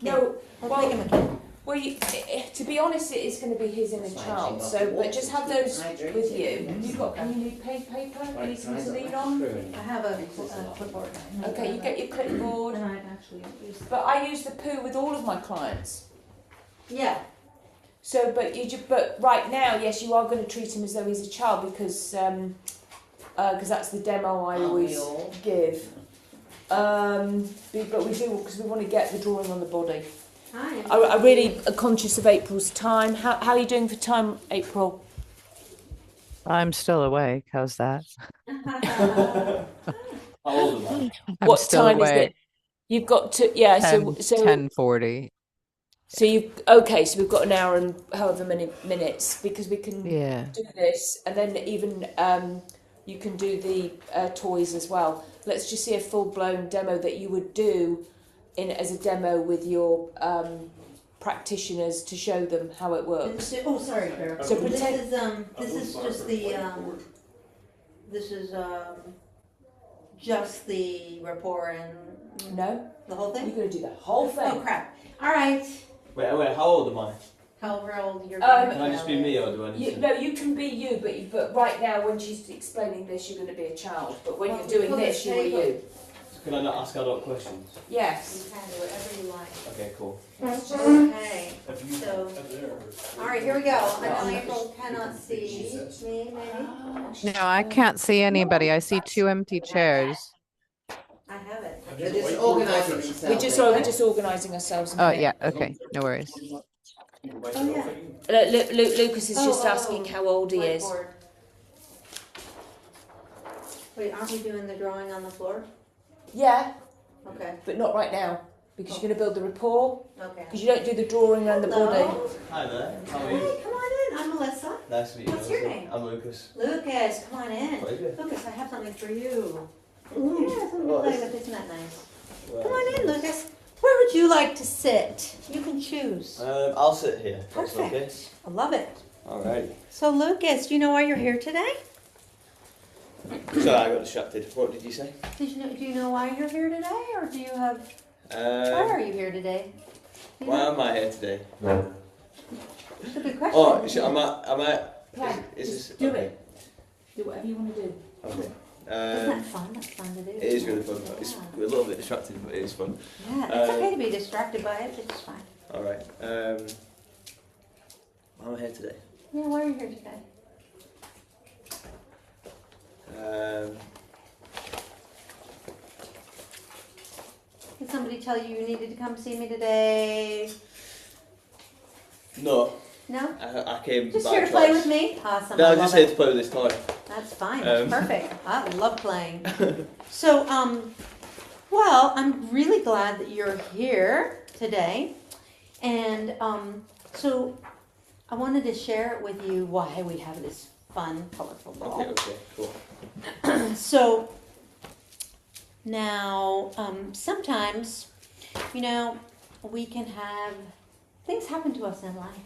Speaker 6: No,
Speaker 2: let's make him a kid.
Speaker 6: Well, to be honest, it is going to be his inner child. So, but just have those with you. Can you need paper? You need something to lean on.
Speaker 2: I have a clipboard.
Speaker 6: Okay, you get your clipboard.
Speaker 2: And I actually use.
Speaker 6: But I use the poo with all of my clients.
Speaker 2: Yeah.
Speaker 6: So, but right now, yes, you are going to treat him as though he's a child because that's the demo I always give. But we do because we want to get the drawing on the body.
Speaker 2: Hi.
Speaker 6: I really are conscious of April's time. How are you doing for time, April?
Speaker 3: I'm still awake. How's that?
Speaker 5: How old am I?
Speaker 6: What time is it? You've got to
Speaker 3: 10:40.
Speaker 6: So we've got an hour and however many minutes because we can do this and then even you can do the toys as well. Let's just see a full-blown demo that you would do as a demo with your practititioners to show them how it works.
Speaker 2: Sorry, Beryl.
Speaker 6: So
Speaker 2: This is just the this is just the rapport and
Speaker 6: No,
Speaker 2: the whole thing.
Speaker 6: you're going to do the whole thing.
Speaker 2: Oh crap! All right.
Speaker 8: Wait, how old am I?
Speaker 2: However old you're.
Speaker 8: Can I just be me or do I need to?
Speaker 6: No, you can be you, but right now when she's explaining this, you're going to be a child. But when you're doing this, you're you.
Speaker 8: Can I not ask adult questions?
Speaker 6: Yes.
Speaker 2: You can do whatever you like.
Speaker 8: Okay, cool.
Speaker 2: Okay.
Speaker 5: Have you
Speaker 2: So,
Speaker 5: there?
Speaker 2: all right, here we go. I know April cannot see me, maybe.
Speaker 3: No, I can't see anybody. I see two empty chairs.
Speaker 2: I have it.
Speaker 4: They're just organising themselves.
Speaker 6: We're just organising ourselves.
Speaker 3: Oh yeah, okay, no worries.
Speaker 2: Oh yeah.
Speaker 6: Lucas is just
Speaker 2: Oh,
Speaker 6: asking how old he is.
Speaker 2: Whiteboard. Wait, aren't we doing the drawing on the floor?
Speaker 6: Yeah,
Speaker 2: Okay.
Speaker 6: but not right now because you're going to build the rapport.
Speaker 2: Okay.
Speaker 6: Because you don't do the drawing and the body.
Speaker 2: Hello.
Speaker 8: Hi there. How are you?
Speaker 2: Hey, come on in. I'm Melissa.
Speaker 8: Nice to meet you.
Speaker 2: What's your
Speaker 8: Melissa.
Speaker 2: name?
Speaker 8: I'm Lucas.
Speaker 2: Lucas, come on in.
Speaker 8: Pleasure.
Speaker 2: Lucas, I have something for you. Yeah, something to play with. Isn't that nice?
Speaker 8: Well,
Speaker 2: Come on in, Lucas. Where would you like to sit? You can choose.
Speaker 8: I'll sit here. That's
Speaker 2: Perfect.
Speaker 8: okay.
Speaker 2: I love it.
Speaker 8: Alright.
Speaker 2: So, Lucas, do you know why you're here today?
Speaker 8: Sorry, I got distracted. What did you say?
Speaker 2: Do you know why you're here today, or do you have? Why are you here today? Do you
Speaker 8: Why
Speaker 2: know?
Speaker 8: am I here today?
Speaker 2: It's a good question.
Speaker 8: Oh, am I?
Speaker 6: Plan.
Speaker 8: Is
Speaker 6: Just
Speaker 8: this
Speaker 6: do
Speaker 8: okay?
Speaker 6: it. Do whatever you want to do.
Speaker 8: Okay.
Speaker 2: Isn't that fun? That's fun to do.
Speaker 8: It is really fun. It's,
Speaker 2: Yeah.
Speaker 8: we're a little bit distracted, but it is fun.
Speaker 2: Yeah, it's okay to be distracted by it. It's fine.
Speaker 8: Alright. Why am I here today?
Speaker 2: Yeah, why are you here today? Did somebody tell you you needed to come see me today?
Speaker 8: No,
Speaker 2: No?
Speaker 8: I came
Speaker 2: Just
Speaker 8: by
Speaker 2: here to play
Speaker 8: choice.
Speaker 2: with me? Awesome.
Speaker 8: No,
Speaker 2: I
Speaker 8: I
Speaker 2: love
Speaker 8: just here
Speaker 2: it.
Speaker 8: to play with this toy.
Speaker 2: That's fine. That's
Speaker 8: Um,
Speaker 2: perfect. I love playing. So, well, I'm really glad that you're here today. And so I wanted to share with you why we have this fun, colorful ball.
Speaker 8: Okay, cool.
Speaker 2: So now, sometimes, we can have things happen to us in life,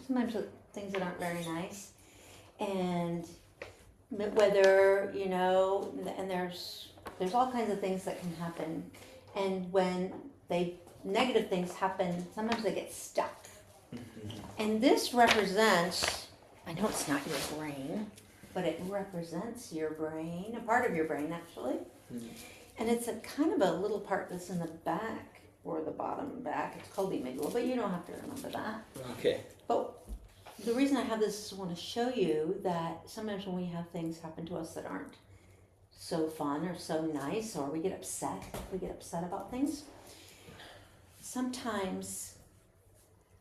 Speaker 2: sometimes things that aren't very nice. And whether, and there's all kinds of things that can happen. And when negative things happen, sometimes they get stuck. And this represents, I know it's not your brain, but it represents your brain, a part of your brain actually. And it's a kind of a little part that's in the back or the bottom back. It's called the amygdala, but you don't have to remember that.
Speaker 8: Okay.
Speaker 2: But the reason I have this is I want to show you that sometimes when we have things happen to us that aren't so fun or so nice, or we get upset about things, sometimes,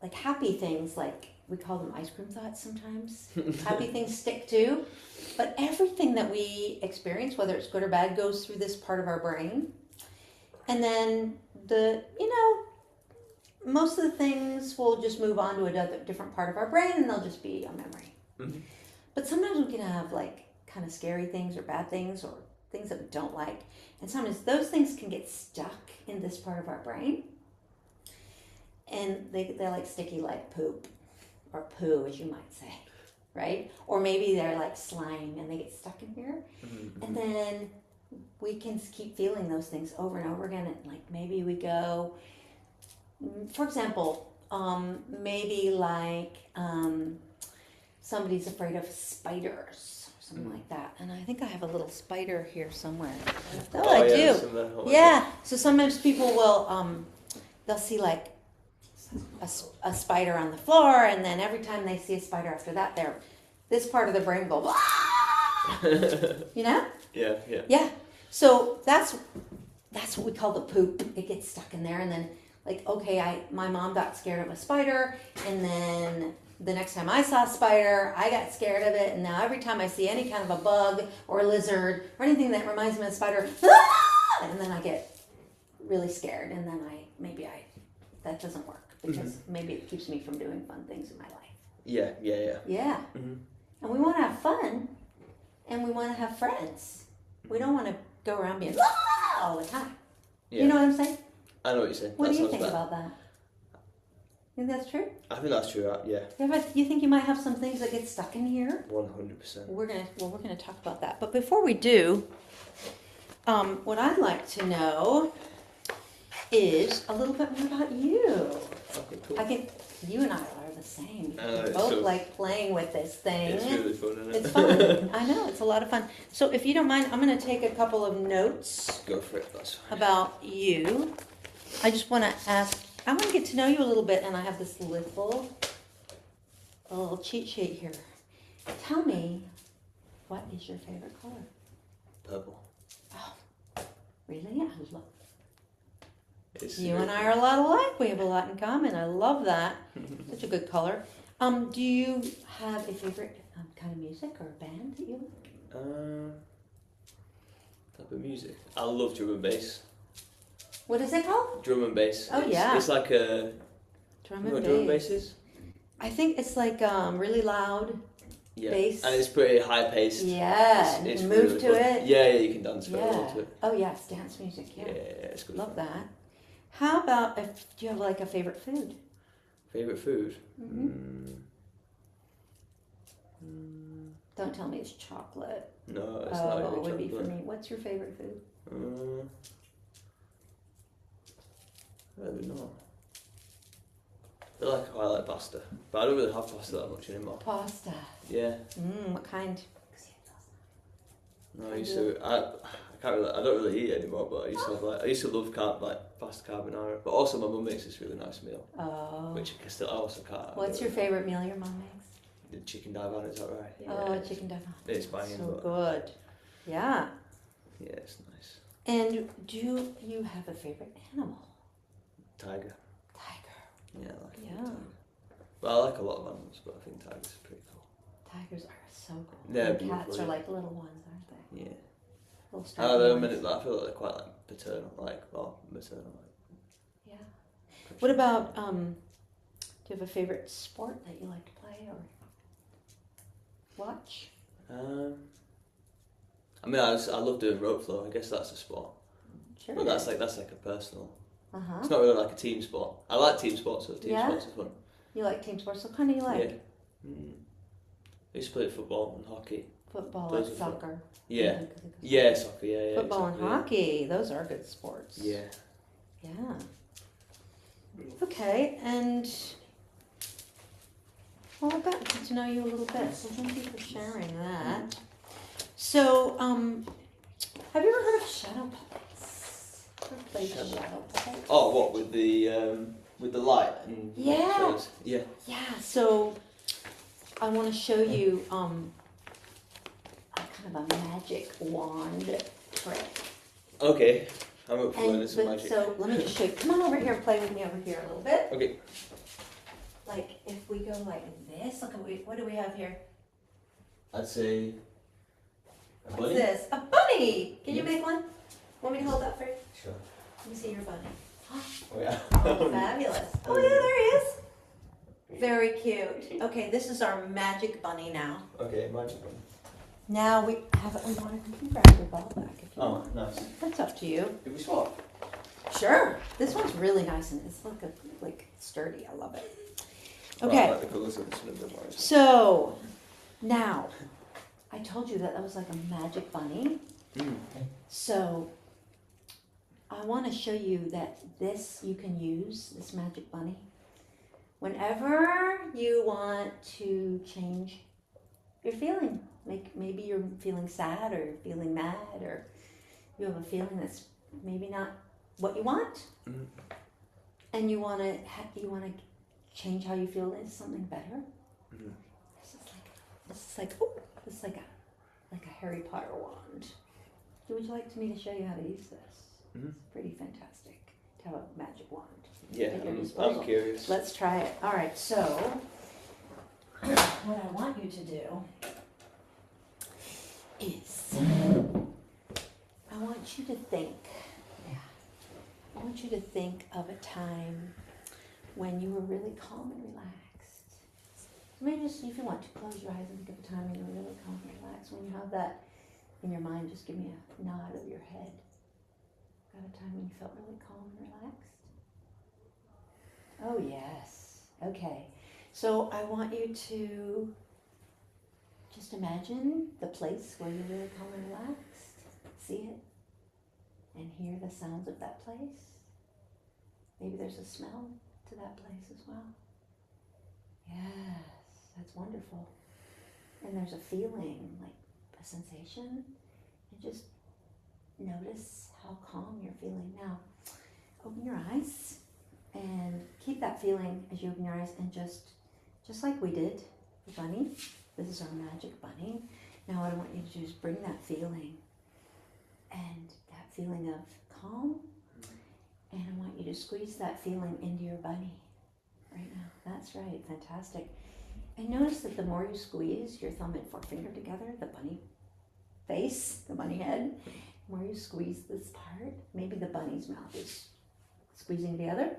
Speaker 2: like happy things, like we call them ice cream thoughts sometimes, happy things stick too. But everything that we experience, whether it's good or bad, goes through this part of our brain. And then most of the things will just move on to a different part of our brain and they'll just be a memory.
Speaker 8: Mm-hmm.
Speaker 2: But sometimes we can have like kind of scary things or bad things or things that we don't like. And sometimes those things can get stuck in this part of our brain. And they're like sticky like poop or poo, as you might say, right? Or maybe they're like slime and they get stuck in here.
Speaker 8: Mm-hmm.
Speaker 2: And then we can keep feeling those things over and over again. And like maybe we go, for example, maybe like somebody's afraid of spiders, or something like that. And I think I have a little spider here somewhere. Oh, I do. Yeah. So sometimes people will, they'll see like a spider on the floor, and then every time they see a spider after that, this part of the brain goes,
Speaker 8: Yeah.
Speaker 2: Yeah. So that's what we call the poop. It gets stuck in there, and then like, okay, my mom got scared of a spider, and then the next time I saw a spider, I got scared of it, and now every time I see any kind of a bug or a lizard or anything that reminds me of a spider, and then I get really scared, and then that doesn't work because maybe it keeps me from doing fun things in my life.
Speaker 8: Yeah.
Speaker 2: Yeah.
Speaker 8: Mm-hmm.
Speaker 2: And we want to have fun, and we want to have friends. We don't want to go around being all the time.
Speaker 8: Yeah.
Speaker 2: You know what I'm saying?
Speaker 8: I know what you're saying.
Speaker 2: What do you
Speaker 8: sounds
Speaker 2: think
Speaker 8: bad.
Speaker 2: about that? You think that's true?
Speaker 8: I think that's true. Yeah.
Speaker 2: You think you might have some things that get stuck in here?
Speaker 8: 100%.
Speaker 2: We're gonna talk about that. But before we do, what I'd like to know is a little bit more about you.
Speaker 8: Okay, cool.
Speaker 2: I think you and I are the same. We
Speaker 8: it's
Speaker 2: both
Speaker 8: so-
Speaker 2: like playing with this thing.
Speaker 8: It's really fun, isn't it?
Speaker 2: It's fun. I know, it's a lot of fun. So if you don't mind, I'm going to take a couple of notes
Speaker 8: Go for it. That's fine.
Speaker 2: about you. I just want to I want to get to know you a little bit, and I have this little cheat sheet here. Tell me, what is your favorite color?
Speaker 8: Purple.
Speaker 2: Oh, really? I love
Speaker 8: It's
Speaker 2: you and I are a lot alike. We have a lot in common. I love that. Such a good color. Do you have a favorite kind of music or band that you like?
Speaker 8: Type of music. I love drum and bass.
Speaker 2: What is it called?
Speaker 8: Drum and bass.
Speaker 2: Oh, yeah.
Speaker 8: It's like a.
Speaker 2: Drum
Speaker 8: You know
Speaker 2: and
Speaker 8: what drum and
Speaker 2: bass.
Speaker 8: bass is?
Speaker 2: I think it's like really loud
Speaker 8: Yeah.
Speaker 2: bass.
Speaker 8: And it's pretty high paced.
Speaker 2: Yeah,
Speaker 8: It's
Speaker 2: move
Speaker 8: really
Speaker 2: to
Speaker 8: fun.
Speaker 2: it.
Speaker 8: Yeah, you can dance very
Speaker 2: Yeah.
Speaker 8: well to it.
Speaker 2: Oh yeah, it's dance music.
Speaker 8: Yeah,
Speaker 2: Yeah,
Speaker 8: it's good.
Speaker 2: love
Speaker 8: fun.
Speaker 2: that. How about do you have like a favorite food?
Speaker 8: Favorite food?
Speaker 2: Mm-hmm. Don't tell me it's chocolate.
Speaker 8: No, it's
Speaker 2: Oh,
Speaker 8: not
Speaker 2: it
Speaker 8: really
Speaker 2: would be for
Speaker 8: chocolate.
Speaker 2: me. What's your favorite food?
Speaker 8: I don't know. I quite like pasta, but I don't really have pasta that much anymore.
Speaker 2: Pasta.
Speaker 8: Yeah.
Speaker 2: What kind?
Speaker 8: No, I used to. I can't really. I don't really eat it anymore. But I used to have I used to love pasta carbonara. But also my mum makes this really nice meal,
Speaker 2: Oh.
Speaker 8: which I also can't.
Speaker 2: What's your favorite meal your mom makes?
Speaker 8: The chicken divan, is that right?
Speaker 2: Oh, chicken divan.
Speaker 8: It's banging.
Speaker 2: So
Speaker 8: but
Speaker 2: good. Yeah.
Speaker 8: Yeah, it's nice.
Speaker 2: And do you have a favorite animal?
Speaker 8: Tiger.
Speaker 2: Tiger.
Speaker 8: Yeah, I like a big
Speaker 2: Yeah.
Speaker 8: tiger. Well, I like a lot of animals, but I think tigers are pretty cool.
Speaker 2: Tigers are so cool.
Speaker 8: They're
Speaker 2: And
Speaker 8: beautiful,
Speaker 2: cats are
Speaker 8: yeah.
Speaker 2: like little ones, aren't they?
Speaker 8: Yeah.
Speaker 2: Little
Speaker 8: I
Speaker 2: stripy
Speaker 8: don't know, a
Speaker 2: ones.
Speaker 8: minute, I feel like they're quite like paternal, or maternal.
Speaker 2: Yeah. What about do you have a favorite sport that you like to play or watch?
Speaker 8: I mean, I love doing rope flow. I guess that's a sport,
Speaker 2: Sure.
Speaker 8: but that's like a personal.
Speaker 2: Uh-huh.
Speaker 8: It's not really like a team sport. I like team sports, so team
Speaker 2: Yeah?
Speaker 8: sports are fun.
Speaker 2: You like team sports? What kind do you like?
Speaker 8: Yeah. I used to play football and hockey.
Speaker 2: Football,
Speaker 8: Those
Speaker 2: like
Speaker 8: are fun.
Speaker 2: soccer.
Speaker 8: Yeah. Yeah, soccer. Yeah.
Speaker 2: Football and
Speaker 8: exactly,
Speaker 2: hockey, those are good sports.
Speaker 8: Yeah.
Speaker 2: Yeah. Okay, and well, I've gotten to know you a little bit, so thank you for sharing that. So, have you ever heard of shadow puppets? Ever played shadow puppets?
Speaker 8: Oh, what with the light and
Speaker 2: Yeah.
Speaker 8: shadows? Yeah.
Speaker 2: Yeah. So, I want to show you a kind of a magic wand trick.
Speaker 8: Okay. I'm up for learning
Speaker 2: And
Speaker 8: some
Speaker 2: but,
Speaker 8: magic.
Speaker 2: so let me just show you. Come on over here and play with me over here a little bit.
Speaker 8: Okay.
Speaker 2: Like if we go like this, look at what do we have here?
Speaker 8: I'd say a
Speaker 2: What's
Speaker 8: bunny.
Speaker 2: this? A bunny! Can you
Speaker 8: Yeah.
Speaker 2: make one? Want me to hold that for you?
Speaker 8: Sure.
Speaker 2: Let me see your bunny.
Speaker 8: Oh yeah.
Speaker 2: Oh, fabulous. Oh yeah, there he is. Very cute. Okay, this is our magic bunny now.
Speaker 8: Okay, magic bunny.
Speaker 2: Now we want to grab your ball back if you
Speaker 8: Oh,
Speaker 2: want.
Speaker 8: nice.
Speaker 2: That's up to you.
Speaker 8: Did we swap?
Speaker 2: Sure. This one's really nice and it's like sturdy. I love it.
Speaker 8: Oh,
Speaker 2: Okay.
Speaker 8: I like the colours of this one a bit more.
Speaker 2: So now I told you that was like a magic bunny. So I want to show you that you can use this magic bunny whenever you want to change your feeling. Like maybe you're feeling sad or feeling mad or you have a feeling that's maybe not what you want, and you want to change how you feel into something better. This is like a Harry Potter wand. Would you like me to show you how to use this? It's pretty fantastic to have a magic wand.
Speaker 8: Yeah,
Speaker 2: at your
Speaker 8: I'm
Speaker 2: disposal.
Speaker 8: curious.
Speaker 2: Let's try it. All right, so what I want you to do is I want you to think of a time when you were really calm and relaxed. So maybe just, if you want to, close your eyes and think of a time when you were really calm and relaxed. When you have that in your mind, just give me a nod of your head. Got a time when you felt really calm and relaxed? Oh, yes. Okay. So I want you to just imagine the place where you're really calm and relaxed. See it and hear the sounds of that place. Maybe there's a smell to that place as well. Yes, that's wonderful. And there's a feeling, like a sensation. And just notice how calm you're feeling. Now, open your eyes and keep that feeling as you open your eyes, and just like we did the bunny. This is our magic bunny. Now what I want you to do is bring that feeling of calm, and I want you to squeeze that feeling into your bunny right now. That's right, fantastic. And notice that the more you squeeze your thumb and forefinger together, the bunny face, the bunny head, the more you squeeze this part, maybe the bunny's mouth is squeezing together.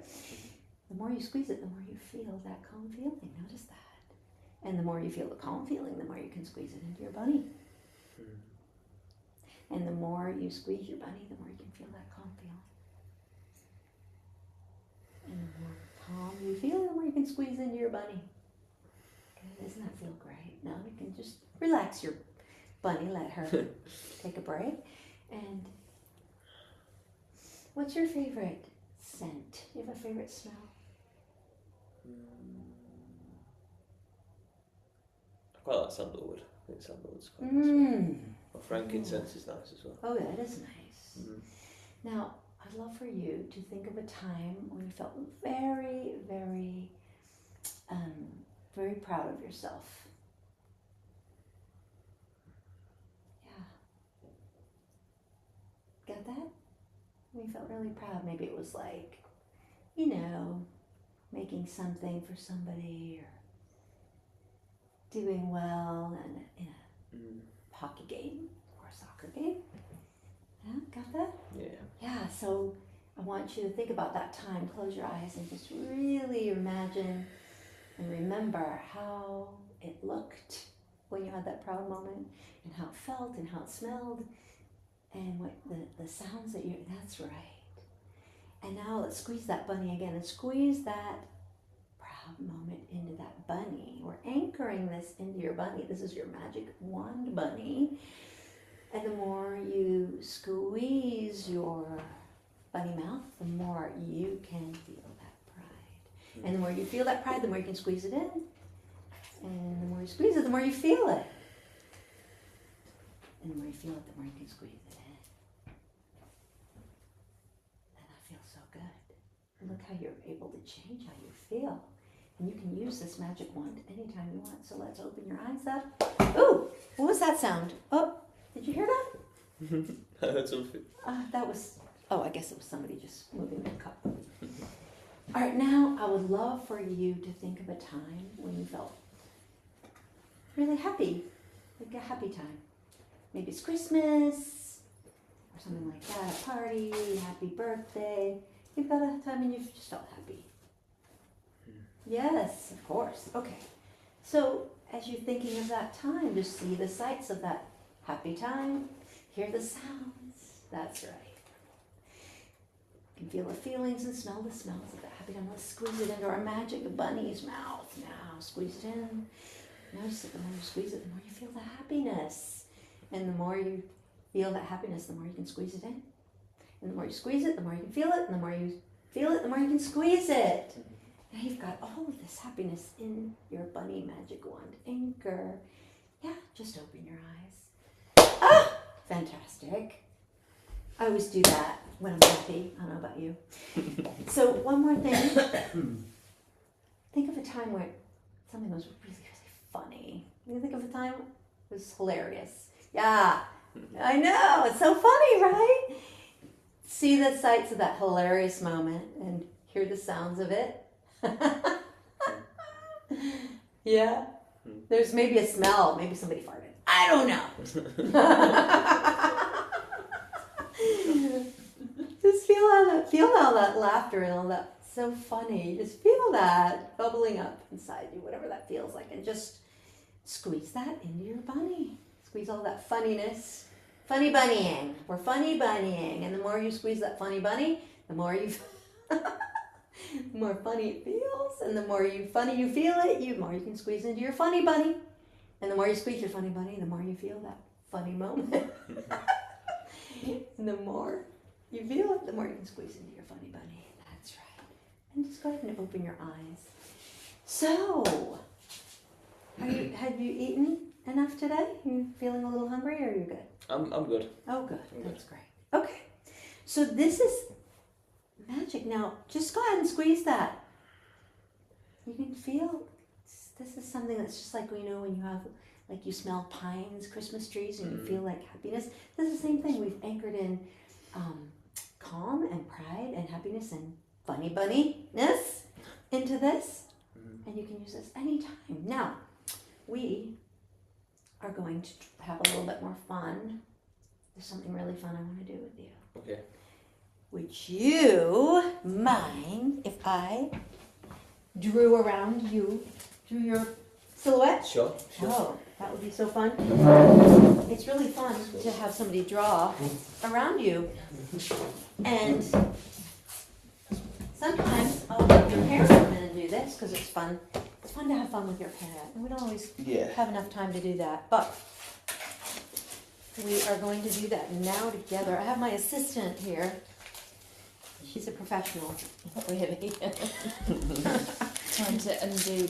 Speaker 2: The more you squeeze it, the more you feel that calm feeling. Notice that. And the more you feel the calm feeling, the more you can squeeze it into your bunny. And the more you squeeze your bunny, the more you can feel that calm feeling. And the more calm you feel, the more you can squeeze into your bunny. Good, doesn't that feel great? Now you can just relax your bunny, let her take a break. And what's your favorite scent? Do you have a favorite smell?
Speaker 8: I quite like sandalwood. I think sandalwood's quite nice. Or frankincense is nice as well.
Speaker 2: Oh, that is nice. Now, I'd love for you to think of a time when you felt very, very, very proud of yourself. Yeah. Got that? When you felt really proud.Maybe it was like, you know, making something for somebody or doing well in a hockey game or a soccer game. Yeah, got that?
Speaker 8: Yeah.
Speaker 2: Yeah, so I want you to think about that time. Close your eyes and just really imagine and remember how it looked when you had that proud moment, and how it felt and how it smelled, and what the sounds that you, that's right. And now let's squeeze that bunny again, and squeeze that proud moment into that bunny. We're anchoring this into your bunny. This is your magic wand bunny. And the more you squeeze your bunny mouth, the more you can feel that pride. And the more you feel that pride, the more you can squeeze it in. And the more you squeeze it, the more you feel it. And the more you feel it, the more you can squeeze it in. And that feels so good. Look how you're able to change how you feel. And you can use this magic wand anytime you want. So let's open your eyes up. Ooh, what was that sound? Oh, did you hear that?
Speaker 8: I heard something.
Speaker 2: That was, I guess it was somebody just moving their cup. All right, now I would love for you to think of a time when you felt really happy, like a happy time. Maybe it's Christmas or something like that, a party, happy birthday. You've got a time when you just felt happy. Yes, of course. Okay. So as you're thinking of that time, just see the sights of that happy time, hear the sounds. That's right. You can feel the feelings and smell the smells of that happy time. Let's squeeze it into our magic bunny's mouth. Now squeeze it in. Notice it. The more you squeeze it, the more you feel the happiness. And the more you feel that happiness, the more you can squeeze it in. And the more you squeeze it, the more you can feel it. And the more you feel it, the more you can squeeze it. Now you've got all of this happiness in your bunny magic wand anchor. Yeah, just open your eyes. Ah, fantastic. I always do that when I'm happy. I don't know about you. So one more thing. Think of a time where something was really, really funny. You think of a time it was hilarious. Yeah, I know. It's so funny, right? See the sights of that hilarious moment and hear the sounds of it. Yeah. There's maybe a smell. Maybe somebody farted. I don't know. Just feel all that laughter and all that. So funny. Just feel that bubbling up inside you, whatever that feels like, and just squeeze that into your bunny. Squeeze all that funniness. Funny bunnying. We're funny bunnying, and the more you squeeze that funny bunny, the more you. The more funny it feels, and the more funny you feel it, the more you can squeeze into your funny bunny. And the more you squeeze your funny bunny, the more you feel that funny moment. And the more you feel it, the more you can squeeze into your funny bunny. That's right. And just go ahead and open your eyes. So, have you eaten enough today? You feeling a little hungry, or are you good?
Speaker 8: I'm good.
Speaker 2: Oh, good. That's great. Okay. So this is magic. Now, just go ahead and squeeze that. You can feel, this is something that's just like, when you have, like you smell pines, Christmas trees, and you feel like happiness. This is the same thing. We've anchored in calm and pride and happiness and funny bunny-ness into this. And you can use this anytime. Now, we are going to have a little bit more fun. There's something really fun I want to do with you.
Speaker 8: Okay.
Speaker 2: Would you mind if I drew around you, drew your silhouette?
Speaker 8: Sure.
Speaker 2: Oh, that would be so fun. It's really fun to have somebody draw around you. And sometimes I'll let your parent come in and do this because it's fun. It's fun to have fun with your parent. And we don't always have enough time to do that. But we are going to do that now together. I have my assistant here. She's a professional. Really.
Speaker 6: Trying to undo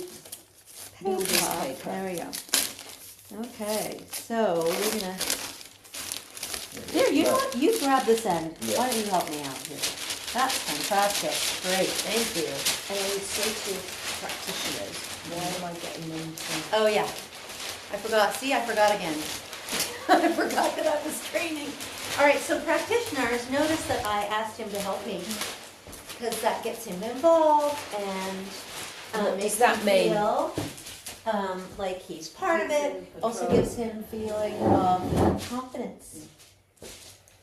Speaker 6: all this paper.
Speaker 2: There we go. Okay, so we're gonna. Here, you know what? You grab this end.
Speaker 8: Yeah.
Speaker 2: Why don't you help me out here? That's fantastic. Great, thank you.
Speaker 6: And I would say to practitioners, why am I getting them to...
Speaker 2: Oh yeah, I forgot. See, I forgot again. I forgot that I was training. All right, so practitioners, notice that I asked him to help me because that gets him involved and
Speaker 1: What
Speaker 2: makes
Speaker 1: does that
Speaker 2: him
Speaker 1: mean?
Speaker 2: feel like he's part of it. Also gives him feeling of confidence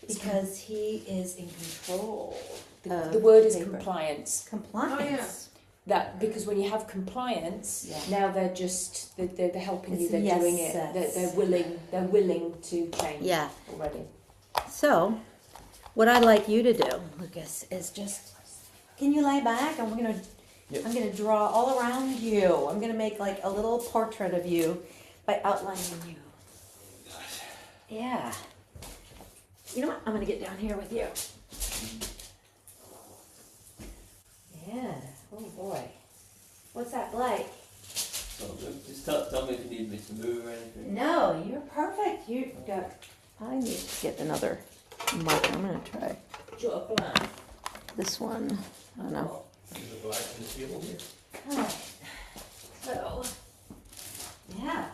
Speaker 2: because he is in control.
Speaker 1: The word is
Speaker 2: paper.
Speaker 1: compliance.
Speaker 2: Compliance.
Speaker 1: That because when you have compliance,
Speaker 2: Yeah.
Speaker 1: now they're helping you.
Speaker 2: It's
Speaker 1: They're
Speaker 2: yes,
Speaker 1: doing it.
Speaker 2: yes.
Speaker 1: They're willing to change.
Speaker 2: Yeah.
Speaker 1: Already.
Speaker 2: So, what I'd like you to do, Lucas, is just, can you lay back and I'm gonna draw all around you. I'm gonna make like a little portrait of you by outlining you. Yeah. You know what? I'm gonna get down here with you. Yeah. Oh boy. What's that like?
Speaker 8: So good. Just tell me if you need me to move or anything.
Speaker 2: No, you're perfect. You got. I need to get another marker. I'm gonna try
Speaker 6: Do you want a black?
Speaker 2: this one. I don't know.
Speaker 8: There's a black on the table here.
Speaker 2: Alright, so, yeah.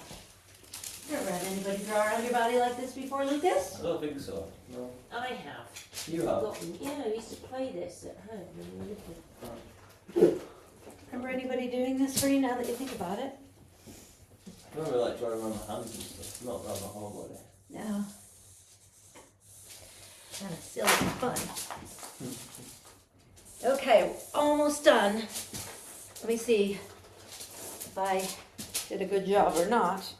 Speaker 2: You ever had anybody draw around your body like this before, Lucas?
Speaker 8: I don't think so. No.
Speaker 6: I have.
Speaker 8: You have.
Speaker 6: Yeah, I used to play this at home when we were little.
Speaker 2: Remember anybody doing this for you now that you think about it?
Speaker 8: I remember like drawing around my hands and stuff, not around my whole body.
Speaker 2: No. Kind of silly and fun. Okay, almost done. Let me see if I did a good job or not.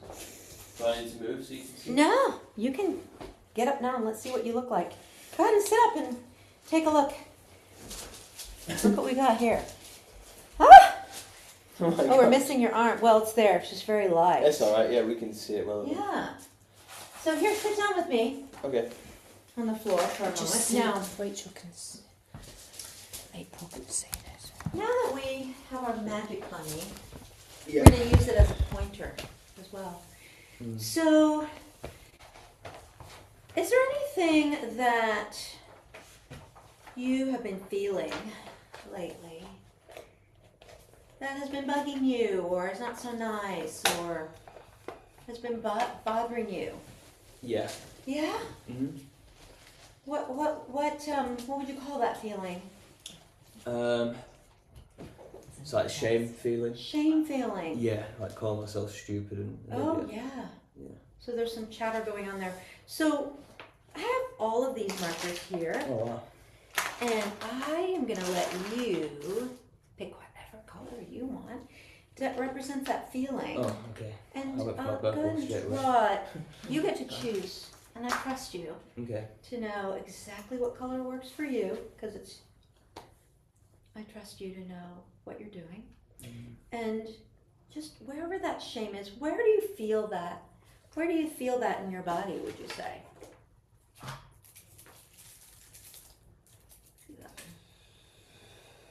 Speaker 8: Do I need to move so you can see?
Speaker 2: No, you can get up now and let's see what you look like. Go ahead and sit up and take a look. Look what we got here. Ah!
Speaker 8: Oh, my
Speaker 2: Oh, we're
Speaker 8: God.
Speaker 2: missing your arm. Well, it's there. It's just very light.
Speaker 8: It's alright, yeah, we can see it well.
Speaker 2: Yeah. So here, sit down with me
Speaker 8: Okay.
Speaker 2: on the floor for a
Speaker 1: Just
Speaker 2: moment.
Speaker 1: see. Rachel can see. April can see this.
Speaker 2: Now that we have our magic honey,
Speaker 8: Yeah.
Speaker 2: we're going to use it as a pointer as well. So, is there anything that you have been feeling lately that has been bugging you, or is not so nice, or has been bothering you?
Speaker 8: Yeah.
Speaker 2: Yeah.
Speaker 8: Mhm.
Speaker 2: What would you call that feeling?
Speaker 8: It's like shame feeling.
Speaker 2: Shame feeling.
Speaker 8: Yeah, like calling myself stupid and.
Speaker 2: Oh
Speaker 8: idiot.
Speaker 2: yeah.
Speaker 8: Yeah.
Speaker 2: So there's some chatter going on there. So I have all of these markers here,
Speaker 8: Oh wow.
Speaker 2: and I am gonna let you pick whatever color you want that represents that feeling.
Speaker 8: Oh, okay.
Speaker 2: And
Speaker 8: I went for my
Speaker 2: go
Speaker 8: purple
Speaker 2: ahead and
Speaker 8: straight away.
Speaker 2: draw it. You get to choose, and I trust you
Speaker 8: Okay.
Speaker 2: to know exactly what color works for you, because it's. I trust you to know what you're doing, and just wherever that shame is, where do you feel that? Where do you feel that in your body? Would you say?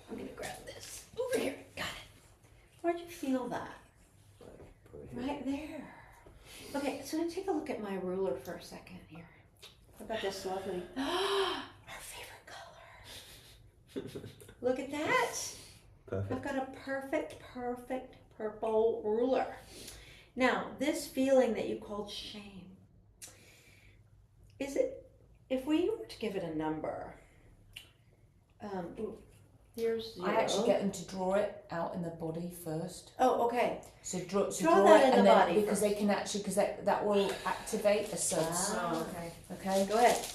Speaker 2: I'm gonna grab this over here. Got it. Where'd you feel that? Right there. Okay, so now take a look at my ruler for a second here. I've got this lovely, our favorite color. Look at that. I've
Speaker 8: Perfect.
Speaker 2: got a perfect purple ruler. Now, this feeling that you called shame, is it, if we were to give it a number, here's 0.
Speaker 1: I actually get them to draw it out in the body first.
Speaker 2: Oh, okay.
Speaker 1: So draw
Speaker 2: that
Speaker 1: it
Speaker 2: in the
Speaker 1: and then
Speaker 2: body
Speaker 1: because
Speaker 2: first.
Speaker 1: they can actually because that will activate a certain.
Speaker 2: Ah.
Speaker 1: Okay. Okay.
Speaker 2: Go ahead.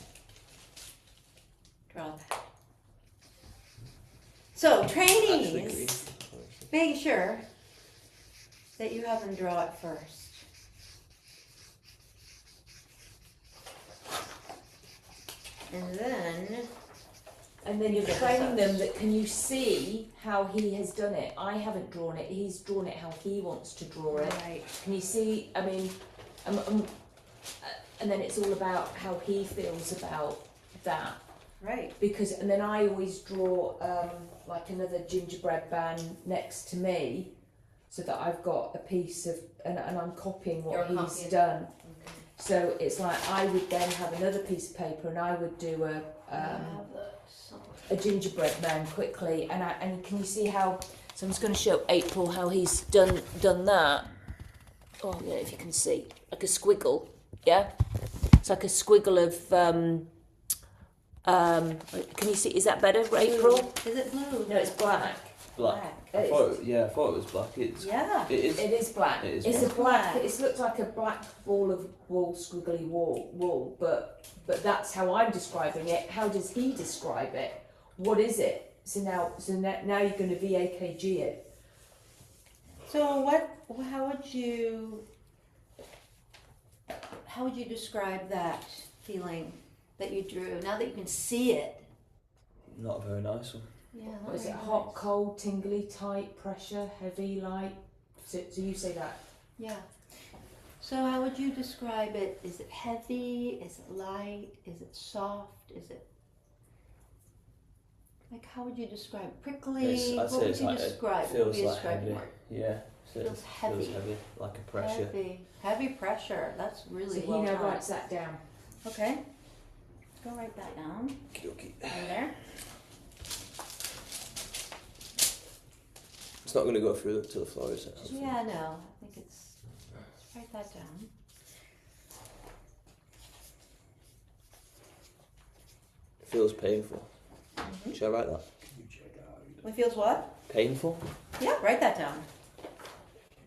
Speaker 2: Draw that. So,
Speaker 8: Actually green.
Speaker 2: trainees, make sure that you have them draw it first. And then
Speaker 1: you're
Speaker 2: get
Speaker 1: training
Speaker 2: this
Speaker 1: them that can you see how he has done it? I haven't drawn it. He's drawn it how he wants to draw it.
Speaker 2: Right.
Speaker 1: Can you see? I mean, and then it's all about how he feels about that.
Speaker 2: Right.
Speaker 1: Because and then I always draw like another gingerbread man next to me, so that I've got a piece of and I'm copying what
Speaker 2: You're
Speaker 1: he's
Speaker 2: copying.
Speaker 1: done. So it's like I would then have another piece of paper and I would do a gingerbread man quickly and can you see how? So I'm just going to show April how he's done that. Oh, I don't know if you can see like a squiggle. Yeah, it's like a squiggle of Can you see? Is that better, April?
Speaker 2: Is it blue?
Speaker 6: No, it's black.
Speaker 8: Black. I thought it was black. It's
Speaker 2: Yeah.
Speaker 8: It is.
Speaker 6: It is black.
Speaker 8: It is
Speaker 6: It's
Speaker 8: black.
Speaker 6: a black. It looks like a black ball of wool, squiggly wool. But that's how I'm describing it. How does he describe it? What is it? So now you're going to VAKG it.
Speaker 2: So how would you describe that feeling that you drew? Now that you can see it.
Speaker 8: Not a very nice one.
Speaker 2: Yeah.
Speaker 6: What is it? Hot, cold, tingly, tight, pressure, heavy, light. So you say that.
Speaker 2: Yeah. So how would you describe it? Is it heavy? Is it light? Is it soft? Is it like how would you describe it? Prickly?
Speaker 8: I'd say
Speaker 2: What
Speaker 8: it's
Speaker 2: would you
Speaker 8: like
Speaker 2: describe?
Speaker 8: it feels
Speaker 2: What would you
Speaker 8: like
Speaker 2: describe
Speaker 8: heavy.
Speaker 2: more?
Speaker 8: Yeah. So
Speaker 2: Feels
Speaker 8: it
Speaker 2: heavy.
Speaker 8: feels heavy, like a pressure.
Speaker 2: Heavy pressure. That's
Speaker 6: So
Speaker 2: really
Speaker 6: he
Speaker 2: well
Speaker 6: now
Speaker 2: done.
Speaker 6: writes that down.
Speaker 2: Okay. Go write that down.
Speaker 8: Okay.
Speaker 2: Right there.
Speaker 8: It's not going to go through to the floor, is it?
Speaker 2: Yeah, no. I think it's. Let's write that down.
Speaker 8: It feels painful.
Speaker 2: Mm-hmm.
Speaker 8: Should I write that?
Speaker 5: You check that out.
Speaker 2: It feels what?
Speaker 8: Painful?
Speaker 2: Yeah, write that down.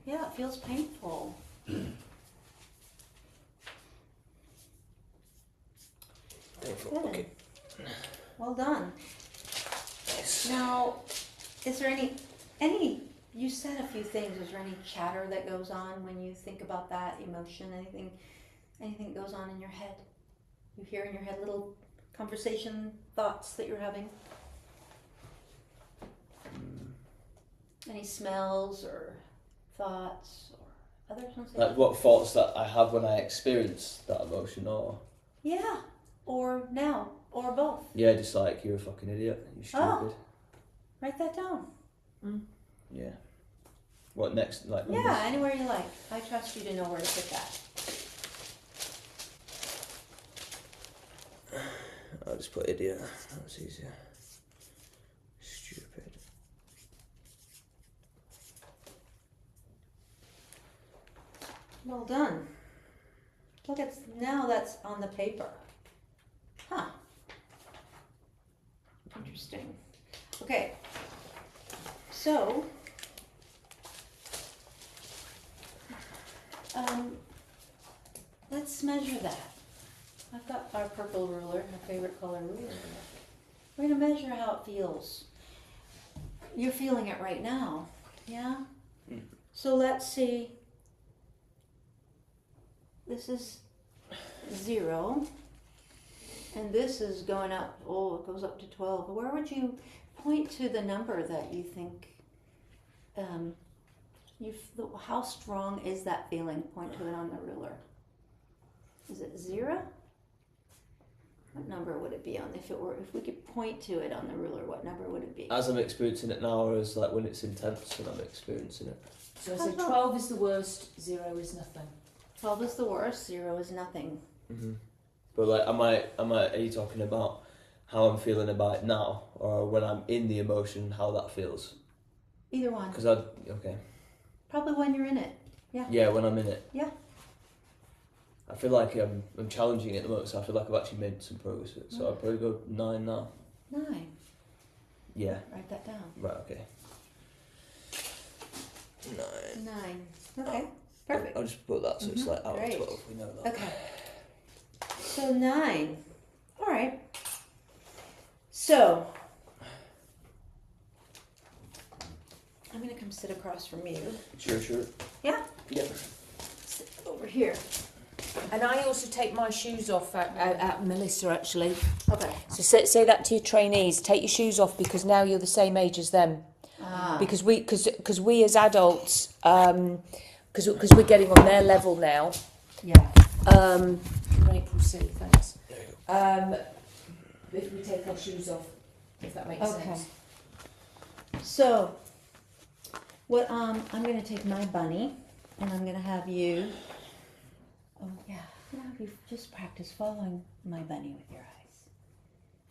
Speaker 2: Yeah, it feels painful.
Speaker 8: Painful.
Speaker 2: Good.
Speaker 8: Okay.
Speaker 2: Well done.
Speaker 8: Nice.
Speaker 2: Now, is there any, you said a few things, is there any chatter that goes on when you think about that emotion, anything that goes on in your head? You hear in your head little conversation, thoughts that you're having? Any smells or thoughts or other something?
Speaker 8: Like what thoughts that I have when I experience that emotion, or
Speaker 2: Yeah, or now, or both.
Speaker 8: yeah, just like you're a fucking idiot, you're stupid.
Speaker 2: Oh. Write that down.
Speaker 8: Yeah. What next? Like
Speaker 2: Yeah, anywhere you like. I trust you to know where to put that.
Speaker 8: I'll just put idiot. That was easier. Stupid.
Speaker 2: Well done. Look, now that's on the paper. Huh. Interesting. Okay. So, let's measure that. I've got our purple ruler, my favorite color ruler. We're going to measure how it feels. You're feeling it right now, yeah? So let's see. This is 0, and this is going up, oh, it goes up to 12. Where would you point to the number that you think, how strong is that feeling? Point to it on the ruler. Is it 0? What number would it be on? If we could point to it on the ruler, what number would it be?
Speaker 8: As I'm experiencing it now, or as like when it's intense and I'm experiencing it.
Speaker 6: So I said 12 is the worst, 0 is nothing.
Speaker 2: 12 is the worst, 0 is nothing.
Speaker 8: But like, are you talking about how I'm feeling about it now, or when I'm in the emotion, how that feels?
Speaker 2: Either one.
Speaker 8: Because okay.
Speaker 2: Probably when you're in it. Yeah.
Speaker 8: Yeah, when I'm in it.
Speaker 2: Yeah.
Speaker 8: I feel like I'm challenging it at the moment, so I feel like I've actually made some progress with it. So I'd probably go 9 now.
Speaker 2: 9.
Speaker 8: Yeah.
Speaker 2: Write that down.
Speaker 8: Right, okay. 9.
Speaker 2: 9. Okay. Perfect.
Speaker 8: I'll just put that so it's like out
Speaker 2: Great.
Speaker 8: of 12, we know that.
Speaker 2: Okay. So 9. All right. So I'm going to come sit across from you.
Speaker 8: Sure.
Speaker 2: Yeah?
Speaker 8: Yeah.
Speaker 2: Sit over here.
Speaker 1: And I also take my shoes off at Melissa, actually.
Speaker 2: Okay.
Speaker 1: So say that to your trainees. Take your shoes off because now you're the same age as them.
Speaker 2: Ah.
Speaker 1: Because we as adults, because we're getting on their level now.
Speaker 2: Yeah.
Speaker 6: April C, thanks. If we take our shoes off, if that makes sense.
Speaker 2: So, what I'm going to take my bunny, and I'm going to have you. Oh yeah, I'm going to have you just practice following my bunny with your eyes.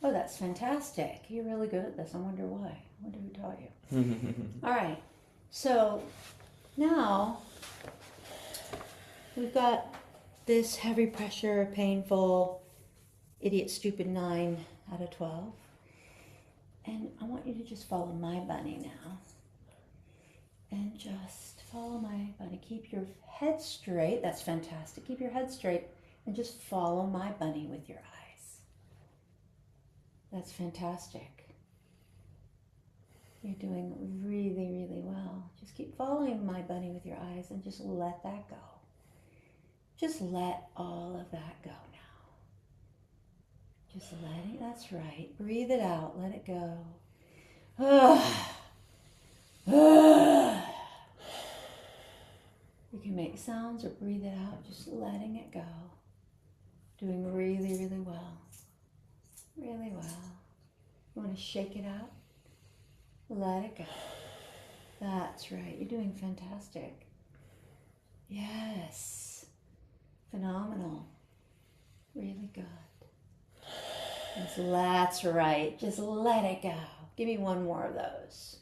Speaker 2: Oh, that's fantastic! You're really good at this. I wonder why. I wonder who taught you. All right. So now we've got this heavy pressure, painful, idiot, stupid 9 out of 12. And I want you to just follow my bunny now. And just follow my bunny. Keep your head straight. That's fantastic. Keep your head straight and just follow my bunny with your eyes. That's fantastic. You're doing really, really well. Just keep following my bunny with your eyes and just let that go. Just let all of that go now. Just letting, that's right. Breathe it out. Let it go. You can make sounds or breathe it out. Just letting it go. Doing really, really well. Really well. You want to shake it out? Let it go. That's right. You're doing fantastic. Yes. Phenomenal. Really good. Yes, that's right. Just let it go. Give me one more of those.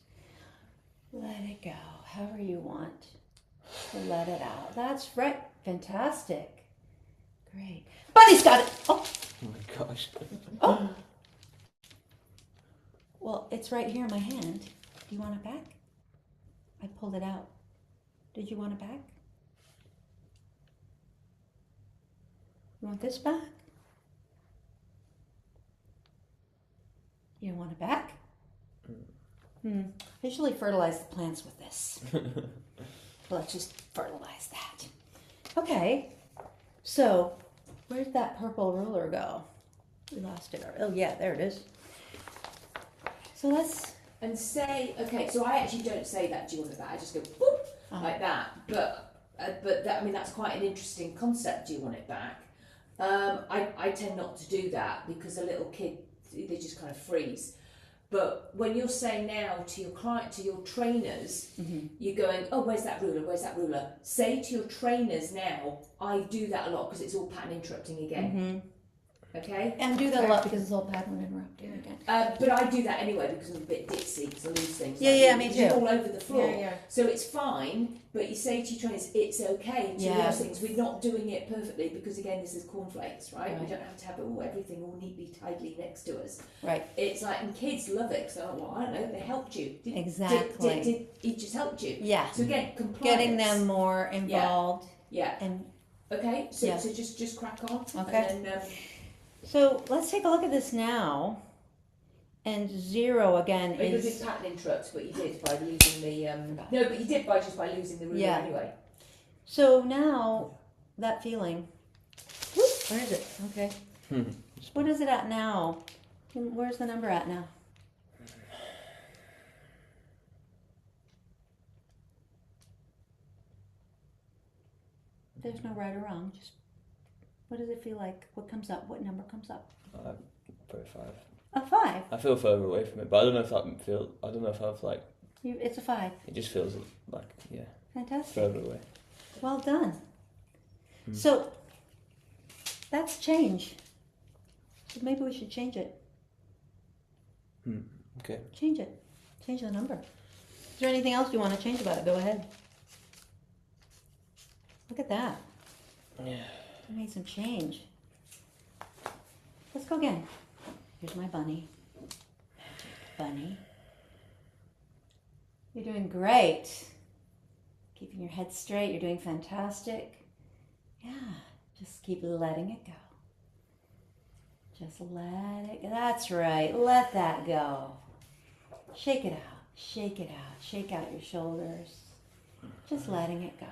Speaker 2: Let it go. However you want to let it out. That's right. Fantastic. Great. Bunny's got it. Oh.
Speaker 8: Oh my gosh.
Speaker 2: Oh. Well, it's right here in my hand. Do you want it back? I pulled it out. Did you want it back? You want this back? You don't want it back? I usually fertilize the plants with this. Let's just fertilize that. Okay, so where'd that purple ruler go? We lost it. Oh yeah, there it is. So let's...
Speaker 6: And say, okay, so I actually don't say that, do you want it back? I just go, whoop, like that. But that, I mean, that's quite an interesting concept, do you want it back? I tend not to do that because a little kid, they just kind of freeze. But when you're saying now to your client, to your trainers, you're going, oh, where's that ruler? Where's that ruler? Say to your trainers now, I do that a lot because it's all pattern interrupting again. Okay?
Speaker 2: And do that a lot because it's all pattern interrupting again.
Speaker 6: But I do that anyway because I'm a bit ditzy because I lose things.
Speaker 2: Yeah, me
Speaker 6: It's
Speaker 2: too.
Speaker 6: all over the floor.
Speaker 2: Yeah.
Speaker 6: So it's fine, but you say to your trainers, it's okay to
Speaker 2: Yeah.
Speaker 6: lose things. We're not doing it perfectly because, again, this is cornflakes, right? We
Speaker 2: Right.
Speaker 6: don't have to have everything all neatly, tidily next to us.
Speaker 2: Right.
Speaker 6: It's like, and kids love it because they're like, well, I don't know, they helped you.
Speaker 2: Exactly.
Speaker 6: It just helped you.
Speaker 2: Yeah.
Speaker 6: So again, compliance.
Speaker 2: Getting them more involved.
Speaker 6: Yeah.
Speaker 2: And
Speaker 6: Okay, so,
Speaker 2: Yeah.
Speaker 6: so just crack on.
Speaker 2: Okay.
Speaker 6: And then,
Speaker 2: so let's take a look at this now. And 0 again
Speaker 6: you
Speaker 2: is...
Speaker 6: did pattern interrupts, but you did by losing the no, but you did by losing the ruler
Speaker 2: Yeah.
Speaker 6: anyway.
Speaker 2: So now, that feeling... Whoop, where is it? Okay. What is it at now? Where's the number at now? There's no right or wrong. Just what does it feel like? What comes up? What number comes up?
Speaker 8: Probably 5.
Speaker 2: A 5.
Speaker 8: I feel further away from it, but I don't know if that feel. I don't know if I've like.
Speaker 2: It's a 5.
Speaker 8: It just feels like
Speaker 2: Fantastic.
Speaker 8: further away.
Speaker 2: Well done. So that's change. So maybe we should change it.
Speaker 8: Okay.
Speaker 2: Change it. Change the number. Is there anything else you want to change about it? Go ahead. Look at that.
Speaker 8: Yeah.
Speaker 2: I made some change. Let's go again. Here's my bunny. Bunny. You're doing great. Keeping your head straight. You're doing fantastic. Yeah. Just keep letting it go. Just let it go. That's right. Let that go. Shake it out. Shake it out. Shake out your shoulders. Just letting it go.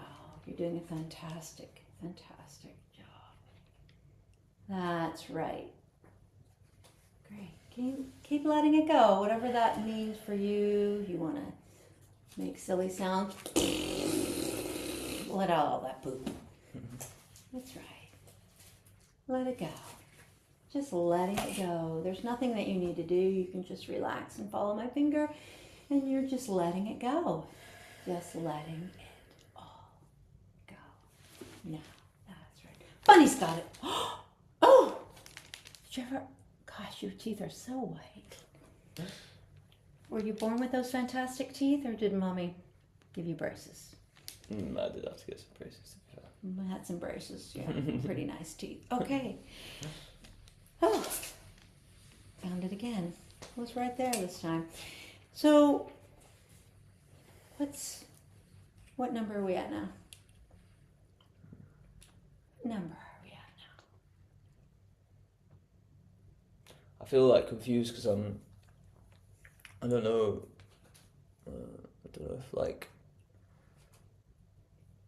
Speaker 2: You're doing a fantastic, fantastic job. That's right. Great. Can you keep letting it go? Whatever that means for you. You want to make silly sounds. Let out all that poop. That's right. Let it go. Just letting it go. There's nothing that you need to do. You can just relax and follow my finger, and you're just letting it go. Just letting it all go. Now, that's right. Bunny's got it. Oh! Did you ever... Gosh, your teeth are so white. Were you born with those fantastic teeth, or did Mommy give you braces?
Speaker 8: I did have to get some braces.
Speaker 2: I had some braces. Yeah, pretty nice teeth. Okay. Oh, found it again. It was right there this time. So, what number are we at now? Number are we at now?
Speaker 8: I feel like confused because I don't know if like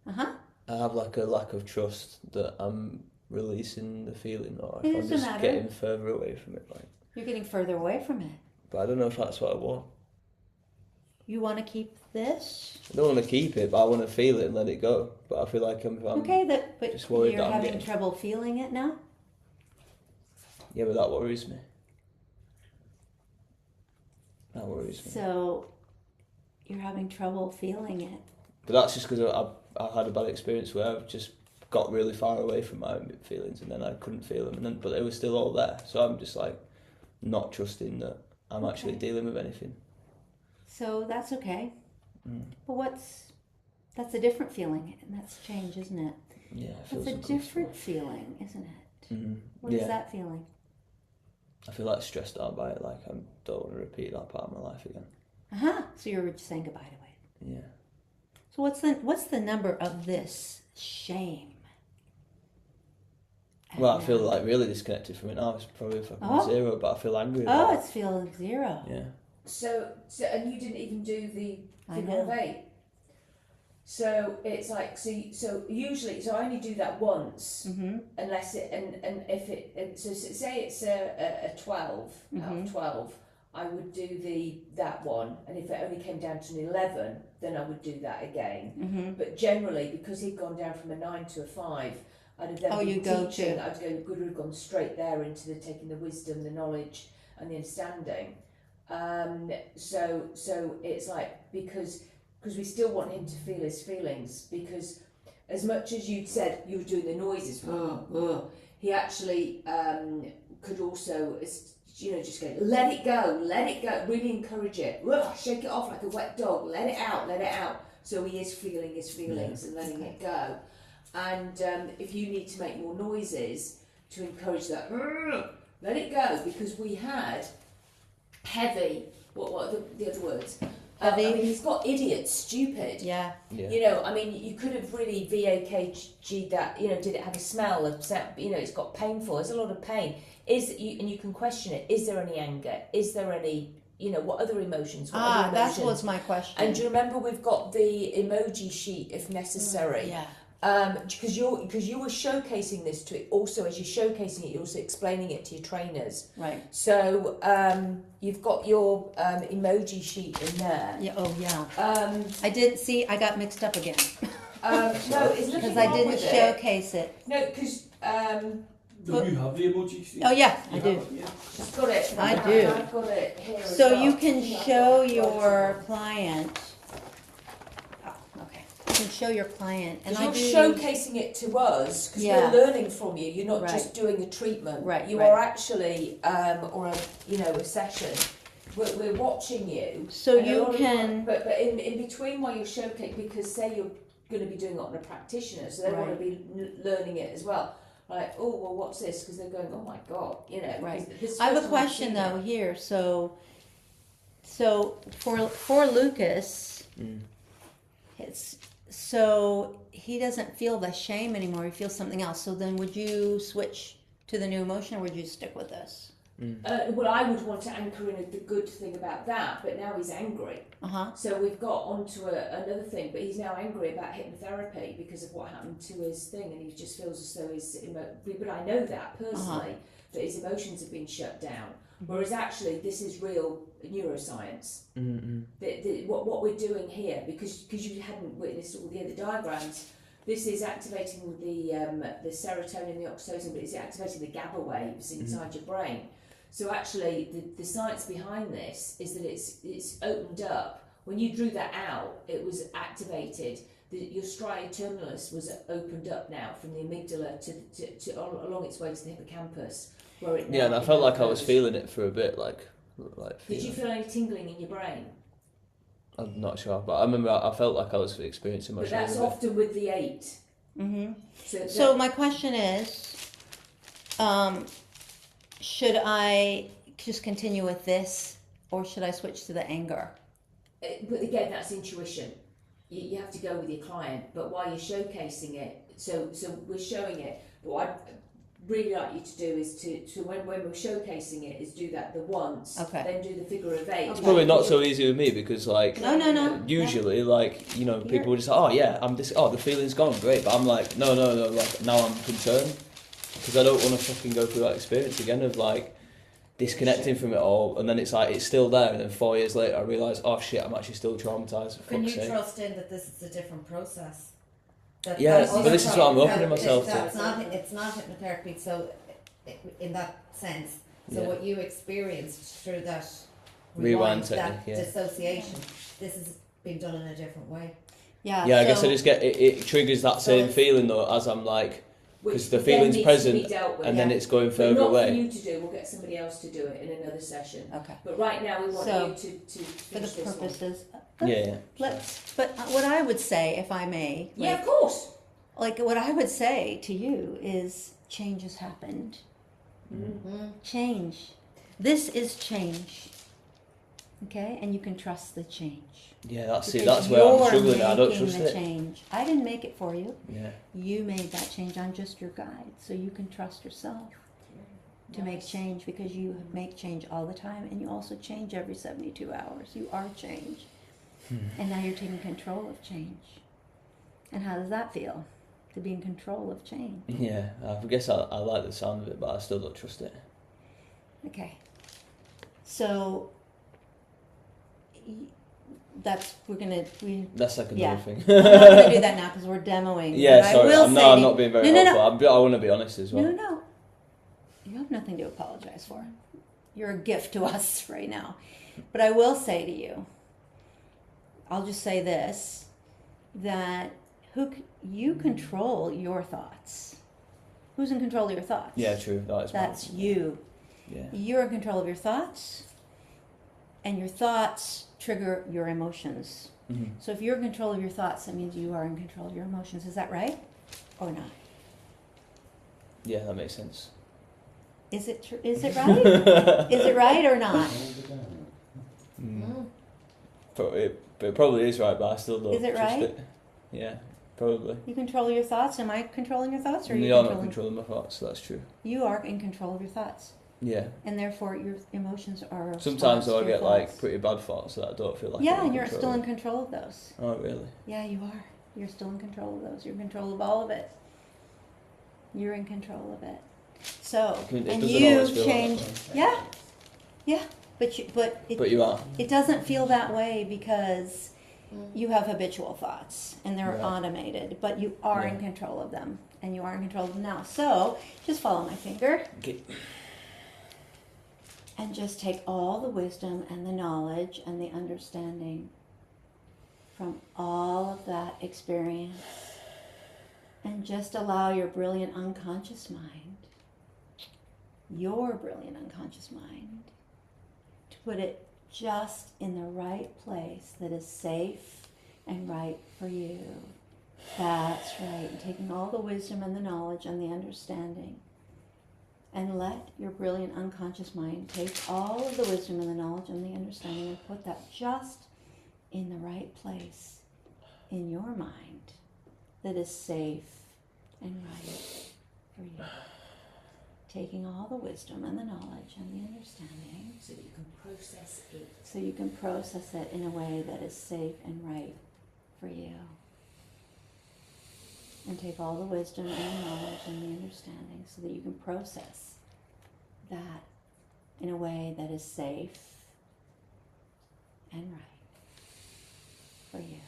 Speaker 8: I have like a lack of trust that I'm releasing the feeling, or if
Speaker 2: It
Speaker 8: I'm
Speaker 2: doesn't
Speaker 8: just
Speaker 2: matter.
Speaker 8: getting further away from it. Like,
Speaker 2: You're getting further away from it.
Speaker 8: but I don't know if that's what I want.
Speaker 2: You want to keep this?
Speaker 8: I don't want to keep it, but I want to feel it and let it go. But I feel like I'm
Speaker 2: Okay, but
Speaker 8: just worried
Speaker 2: you're
Speaker 8: that I'm
Speaker 2: having
Speaker 8: getting-
Speaker 2: trouble feeling it now?
Speaker 8: Yeah, but that worries me. That worries me.
Speaker 2: So, you're having trouble feeling it.
Speaker 8: But that's just because I had a bad experience where I've just got really far away from my feelings and then I couldn't feel them, but they were still all there. So I'm just like not trusting that I'm actually dealing with anything.
Speaker 2: So that's okay. But that's a different feeling, and that's change, isn't it?
Speaker 8: Yeah, it
Speaker 2: It's
Speaker 8: feels
Speaker 2: a
Speaker 8: uncomfortable.
Speaker 2: different feeling, isn't it?
Speaker 8: Mm-hmm.
Speaker 2: What is that feeling?
Speaker 8: I feel like stressed out by it, like I don't want to repeat that part of my life again.
Speaker 2: So you're just saying goodbye to it.
Speaker 8: Yeah.
Speaker 2: So what's the number of this shame?
Speaker 8: Well, I feel like really disconnected from it now. It's probably fucking 0, but I feel angry about
Speaker 2: Oh,
Speaker 8: it.
Speaker 2: it's feeling 0.
Speaker 8: Yeah.
Speaker 6: So, and you didn't even do the
Speaker 2: I
Speaker 6: figure
Speaker 2: know.
Speaker 6: of 8. So it's like, so usually, so I only do that once, unless it, and if it, so say it's a 12 out of 12, I would do that one, and if it only came down to an 11, then I would do that again. But generally, because he'd gone down from a 9 to a 5, I'd have then been teaching, would have gone straight there into taking the wisdom, the knowledge, and the understanding. So it's like, because we still want him to feel his feelings, because as much as you'd said you were doing the noises, he actually could also, just go, let it go, really encourage it, shake it off like a wet dog, let it out. So he is feeling his feelings and letting it go. And if you need to make more noises to encourage that, let it go, because we had heavy, what are the other words?
Speaker 2: Heavy.
Speaker 6: I mean, he's got idiot, stupid.
Speaker 2: Yeah.
Speaker 6: You know, I mean, you could have really VAKG that, did it have a smell, it's got painful, there's a lot of pain. And you can question it, is there any anger? Is there any, what other emotions?
Speaker 2: That was my question.
Speaker 6: And do you remember we've got the emoji sheet if necessary?
Speaker 2: Yeah.
Speaker 6: Because you were showcasing this to it. Also, as you're showcasing it, you're also explaining it to your trainers.
Speaker 2: Right.
Speaker 6: So you've got your emoji sheet in there.
Speaker 2: Yeah. Oh, yeah. I didn't see. I got mixed up again.
Speaker 6: No, it's nothing
Speaker 2: Because I
Speaker 6: wrong
Speaker 2: didn't
Speaker 6: with it.
Speaker 2: showcase it.
Speaker 6: No, because
Speaker 5: Do you have the emoji sheet?
Speaker 2: Oh yeah, I
Speaker 5: You
Speaker 2: do.
Speaker 5: have it, yeah.
Speaker 6: she's got it.
Speaker 2: I do.
Speaker 6: I've got it here. as
Speaker 2: So
Speaker 6: well.
Speaker 2: you can show your client. Oh, okay. You can show your client, and
Speaker 6: Because
Speaker 2: I
Speaker 6: you're
Speaker 2: do.
Speaker 6: showcasing it to us, because
Speaker 2: Yeah.
Speaker 6: we're learning from you. You're not
Speaker 2: Right.
Speaker 6: just doing a treatment.
Speaker 2: Right,
Speaker 6: You
Speaker 2: right.
Speaker 6: are actually, or a session. We're watching you.
Speaker 2: So
Speaker 6: And a
Speaker 2: you
Speaker 6: lot of
Speaker 2: can.
Speaker 6: But in between while you're showcasing, because say you're going to be doing it on a practitioner, so they want to be learning it as well. Like, oh well, what's this? Because they're going, oh my god,
Speaker 2: Right.
Speaker 6: this
Speaker 2: I have a
Speaker 6: person
Speaker 2: question
Speaker 6: has
Speaker 2: though
Speaker 6: seen
Speaker 2: here. So for Lucas, it's so he doesn't feel the shame anymore. He feels something else. So then, would you switch to the new emotion, or would you stick with this?
Speaker 6: well, I would want to anchor in the good thing about that, but now he's angry. So we've got onto another thing, but he's now angry about hypnotherapy because of what happened to his thing, and he just feels as though but I know that personally, that his emotions have been shut down. Whereas actually, this is real neuroscience. What we're doing here, because you hadn't witnessed all the other diagrams, this is activating the serotonin, the oxytocin, but it's activating the GABA waves inside your brain. So actually, the science behind this is that it's opened up. When you drew that out, it was activated. Your striatum terminalis was opened up now from the amygdala to along its way to the hippocampus, where it.
Speaker 8: Yeah, and I felt like I was feeling it for a bit, like.
Speaker 6: Did you feel any tingling in your brain?
Speaker 8: I'm not sure, but I remember I felt like I was experiencing my
Speaker 6: But
Speaker 8: shoulder.
Speaker 6: that's often with the 8.
Speaker 2: Mm-hmm.
Speaker 6: So
Speaker 2: my question is, should I just continue with this, or should I switch to the anger?
Speaker 6: But again, that's intuition. You have to go with your client, but while you're showcasing it, so we're showing it. But what I'd really like you to do is to when we're showcasing it, is do that the once,
Speaker 2: Okay.
Speaker 6: then do the figure of eight.
Speaker 8: It's probably not so easy with me because, like,
Speaker 2: No.
Speaker 8: usually, like, you know, people would just say, oh yeah, I'm this. Oh, the feeling's gone, great. But I'm like, no. Like, now I'm concerned because I don't want to fucking go through that experience again of like disconnecting from it all, and then it's like it's still there, and then 4 years later I realise, oh shit, I'm actually still traumatised. For
Speaker 7: Can
Speaker 8: fuck's
Speaker 7: you
Speaker 8: sake.
Speaker 7: trust in that this is a different process?
Speaker 8: Yeah, but this is what I'm opening myself to.
Speaker 7: It's not hypnotherapy, so in that sense. So
Speaker 8: Yeah.
Speaker 7: what you experienced through that
Speaker 8: Rewind
Speaker 7: that
Speaker 8: technique, yeah.
Speaker 7: dissociation, this is being done in a different way.
Speaker 2: Yeah.
Speaker 8: Yeah, I guess
Speaker 2: so-
Speaker 8: I just get it triggers that same
Speaker 7: it's-
Speaker 8: feeling though, as I'm like, because the
Speaker 6: then
Speaker 8: feeling's
Speaker 6: needs to
Speaker 8: present,
Speaker 6: be dealt with.
Speaker 8: and then it's going
Speaker 6: But
Speaker 8: further
Speaker 6: not
Speaker 8: away.
Speaker 6: for you to do. We'll get somebody else to do it in another session.
Speaker 2: Okay.
Speaker 6: But right now we want
Speaker 2: So,
Speaker 6: you to
Speaker 2: For the
Speaker 6: finish this one.
Speaker 2: purposes.
Speaker 8: Yeah.
Speaker 2: But what I would say, if I may,
Speaker 6: Yeah, of course.
Speaker 2: like what I would say to you is change has happened. Change. This is change. Okay? And you can trust the change.
Speaker 8: Yeah, that's it.
Speaker 2: Because
Speaker 8: That's where I'm
Speaker 2: you're
Speaker 8: struggling. I don't
Speaker 2: making
Speaker 8: trust
Speaker 2: the
Speaker 8: it.
Speaker 2: change. I didn't make it for you.
Speaker 8: Yeah.
Speaker 2: You made that change. I'm just your guide. So you can trust yourself to make change, because you make change all the time, and you also change every 72 hours. You are change. And now you're taking control of change. And how does that feel? To be in control of change.
Speaker 8: Yeah, I guess I like the sound of it, but I still don't trust it.
Speaker 2: Okay. So that's
Speaker 8: That's like another
Speaker 2: Yeah.
Speaker 8: thing.
Speaker 2: I'm not going to do that now because we're demoing.
Speaker 8: Yeah,
Speaker 2: But I
Speaker 8: sorry.
Speaker 2: will
Speaker 8: I'm
Speaker 2: say to-
Speaker 8: not being very
Speaker 2: No.
Speaker 8: helpful. I want to be honest as well.
Speaker 2: No. You have nothing to apologize for. You're a gift to us right now. But I will say to you, I'll just say this, that you control your thoughts. Who's in control of your thoughts?
Speaker 8: Yeah, true.
Speaker 2: That's you.
Speaker 8: Yeah.
Speaker 2: You're in control of your thoughts, and your thoughts trigger your emotions.
Speaker 8: Mm-hmm.
Speaker 2: So if you're in control of your thoughts, that means you are in control of your emotions. Is that right or not?
Speaker 8: Yeah, that makes sense.
Speaker 2: Is it is it right? Is it right or not?
Speaker 8: But it probably is right, but I still don't
Speaker 2: Is it
Speaker 8: trust
Speaker 2: right?
Speaker 8: it. Yeah, probably.
Speaker 2: You control your thoughts. Am I controlling your thoughts, or are you
Speaker 8: You're not
Speaker 2: controlling?
Speaker 8: controlling my thoughts, so that's true.
Speaker 2: You are in control of your thoughts,
Speaker 8: Yeah.
Speaker 2: and therefore your emotions are. a
Speaker 8: Sometimes
Speaker 2: response
Speaker 8: though I
Speaker 2: to your
Speaker 8: get like
Speaker 2: thoughts.
Speaker 8: pretty bad thoughts that I don't feel like
Speaker 2: Yeah,
Speaker 8: I'm
Speaker 2: and you're still in
Speaker 8: controlling.
Speaker 2: control of those.
Speaker 8: Oh really?
Speaker 2: Yeah, you are. You're still in control of those. You're in control of all of it. You're in control of it. So,
Speaker 8: I mean, it
Speaker 2: and
Speaker 8: doesn't
Speaker 2: you
Speaker 8: always feel
Speaker 2: change.
Speaker 8: like that,
Speaker 2: Yeah, but
Speaker 8: but you are.
Speaker 2: it doesn't feel that way because you have habitual thoughts and they're
Speaker 8: Right.
Speaker 2: automated, but you are in
Speaker 8: Yeah.
Speaker 2: control of them, and you are in control of them now. So just follow my finger
Speaker 8: Okay.
Speaker 2: and just take all the wisdom and the knowledge and the understanding from all of that experience, and just allow your brilliant unconscious mind, to put it just in the right place that is safe and right for you. That's right. And taking all the wisdom and the knowledge and the understanding, and let your brilliant unconscious mind take all of the wisdom and the knowledge and the understanding and put that just in the right place in your mind that is safe and right for you. Taking all the wisdom and the knowledge and the understanding
Speaker 6: So that you can process it.
Speaker 2: so you can process it in a way that is safe and right for you. And take all the wisdom and the knowledge and the understanding so that you can process that in a way that is safe and right for you.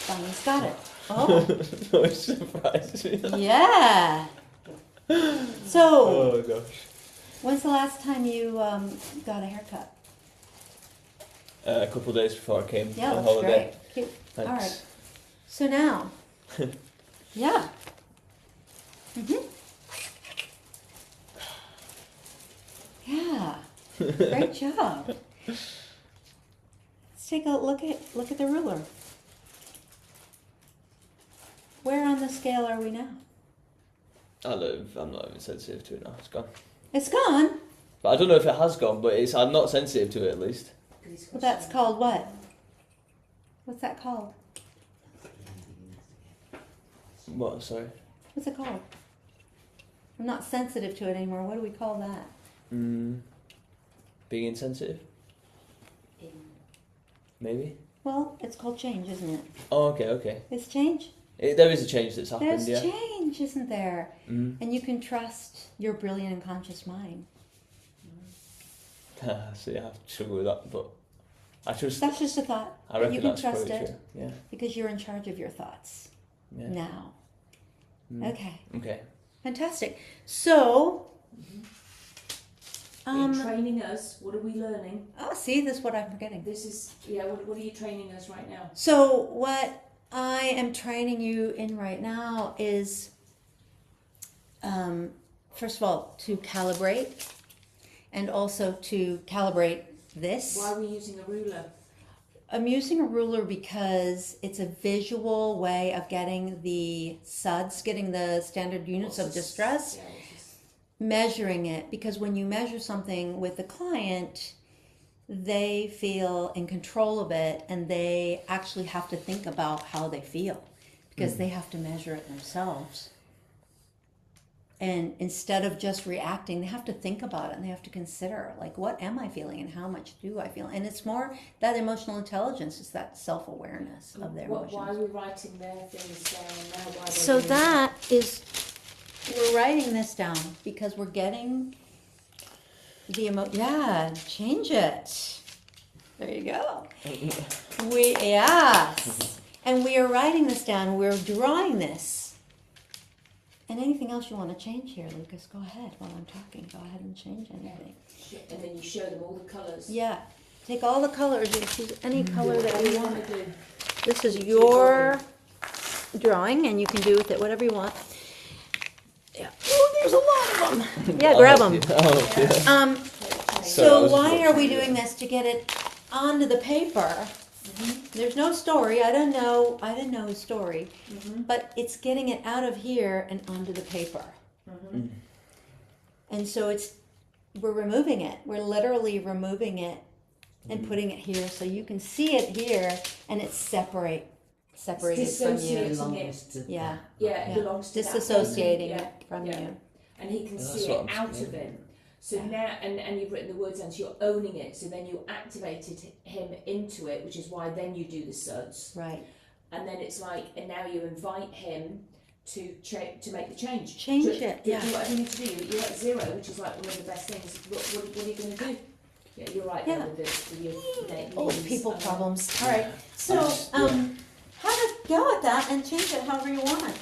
Speaker 2: Bonnie's got it. Oh,
Speaker 8: No, it surprises me.
Speaker 2: yeah. So,
Speaker 8: Oh gosh.
Speaker 2: when's the last time you got a haircut?
Speaker 8: A couple of days before I came
Speaker 2: Yeah,
Speaker 8: on
Speaker 2: that's
Speaker 8: holiday.
Speaker 2: great. Cute.
Speaker 8: Thanks.
Speaker 2: All right. So now, yeah. Yeah. Great job. Let's take a look at the ruler. Where on the scale are we now?
Speaker 8: I'm not even sensitive to it now. It's gone.
Speaker 2: It's gone.
Speaker 9: But I don't know if it has gone, but I'm not sensitive to it at least.
Speaker 2: Well, that's called what? What's that called?
Speaker 9: What, sorry?
Speaker 2: What's it called? I'm not sensitive to it anymore. What do we call that?
Speaker 9: Being insensitive? Maybe?
Speaker 2: Well, it's called change, isn't it?
Speaker 9: Oh, okay.
Speaker 2: It's change.
Speaker 9: There is a change that's happened,
Speaker 2: There's
Speaker 9: yeah.
Speaker 2: change, isn't there?
Speaker 9: Mm.
Speaker 2: And you can trust your brilliant and conscious mind.
Speaker 9: See, I struggle with that, but I trust.
Speaker 2: That's just a thought.
Speaker 9: I
Speaker 2: But
Speaker 9: reckon
Speaker 2: you can
Speaker 9: that's
Speaker 2: trust
Speaker 9: probably
Speaker 2: it
Speaker 9: true. Yeah.
Speaker 2: because you're in charge of your thoughts
Speaker 9: Yeah.
Speaker 2: now.
Speaker 9: Mm.
Speaker 2: Okay,
Speaker 9: Okay.
Speaker 2: fantastic. So,
Speaker 6: You're training us. What are we learning?
Speaker 2: oh, see, this is what I'm forgetting.
Speaker 6: This is, yeah, what are you training us right now?
Speaker 2: So what I am training you in right now is, first of all, to calibrate, and also to calibrate this.
Speaker 6: Why are we using a ruler?
Speaker 2: I'm using a ruler because it's a visual way of getting the SUDs, getting the standard units of distress, measuring it. Because when you measure something with the client, they feel in control of it, and they actually have to think about how they feel because they have to measure it themselves. And instead of just reacting, they have to think about it, and they have to consider, like, what am I feeling and how much do I feel? And it's more that emotional intelligence, is that self-awareness of their emotions.
Speaker 6: Why are we writing their things down now? Why are they
Speaker 2: So
Speaker 6: doing
Speaker 2: that is, we're writing this down because we're getting the change it. There you go. Yes. And we are writing this down. We're drawing this. And anything else you want to change here, Lucas, go ahead while I'm talking. Go ahead and change anything.
Speaker 6: And then you show them all the colours.
Speaker 2: Yeah. Take all the colors and choose any color that
Speaker 6: What do
Speaker 2: you
Speaker 6: you
Speaker 2: want.
Speaker 6: want to do?
Speaker 2: This is your drawing, and you can do with it whatever you want. Yeah. Oh, there's a lot of them. Yeah, grab them.
Speaker 9: Oh, yeah. Sorry, I
Speaker 2: So
Speaker 9: was
Speaker 2: why
Speaker 9: just
Speaker 2: are we
Speaker 9: watching
Speaker 2: doing this? To get it onto the paper. There's no story. I didn't know his story, but it's getting it out of here and onto the paper. And so we're removing it. We're literally removing it and putting it here, so you can see it here, and it's separated from you.
Speaker 6: Dissociating it.
Speaker 2: Yeah,
Speaker 6: Yeah, it belongs to that person.
Speaker 2: disassociating
Speaker 6: Yeah,
Speaker 2: it from
Speaker 6: yeah.
Speaker 2: you.
Speaker 6: And he can
Speaker 9: That's
Speaker 6: see
Speaker 9: what
Speaker 6: it
Speaker 9: I'm
Speaker 6: out
Speaker 9: saying.
Speaker 6: of him. So now, and you've written the words down, so you're owning it. So then you activated him into it, which is why then you do the suds.
Speaker 2: Right.
Speaker 6: And then it's like, and now you invite him to make the change.
Speaker 2: Change
Speaker 6: So
Speaker 2: it,
Speaker 6: do
Speaker 2: yeah.
Speaker 6: whatever you need to do. You're at 0, which is like one of the best things. What are you going to do? Yeah, you're right.
Speaker 2: Yeah.
Speaker 6: There with your
Speaker 2: Old
Speaker 6: knees,
Speaker 2: people
Speaker 6: and-
Speaker 2: problems. All right. So,
Speaker 9: Yeah.
Speaker 2: have a go at that and change it however you want.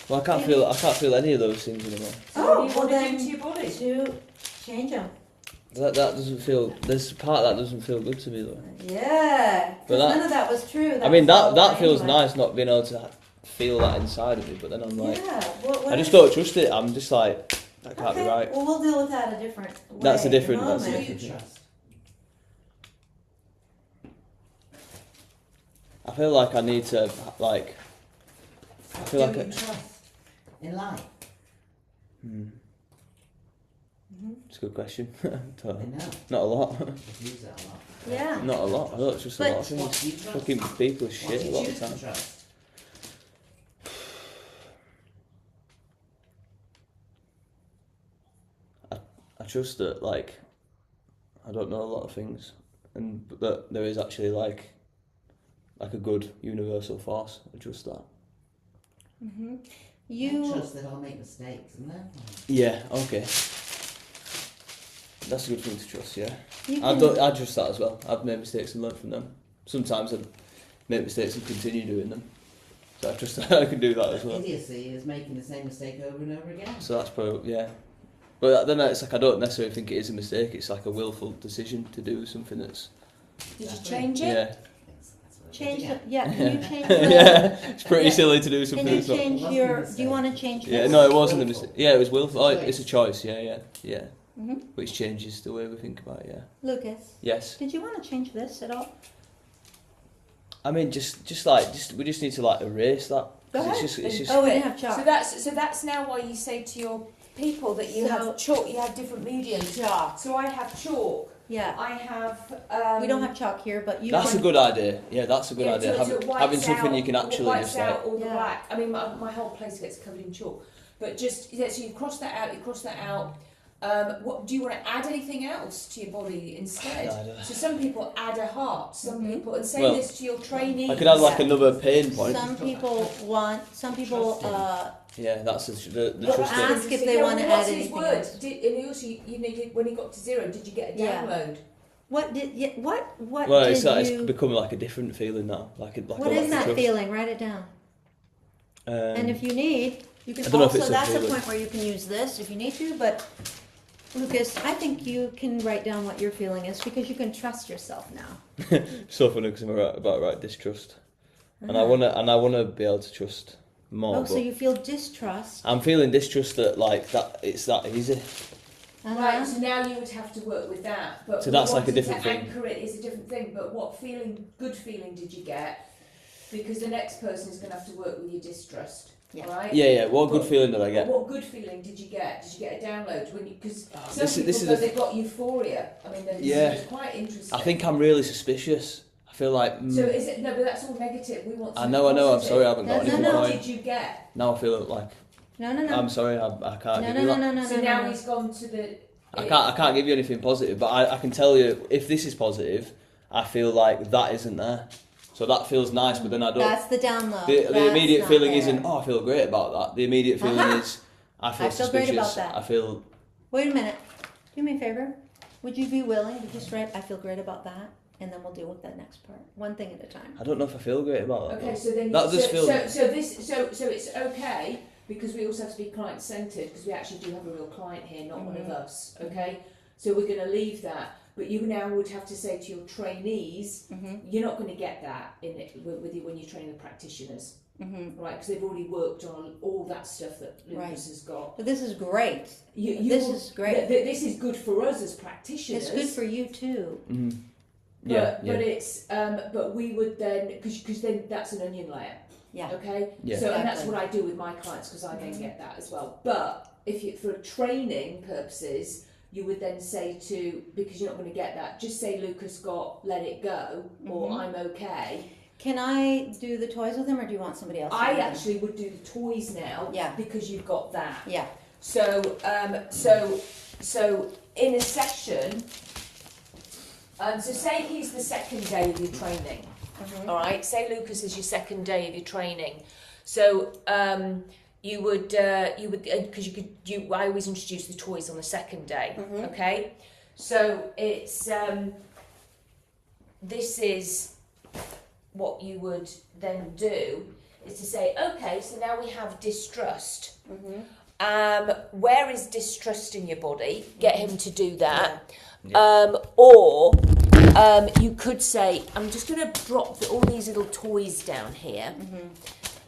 Speaker 9: Well, I can't feel any of those things anymore.
Speaker 6: So what do you
Speaker 2: well
Speaker 6: want to
Speaker 2: then
Speaker 6: do to your body?
Speaker 2: to change them.
Speaker 9: That doesn't feel. This part of that doesn't feel good to me though.
Speaker 2: Yeah.
Speaker 9: But
Speaker 2: Because none of that was true.
Speaker 9: I mean,
Speaker 2: was all
Speaker 9: that feels
Speaker 2: anyway.
Speaker 9: nice, not being able to feel that inside of me. But then I'm like,
Speaker 2: Yeah. What
Speaker 9: I just
Speaker 2: is-
Speaker 9: don't trust it. I'm just like, that can't
Speaker 2: okay.
Speaker 9: be right.
Speaker 2: Well, we'll deal with that a different way.
Speaker 9: That's a
Speaker 2: in a
Speaker 9: different. That's a
Speaker 2: moment.
Speaker 9: different thing. I feel like I need to like. I feel like.
Speaker 10: trust in life.
Speaker 9: It's a good question.
Speaker 10: I know.
Speaker 9: Not a lot.
Speaker 10: I use that a lot.
Speaker 2: Yeah.
Speaker 9: Not a lot. I don't trust a
Speaker 2: But-
Speaker 9: lot of
Speaker 10: What
Speaker 9: things.
Speaker 10: do you trust?
Speaker 9: Fucking people are
Speaker 10: What
Speaker 9: shit
Speaker 10: do
Speaker 9: a
Speaker 10: you
Speaker 9: lot of
Speaker 10: choose
Speaker 9: the
Speaker 10: to
Speaker 9: time.
Speaker 10: trust?
Speaker 9: I trust that, like, I don't know a lot of things, and but that there is actually like a good universal force. I trust that.
Speaker 2: Mm-hmm.
Speaker 10: I
Speaker 2: You.
Speaker 10: trust that I'll make mistakes and learn from them.
Speaker 9: Yeah. Okay. That's a good thing to trust. Yeah.
Speaker 2: You
Speaker 9: I
Speaker 2: can-
Speaker 9: trust that as well. I've made mistakes and learned from them. Sometimes I make mistakes and continue doing them. So I trust that I can do that as well.
Speaker 10: Idiocy is making the same mistake over and over again.
Speaker 9: So that's probably, yeah. But then it's like I don't necessarily think it is a mistake. It's like a willful decision to do something that's
Speaker 6: Did you change it?
Speaker 9: yeah.
Speaker 10: That's what it
Speaker 2: Change
Speaker 10: is,
Speaker 2: the, yeah, can you change the,
Speaker 9: Yeah, it's pretty
Speaker 2: Yeah.
Speaker 9: silly to do something
Speaker 2: can you
Speaker 9: that's not.
Speaker 2: change
Speaker 10: Wasn't
Speaker 2: your,
Speaker 10: a
Speaker 2: do you want to change this?
Speaker 9: Yeah, no, it wasn't a
Speaker 10: Willful.
Speaker 9: mistake. Yeah, it was willful.
Speaker 10: It's a
Speaker 9: It's a choice. Yeah.
Speaker 2: Mhm.
Speaker 9: Which changes the way we think about it. Yeah.
Speaker 2: Lucas,
Speaker 9: Yes.
Speaker 2: did you want to change this at all?
Speaker 9: I mean, we just need to like erase that.
Speaker 2: Go
Speaker 9: 'Cause
Speaker 2: ahead.
Speaker 9: It's just
Speaker 2: Oh, we didn't have chalk.
Speaker 6: So that's now why you say to your people that you have chalk. You have different mediums.
Speaker 2: Chalk.
Speaker 6: So I have chalk.
Speaker 2: Yeah.
Speaker 6: I have.
Speaker 2: We don't have chalk here, but you.
Speaker 9: That's
Speaker 2: can,
Speaker 9: a good idea. Yeah, that's a good
Speaker 6: Yeah,
Speaker 9: idea.
Speaker 6: so it wipes
Speaker 9: Having something
Speaker 6: out-
Speaker 9: you can actually
Speaker 6: wipes
Speaker 9: just
Speaker 6: out
Speaker 9: like.
Speaker 6: all the
Speaker 2: Yeah.
Speaker 6: black. I mean, my whole place gets covered in chalk. But just so you cross that out. You cross that out. What do you want to add anything else to your body instead?
Speaker 9: No, I don't.
Speaker 6: So some people add a heart. Some people, and say
Speaker 9: Well,
Speaker 6: this to your trainees.
Speaker 9: I could add like another pain point.
Speaker 2: Some people want. Some people.
Speaker 9: Yeah, that's the
Speaker 2: Well,
Speaker 9: trust.
Speaker 2: ask if they
Speaker 6: Yeah,
Speaker 2: want to
Speaker 6: what's
Speaker 2: add
Speaker 6: his
Speaker 2: anything
Speaker 6: word?
Speaker 2: else.
Speaker 6: And he also, you know, when he got to 0, did you get a
Speaker 2: Yeah.
Speaker 6: download?
Speaker 2: What did? Yeah, what?
Speaker 9: Well,
Speaker 2: did
Speaker 9: it's
Speaker 2: you?
Speaker 9: it's become like a different feeling now. Like
Speaker 2: What is that feeling? Write it down. And if you need, you can
Speaker 9: I don't know if
Speaker 2: also.
Speaker 9: it's a
Speaker 2: That's a
Speaker 9: feeling.
Speaker 2: point where you can use this if you need to. But Lucas, I think you can write down what your feeling is because you can trust yourself now.
Speaker 9: so funny because I'm about right distrust, and I wanna be able to trust more.
Speaker 2: Oh,
Speaker 9: but
Speaker 2: so you feel distrust.
Speaker 9: I'm feeling distrust that like that it's that easy.
Speaker 6: Right, so now you would have to work with that. But
Speaker 9: So that's like a
Speaker 6: wanting
Speaker 9: different
Speaker 6: to
Speaker 9: thing.
Speaker 6: anchor it is a different thing. But what good feeling did you get? Because the next person is going to have to work with your distrust.
Speaker 2: Yeah.
Speaker 6: Right?
Speaker 9: Yeah. What good
Speaker 6: But-
Speaker 9: feeling did I get?
Speaker 6: What good feeling did you get? Did you get a download when you? Because some
Speaker 9: this
Speaker 6: people
Speaker 9: is
Speaker 6: go,
Speaker 9: the-
Speaker 6: they've got euphoria. I mean, it's quite interesting.
Speaker 9: I think I'm really suspicious. I feel like.
Speaker 6: So is it no? But that's all negative. We want.
Speaker 9: I know. I'm
Speaker 6: positive.
Speaker 9: sorry. I haven't got
Speaker 2: No,
Speaker 9: anything
Speaker 2: no.
Speaker 6: What
Speaker 9: going.
Speaker 6: did you get?
Speaker 9: Now I feel like.
Speaker 2: No.
Speaker 9: I'm sorry. I can't
Speaker 2: No,
Speaker 9: give
Speaker 2: no,
Speaker 9: you
Speaker 2: no,
Speaker 9: that.
Speaker 2: no, no,
Speaker 6: So
Speaker 2: no,
Speaker 6: now
Speaker 2: no.
Speaker 6: he's gone to the.
Speaker 9: I can't give you anything positive, but I can tell you if this is positive, I feel like that isn't there. So that feels nice, but then I don't.
Speaker 2: That's the download.
Speaker 9: The
Speaker 2: That's
Speaker 9: immediate
Speaker 2: not
Speaker 9: feeling
Speaker 2: there.
Speaker 9: isn't, oh, I feel great about that. The immediate feeling
Speaker 2: Uh-huh.
Speaker 9: is, I feel
Speaker 2: I feel
Speaker 9: suspicious.
Speaker 2: great about that.
Speaker 9: I feel.
Speaker 2: Wait a minute. Do me a favor. Would you be willing to just write, I feel great about that, and then we'll deal with that next part. One thing at a time.
Speaker 9: I don't know if I feel great about that.
Speaker 6: Okay,
Speaker 9: though.
Speaker 6: so then
Speaker 9: That just feels.
Speaker 6: so it's okay because we also have to be client centered because we actually do have a real client here, not one of us. Okay, so we're going to leave that, but you now would have to say to your trainees, you're not going to get that in it with you when you train the practitioners, right? Because they've already worked on all that stuff that Lucas
Speaker 2: Right.
Speaker 6: has got.
Speaker 2: But this is great.
Speaker 6: You
Speaker 2: This is great.
Speaker 6: This is good for us as practitioners.
Speaker 2: It's good for you too.
Speaker 9: Yeah,
Speaker 6: But it's but we would then because then that's an onion layer.
Speaker 2: Yeah.
Speaker 6: Okay.
Speaker 9: Yeah.
Speaker 6: So and that's
Speaker 2: Exactly.
Speaker 6: what I do with my clients because I then get that as well. But if you for training purposes, you would then say to because you're not going to get that. Just say Lucas got let it go or I'm okay.
Speaker 2: Can I do the toys with him, or do you want somebody else? to
Speaker 6: I
Speaker 2: do them?
Speaker 6: actually would do the toys now.
Speaker 2: Yeah.
Speaker 6: Because you've got that.
Speaker 2: Yeah.
Speaker 6: So so in a session. So say he's the second day of your training. All right. Say Lucas is your second day of your training. So you would because I always introduce the toys on the second day. Okay. So it's this is what you would then do is to say, okay, so now we have distrust. Where is distrust in your body? Get him to do that. Or you could say, I'm just going to drop all these little toys down here.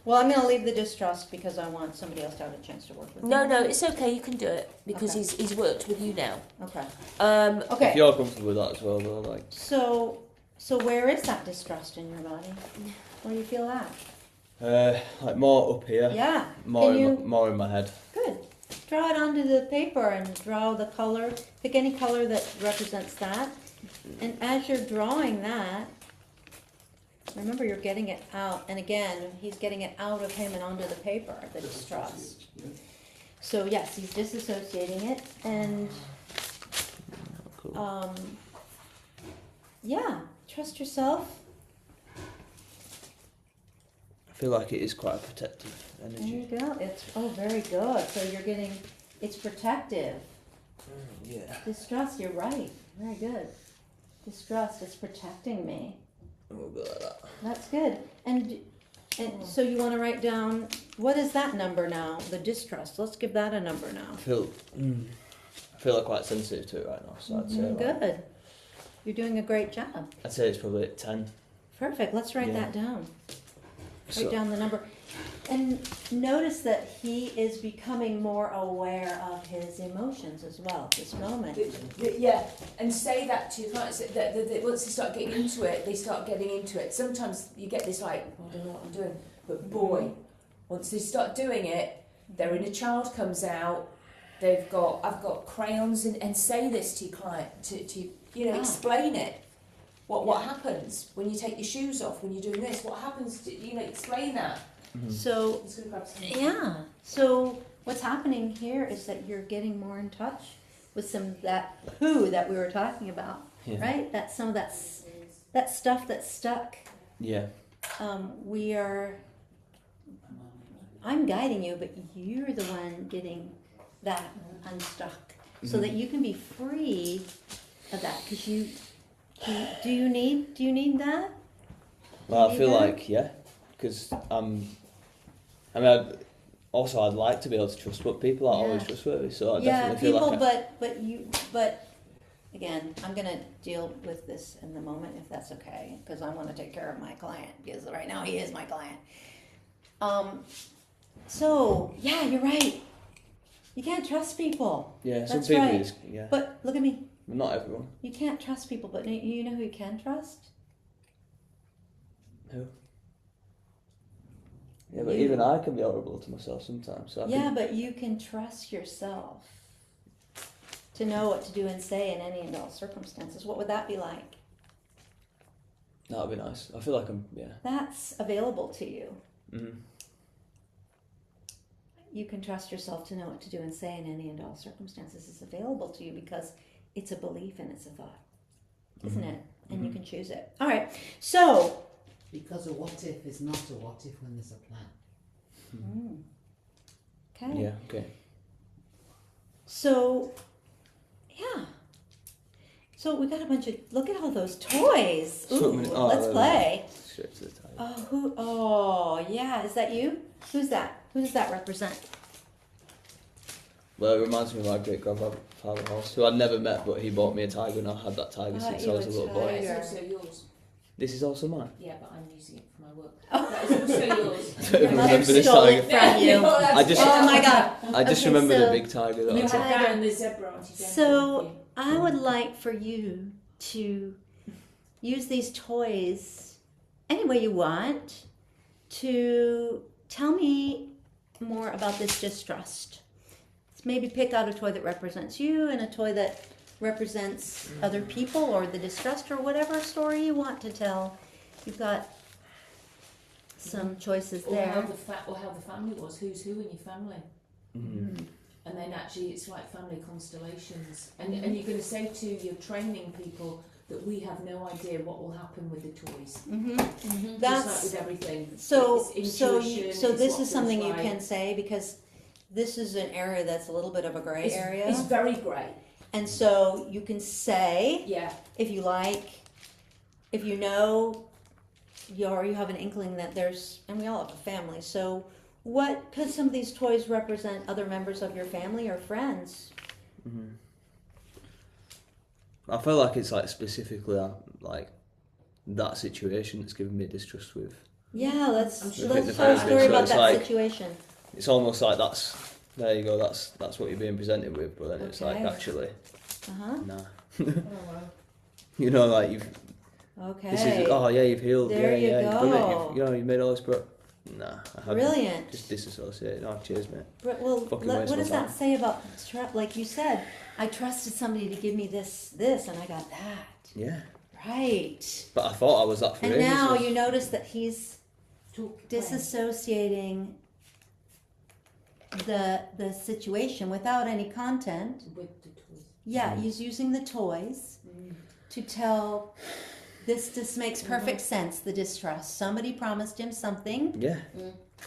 Speaker 2: Well, I'm going to leave the distrust because I want somebody else to have a chance to work with.
Speaker 6: No,
Speaker 2: him.
Speaker 6: no, it's okay. You can do it because
Speaker 2: Okay.
Speaker 6: he's worked with you now.
Speaker 2: Okay.
Speaker 9: If
Speaker 2: Okay.
Speaker 9: you're comfortable with that as well, though, like.
Speaker 2: So where is that distrust in your body? Where do you feel that?
Speaker 9: Like more up here.
Speaker 2: Yeah.
Speaker 9: More
Speaker 2: Can you?
Speaker 9: more in my head.
Speaker 2: Good. Draw it onto the paper and draw the color. Pick any color that represents that. And as you're drawing that, remember you're getting it out. And again, he's getting it out of him and onto the paper, the distrust. So yes, he's disassociating it. And
Speaker 9: Cool.
Speaker 2: yeah, trust yourself.
Speaker 9: I feel like it is quite a protective
Speaker 2: There
Speaker 9: energy.
Speaker 2: you go. It's very good. So you're getting, it's protective.
Speaker 9: Yeah.
Speaker 2: Distrust, you're right. Very good. Distrust is protecting me.
Speaker 9: A little bit like that.
Speaker 2: That's good. And so you want to write down, what is that number now? The distrust. Let's give that a number now.
Speaker 9: I feel like quite sensitive to it right now, so I'd say like,
Speaker 2: Good. You're doing a great job.
Speaker 9: I'd say it's probably at 10.
Speaker 2: Perfect. Let's write
Speaker 9: Yeah.
Speaker 2: that down.
Speaker 9: So-
Speaker 2: Write down the number. And notice that he is becoming more aware of his emotions as well, this moment.
Speaker 6: Yeah, and say that to your clients that once they start getting into it, they start getting into it. Sometimes you get this like, I don't know what I'm doing, but boy, once they start doing it, their inner child comes out, I've got crayons and say this to your client to explain it. What happens when you take your shoes off, when you're doing this? What happens to, explain that.
Speaker 2: So,
Speaker 6: I'm just gonna grab some.
Speaker 2: yeah. So what's happening here is that you're getting more in touch with some of that poo that we were talking about,
Speaker 9: Yeah.
Speaker 2: right? That some of that stuff that's stuck.
Speaker 9: Yeah.
Speaker 2: I'm guiding you, but you're the one getting that unstuck, so that you can be free of that. Because do you need that?
Speaker 9: Well, I feel
Speaker 2: that?
Speaker 9: like, yeah, because I'd like to be able to trust, but people aren't always trustworthy, so I definitely feel
Speaker 2: people,
Speaker 9: like
Speaker 2: but again, I'm gonna deal with this in the moment if that's okay, because I want to take care of my client, because right now he is my client. So yeah, you're right. You can't trust people.
Speaker 9: yeah, some
Speaker 2: That's
Speaker 9: people
Speaker 2: right.
Speaker 9: just, yeah,
Speaker 2: But look at me.
Speaker 9: not everyone.
Speaker 2: You can't trust people, but you know who you can trust?
Speaker 9: Who? Yeah, but
Speaker 2: You.
Speaker 9: even I can be horrible to myself sometimes. So I
Speaker 2: Yeah,
Speaker 9: think,
Speaker 2: but you can trust yourself to know what to do and say in any and all circumstances. What would that be like?
Speaker 9: that'd be nice. I feel like
Speaker 2: That's available to you.
Speaker 9: Mm-hmm.
Speaker 2: You can trust yourself to know what to do and say in any and all circumstances. It's available to you because it's a belief and it's a thought, isn't it? And you can choose it. All right. So,
Speaker 10: Because a what if is not a what if when there's a plan.
Speaker 2: okay.
Speaker 9: Yeah, okay.
Speaker 2: So, yeah. So we got a bunch of. Look at all those toys. Ooh, let's play.
Speaker 9: Straight to the title.
Speaker 2: Oh, yeah. Is that you? Who's that? Who does that represent?
Speaker 9: Well, it reminds me of my great grandfather horse, who I'd never met, but he bought me a tiger, and I had that tiger since I was a little boy.
Speaker 2: tiger.
Speaker 6: It's also yours.
Speaker 9: This is also mine.
Speaker 6: Yeah, but I'm using it for my work. That is also yours.
Speaker 9: I don't
Speaker 2: Your mother
Speaker 9: remember this
Speaker 2: stole
Speaker 9: tiger.
Speaker 2: it from you.
Speaker 9: I just,
Speaker 2: Oh my God.
Speaker 9: I just
Speaker 2: Okay,
Speaker 9: remember the
Speaker 2: so-
Speaker 9: big tiger that
Speaker 6: You
Speaker 9: I
Speaker 6: have
Speaker 9: took.
Speaker 6: that and the zebra on
Speaker 2: So I would like for you to use these toys any way you want to tell me more about this distrust. Maybe pick out a toy that represents you and a toy that represents other people or the distrust or whatever story you want to tell. You've got some choices
Speaker 6: Or how
Speaker 2: there.
Speaker 6: the family was. Who's who in your family?
Speaker 9: Mm-hmm.
Speaker 6: And then actually it's like family constellations. And you're going to say to your training people that we have no idea what will happen with the toys. Just like
Speaker 2: That's
Speaker 6: with everything.
Speaker 2: so.
Speaker 6: It's
Speaker 2: So
Speaker 6: intuition,
Speaker 2: so
Speaker 6: it's
Speaker 2: this
Speaker 6: what
Speaker 2: is something
Speaker 6: feels
Speaker 2: you
Speaker 6: right.
Speaker 2: can say because this is an area that's a little bit of a gray area.
Speaker 6: It's very grey.
Speaker 2: And so you can say,
Speaker 6: Yeah.
Speaker 2: if you like, if you know, you have an inkling that there's, and we all have a family. So what could some of these toys represent other members of your family or friends?
Speaker 9: Mm-hmm. I feel like it's like specifically like that situation that's given me distrust with.
Speaker 2: Yeah, let's
Speaker 6: I'm sure
Speaker 2: tell
Speaker 9: the
Speaker 2: a
Speaker 9: first
Speaker 2: story
Speaker 9: bit, so
Speaker 2: about
Speaker 9: it's
Speaker 2: that
Speaker 9: like-
Speaker 2: situation.
Speaker 9: It's almost like there you go, that's what you're being presented with, but then it's like
Speaker 2: Okay.
Speaker 9: actually,
Speaker 2: Uh-huh.
Speaker 9: nah.
Speaker 6: Oh, wow.
Speaker 9: You know, like you've,
Speaker 2: Okay.
Speaker 9: this is, oh yeah, you've healed,
Speaker 2: There you
Speaker 9: you've done it,
Speaker 2: go.
Speaker 9: you've made all this, nah, I haven't.
Speaker 2: Brilliant.
Speaker 9: Just disassociated. Oh, cheers, mate.
Speaker 2: Well,
Speaker 9: Fucking
Speaker 2: what
Speaker 9: waste my
Speaker 2: does that
Speaker 9: time.
Speaker 2: say about, like you said, I trusted somebody to give me this, and I got that.
Speaker 9: Yeah.
Speaker 2: Right.
Speaker 9: But I thought I was that for
Speaker 2: And
Speaker 9: ages,
Speaker 2: now
Speaker 9: so-
Speaker 2: you notice that he's
Speaker 6: Talk
Speaker 2: disassociating the situation without any content.
Speaker 6: with the toys.
Speaker 2: Yeah, he's using the toys to tell this makes perfect sense, the distrust. Somebody promised him something.
Speaker 9: Yeah.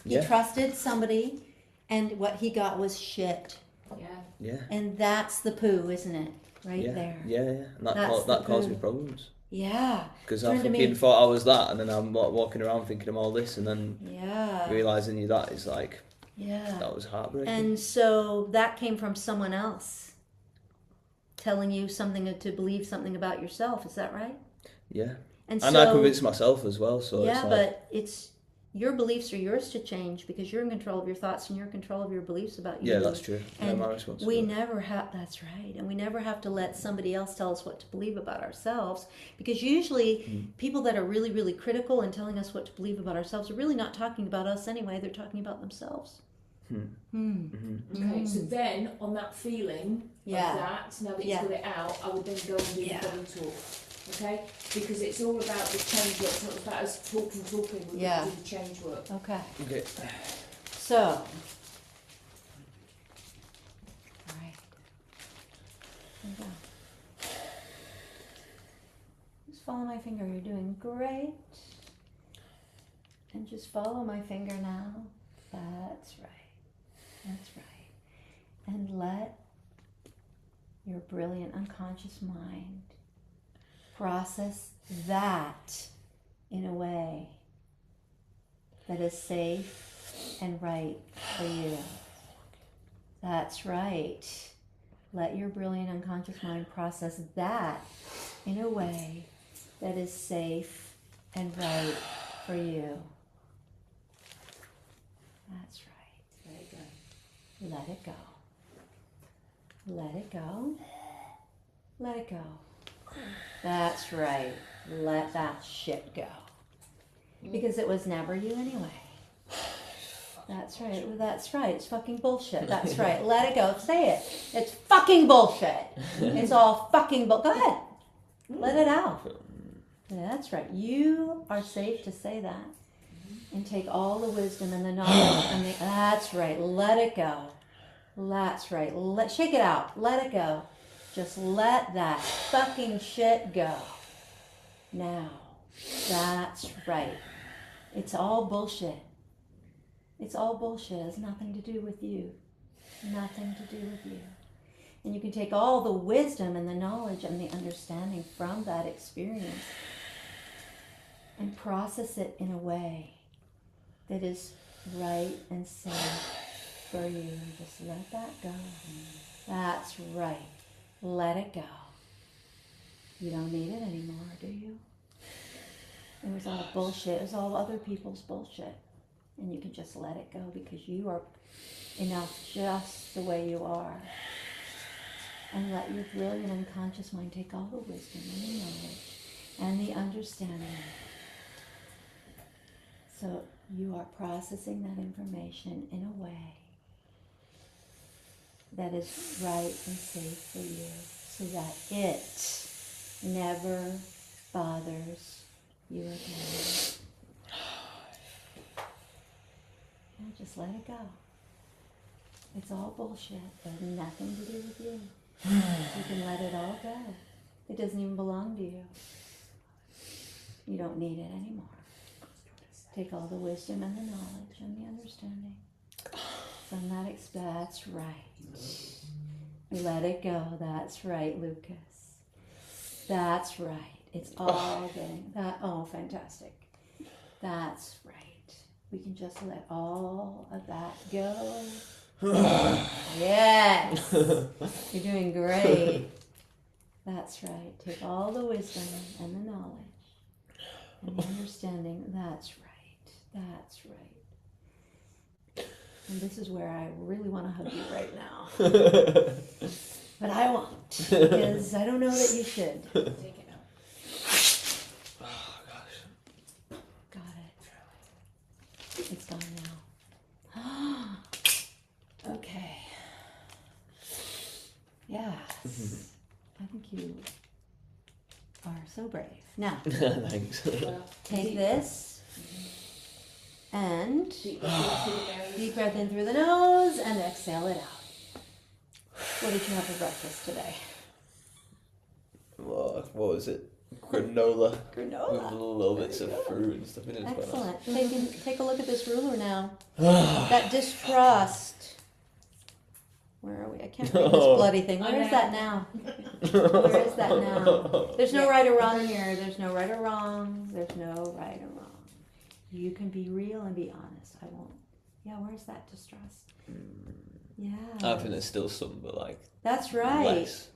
Speaker 2: He
Speaker 9: Yeah.
Speaker 2: trusted somebody and what he got was shit.
Speaker 6: Yeah.
Speaker 9: Yeah.
Speaker 2: And that's the poo, isn't it? Right
Speaker 9: Yeah.
Speaker 2: there.
Speaker 9: Yeah, yeah. And that
Speaker 2: That's
Speaker 9: that
Speaker 2: the
Speaker 9: caused
Speaker 2: poo.
Speaker 9: me problems.
Speaker 2: Yeah.
Speaker 9: Because I
Speaker 2: Turn to me.
Speaker 9: fucking thought I was that, and then I'm walking around thinking I'm all this, and then
Speaker 2: Yeah.
Speaker 9: realising you that is like,
Speaker 2: Yeah.
Speaker 9: that was heartbreaking.
Speaker 2: And so that came from someone else telling you something to believe something about yourself. Is that right?
Speaker 9: Yeah.
Speaker 2: And
Speaker 9: And
Speaker 2: so,
Speaker 9: I convinced myself as well, so
Speaker 2: yeah,
Speaker 9: it's like,
Speaker 2: but it's your beliefs are yours to change because you're in control of your thoughts and you're in control of your beliefs about you.
Speaker 9: yeah, that's true. Yeah,
Speaker 2: And
Speaker 9: my
Speaker 2: we
Speaker 9: responsibility.
Speaker 2: never have, that's right. And we never have to let somebody else tell us what to believe about ourselves because usually people that are really, really critical and telling us what to believe about ourselves are really not talking about us anyway. They're talking about themselves.
Speaker 6: Okay, so then on that feeling
Speaker 2: Yeah.
Speaker 6: of that, now that
Speaker 2: Yeah.
Speaker 6: you've got it out, I would then go and do the body talk. Okay? Because it's all about the change work, it's not about us talking, we're
Speaker 2: Yeah.
Speaker 6: going to do the change work.
Speaker 2: Okay.
Speaker 9: Okay.
Speaker 2: So. All right. There you go. Just follow my finger. You're doing great. And just follow my finger now. That's right. That's right. And let your brilliant unconscious mind process that in a way that is safe and right for you. That's right. Let your brilliant unconscious mind process that in a way that is safe and right for you. That's right. Very good. Let it go. Let it go. Let it go. That's right. Let that shit go. Because it was never you anyway. That's right. Well, that's right. It's fucking bullshit. That's right. Let it go. Say it. It's fucking bullshit. It's all fucking bull. Go ahead. Let it out. That's right. You are safe to say that. And take all the wisdom and the knowledge and the, that's right. Let it go. That's right. Shake it out. Let it go. Just let that fucking shit go. Now. That's right. It's all bullshit. It's all bullshit. It has nothing to do with you. Nothing to do with you. And you can take all the wisdom and the knowledge and the understanding from that experience and process it in a way that is right and safe for you. Just let that go. That's right. Let it go. You don't need it anymore, do you? It was all bullshit. It was all other people's bullshit. And you can just let it go because you are enough just the way you are. And let your brilliant unconscious mind take all the wisdom and the knowledge and the understanding. So you are processing that information in a way that is right and safe for you so that it never bothers you again. And just let it go. It's all bullshit. It has nothing to do with you. You can let it all go. It doesn't even belong to you. You don't need it anymore. Take all the wisdom and the knowledge and the understanding from that. That's right. Let it go. That's right, Lucas. That's right. It's all getting that. Oh, fantastic. That's right. We can just let all of that go. Yes. You're doing great. That's right. Take all the wisdom and the knowledge and the understanding. That's right. That's right. And this is where I really want to hug you right now. But I won't, because I don't know that you should. Take it out.
Speaker 9: Oh, gosh.
Speaker 2: Got it. It's gone now. Okay. Yes. I think you are so brave. Now,
Speaker 9: Thanks.
Speaker 2: take this. And deep breath in through the nose and exhale it out. What did you have for breakfast today?
Speaker 9: What was it? Granola.
Speaker 2: Granola.
Speaker 9: With little bits of fruit and stuff in it.
Speaker 2: Excellent. Take a look at this ruler now. That distrust. Where are we? I can't read this bloody thing. Where is that now? Where is that now? There's no right or wrong here. There's no right or wrong. There's no right or wrong. You can be real and be honest. I won't. Yeah, where's that distrust? Yeah.
Speaker 9: I think there's still some, but like.
Speaker 2: That's right.
Speaker 9: Less.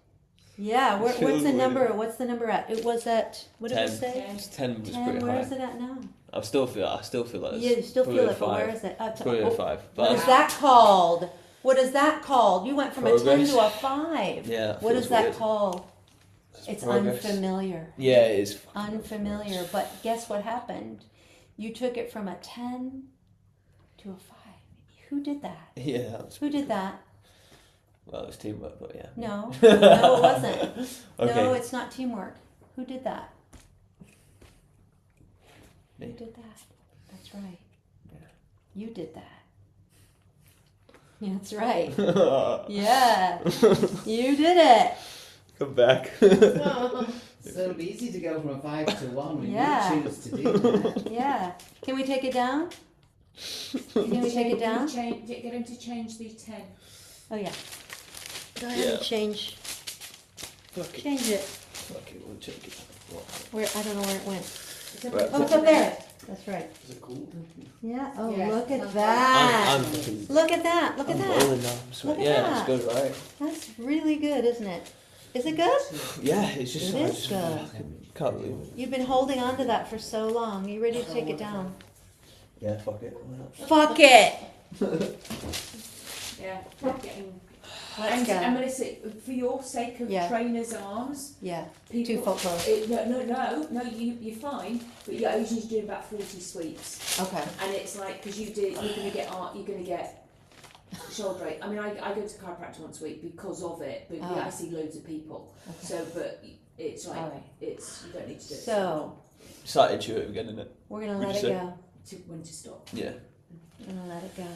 Speaker 2: Yeah. What's the number? What's the number at? It was at. What did
Speaker 9: 10.
Speaker 2: we say?
Speaker 9: 10 was
Speaker 2: 10.
Speaker 9: pretty
Speaker 2: Where
Speaker 9: high.
Speaker 2: is it at now?
Speaker 9: I still feel like
Speaker 2: Yeah, you still feel it, but where is it?
Speaker 9: Probably a 5.
Speaker 2: What is that called? What is that called? You went from a 10 to a 5.
Speaker 9: Yeah.
Speaker 2: What is that
Speaker 9: weird.
Speaker 2: called? It's
Speaker 9: progress.
Speaker 2: unfamiliar.
Speaker 9: Yeah, it is.
Speaker 2: Unfamiliar. But guess what happened? You took it from a 10 to a 5. You Who did that?
Speaker 9: Yeah, that was
Speaker 2: Who did that?
Speaker 9: well, it was teamwork, but yeah.
Speaker 2: No, no, it wasn't.
Speaker 9: Okay.
Speaker 2: No, it's not teamwork. Who did that?
Speaker 9: Me.
Speaker 2: Who did that? That's right.
Speaker 9: Yeah.
Speaker 2: You did that. Yeah, that's right. Yeah, you did it.
Speaker 9: Come back.
Speaker 10: So it'll be easy to go from a 5 to 1 when
Speaker 2: Yeah.
Speaker 10: you choose to do that.
Speaker 2: Yeah. Can we take it down? Can we take it down?
Speaker 6: Get him to change the 10.
Speaker 2: Oh yeah. Go ahead
Speaker 9: Yeah.
Speaker 2: and change.
Speaker 9: Fuck it.
Speaker 2: Change it.
Speaker 9: Fuck it, we'll check it. What?
Speaker 2: Where I don't know where it went.
Speaker 9: Right.
Speaker 2: Oh, it's up there. That's right.
Speaker 8: Is it cool?
Speaker 2: Yeah. Oh,
Speaker 6: Yeah.
Speaker 2: look at that.
Speaker 9: I'm fucking.
Speaker 2: Look at that. Look at
Speaker 9: I'm
Speaker 2: that.
Speaker 9: rolling now. I'm sweating.
Speaker 2: Look at
Speaker 9: Yeah,
Speaker 2: that.
Speaker 9: it's good, right?
Speaker 2: That's really good, isn't it? Is it good?
Speaker 9: Yeah, it's just.
Speaker 2: It
Speaker 9: I
Speaker 2: is
Speaker 9: just
Speaker 2: good.
Speaker 9: fucking can't believe it.
Speaker 2: You've been holding on to that for so long. You ready to take it down?
Speaker 9: Yeah, fuck it. Why not?
Speaker 2: Fuck it.
Speaker 6: Yeah. Getting.
Speaker 2: Let's
Speaker 6: And I'm
Speaker 2: go.
Speaker 6: going to say, for your sake of
Speaker 2: Yeah.
Speaker 6: trainers' arms,
Speaker 2: Yeah.
Speaker 6: people.
Speaker 2: 2 foot close.
Speaker 6: No, you're fine, but you're only doing about 40 sweeps.
Speaker 2: Okay.
Speaker 6: And it's like, because you're going to get shoulder ache. I mean, I go to chiropractor once a week because of it, but
Speaker 2: Oh.
Speaker 6: I see loads of people.
Speaker 2: Okay.
Speaker 6: So, but it's like,
Speaker 2: All right.
Speaker 6: you don't need to do it.
Speaker 2: So
Speaker 9: It's like intuitive again, isn't it?
Speaker 2: we're gonna
Speaker 9: Would
Speaker 2: let
Speaker 9: you
Speaker 2: it
Speaker 9: say?
Speaker 2: go.
Speaker 6: When to stop.
Speaker 9: Yeah.
Speaker 2: We're gonna let it go.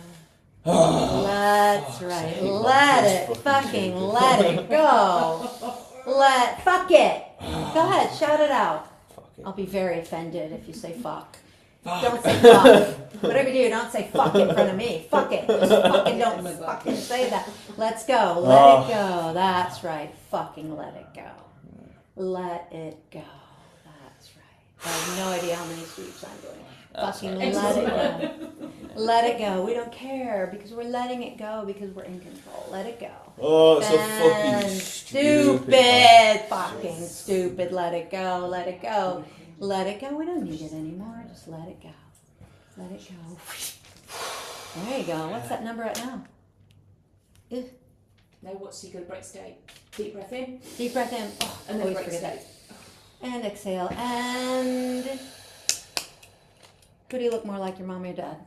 Speaker 9: Oh,
Speaker 2: That's right.
Speaker 9: fucking
Speaker 2: Let
Speaker 9: God,
Speaker 2: it
Speaker 9: that's
Speaker 2: fucking
Speaker 9: fucking
Speaker 2: let it go. Fuck it. Go ahead, shout it out.
Speaker 9: fuck it.
Speaker 2: I'll be very offended if you say fuck. Don't say fuck. Whatever you do, don't say fuck in front of me. Fuck it. Just fucking don't fucking say that. Let's go. Let it go. That's right. Fucking let it go. Let it go. That's right. I have no idea how many sweeps I'm doing.
Speaker 9: That's
Speaker 2: Fucking
Speaker 9: right.
Speaker 2: let it go. Let it go. We don't care because we're letting it go because we're in control. Let it go.
Speaker 9: Oh, it's so fucking
Speaker 2: And
Speaker 9: stupid.
Speaker 2: fucking stupid. Let it go. Let it go. Let it go. We don't need it anymore. Just let it go. Let it go. There you go. What's that number at now?
Speaker 6: Now, what's you got to break state? Deep breath in,
Speaker 2: Deep breath in. Oh,
Speaker 6: and then
Speaker 2: always
Speaker 6: break
Speaker 2: forget
Speaker 6: state.
Speaker 2: that. And exhale. And who do you look more like, your mom or your dad?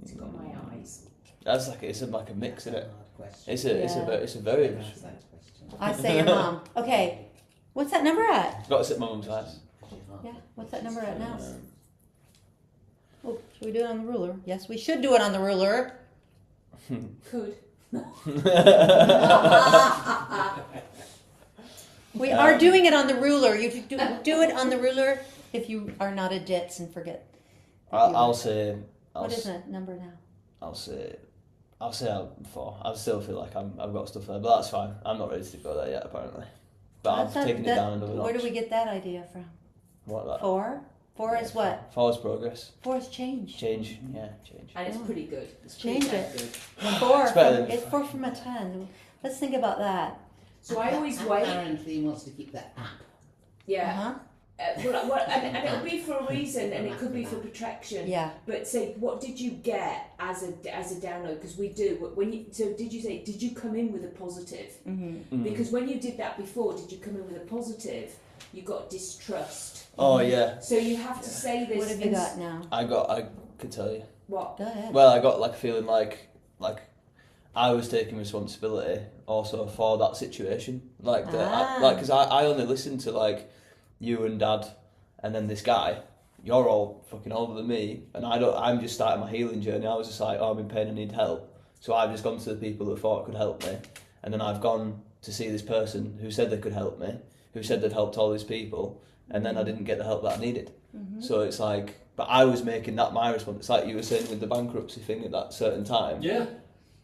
Speaker 6: It's got my eyes.
Speaker 9: That's like it's like a mix, isn't it?
Speaker 10: Question.
Speaker 9: It's a
Speaker 2: Yeah.
Speaker 9: it's a very.
Speaker 10: Ask that question.
Speaker 2: I say your mom. Okay. What's that number at?
Speaker 9: Got to sit my mum's house.
Speaker 2: Yeah. What's that number at now? Oh, should we do it on the ruler? Yes, we should do it on the ruler.
Speaker 6: Could.
Speaker 2: We are doing it on the ruler. You do it on the ruler if you are not a ditz and forget.
Speaker 9: I'll say.
Speaker 2: What is the number now?
Speaker 9: I'll say 4. I still feel like I've got stuff there, but that's fine. I'm not ready to go there yet, apparently. But I've taken it down another notch.
Speaker 2: Where do we get that idea from?
Speaker 9: What that?
Speaker 2: 4? 4 is what?
Speaker 9: 4 is progress.
Speaker 2: 4 is change.
Speaker 9: Change. Yeah, change.
Speaker 6: And it's
Speaker 2: Oh.
Speaker 6: pretty good. It's
Speaker 2: Change
Speaker 6: pretty
Speaker 2: it.
Speaker 6: good.
Speaker 2: 4
Speaker 9: It's better
Speaker 2: from,
Speaker 9: than
Speaker 2: it's 4 from a 10. Let's think about that.
Speaker 6: So I always
Speaker 10: And
Speaker 6: wait.
Speaker 10: Apparently wants to keep that app.
Speaker 6: Yeah.
Speaker 2: Uh-huh.
Speaker 6: And it'll be for a reason, and it could be for protection.
Speaker 2: Yeah.
Speaker 6: But say, what did you get as a download? Because we do when you. So did you come in with a positive?
Speaker 2: Mm-hmm.
Speaker 6: Because when you did that before, did you come in with a positive? You got distrust.
Speaker 9: Oh yeah.
Speaker 6: So you have to say this.
Speaker 2: What have you
Speaker 6: and
Speaker 2: got now?
Speaker 9: I could tell you.
Speaker 6: What?
Speaker 2: Go ahead.
Speaker 9: Well, I got like a feeling like I was taking responsibility also for that situation. Like because I only listened to like you and Dad, and then this guy. You're all fucking older than me, and I'm just starting my healing journey. I was just like, oh, I'm in pain, I need help. So I've just gone to the people that thought could help me, and then I've gone to see this person who said they could help me, who said they'd helped all these people, and then I didn't get the help that I needed.
Speaker 2: Mm-hmm.
Speaker 9: So it's like, but I was making that my response. It's like you were saying with the bankruptcy thing at that certain time.
Speaker 5: Yeah.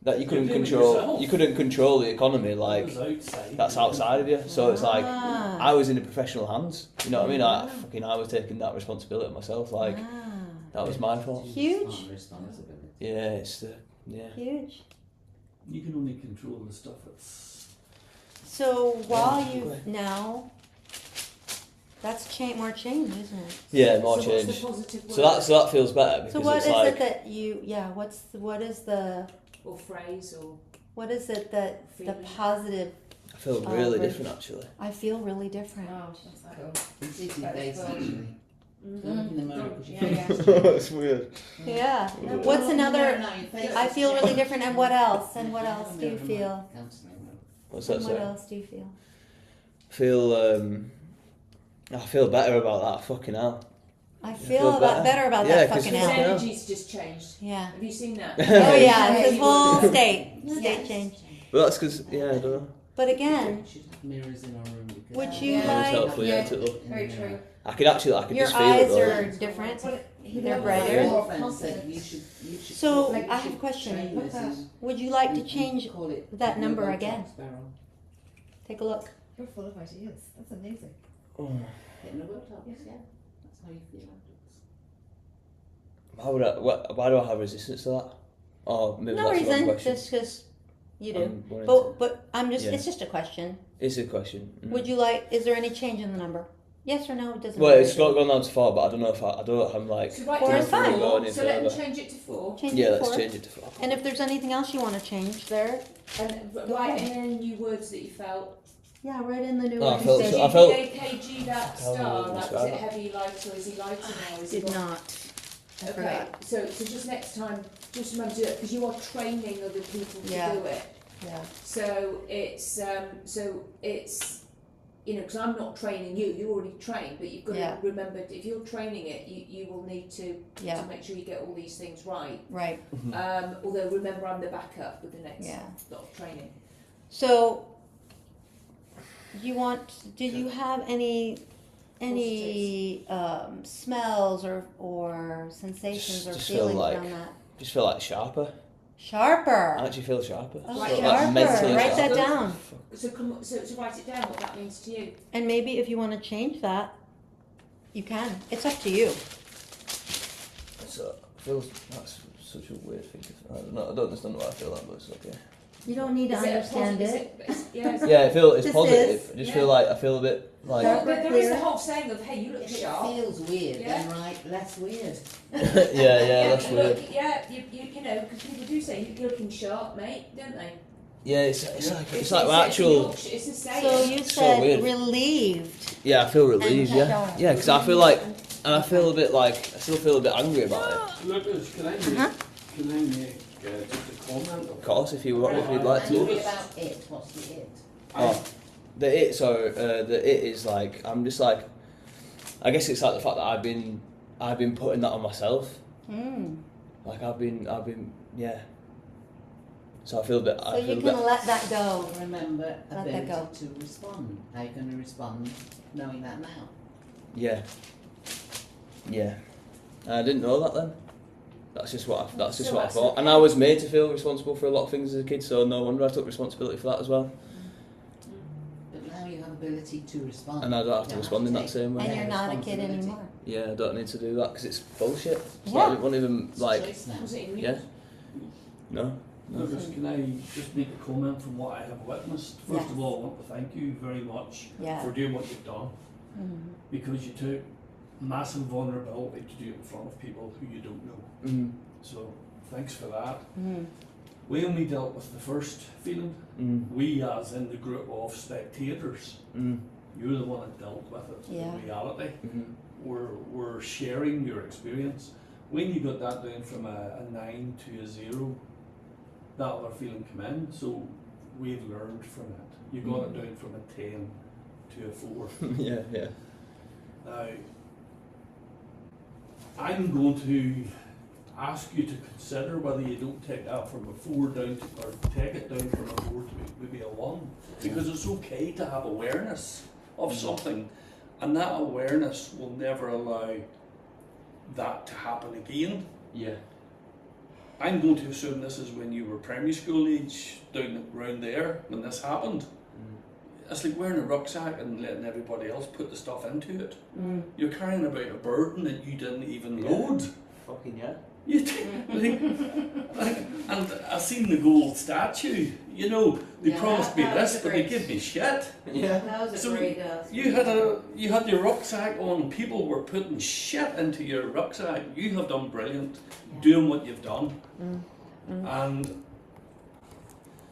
Speaker 9: That you couldn't
Speaker 5: You're doing it
Speaker 9: control.
Speaker 5: yourself.
Speaker 9: You couldn't control the economy. Like
Speaker 5: It was outside.
Speaker 9: that's outside of you. So it's like
Speaker 2: Ah.
Speaker 9: I was in the professional hands. You know what I mean? I was taking that responsibility myself. Like that was my fault.
Speaker 2: Huge.
Speaker 10: It's not responsibility.
Speaker 9: Yeah, it's the
Speaker 2: Huge.
Speaker 5: You can only control the stuff that's.
Speaker 2: So while
Speaker 9: Yeah,
Speaker 2: you now, that's more change, isn't it?
Speaker 9: yeah more
Speaker 6: So what's the
Speaker 9: change.
Speaker 6: positive
Speaker 9: So
Speaker 6: word?
Speaker 9: that feels better because
Speaker 2: So what
Speaker 9: it's
Speaker 2: is
Speaker 9: like
Speaker 2: it that you? Yeah. What is the?
Speaker 6: Or phrase or
Speaker 2: What is it that the
Speaker 6: Feeling.
Speaker 2: positive?
Speaker 9: I feel really
Speaker 2: really-
Speaker 9: different actually.
Speaker 2: I feel really different.
Speaker 10: Easy to face actually. Don't look in the mirror because you
Speaker 2: Yeah,
Speaker 9: That's weird.
Speaker 2: Yeah.
Speaker 10: No,
Speaker 2: What's
Speaker 10: don't look in the mirror
Speaker 2: another?
Speaker 10: now, your face
Speaker 2: I
Speaker 10: is
Speaker 2: feel really
Speaker 10: changed.
Speaker 2: different. And what else? And what else do you
Speaker 10: Mirror,
Speaker 2: feel?
Speaker 10: counselling.
Speaker 9: What's that
Speaker 2: And what
Speaker 9: say?
Speaker 2: else do you feel?
Speaker 9: I feel better about that. Fucking hell.
Speaker 2: I
Speaker 9: feel
Speaker 2: feel a lot
Speaker 9: better.
Speaker 2: better about
Speaker 9: Yeah,
Speaker 2: that
Speaker 9: 'cause
Speaker 2: fucking
Speaker 6: His
Speaker 9: fucking
Speaker 2: hell.
Speaker 9: hell.
Speaker 6: energy's just changed.
Speaker 2: Yeah.
Speaker 6: Have you seen that?
Speaker 2: Oh yeah, his
Speaker 6: He
Speaker 2: whole
Speaker 6: was-
Speaker 2: state
Speaker 6: Yes.
Speaker 2: changed.
Speaker 9: But that's because I don't know.
Speaker 2: But again,
Speaker 10: We should have mirrors in our room. because-
Speaker 2: Would you
Speaker 9: Yeah, it's
Speaker 2: like-
Speaker 9: helpful, yeah, to look.
Speaker 10: In the
Speaker 7: Very
Speaker 10: mirror.
Speaker 7: true.
Speaker 9: I could actually,
Speaker 2: your
Speaker 9: just feel it
Speaker 2: eyes
Speaker 9: though.
Speaker 2: are different. They're brighter.
Speaker 10: Your friend said you should
Speaker 2: So,
Speaker 10: like,
Speaker 2: I
Speaker 10: you
Speaker 2: have a
Speaker 10: should
Speaker 2: question.
Speaker 10: train
Speaker 2: What's
Speaker 10: this
Speaker 2: that?
Speaker 10: in-
Speaker 2: Would you like to
Speaker 10: and
Speaker 2: change?
Speaker 10: call it
Speaker 2: that number
Speaker 10: Botox,
Speaker 2: again?
Speaker 10: Beryl.
Speaker 2: Take a look.
Speaker 7: You're full of ideas. That's amazing.
Speaker 9: Oh,
Speaker 10: Getting a Botox, yeah. That's how you feel afterwards.
Speaker 9: why do I have resistance to that? Oh, maybe
Speaker 2: No
Speaker 9: that's the wrong
Speaker 2: reason,
Speaker 9: question.
Speaker 2: just because you do.
Speaker 9: I'm wanting
Speaker 2: But I'm just.
Speaker 9: Yeah.
Speaker 2: It's just a question.
Speaker 9: It's a question.
Speaker 2: Would you like? Is there any change in the number? Yes or no? It doesn't.
Speaker 9: Well,
Speaker 2: matter.
Speaker 9: it's not gone down to 4, but I don't know if I'm like.
Speaker 6: So write
Speaker 2: Four
Speaker 6: down
Speaker 2: is fine.
Speaker 9: Go
Speaker 6: 4,
Speaker 9: any
Speaker 6: so let him
Speaker 9: further.
Speaker 6: change it to 4.
Speaker 2: Change
Speaker 9: Yeah,
Speaker 2: it to
Speaker 9: let's
Speaker 2: 4.
Speaker 9: change it to 4.
Speaker 2: And if there's anything else you want to change there,
Speaker 6: And
Speaker 2: Go
Speaker 6: write
Speaker 2: ahead.
Speaker 6: any new words that you felt.
Speaker 2: yeah, right in the new
Speaker 9: Oh, I
Speaker 2: one.
Speaker 9: felt
Speaker 6: Did
Speaker 9: so-
Speaker 6: you
Speaker 9: I felt-
Speaker 6: give AKG that
Speaker 9: Tell me
Speaker 6: star?
Speaker 9: what
Speaker 6: Like, was
Speaker 9: describe
Speaker 6: it
Speaker 9: it.
Speaker 6: heavy, light, or is he lighter now? Is he
Speaker 2: Did
Speaker 6: got-
Speaker 2: not. I
Speaker 6: Okay,
Speaker 2: forgot.
Speaker 6: so just next time, just remember to do it because you are training other people to
Speaker 2: Yeah.
Speaker 6: do it.
Speaker 2: Yeah.
Speaker 6: So it's because I'm not training you. You're already trained, but you've got
Speaker 2: Yeah.
Speaker 6: to remember if you're training it, you will need to
Speaker 2: Yeah.
Speaker 6: make sure you get all these things right.
Speaker 2: Right.
Speaker 6: Although remember, I'm the backup with the next
Speaker 2: Yeah.
Speaker 6: lot of training.
Speaker 2: So, do you have any smells or sensations or
Speaker 9: Just feel
Speaker 2: feelings
Speaker 9: like-
Speaker 2: around that?
Speaker 9: Just feel like sharper.
Speaker 2: Sharper.
Speaker 9: I actually feel sharper.
Speaker 2: Oh,
Speaker 6: Right,
Speaker 9: Feel
Speaker 2: sharper.
Speaker 9: mentally
Speaker 2: Write that
Speaker 9: sharper.
Speaker 2: down.
Speaker 6: So write it down what that means to you.
Speaker 2: And maybe if you want to change that, you can. It's up to you.
Speaker 9: So, that's such a weird thing. I don't understand why I feel that, but it's okay.
Speaker 2: You don't need to
Speaker 6: Is it a
Speaker 2: understand
Speaker 6: posi- is
Speaker 2: it.
Speaker 6: Yeah.
Speaker 9: Yeah, it's
Speaker 2: This
Speaker 9: positive.
Speaker 2: is-
Speaker 9: I just
Speaker 6: yeah.
Speaker 9: feel like I feel a bit like.
Speaker 2: Sharper.
Speaker 6: There is the
Speaker 2: Clear.
Speaker 6: whole saying of, hey, you look
Speaker 10: If it
Speaker 6: sharp.
Speaker 10: feels weird,
Speaker 6: Yeah.
Speaker 10: then write less weird.
Speaker 9: yeah, that's
Speaker 6: look,
Speaker 9: weird.
Speaker 6: Yeah, you know, because people do say you're looking sharp, mate, don't they?
Speaker 9: Yeah, it's like my actual.
Speaker 6: It's a saying.
Speaker 2: So you
Speaker 9: So
Speaker 2: said
Speaker 9: weird.
Speaker 2: relieved.
Speaker 9: Yeah, I feel relieved.
Speaker 2: And
Speaker 9: Yeah,
Speaker 2: sharp.
Speaker 9: yeah, because I feel like, and I feel a bit like I still feel a bit angry about it.
Speaker 5: Lucas, can I make just a comment?
Speaker 9: Of course, if you'd like to.
Speaker 10: Angry about it. What's the it?
Speaker 9: Oh, the it is like I'm just like, I guess it's like the fact that I've been putting that on myself.
Speaker 2: Mm.
Speaker 9: Like I've been yeah. So I feel a bit.
Speaker 2: So
Speaker 9: I
Speaker 2: you
Speaker 9: feel a
Speaker 2: can
Speaker 9: bit.
Speaker 2: let that go.
Speaker 10: Remember
Speaker 2: Let that
Speaker 10: ability
Speaker 2: go.
Speaker 10: to respond. How are you going to respond knowing that now?
Speaker 9: Yeah. Yeah. I didn't know that then. That's just what I
Speaker 6: That's
Speaker 9: thought.
Speaker 6: okay.
Speaker 9: And I was made to feel responsible for a lot of things as a kid, so no wonder I took responsibility for that as well.
Speaker 10: But now you have ability to respond.
Speaker 9: And I don't have
Speaker 10: You
Speaker 9: to respond in that
Speaker 10: take
Speaker 9: same way.
Speaker 2: And you're not a kid
Speaker 10: responsibility.
Speaker 2: anymore.
Speaker 9: Yeah, I don't need to do that because it's bullshit. It's
Speaker 2: Yeah.
Speaker 9: like, it won't even
Speaker 10: It's a
Speaker 9: like.
Speaker 10: choice now.
Speaker 6: Was it in you?
Speaker 9: Yeah. No.
Speaker 5: Lucas, can I just make a comment from what I have witnessed? First
Speaker 2: Yes.
Speaker 5: of all, I want to thank you very much
Speaker 2: Yeah.
Speaker 5: for doing what you've done,
Speaker 2: Mhm.
Speaker 5: because you took massive vulnerability to do it in front of people who you don't know.
Speaker 9: Mm.
Speaker 5: So thanks for that.
Speaker 2: Mm.
Speaker 5: We only dealt with the first feeling.
Speaker 9: Mm.
Speaker 5: We, as in the group of spectators,
Speaker 9: Mm.
Speaker 5: you're the one that dealt with it
Speaker 2: Yeah.
Speaker 5: in reality.
Speaker 9: Mhm.
Speaker 5: We're sharing your experience. When you got that down from a 9 to a 0, that other feeling came in. So we've learned from it. You got it down from a 10 to a 4.
Speaker 9: Yeah, yeah.
Speaker 5: Now, I'm going to ask you to consider whether you don't take that from a 4 down to, or take it down from a 4 to maybe a 1. Because it's okay to have awareness of something, and that awareness will never allow that to happen again.
Speaker 9: Yeah.
Speaker 5: I'm going to assume this is when you were primary school age, down around there, when this happened.
Speaker 9: Mm.
Speaker 5: It's like wearing a rucksack and letting everybody else put the stuff into it.
Speaker 2: Mm.
Speaker 5: You're carrying about a burden that you didn't even
Speaker 9: Yeah.
Speaker 5: load.
Speaker 9: Fucking yeah.
Speaker 5: You and I seen the gold statue. You know, they
Speaker 2: Yeah,
Speaker 5: promised me
Speaker 2: that was
Speaker 5: this,
Speaker 2: a
Speaker 5: but they
Speaker 2: great-
Speaker 5: give me shit.
Speaker 9: Yeah.
Speaker 2: That was a
Speaker 5: So
Speaker 2: great.
Speaker 5: You had your rucksack on, and people were putting shit into your rucksack. You have done brilliant, doing what you've done, and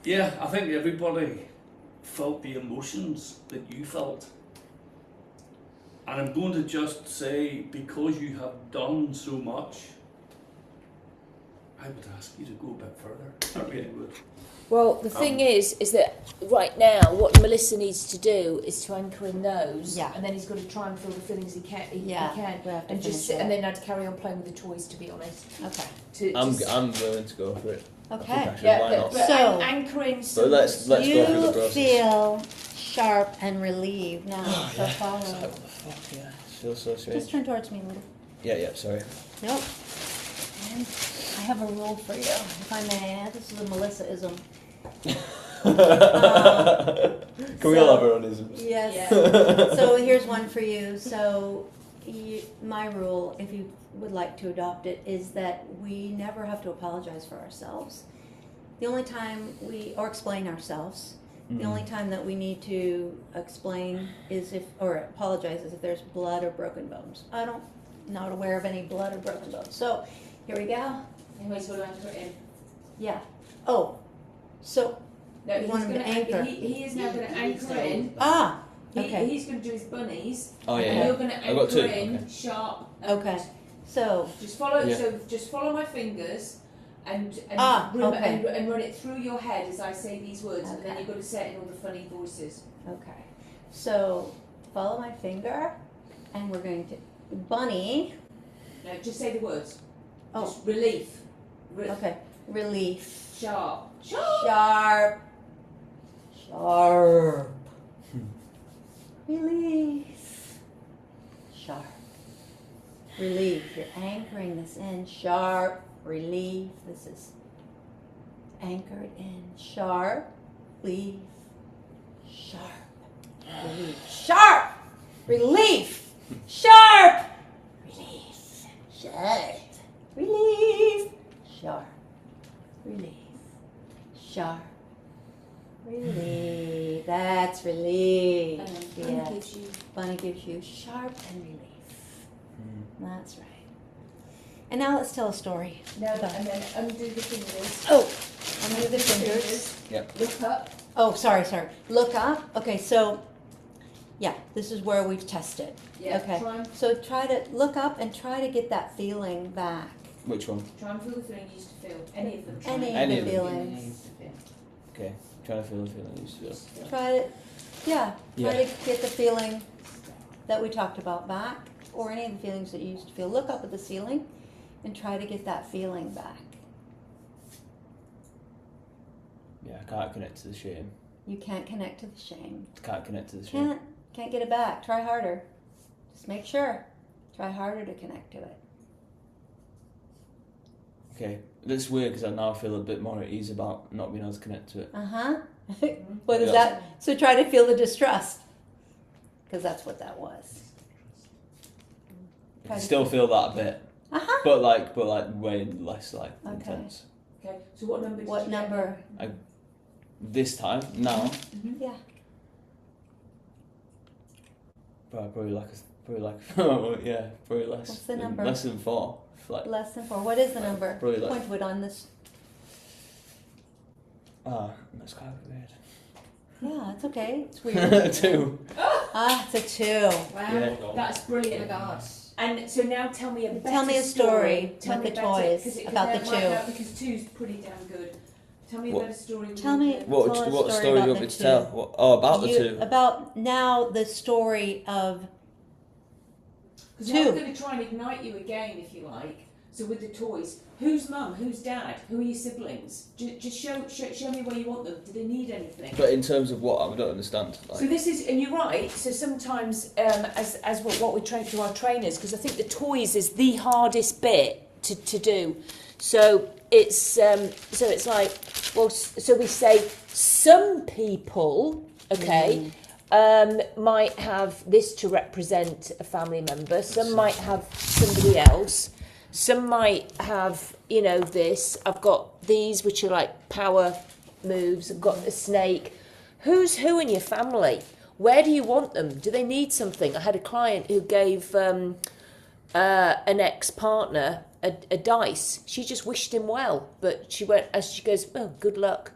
Speaker 5: yeah, I think everybody felt the emotions that you felt. And I'm going to just say, because you have done so much, I would ask you to go a bit further. I really would.
Speaker 1: Well, the thing is that right now, what Melissa needs to do is to anchor in those,
Speaker 2: Yeah.
Speaker 1: and then he's got to try and feel the feelings he can,
Speaker 2: Yeah,
Speaker 1: he can,
Speaker 2: we have to
Speaker 1: and just
Speaker 2: finish
Speaker 1: and
Speaker 2: it.
Speaker 1: then I'd carry on playing with the toys. To be honest,
Speaker 2: Okay.
Speaker 9: I'm willing to go for it. I think I should. Why not?
Speaker 1: but
Speaker 2: So-
Speaker 1: anchoring.
Speaker 9: But let's go through the
Speaker 2: You
Speaker 9: process.
Speaker 2: feel sharp and relieved now. So
Speaker 9: It's like,
Speaker 2: follow.
Speaker 9: what the fuck? Yeah, it feels so strange.
Speaker 2: Just turn towards me a little.
Speaker 9: Yeah. Sorry.
Speaker 2: Nope. And I have a rule for you, if I may add. This is a Melissa-ism.
Speaker 9: Can we all have our own isms?
Speaker 2: Yes. So here's one for you. So my rule, if you would like to adopt it, is that we never have to apologize for ourselves. The only time or explain ourselves. The only time that we need to explain or apologize is if there's blood or broken bones. Not aware of any blood or broken bones. So here we go.
Speaker 6: Anyways, what do I anchor it in?
Speaker 2: Yeah. Oh, so
Speaker 6: No,
Speaker 2: You
Speaker 6: he's
Speaker 2: want him to
Speaker 6: gonna
Speaker 2: anchor.
Speaker 6: He is now going to anchor in.
Speaker 2: okay.
Speaker 6: He's going to do his bunnies.
Speaker 9: Oh yeah.
Speaker 6: And
Speaker 9: yeah.
Speaker 6: you're going to
Speaker 9: I've got
Speaker 6: anchor
Speaker 9: two.
Speaker 6: in
Speaker 9: Okay.
Speaker 6: sharp. And
Speaker 2: Okay. So
Speaker 6: Just follow.
Speaker 9: Yeah.
Speaker 6: So just follow my fingers, and
Speaker 2: okay.
Speaker 6: and run it through your head as I say these words, and then
Speaker 2: Okay.
Speaker 6: you've got to say it in all the funny voices.
Speaker 2: okay. So follow my finger, and we're going to bunny.
Speaker 6: No, just say the words.
Speaker 2: Oh.
Speaker 6: Just relief.
Speaker 2: Okay. Relief.
Speaker 6: Sharp.
Speaker 2: Sharp. Sharp. Relief. Sharp. Relief. You're anchoring this in. Sharp. Relief. This is anchored in. Sharp. Relief. Sharp. Relief. Sharp. Relief. Sharp. Relief. Sharp. Relief. Sharp. Relief. Sharp. Relief. That's relief. Yeah. Bunny gives you sharp and relief. That's right. And now let's tell a story.
Speaker 6: Now, and then undo the fingers.
Speaker 2: Oh, undo the fingers.
Speaker 9: Yep.
Speaker 6: Look up.
Speaker 2: Oh, sorry. Look up. Okay, so, yeah, this is where we've tested.
Speaker 6: Yeah.
Speaker 2: Okay.
Speaker 6: Try and,
Speaker 2: So try to look up and try to get that feeling back.
Speaker 9: Which one?
Speaker 6: try and feel the feeling you used to feel. Any of them.
Speaker 2: Any
Speaker 9: Any
Speaker 2: of
Speaker 9: of
Speaker 2: the
Speaker 9: them.
Speaker 2: feelings.
Speaker 9: Okay. Trying to feel the feeling you used to feel.
Speaker 2: Try to, try
Speaker 9: Yeah.
Speaker 2: to get the feeling that we talked about back, or any of the feelings that you used to feel. Look up at the ceiling and try to get that feeling back.
Speaker 9: Yeah, I can't connect to the shame.
Speaker 2: You can't connect to the shame.
Speaker 9: Can't connect to the shame.
Speaker 2: Can't get it back. Try harder. Just make sure. Try harder to connect to it.
Speaker 9: Okay. That's weird because I now feel a bit more at ease about not being able to connect to it.
Speaker 2: What is
Speaker 9: Yeah.
Speaker 2: that? So try to feel the distrust, because that's what that was.
Speaker 9: I still feel that a bit,
Speaker 2: Uh-huh.
Speaker 9: but like way less
Speaker 2: Okay.
Speaker 9: intense.
Speaker 6: Okay. So what number?
Speaker 2: What
Speaker 6: did you get?
Speaker 2: number?
Speaker 9: This time now,
Speaker 2: Yeah.
Speaker 9: probably like yeah, probably less.
Speaker 2: What's the number?
Speaker 9: Less than 4. Like
Speaker 2: Less than 4. What is the number?
Speaker 9: Probably like
Speaker 2: Point to it on this.
Speaker 9: that's kind of weird.
Speaker 2: Yeah, it's okay. It's weird.
Speaker 9: 2.
Speaker 2: It's a 2.
Speaker 6: Wow.
Speaker 9: Yeah.
Speaker 6: That's brilliant. And so now tell me a better
Speaker 2: Tell me a story
Speaker 6: Tell
Speaker 2: with
Speaker 6: me
Speaker 2: the
Speaker 6: a better-
Speaker 2: toys
Speaker 6: 'cause it-
Speaker 2: about the
Speaker 6: 'cause that might
Speaker 2: two.
Speaker 6: help, because 2's pretty damn good. Tell me a
Speaker 9: What?
Speaker 6: better story.
Speaker 2: Tell me.
Speaker 9: What
Speaker 2: tell a
Speaker 9: story do
Speaker 2: about
Speaker 9: you want
Speaker 2: the
Speaker 9: me to
Speaker 2: two.
Speaker 9: tell? What, about the 2.
Speaker 2: About now the story of
Speaker 6: Because now
Speaker 2: two.
Speaker 6: I'm going to try and ignite you again, if you like. So with the toys, who's mum? Who's dad? Who are your siblings? Just show me where you want them. Do they need anything?
Speaker 9: But in terms of what, I don't understand.
Speaker 6: So
Speaker 9: Like,
Speaker 6: this is,
Speaker 1: And you're right. So sometimes, as what we train through our trainers, because I think the toys is the hardest bit to do. So it's like, well, so we say some people, okay, might have this to represent a family member. Some might have somebody else. Some might have, this. I've got these, which are like power moves. I've got the snake. Who's who in your family? Where do you want them? Do they need something? I had a client who gave an ex-partner a dice. She just wished him well, but she went, as she goes, well, good luck.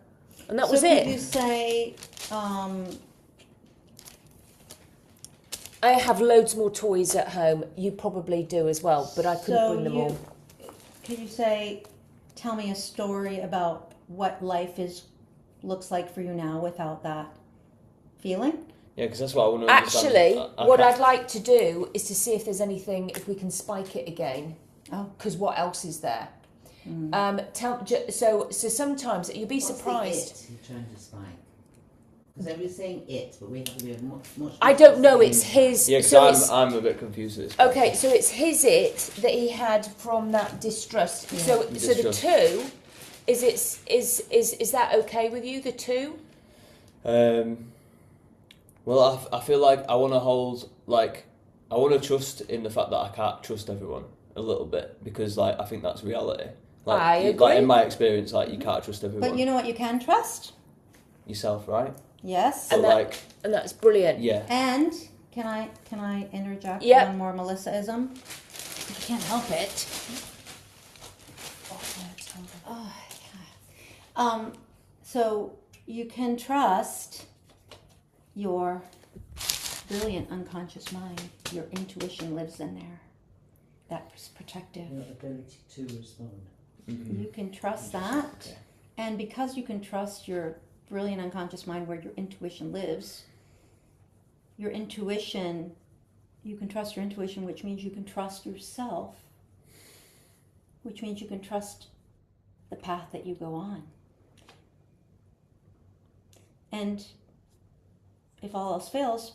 Speaker 1: And that was
Speaker 2: so
Speaker 1: it.
Speaker 2: Could you say,
Speaker 6: I have loads more toys at home. You probably do as well, but I couldn't bring them all.
Speaker 2: Could you tell me a story about what life looks like for you now without that feeling?
Speaker 9: Yeah, because that's what I want to understand.
Speaker 6: Actually, what I'd like to do is to see if there's anything, if we can spike it again.
Speaker 2: Oh.
Speaker 6: Because what else is there? So sometimes you'll be surprised.
Speaker 10: What's the it you're trying to spike? Because everybody's saying it, but we have to be much.
Speaker 6: I don't know. It's his.
Speaker 9: Yeah, because I'm a bit confused at this point.
Speaker 6: Okay, so it's his it that he had from that distrust.
Speaker 2: Yeah.
Speaker 6: So the two, is that okay with you? The two?
Speaker 9: Well, I feel like I want to hold, like, I want to trust in the fact that I can't trust everyone a little bit, because, like, I think that's reality. Like,
Speaker 6: I agree.
Speaker 9: Like, in my experience, like, you can't trust everyone.
Speaker 2: But you know what you can trust?
Speaker 9: Yourself, right?
Speaker 2: Yes.
Speaker 9: But,
Speaker 6: And that's brilliant.
Speaker 9: Yeah.
Speaker 2: And can I interject
Speaker 6: Yep.
Speaker 2: one more Melissa-ism? I can't help it. So you can trust your brilliant unconscious mind. Your intuition lives in there. That's protective.
Speaker 10: Your ability to respond.
Speaker 9: Mm-hmm.
Speaker 2: You can trust that.
Speaker 9: Okay.
Speaker 2: And because you can trust your brilliant unconscious mind where your intuition lives, you can trust your intuition, which means you can trust yourself, which means you can trust the path that you go on. And if all else fails,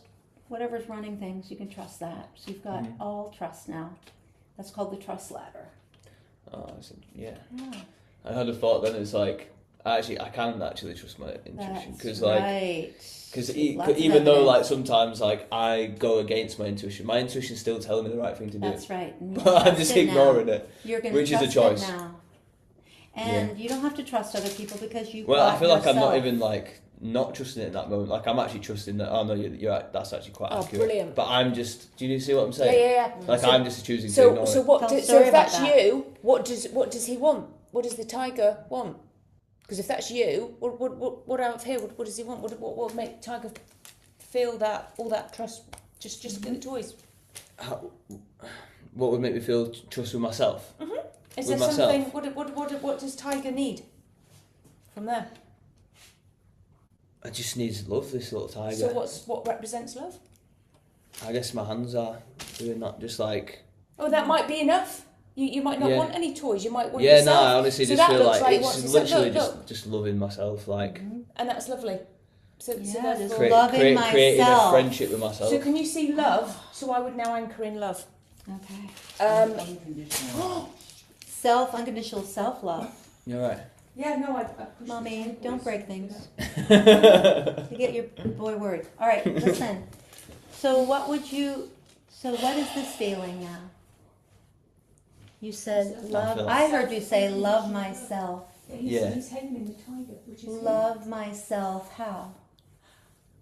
Speaker 2: whatever's running things, you can trust that. So you've got all trust now. That's called the trust ladder.
Speaker 9: Oh, I see. Yeah.
Speaker 2: Yeah.
Speaker 9: I had a thought then, it's like, actually, I can actually trust my intuition. Because, like,
Speaker 2: right.
Speaker 9: because
Speaker 2: Lots of
Speaker 9: even though,
Speaker 2: evidence.
Speaker 9: like, sometimes, like, I go against my intuition's still telling me the right thing to do.
Speaker 2: That's right. And you
Speaker 9: But I'm
Speaker 2: trust
Speaker 9: just
Speaker 2: it now.
Speaker 9: ignoring it.
Speaker 2: You're going
Speaker 9: which
Speaker 2: to
Speaker 9: is a
Speaker 2: trust
Speaker 9: choice.
Speaker 2: it now. And you don't have to trust other people because you.
Speaker 9: Well, I feel like I'm not even, like, not trusting it in that moment. Like, I'm actually trusting that, oh no, you're right, that's actually quite accurate.
Speaker 6: Brilliant.
Speaker 9: But I'm just, do you see what I'm saying?
Speaker 6: Yeah.
Speaker 9: Like,
Speaker 6: So-
Speaker 9: I'm just choosing to ignore
Speaker 6: So
Speaker 9: it.
Speaker 6: what?
Speaker 2: Tell a
Speaker 6: So
Speaker 2: story
Speaker 6: if
Speaker 2: about
Speaker 6: that's
Speaker 2: that.
Speaker 6: you, what does he want? What does the tiger want? Because if that's you, what out of here? What does he want? What will make tiger feel that all that trust? Just get the toys.
Speaker 9: What would make me feel trust with myself?
Speaker 6: Is
Speaker 9: With
Speaker 6: there
Speaker 9: myself.
Speaker 6: something? What does tiger need from there?
Speaker 9: I just need love, this little tiger.
Speaker 6: So what represents love?
Speaker 9: I guess my hands are doing that, just like...
Speaker 6: Oh, that might be enough. You might not
Speaker 9: Yeah.
Speaker 6: want any toys. You might want
Speaker 9: Yeah,
Speaker 6: yourself.
Speaker 9: no, I honestly
Speaker 6: So
Speaker 9: just
Speaker 6: that
Speaker 9: feel
Speaker 6: looks
Speaker 9: like
Speaker 6: he
Speaker 9: it's
Speaker 6: wants to say,
Speaker 9: literally
Speaker 6: look.
Speaker 9: just loving myself, like...
Speaker 6: And that's lovely. So
Speaker 2: Yeah,
Speaker 6: therefore,
Speaker 2: just loving
Speaker 9: creating a
Speaker 2: myself.
Speaker 9: friendship with myself.
Speaker 6: so can you see love? So I would now anchor in love.
Speaker 2: Okay.
Speaker 10: Unconditional.
Speaker 2: Unconditional self-love.
Speaker 9: You're right.
Speaker 6: Yeah, no, I
Speaker 2: Mommy, don't break things. You get your boy worried. All right, listen. So what is this feeling now? You said love.
Speaker 9: feel
Speaker 2: I heard you say love myself.
Speaker 9: Yeah.
Speaker 6: He's hanging in the tiger, which is
Speaker 2: Love myself. How?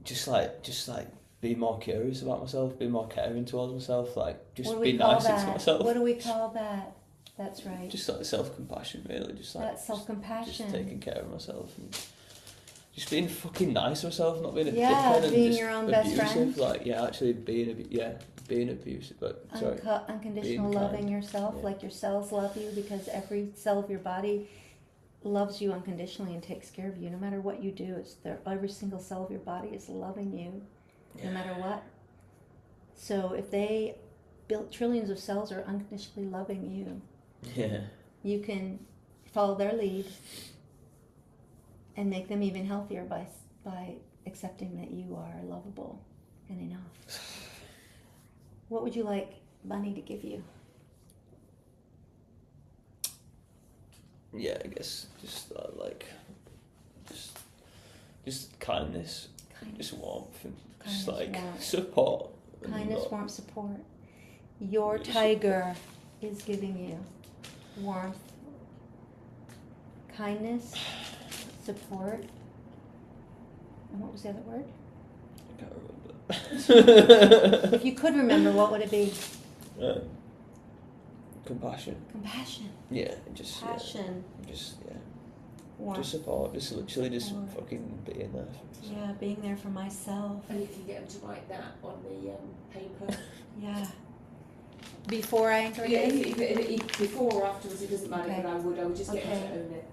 Speaker 9: Just like be more curious about myself, be more caring towards myself, like just
Speaker 2: What do
Speaker 9: be
Speaker 2: we call
Speaker 9: nicer to
Speaker 2: that?
Speaker 9: myself.
Speaker 2: What do we call that? That's right.
Speaker 9: Just like self-compassion, really. Just like
Speaker 2: That's self-compassion.
Speaker 9: Just taking care of myself and just being fucking nice to myself, not being a
Speaker 2: Yeah,
Speaker 9: dickhead and
Speaker 2: being
Speaker 9: just
Speaker 2: your own best
Speaker 9: abusive.
Speaker 2: friend.
Speaker 9: Like actually being abusive. But sorry.
Speaker 2: Unconditional
Speaker 9: Being
Speaker 2: loving
Speaker 9: kind.
Speaker 2: yourself,
Speaker 9: Yeah.
Speaker 2: like your cells love you, because every cell of your body loves you unconditionally and takes care of you. No matter what you do, every single cell of your body is loving you, no matter what. So if they built trillions of cells are unconditionally loving you,
Speaker 9: Yeah.
Speaker 2: you can follow their lead and make them even healthier by accepting that you are lovable and enough. What would you like Bunny to give you?
Speaker 9: Yeah, I guess just just kindness, just warmth, and just
Speaker 2: Kindness,
Speaker 9: like
Speaker 2: warmth.
Speaker 9: support. and
Speaker 2: Kindness,
Speaker 9: not-
Speaker 2: warmth, support. Your
Speaker 9: Yes.
Speaker 2: tiger is giving you warmth, kindness, support. And what was the other word?
Speaker 9: I can't remember.
Speaker 2: If you could remember, what would it be?
Speaker 9: Compassion.
Speaker 2: Compassion.
Speaker 9: Yeah, just
Speaker 2: Passion.
Speaker 9: yeah, just yeah.
Speaker 2: warmth.
Speaker 9: Just support, just literally just
Speaker 2: Support.
Speaker 9: fucking being there.
Speaker 2: Yeah, being there for myself.
Speaker 6: And you can get them to write that on the paper.
Speaker 2: Yeah. Before I enter
Speaker 6: Yeah,
Speaker 2: in?
Speaker 6: if before or afterwards, it doesn't matter,
Speaker 2: Okay.
Speaker 6: but I would just get them
Speaker 2: Okay.
Speaker 6: to own it.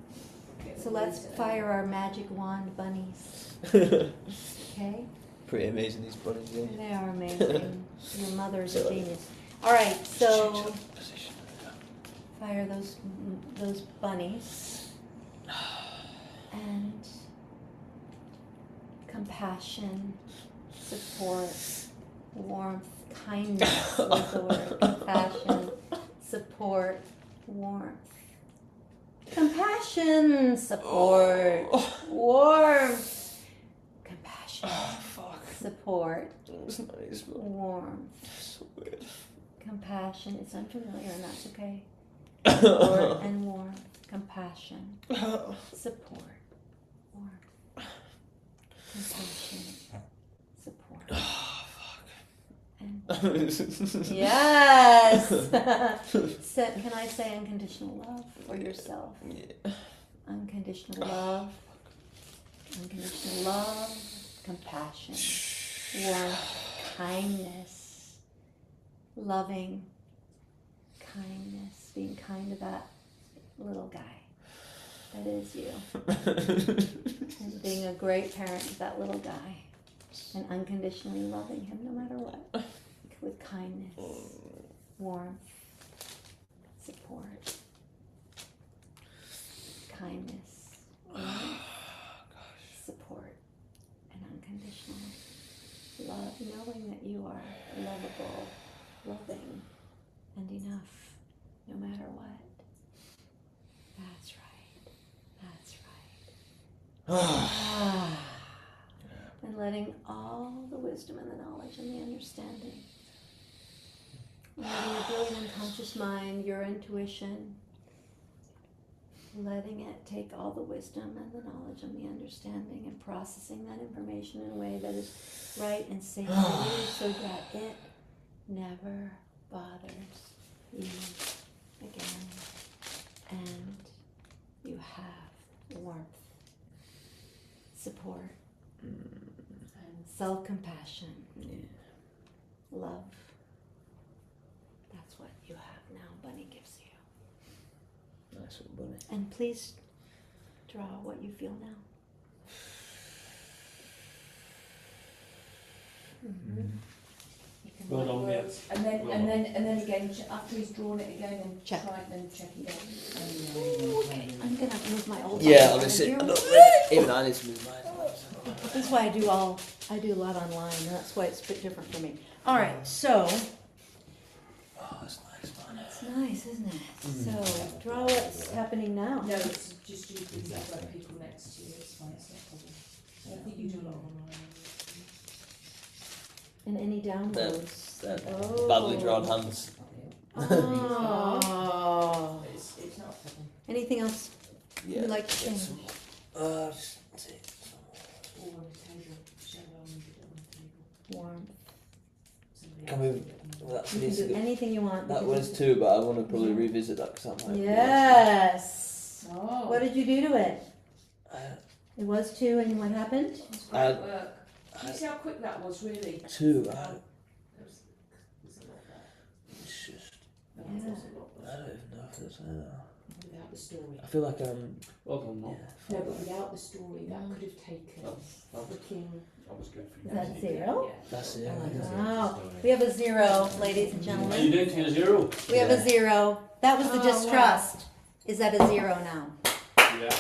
Speaker 6: Get
Speaker 2: So
Speaker 6: them
Speaker 2: let's
Speaker 6: to own
Speaker 2: fire our magic wand bunnies. Okay?
Speaker 9: Pretty amazing, these bunnies, yeah.
Speaker 2: They are amazing. Your mother is a
Speaker 9: So-
Speaker 2: genius. All right,
Speaker 9: Change
Speaker 2: so
Speaker 9: that position.
Speaker 2: fire those bunnies. And compassion, support, warmth, kindness was the word. Compassion, support, warmth. Compassion, support, warmth. Compassion, support,
Speaker 9: That's nice, but
Speaker 2: warmth.
Speaker 9: so weird.
Speaker 2: Compassion, it's unfamiliar and that's okay. Support and warmth. Compassion, support, warmth. Compassion, support. And yes! Can I say unconditional love for yourself?
Speaker 9: Yeah.
Speaker 2: Unconditional love. Unconditional love. Compassion. Warmth. Kindness. Loving. Kindness. Being kind to that little guy. That is you. And being a great parent to that little guy. And unconditionally loving him no matter what. With kindness, warmth, support, kindness, warmth, support, and unconditional love, knowing that you are lovable, loving, and enough, no matter what. That's right. That's right. And letting all the wisdom and the knowledge and the understanding, letting your brilliant unconscious mind, your intuition, letting it take all the wisdom and the knowledge and the understanding and processing that information in a way that is right and safe for you so that it never bothers you again. And you have warmth, support, self-compassion, love. That's what you have now, Bunny gives you.
Speaker 9: Nice one, bunny.
Speaker 2: And please draw what you feel now. Mm-hmm.
Speaker 6: You can
Speaker 5: Well
Speaker 6: write
Speaker 5: done,
Speaker 6: words. And then again, after he's drawn it again, and
Speaker 2: Check.
Speaker 6: try it and check again.
Speaker 2: Okay, I'm gonna move my old
Speaker 9: Yeah,
Speaker 2: one
Speaker 9: honestly,
Speaker 2: here.
Speaker 9: even I need to move mine.
Speaker 2: That's why I do a lot online, and that's why it's a bit different for me. All right, so
Speaker 9: Oh, that's nice, man.
Speaker 2: it's nice, isn't it? So draw what's happening now.
Speaker 6: No, it's just you things that like people next to you. It's fine. It's not a problem. I think you do a lot of online.
Speaker 2: And any downloads.
Speaker 9: Then badly drawn hands.
Speaker 2: Oh.
Speaker 6: It's not a problem.
Speaker 2: Anything else
Speaker 9: Yeah.
Speaker 2: you'd like to change?
Speaker 9: Just take
Speaker 6: All on the table. Share on the table.
Speaker 2: Warmth.
Speaker 9: Can we? That
Speaker 2: You can
Speaker 9: needs
Speaker 2: do
Speaker 9: to go.
Speaker 2: anything you want.
Speaker 9: That
Speaker 2: because
Speaker 9: was two, but I want to probably revisit that because that might.
Speaker 2: Yes.
Speaker 6: Oh.
Speaker 2: What did you do to it?
Speaker 9: Be
Speaker 2: It was two, and what happened?
Speaker 6: It's great work. Do you see how quick that was, really?
Speaker 9: two.
Speaker 6: There's a lot there.
Speaker 9: It's just.
Speaker 6: No,
Speaker 2: Yeah.
Speaker 6: there's a lot
Speaker 9: I
Speaker 6: there.
Speaker 9: don't even know if it's there.
Speaker 6: Without the story.
Speaker 9: I feel like
Speaker 5: Well done, Mark.
Speaker 6: No, but without the story, that could have taken freaking.
Speaker 5: That was good for
Speaker 2: Is
Speaker 5: you.
Speaker 2: that zero?
Speaker 9: That's it.
Speaker 2: Wow. We have a zero, ladies and
Speaker 5: Are you
Speaker 2: gentlemen.
Speaker 5: down to your zero?
Speaker 2: We have a zero. That was the
Speaker 6: Oh,
Speaker 2: distrust. Is that a zero now?
Speaker 5: Yeah.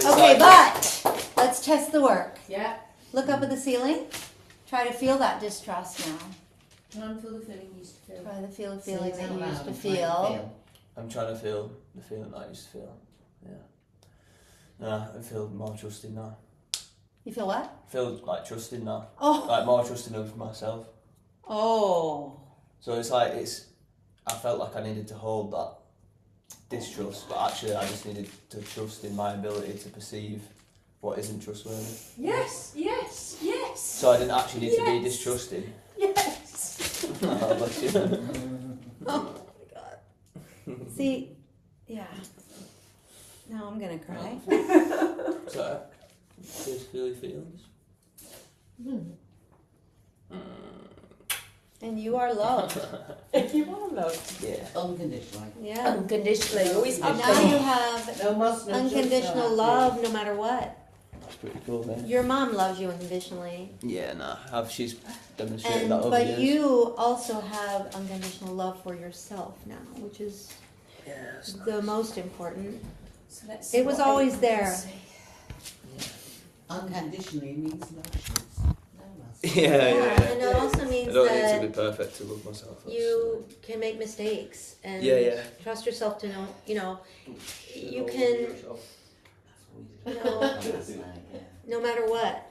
Speaker 2: Okay, but let's test the work.
Speaker 6: Yeah.
Speaker 2: Look up at the ceiling. Try to feel that distrust now.
Speaker 6: Try and feel the feeling you used to feel.
Speaker 2: Try to feel the
Speaker 7: Say
Speaker 2: feeling
Speaker 7: it
Speaker 2: that
Speaker 7: out
Speaker 2: you
Speaker 7: loud
Speaker 2: used to
Speaker 7: and try and
Speaker 2: feel.
Speaker 9: I'm trying to feel the feeling that I used to feel. Yeah. Nah, I feel more trusting now.
Speaker 2: You feel what?
Speaker 9: I feel like trusting now.
Speaker 2: Oh.
Speaker 9: Like more trusting of myself.
Speaker 2: Oh.
Speaker 9: So it's like I felt like I needed to hold that distrust, but actually I just needed to trust in my ability to perceive what isn't trustworthy.
Speaker 6: Yes, yes, yes.
Speaker 9: So I didn't actually need to be
Speaker 6: Yes.
Speaker 9: distrusting.
Speaker 2: Yes.
Speaker 9: Oh, bless you.
Speaker 2: Oh my God. See, yeah. No, I'm gonna cry.
Speaker 9: So, just feel your feelings.
Speaker 2: And you are loved.
Speaker 6: You are loved.
Speaker 9: Yeah.
Speaker 10: Unconditionally.
Speaker 2: Yeah.
Speaker 6: Unconditionally. Always
Speaker 2: And
Speaker 6: have
Speaker 2: now
Speaker 6: been.
Speaker 2: you have
Speaker 10: No must, no should, no
Speaker 2: unconditional
Speaker 10: have to.
Speaker 2: love no matter what.
Speaker 9: That's pretty cool, man.
Speaker 2: Your mom loves you unconditionally.
Speaker 9: Yeah, nah. She's demonstrated
Speaker 2: And
Speaker 9: that over
Speaker 2: but
Speaker 9: years.
Speaker 2: you also have unconditional love for yourself now, which is
Speaker 9: Yeah, that's nice.
Speaker 2: the most important.
Speaker 6: So let's see
Speaker 2: It was
Speaker 6: what
Speaker 2: always
Speaker 6: April can
Speaker 2: there.
Speaker 6: say.
Speaker 10: Unconditionally means no shoulds. No must.
Speaker 9: Yeah.
Speaker 2: And it also means
Speaker 9: I don't need to
Speaker 2: that
Speaker 9: be perfect to love myself.
Speaker 2: you can make mistakes and
Speaker 9: Yeah.
Speaker 2: trust yourself to know, you can, no matter what,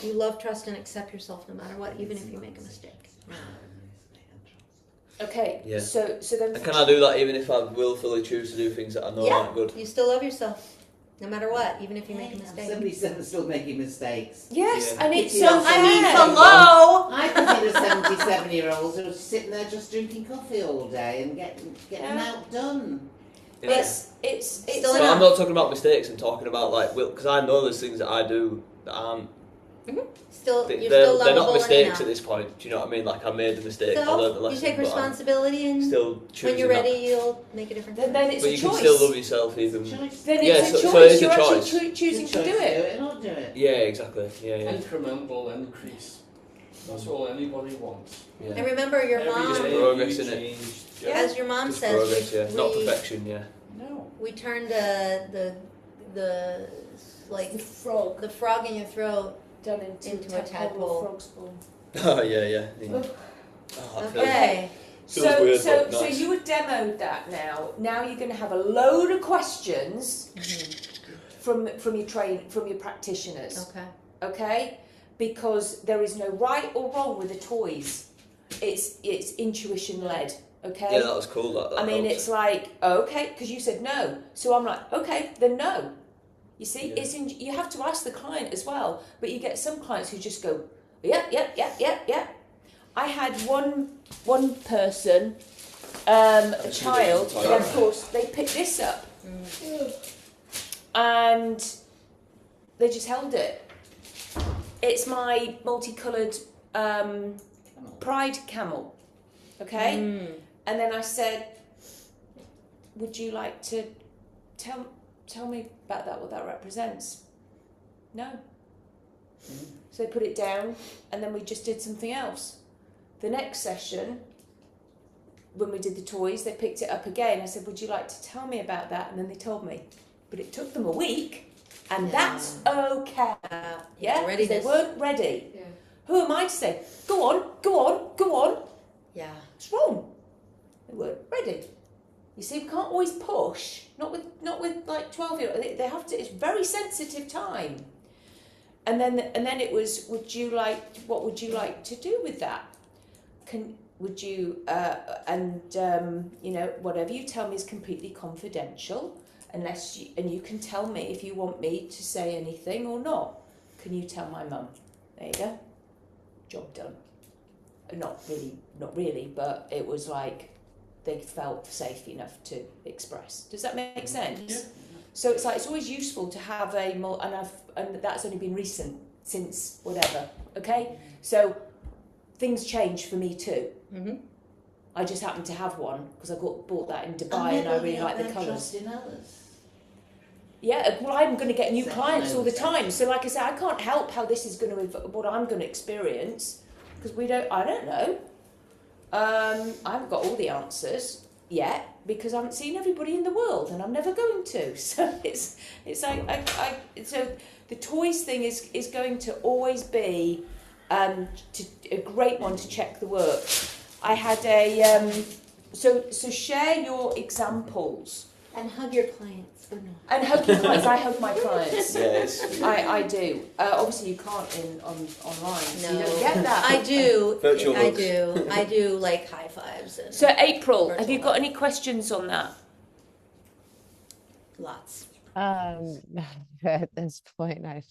Speaker 2: you love, trust, and accept yourself no matter what, even if you make a mistake.
Speaker 6: Okay.
Speaker 9: Yeah.
Speaker 6: So then.
Speaker 9: And can I do that even if I willfully choose to do things that I know aren't good?
Speaker 2: You still love yourself, no matter what, even if you make a mistake.
Speaker 10: 77 still making mistakes.
Speaker 6: Yes,
Speaker 9: Yeah.
Speaker 6: and it's
Speaker 10: Yeah.
Speaker 6: so.
Speaker 10: I mean,
Speaker 2: hello!
Speaker 10: I pity the 77-year-olds who are sitting there just drinking coffee all day and getting
Speaker 6: Yeah.
Speaker 10: outdone.
Speaker 9: Yeah.
Speaker 6: It's
Speaker 2: Still
Speaker 9: But
Speaker 2: enough.
Speaker 9: I'm not talking about mistakes. I'm talking about because I know there's things that I do that aren't.
Speaker 2: Still,
Speaker 9: They're
Speaker 2: you're still lovable
Speaker 9: not
Speaker 2: and
Speaker 9: mistakes
Speaker 2: enough.
Speaker 9: at this point. Do you know what I mean? Like I made the mistake, I learned the
Speaker 2: So, you
Speaker 9: lesson.
Speaker 2: take
Speaker 9: but I'm
Speaker 2: responsibility and
Speaker 9: still
Speaker 2: when
Speaker 9: choosing
Speaker 2: you're
Speaker 9: that.
Speaker 2: ready, you'll make a difference.
Speaker 6: then it's
Speaker 9: But
Speaker 6: a
Speaker 9: you
Speaker 6: choice.
Speaker 9: can still love yourself even.
Speaker 10: Choice.
Speaker 6: Then
Speaker 9: Yeah,
Speaker 6: it's
Speaker 9: so-
Speaker 6: a choice.
Speaker 9: so it is a
Speaker 6: You're actually
Speaker 9: choice.
Speaker 6: choosing to do
Speaker 10: Do
Speaker 6: it.
Speaker 10: it or not do it.
Speaker 9: Yeah, exactly. Yeah.
Speaker 5: Incremental increase. That's all anybody wants.
Speaker 2: And
Speaker 9: Yeah.
Speaker 2: remember, your
Speaker 5: Every
Speaker 2: mom,
Speaker 5: day
Speaker 9: Progress
Speaker 5: you
Speaker 9: in it.
Speaker 5: change.
Speaker 2: as your mom
Speaker 9: Just
Speaker 2: says,
Speaker 9: progress, yeah. Not
Speaker 2: we,
Speaker 9: perfection, yeah.
Speaker 5: No.
Speaker 2: we turned the like
Speaker 6: The frog
Speaker 2: the frog in your throat.
Speaker 6: done into
Speaker 2: Into a
Speaker 6: a
Speaker 2: tadpole.
Speaker 6: frog's spawn.
Speaker 9: Oh yeah. Oh, that feels-
Speaker 2: Okay.
Speaker 9: Feels
Speaker 6: So,
Speaker 9: weird,
Speaker 6: so,
Speaker 9: but
Speaker 6: so
Speaker 9: nice.
Speaker 6: you have demoed that now. Now you're going to have a load of questions from your practitioners.
Speaker 2: Okay.
Speaker 6: Okay, because there is no right or wrong with the toys. It's intuition led. Okay.
Speaker 9: Yeah, that was cool. That
Speaker 6: I mean,
Speaker 9: helped.
Speaker 6: it's like, okay, because you said no. So I'm like, okay, then no. You see,
Speaker 9: Yeah.
Speaker 6: you have to ask the client as well. But you get some clients who just go, yep. I had one person, a child, and of course, they picked this up. And they just held it. It's my multicoloured pride camel. Okay? And then I said, would you like to tell me about that, what that represents? No. So they put it down and then we just did something else. The next session, when we did the toys, they picked it up again. I said, would you like to tell me about that? And then they told me. But it took them a week and that's okay. Yeah,
Speaker 2: readiness.
Speaker 6: they weren't ready.
Speaker 2: Yeah.
Speaker 6: Who am I to say, go on?
Speaker 2: Yeah.
Speaker 6: What's wrong? They weren't ready. You see, we can't always push. Not with like 12-year-olds. They have to. It's very sensitive time. And then it was. What would you like to do with that? Would you? Whatever you tell me is completely confidential, and you can tell me if you want me to say anything or not. Can you tell my mum? There you go. Job done. Not really, but it was like they felt safe enough to express. Does that make sense?
Speaker 5: Yeah.
Speaker 6: So it's like it's always useful to have and that's only been recent since whatever. Okay, so things change for me too.
Speaker 2: Mm-hmm.
Speaker 6: I just happened to have one because I bought that in Dubai and I really like the colours.
Speaker 10: Trust in others.
Speaker 6: Yeah, well, I'm going to get new
Speaker 10: Set
Speaker 6: clients all the
Speaker 10: notes.
Speaker 6: time. So, like I said, I can't help how this is going to, what I'm going to experience, because I don't know. I haven't got all the answers yet because I haven't seen everybody in the world, and I'm never going to. So it's like so the toys thing is going to always be a great one to check the work. I had so share your examples.
Speaker 2: And hug your clients. Or no.
Speaker 6: And hug your clients. I hug my clients.
Speaker 9: Yes.
Speaker 6: I do. Obviously, you can't online. So you don't get that.
Speaker 2: I do.
Speaker 9: Virtual
Speaker 2: I
Speaker 9: hugs.
Speaker 2: do. I do like high fives. And
Speaker 6: So, April, have
Speaker 2: Virtual
Speaker 6: you got
Speaker 2: hug.
Speaker 6: any questions on that?
Speaker 2: Lots.
Speaker 3: At this point, I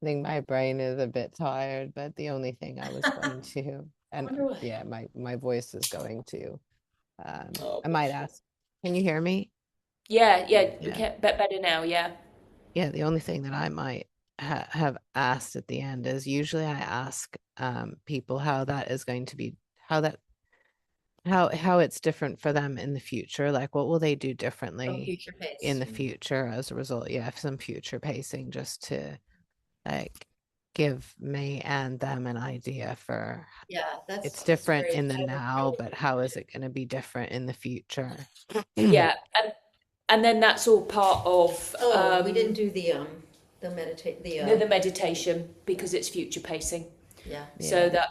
Speaker 3: think my brain is a bit tired, but the only thing I was going to, and
Speaker 6: Wonder why.
Speaker 3: yeah, my voice is going to,
Speaker 9: Oh,
Speaker 3: I might ask, can you hear me?
Speaker 1: Yeah, we
Speaker 3: Yeah.
Speaker 1: can better now. Yeah.
Speaker 3: Yeah, the only thing that I might have asked at the end is usually I ask people how that is going to be, how that how it's different for them in the future. Like, what will they do
Speaker 2: From
Speaker 3: differently
Speaker 2: future
Speaker 3: in
Speaker 2: pace.
Speaker 3: the future as a result? Yeah, some future pacing, just to like give me and them an idea for
Speaker 2: Yeah,
Speaker 3: it's
Speaker 2: that's
Speaker 3: different
Speaker 2: great.
Speaker 3: in the now, but how is it going to be different in the future?
Speaker 1: Yeah, and then that's all part of
Speaker 2: Oh, we didn't do the meditate,
Speaker 1: the meditation because it's future pacing.
Speaker 2: yeah,
Speaker 1: So
Speaker 3: Yeah.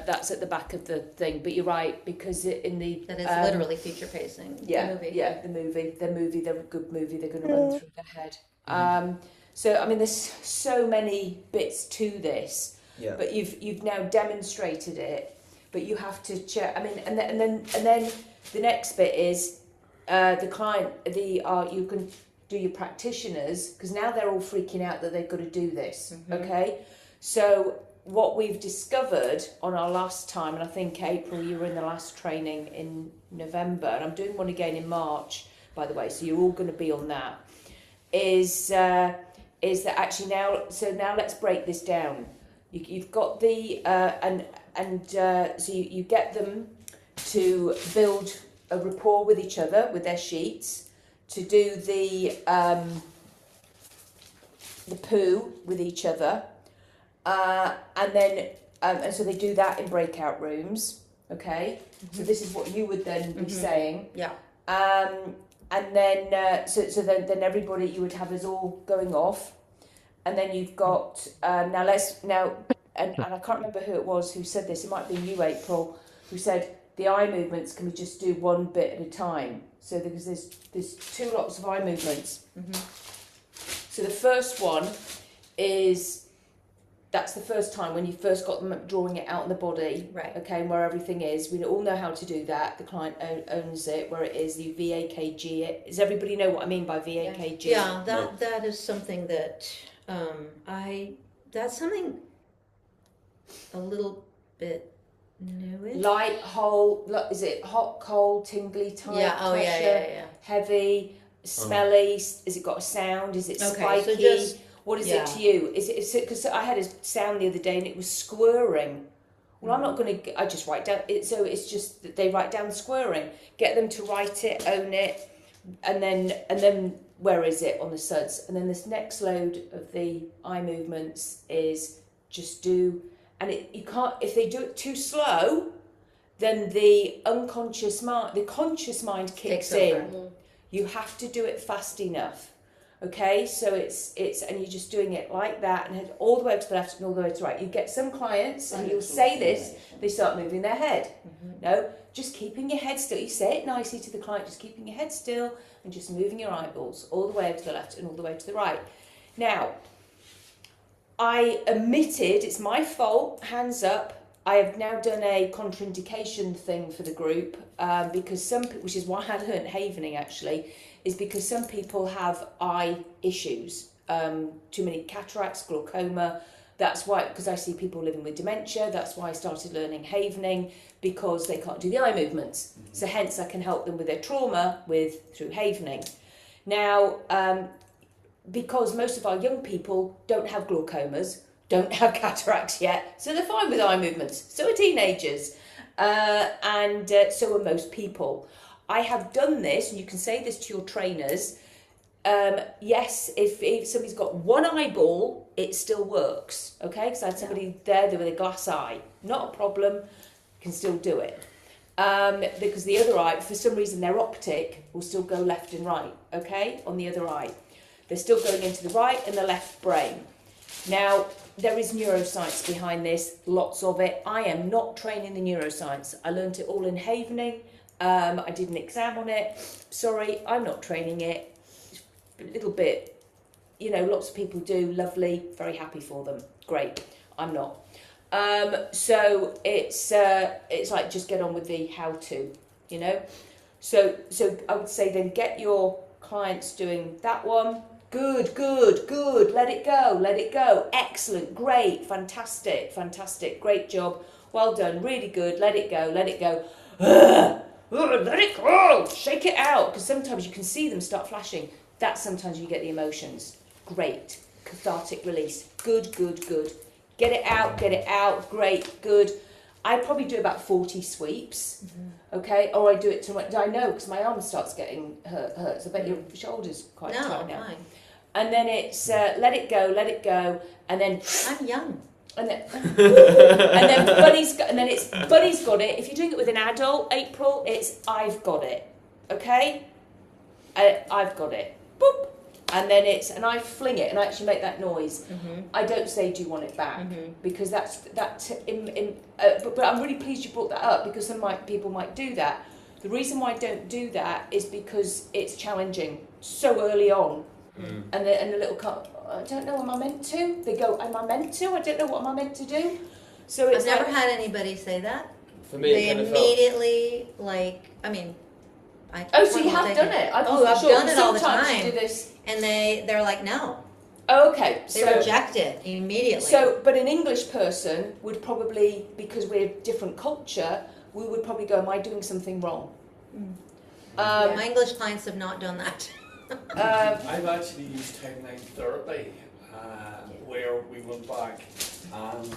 Speaker 1: that's at the back of the thing. But you're right, because in the
Speaker 2: that is literally future pacing.
Speaker 1: yeah,
Speaker 2: The movie.
Speaker 1: yeah, they're a good movie. They're going to run through their head. So I mean, there's so many bits to this,
Speaker 8: Yeah.
Speaker 1: but you've now demonstrated it. But you have to check. I mean, and then the next bit is the client. You can do your practitioners, because now they're all freaking out that they've got to do this. Okay, so what we've discovered on our last time, and I think April, you were in the last training in November, and I'm doing one again in March, by the way, so you're all going to be on that, is that actually now let's break this down. You've got the so you get them to build a rapport with each other with their sheets, to do the poo with each other, and then and so they do that in breakout rooms. Okay, so this is what you would then be saying.
Speaker 2: Yeah.
Speaker 1: And then so then everybody you would have is all going off, and then you've got and I can't remember who it was who said this. It might be you, April, who said the eye movements can we just do one bit at a time. So because there's two lots of eye movements. So the first one is. That's the first time when you first got them drawing it out in the body,
Speaker 2: Right.
Speaker 1: okay, and where everything is. We all know how to do that. The client owns it, where it is. You VAKG it. Does everybody know what I mean by VAKG?
Speaker 2: Yeah, that is something that that's something a little bit newish.
Speaker 1: Light, whole, is it hot, cold, tingly type?
Speaker 2: Yeah. Oh,
Speaker 1: pressure,
Speaker 2: yeah.
Speaker 1: Heavy, smelly. Is it got a sound? Is it
Speaker 2: Okay, so
Speaker 1: spiky?
Speaker 2: just
Speaker 1: What is it to you? Is it because I had a sound the other day and it was squirring. Well, I'm not going to. I just write down it. So it's just that they write down squirring. Get them to write it, own it, and then where is it on the suds? And then this next load of the eye movements is just do. And you can't, if they do it too slow, then the unconscious mind, the conscious mind kicks in. You have to do it fast enough. Okay, so it's and you're just doing it like that and head all the way to the left and all the way to the right. You get some clients and you'll say this, they start moving their head. No, just keeping your head still. You say it nicely to the client, just keeping your head still and just moving your eyeballs all the way to the left and all the way to the right. Now, I omitted, it's my fault, hands up. I have now done a contraindication thing for the group because which is why I learned havening actually, is because some people have eye issues, too many cataracts, glaucoma. That's why, because I see people living with dementia, that's why I started learning havening, because they can't do the eye movements. So hence I can help them with their trauma through havening. Now, because most of our young people don't have glaucomas, don't have cataracts yet, so they're fine with eye movements. So are teenagers, and so are most people. I have done this, and you can say this to your trainers. Yes, if somebody's got one eyeball, it still works. Okay, because I had somebody there with a glass eye, not a problem, can still do it. Because the other eye, for some reason, their optic will still go left and right. Okay, on the other eye, they're still going into the right and the left brain. Now, there is neuroscience behind this, lots of it. I am not trained in the neuroscience. I learned it all in havening. I did an exam on it. Sorry, I'm not training it. A little bit, lots of people do. Lovely, very happy for them. Great, I'm not. So it's like just get on with the how-to, So I would say then get your clients doing that one. Good. Let it go. Excellent, great, fantastic. Great job. Well done, really good. Let it go. let it go, shake it out, because sometimes you can see them start flashing. That's sometimes you get the emotions. Great, cathartic release. Good. Get it out, great, good. I probably do about 40 sweeps, okay? Or I do it to I know, because my arm starts getting hurt. So I bet your shoulder's quite tight now.
Speaker 2: Fine.
Speaker 1: And then it's let it go, and then
Speaker 2: I'm young.
Speaker 1: and then Buddy's got it. If you're doing it with an adult, April, it's I've got it, okay? I've got it, boop, and then and I fling it and I actually make that noise. I don't say, do you want it back? Because but I'm really pleased you brought that up, because some people might do that. The reason why I don't do that is because it's challenging so early on. And the little I don't know, am I meant to? They go, am I meant to? I don't know, what am I meant to do? So it's
Speaker 2: I've never had anybody say that.
Speaker 9: For me,
Speaker 2: They immediately,
Speaker 1: so you have done it?
Speaker 2: I've done it all the time.
Speaker 1: You do this.
Speaker 2: And they're like, no.
Speaker 1: Oh, okay.
Speaker 2: They reject it immediately.
Speaker 1: So, but an English person would probably, because we're different culture, we would probably go, am I doing something wrong?
Speaker 2: My English clients have not done that.
Speaker 5: I've actually used timeline therapy, where we went back and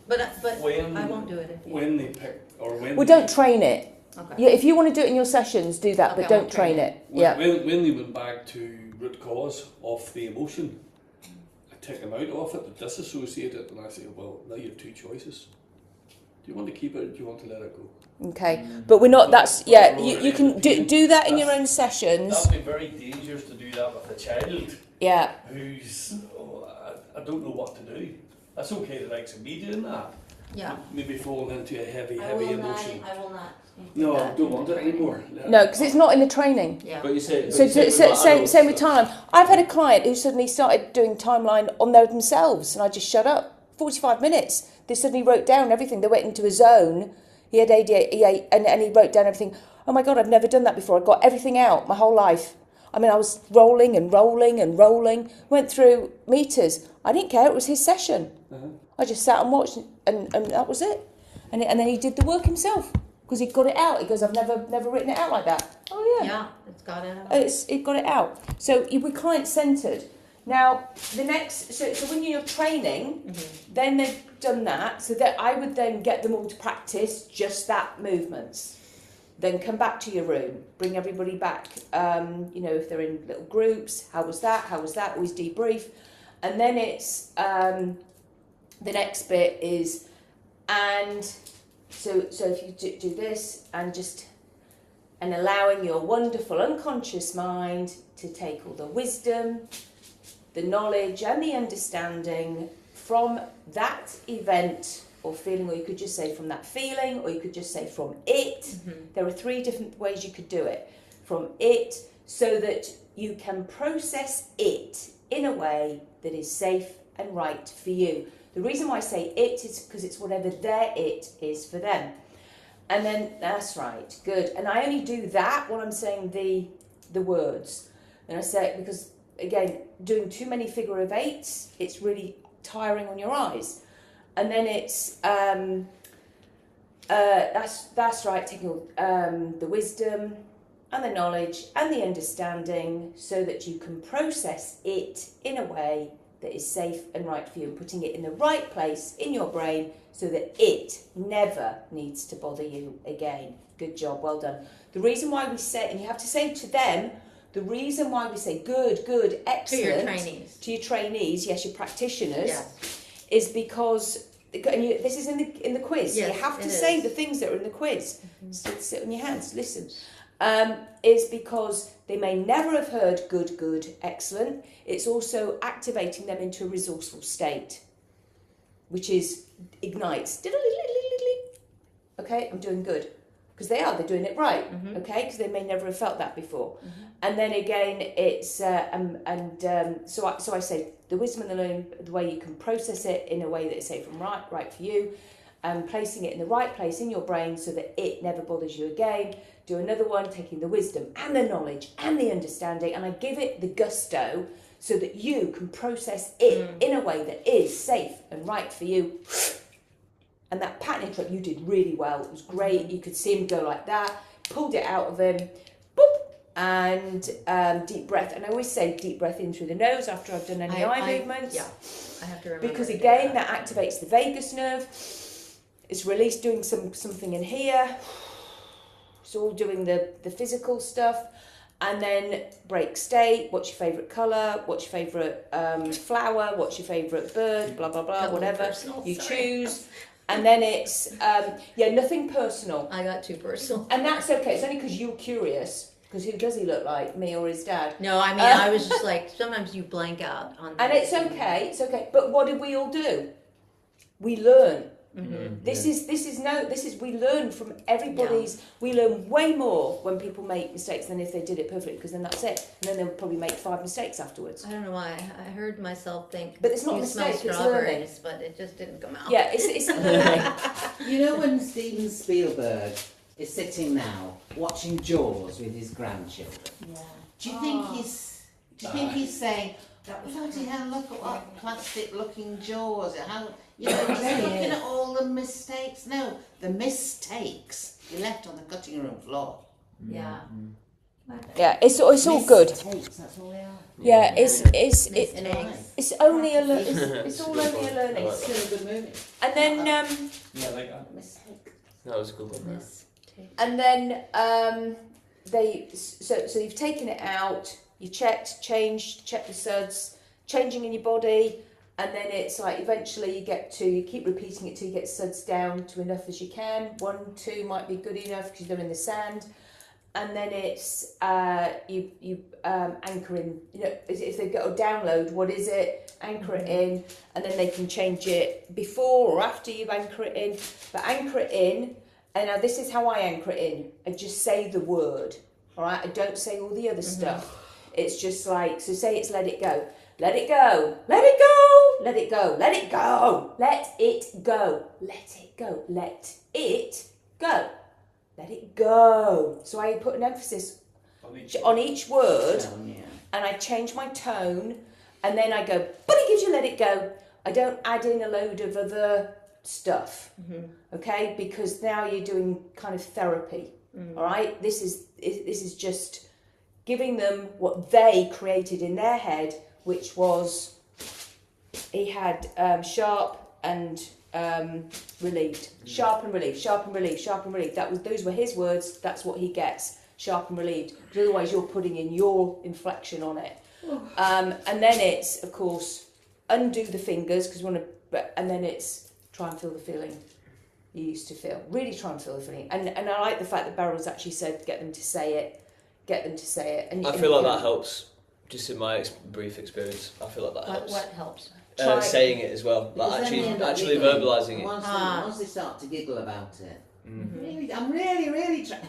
Speaker 2: But
Speaker 5: when
Speaker 2: I won't do it if you...
Speaker 5: when they pick or when
Speaker 1: Well, don't train it.
Speaker 2: Okay.
Speaker 1: Yeah, if you want to do it in your sessions, do that,
Speaker 2: Okay,
Speaker 1: but don't
Speaker 2: I won't train
Speaker 1: train it.
Speaker 5: when,
Speaker 1: Yeah.
Speaker 5: when they went back to root cause of the emotion, I take them out of it, disassociate it, and I say, well, now you have two choices. Do you want to keep it, or do you want to let it go?
Speaker 1: Okay, but we're not. You can do that in your own sessions.
Speaker 5: That'd be very dangerous to do that with a child.
Speaker 1: Yeah.
Speaker 5: Who's I don't know what to do. That's okay, the likes of me doing that.
Speaker 2: Yeah.
Speaker 5: Maybe falling into a heavy
Speaker 2: I will
Speaker 5: emotion.
Speaker 2: not.
Speaker 5: No, I don't want it anymore.
Speaker 1: No, because it's not in the training.
Speaker 2: Yeah.
Speaker 9: But you say,
Speaker 1: So same with timeline. I've had a client who suddenly started doing timeline on themselves, and I just shut up. 45 minutes. They suddenly wrote down everything. They went into a zone. He had ADHD, and he wrote down everything. Oh my God, I've never done that before. I got everything out my whole life. I mean, I was rolling. Went through meters. I didn't care. It was his session. I just sat and watched, and that was it. And then he did the work himself, because he got it out. He goes, I've never written it out like that. Oh yeah.
Speaker 2: Yeah, it's got it out.
Speaker 1: It got it out. So we're client centered. Now the next, so when you're training, then they've done that. So that I would then get them all to practice just that movements. Then come back to your room, bring everybody back. If they're in little groups, how was that? Always debrief, and then it's the next bit is, and so if you do this and allowing your wonderful unconscious mind to take all the wisdom, the knowledge and the understanding from that event or feeling, or you could just say from that feeling, or you could just say from it. There are 3 different ways you could do it. From it, so that you can process it in a way that is safe and right for you. The reason why I say it is because it's whatever their it is for them. And then, that's right, good. And I only do that when I'm saying the words. And I say it because, again, doing too many figure of 8s, it's really tiring on your eyes. And then it's, that's right, taking the wisdom and the knowledge and the understanding so that you can process it in a way that is safe and right for you, and putting it in the right place in your brain so that it never needs to bother you again. Good job, well done. The reason why we say, and you have to say to them, the reason why we say good, excellent to your trainees, yes, your practitioners, is because, and this is in the quiz.
Speaker 2: Yes,
Speaker 1: you have to
Speaker 2: it
Speaker 1: say
Speaker 2: is.
Speaker 1: the things that are in the quiz. Sit on your hands, listen. Is because they may never have heard good, excellent. It's also activating them into a resourceful state, which is ignites. Okay, I'm doing good. Because they're doing it right, okay? Because they may never have felt that before. And then again, it's, so I say, the wisdom and the learning, the way you can process it in a way that is safe and right for you, and placing it in the right place in your brain so that it never bothers you again. Do another one, taking the wisdom and the knowledge and the understanding, and I give it the gusto so that you can process it in a way that is safe and right for you. And that pattern interrupt, you did really well. It was great. You could see him go like that. pulled it out of him, boop, and deep breath. And I always say deep breath in through the nose after I've done any eye movements.
Speaker 2: Yeah, I have to remember.
Speaker 1: Because
Speaker 2: to do
Speaker 1: again, that activates the vagus nerve. It's released doing something in here. It's all doing the physical stuff. And then break state. What's your favourite colour? What's your favourite flower? What's your favourite bird? Blah, blah, blah,
Speaker 2: Got
Speaker 1: whatever
Speaker 2: personal,
Speaker 1: you
Speaker 2: sorry.
Speaker 1: choose. And then it's, nothing personal.
Speaker 2: I got too personal.
Speaker 1: And that's okay. It's only because you're curious. Because who does he look like, me or his dad?
Speaker 2: No, I mean, I was just like, sometimes you blank out on
Speaker 1: And
Speaker 2: things.
Speaker 1: it's okay. But what did we all do? We learn.
Speaker 2: Mm-hmm.
Speaker 1: This is we learn from everybody's. We learn way more when people make mistakes than if they did it perfectly, because then that's it. And then they'll probably make 5 mistakes afterwards.
Speaker 2: I don't know why. I heard myself think,
Speaker 1: But it's not a
Speaker 2: you smell
Speaker 1: mistake, it's
Speaker 2: strawberries, but it just didn't come out.
Speaker 1: Yeah, it's learning.
Speaker 10: You know when Steven Spielberg is sitting now watching Jaws with his grandchildren?
Speaker 7: Yeah.
Speaker 10: Do you think he's saying, bloody hell, look at what plastic-looking Jaws, how, you know, just looking at all the mistakes. No, the mistakes you left on the cutting room floor.
Speaker 2: Yeah.
Speaker 1: Yeah, it's all good.
Speaker 10: Mistakes, that's all they are.
Speaker 1: Yeah, it's
Speaker 2: Missing eggs.
Speaker 1: it's only it's all only a learning.
Speaker 10: It's still a good movie.
Speaker 1: And then
Speaker 5: Yeah, like that.
Speaker 10: Mistake.
Speaker 9: That was a good one.
Speaker 1: so you've taken it out, you checked the suds, changing in your body, and then it's like eventually you keep repeating it till you get suds down to enough as you can. 1, 2 might be good enough because they're in the sand, and then it's you anchor in. You know, if they've got a download, what is it? Anchor it in, and then they can change it before or after you anchor it in. But anchor it in, and now this is how I anchor it in. I just say the word. All right, I don't say all the other stuff. It's just like, so say it's let it go. Let it go. Let it go. Let it go. Let it go. Let it go. Let it go. Let it go. Let it go. So I put an emphasis on each word, and I change my tone, and then I go, but it gives you let it go. I don't add in a load of other stuff, okay? Because now you're doing kind of therapy, all right? This is just giving them what they created in their head, which was he had sharp and relieved, sharp and relieved, sharp and relieved, sharp and relieved. Those were his words. That's what he gets, sharp and relieved. Because otherwise, you're putting in your inflection on it. And then it's, of course, undo the fingers because and then it's try and feel the feeling you used to feel. Really try and feel the feeling. And I like the fact that Beryl's actually said get them to say it. And
Speaker 9: I feel like that helps. Just in my brief experience, I feel like that helps.
Speaker 2: What helps?
Speaker 9: Saying it as well, like actually verbalising it.
Speaker 10: Once they start to giggle about it, really, I'm really trying.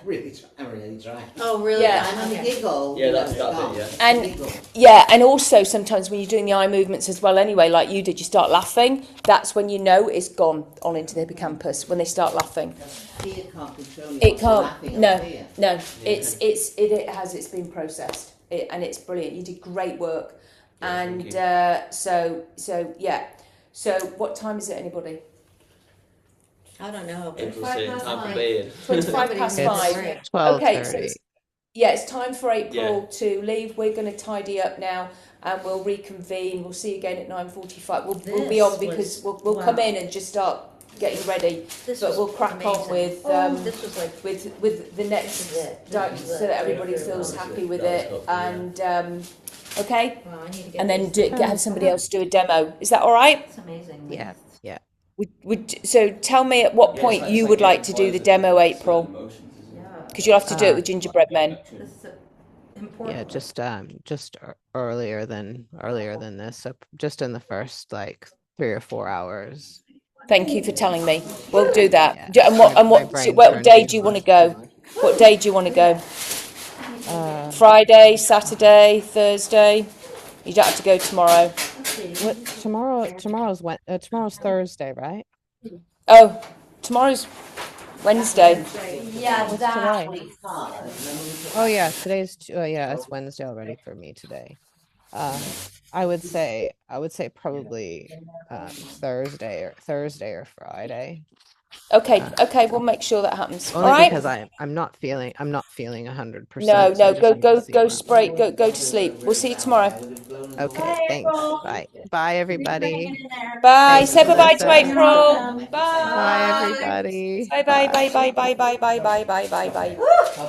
Speaker 2: Oh, really?
Speaker 1: Yeah.
Speaker 10: And then the giggle.
Speaker 9: Yeah, that's
Speaker 10: it's
Speaker 9: that
Speaker 10: gone.
Speaker 9: bit, yeah.
Speaker 1: And
Speaker 10: Giggle.
Speaker 1: yeah, and also sometimes when you're doing the eye movements as well anyway, like you did, you start laughing, that's when you know it's gone on into the hippocampus, when they start laughing.
Speaker 10: Fear can't control you.
Speaker 1: It
Speaker 10: once you're
Speaker 1: can't,
Speaker 10: laughing
Speaker 1: no,
Speaker 10: at fear.
Speaker 1: no, it's been processed, and it's brilliant. You did great work.
Speaker 9: Yeah,
Speaker 1: And
Speaker 9: thank you.
Speaker 1: so what time is it, anybody?
Speaker 2: I don't know.
Speaker 9: April
Speaker 2: 5
Speaker 9: saying,
Speaker 2: past
Speaker 9: I'm
Speaker 2: five.
Speaker 9: beard.
Speaker 1: 25 past
Speaker 3: It's
Speaker 1: 5.
Speaker 3: 12:30.
Speaker 1: Okay, so it's time for April to leave. We're going to tidy up now, and we'll reconvene. We'll see you again at 9:45. We'll be on because we'll come in and just start getting ready.
Speaker 2: This
Speaker 1: But
Speaker 2: was
Speaker 1: we'll crack on
Speaker 2: amazing.
Speaker 1: with
Speaker 2: This was like
Speaker 1: with the next
Speaker 2: This is it.
Speaker 1: di-
Speaker 2: This is
Speaker 1: so
Speaker 2: it.
Speaker 1: that everybody
Speaker 2: Yeah.
Speaker 1: feels happy with
Speaker 9: That was
Speaker 1: it.
Speaker 9: helpful, yeah.
Speaker 1: And okay,
Speaker 2: wow. I need to get.
Speaker 1: and then
Speaker 2: these.
Speaker 1: have somebody else do a demo. Is that all right?
Speaker 2: It's amazing.
Speaker 3: Yeah, yeah.
Speaker 1: So tell me at what point you would like to do the demo, April,
Speaker 2: Yeah.
Speaker 1: because you'll have to do it with gingerbread men.
Speaker 2: This is important.
Speaker 3: Yeah, just earlier than this. So just in the first like 3 or 4 hours.
Speaker 1: Thank you for telling me. We'll do that.
Speaker 3: Yeah. My brain
Speaker 1: What
Speaker 3: turned
Speaker 1: day
Speaker 3: to
Speaker 1: do you want to
Speaker 3: mush.
Speaker 1: go? What day do you want to go?
Speaker 3: Uh,
Speaker 1: Friday, Saturday, Thursday? You don't have to go tomorrow.
Speaker 3: what tomorrow's Thursday, right?
Speaker 1: Oh, tomorrow's Wednesday.
Speaker 2: Yeah,
Speaker 3: What's
Speaker 2: that.
Speaker 3: today? Oh yeah, it's Wednesday already for me today. I would say probably Thursday or Friday.
Speaker 1: Okay, we'll make sure that happens.
Speaker 3: Only
Speaker 1: All right.
Speaker 3: because I'm not feeling 100%.
Speaker 1: No,
Speaker 3: So I
Speaker 1: no,
Speaker 3: just
Speaker 1: go,
Speaker 3: need
Speaker 1: go,
Speaker 3: to see
Speaker 1: go,
Speaker 3: more.
Speaker 1: spray, go to sleep. We'll see you tomorrow.
Speaker 3: Okay, thanks. Bye. Bye, everybody.
Speaker 1: Bye.
Speaker 3: Thanks,
Speaker 1: Say bye to
Speaker 3: Melissa.
Speaker 1: April.
Speaker 3: Bye,
Speaker 1: Bye.
Speaker 3: everybody.
Speaker 1: Bye, bye, bye, bye, bye, bye, bye, bye, bye, bye, bye, bye.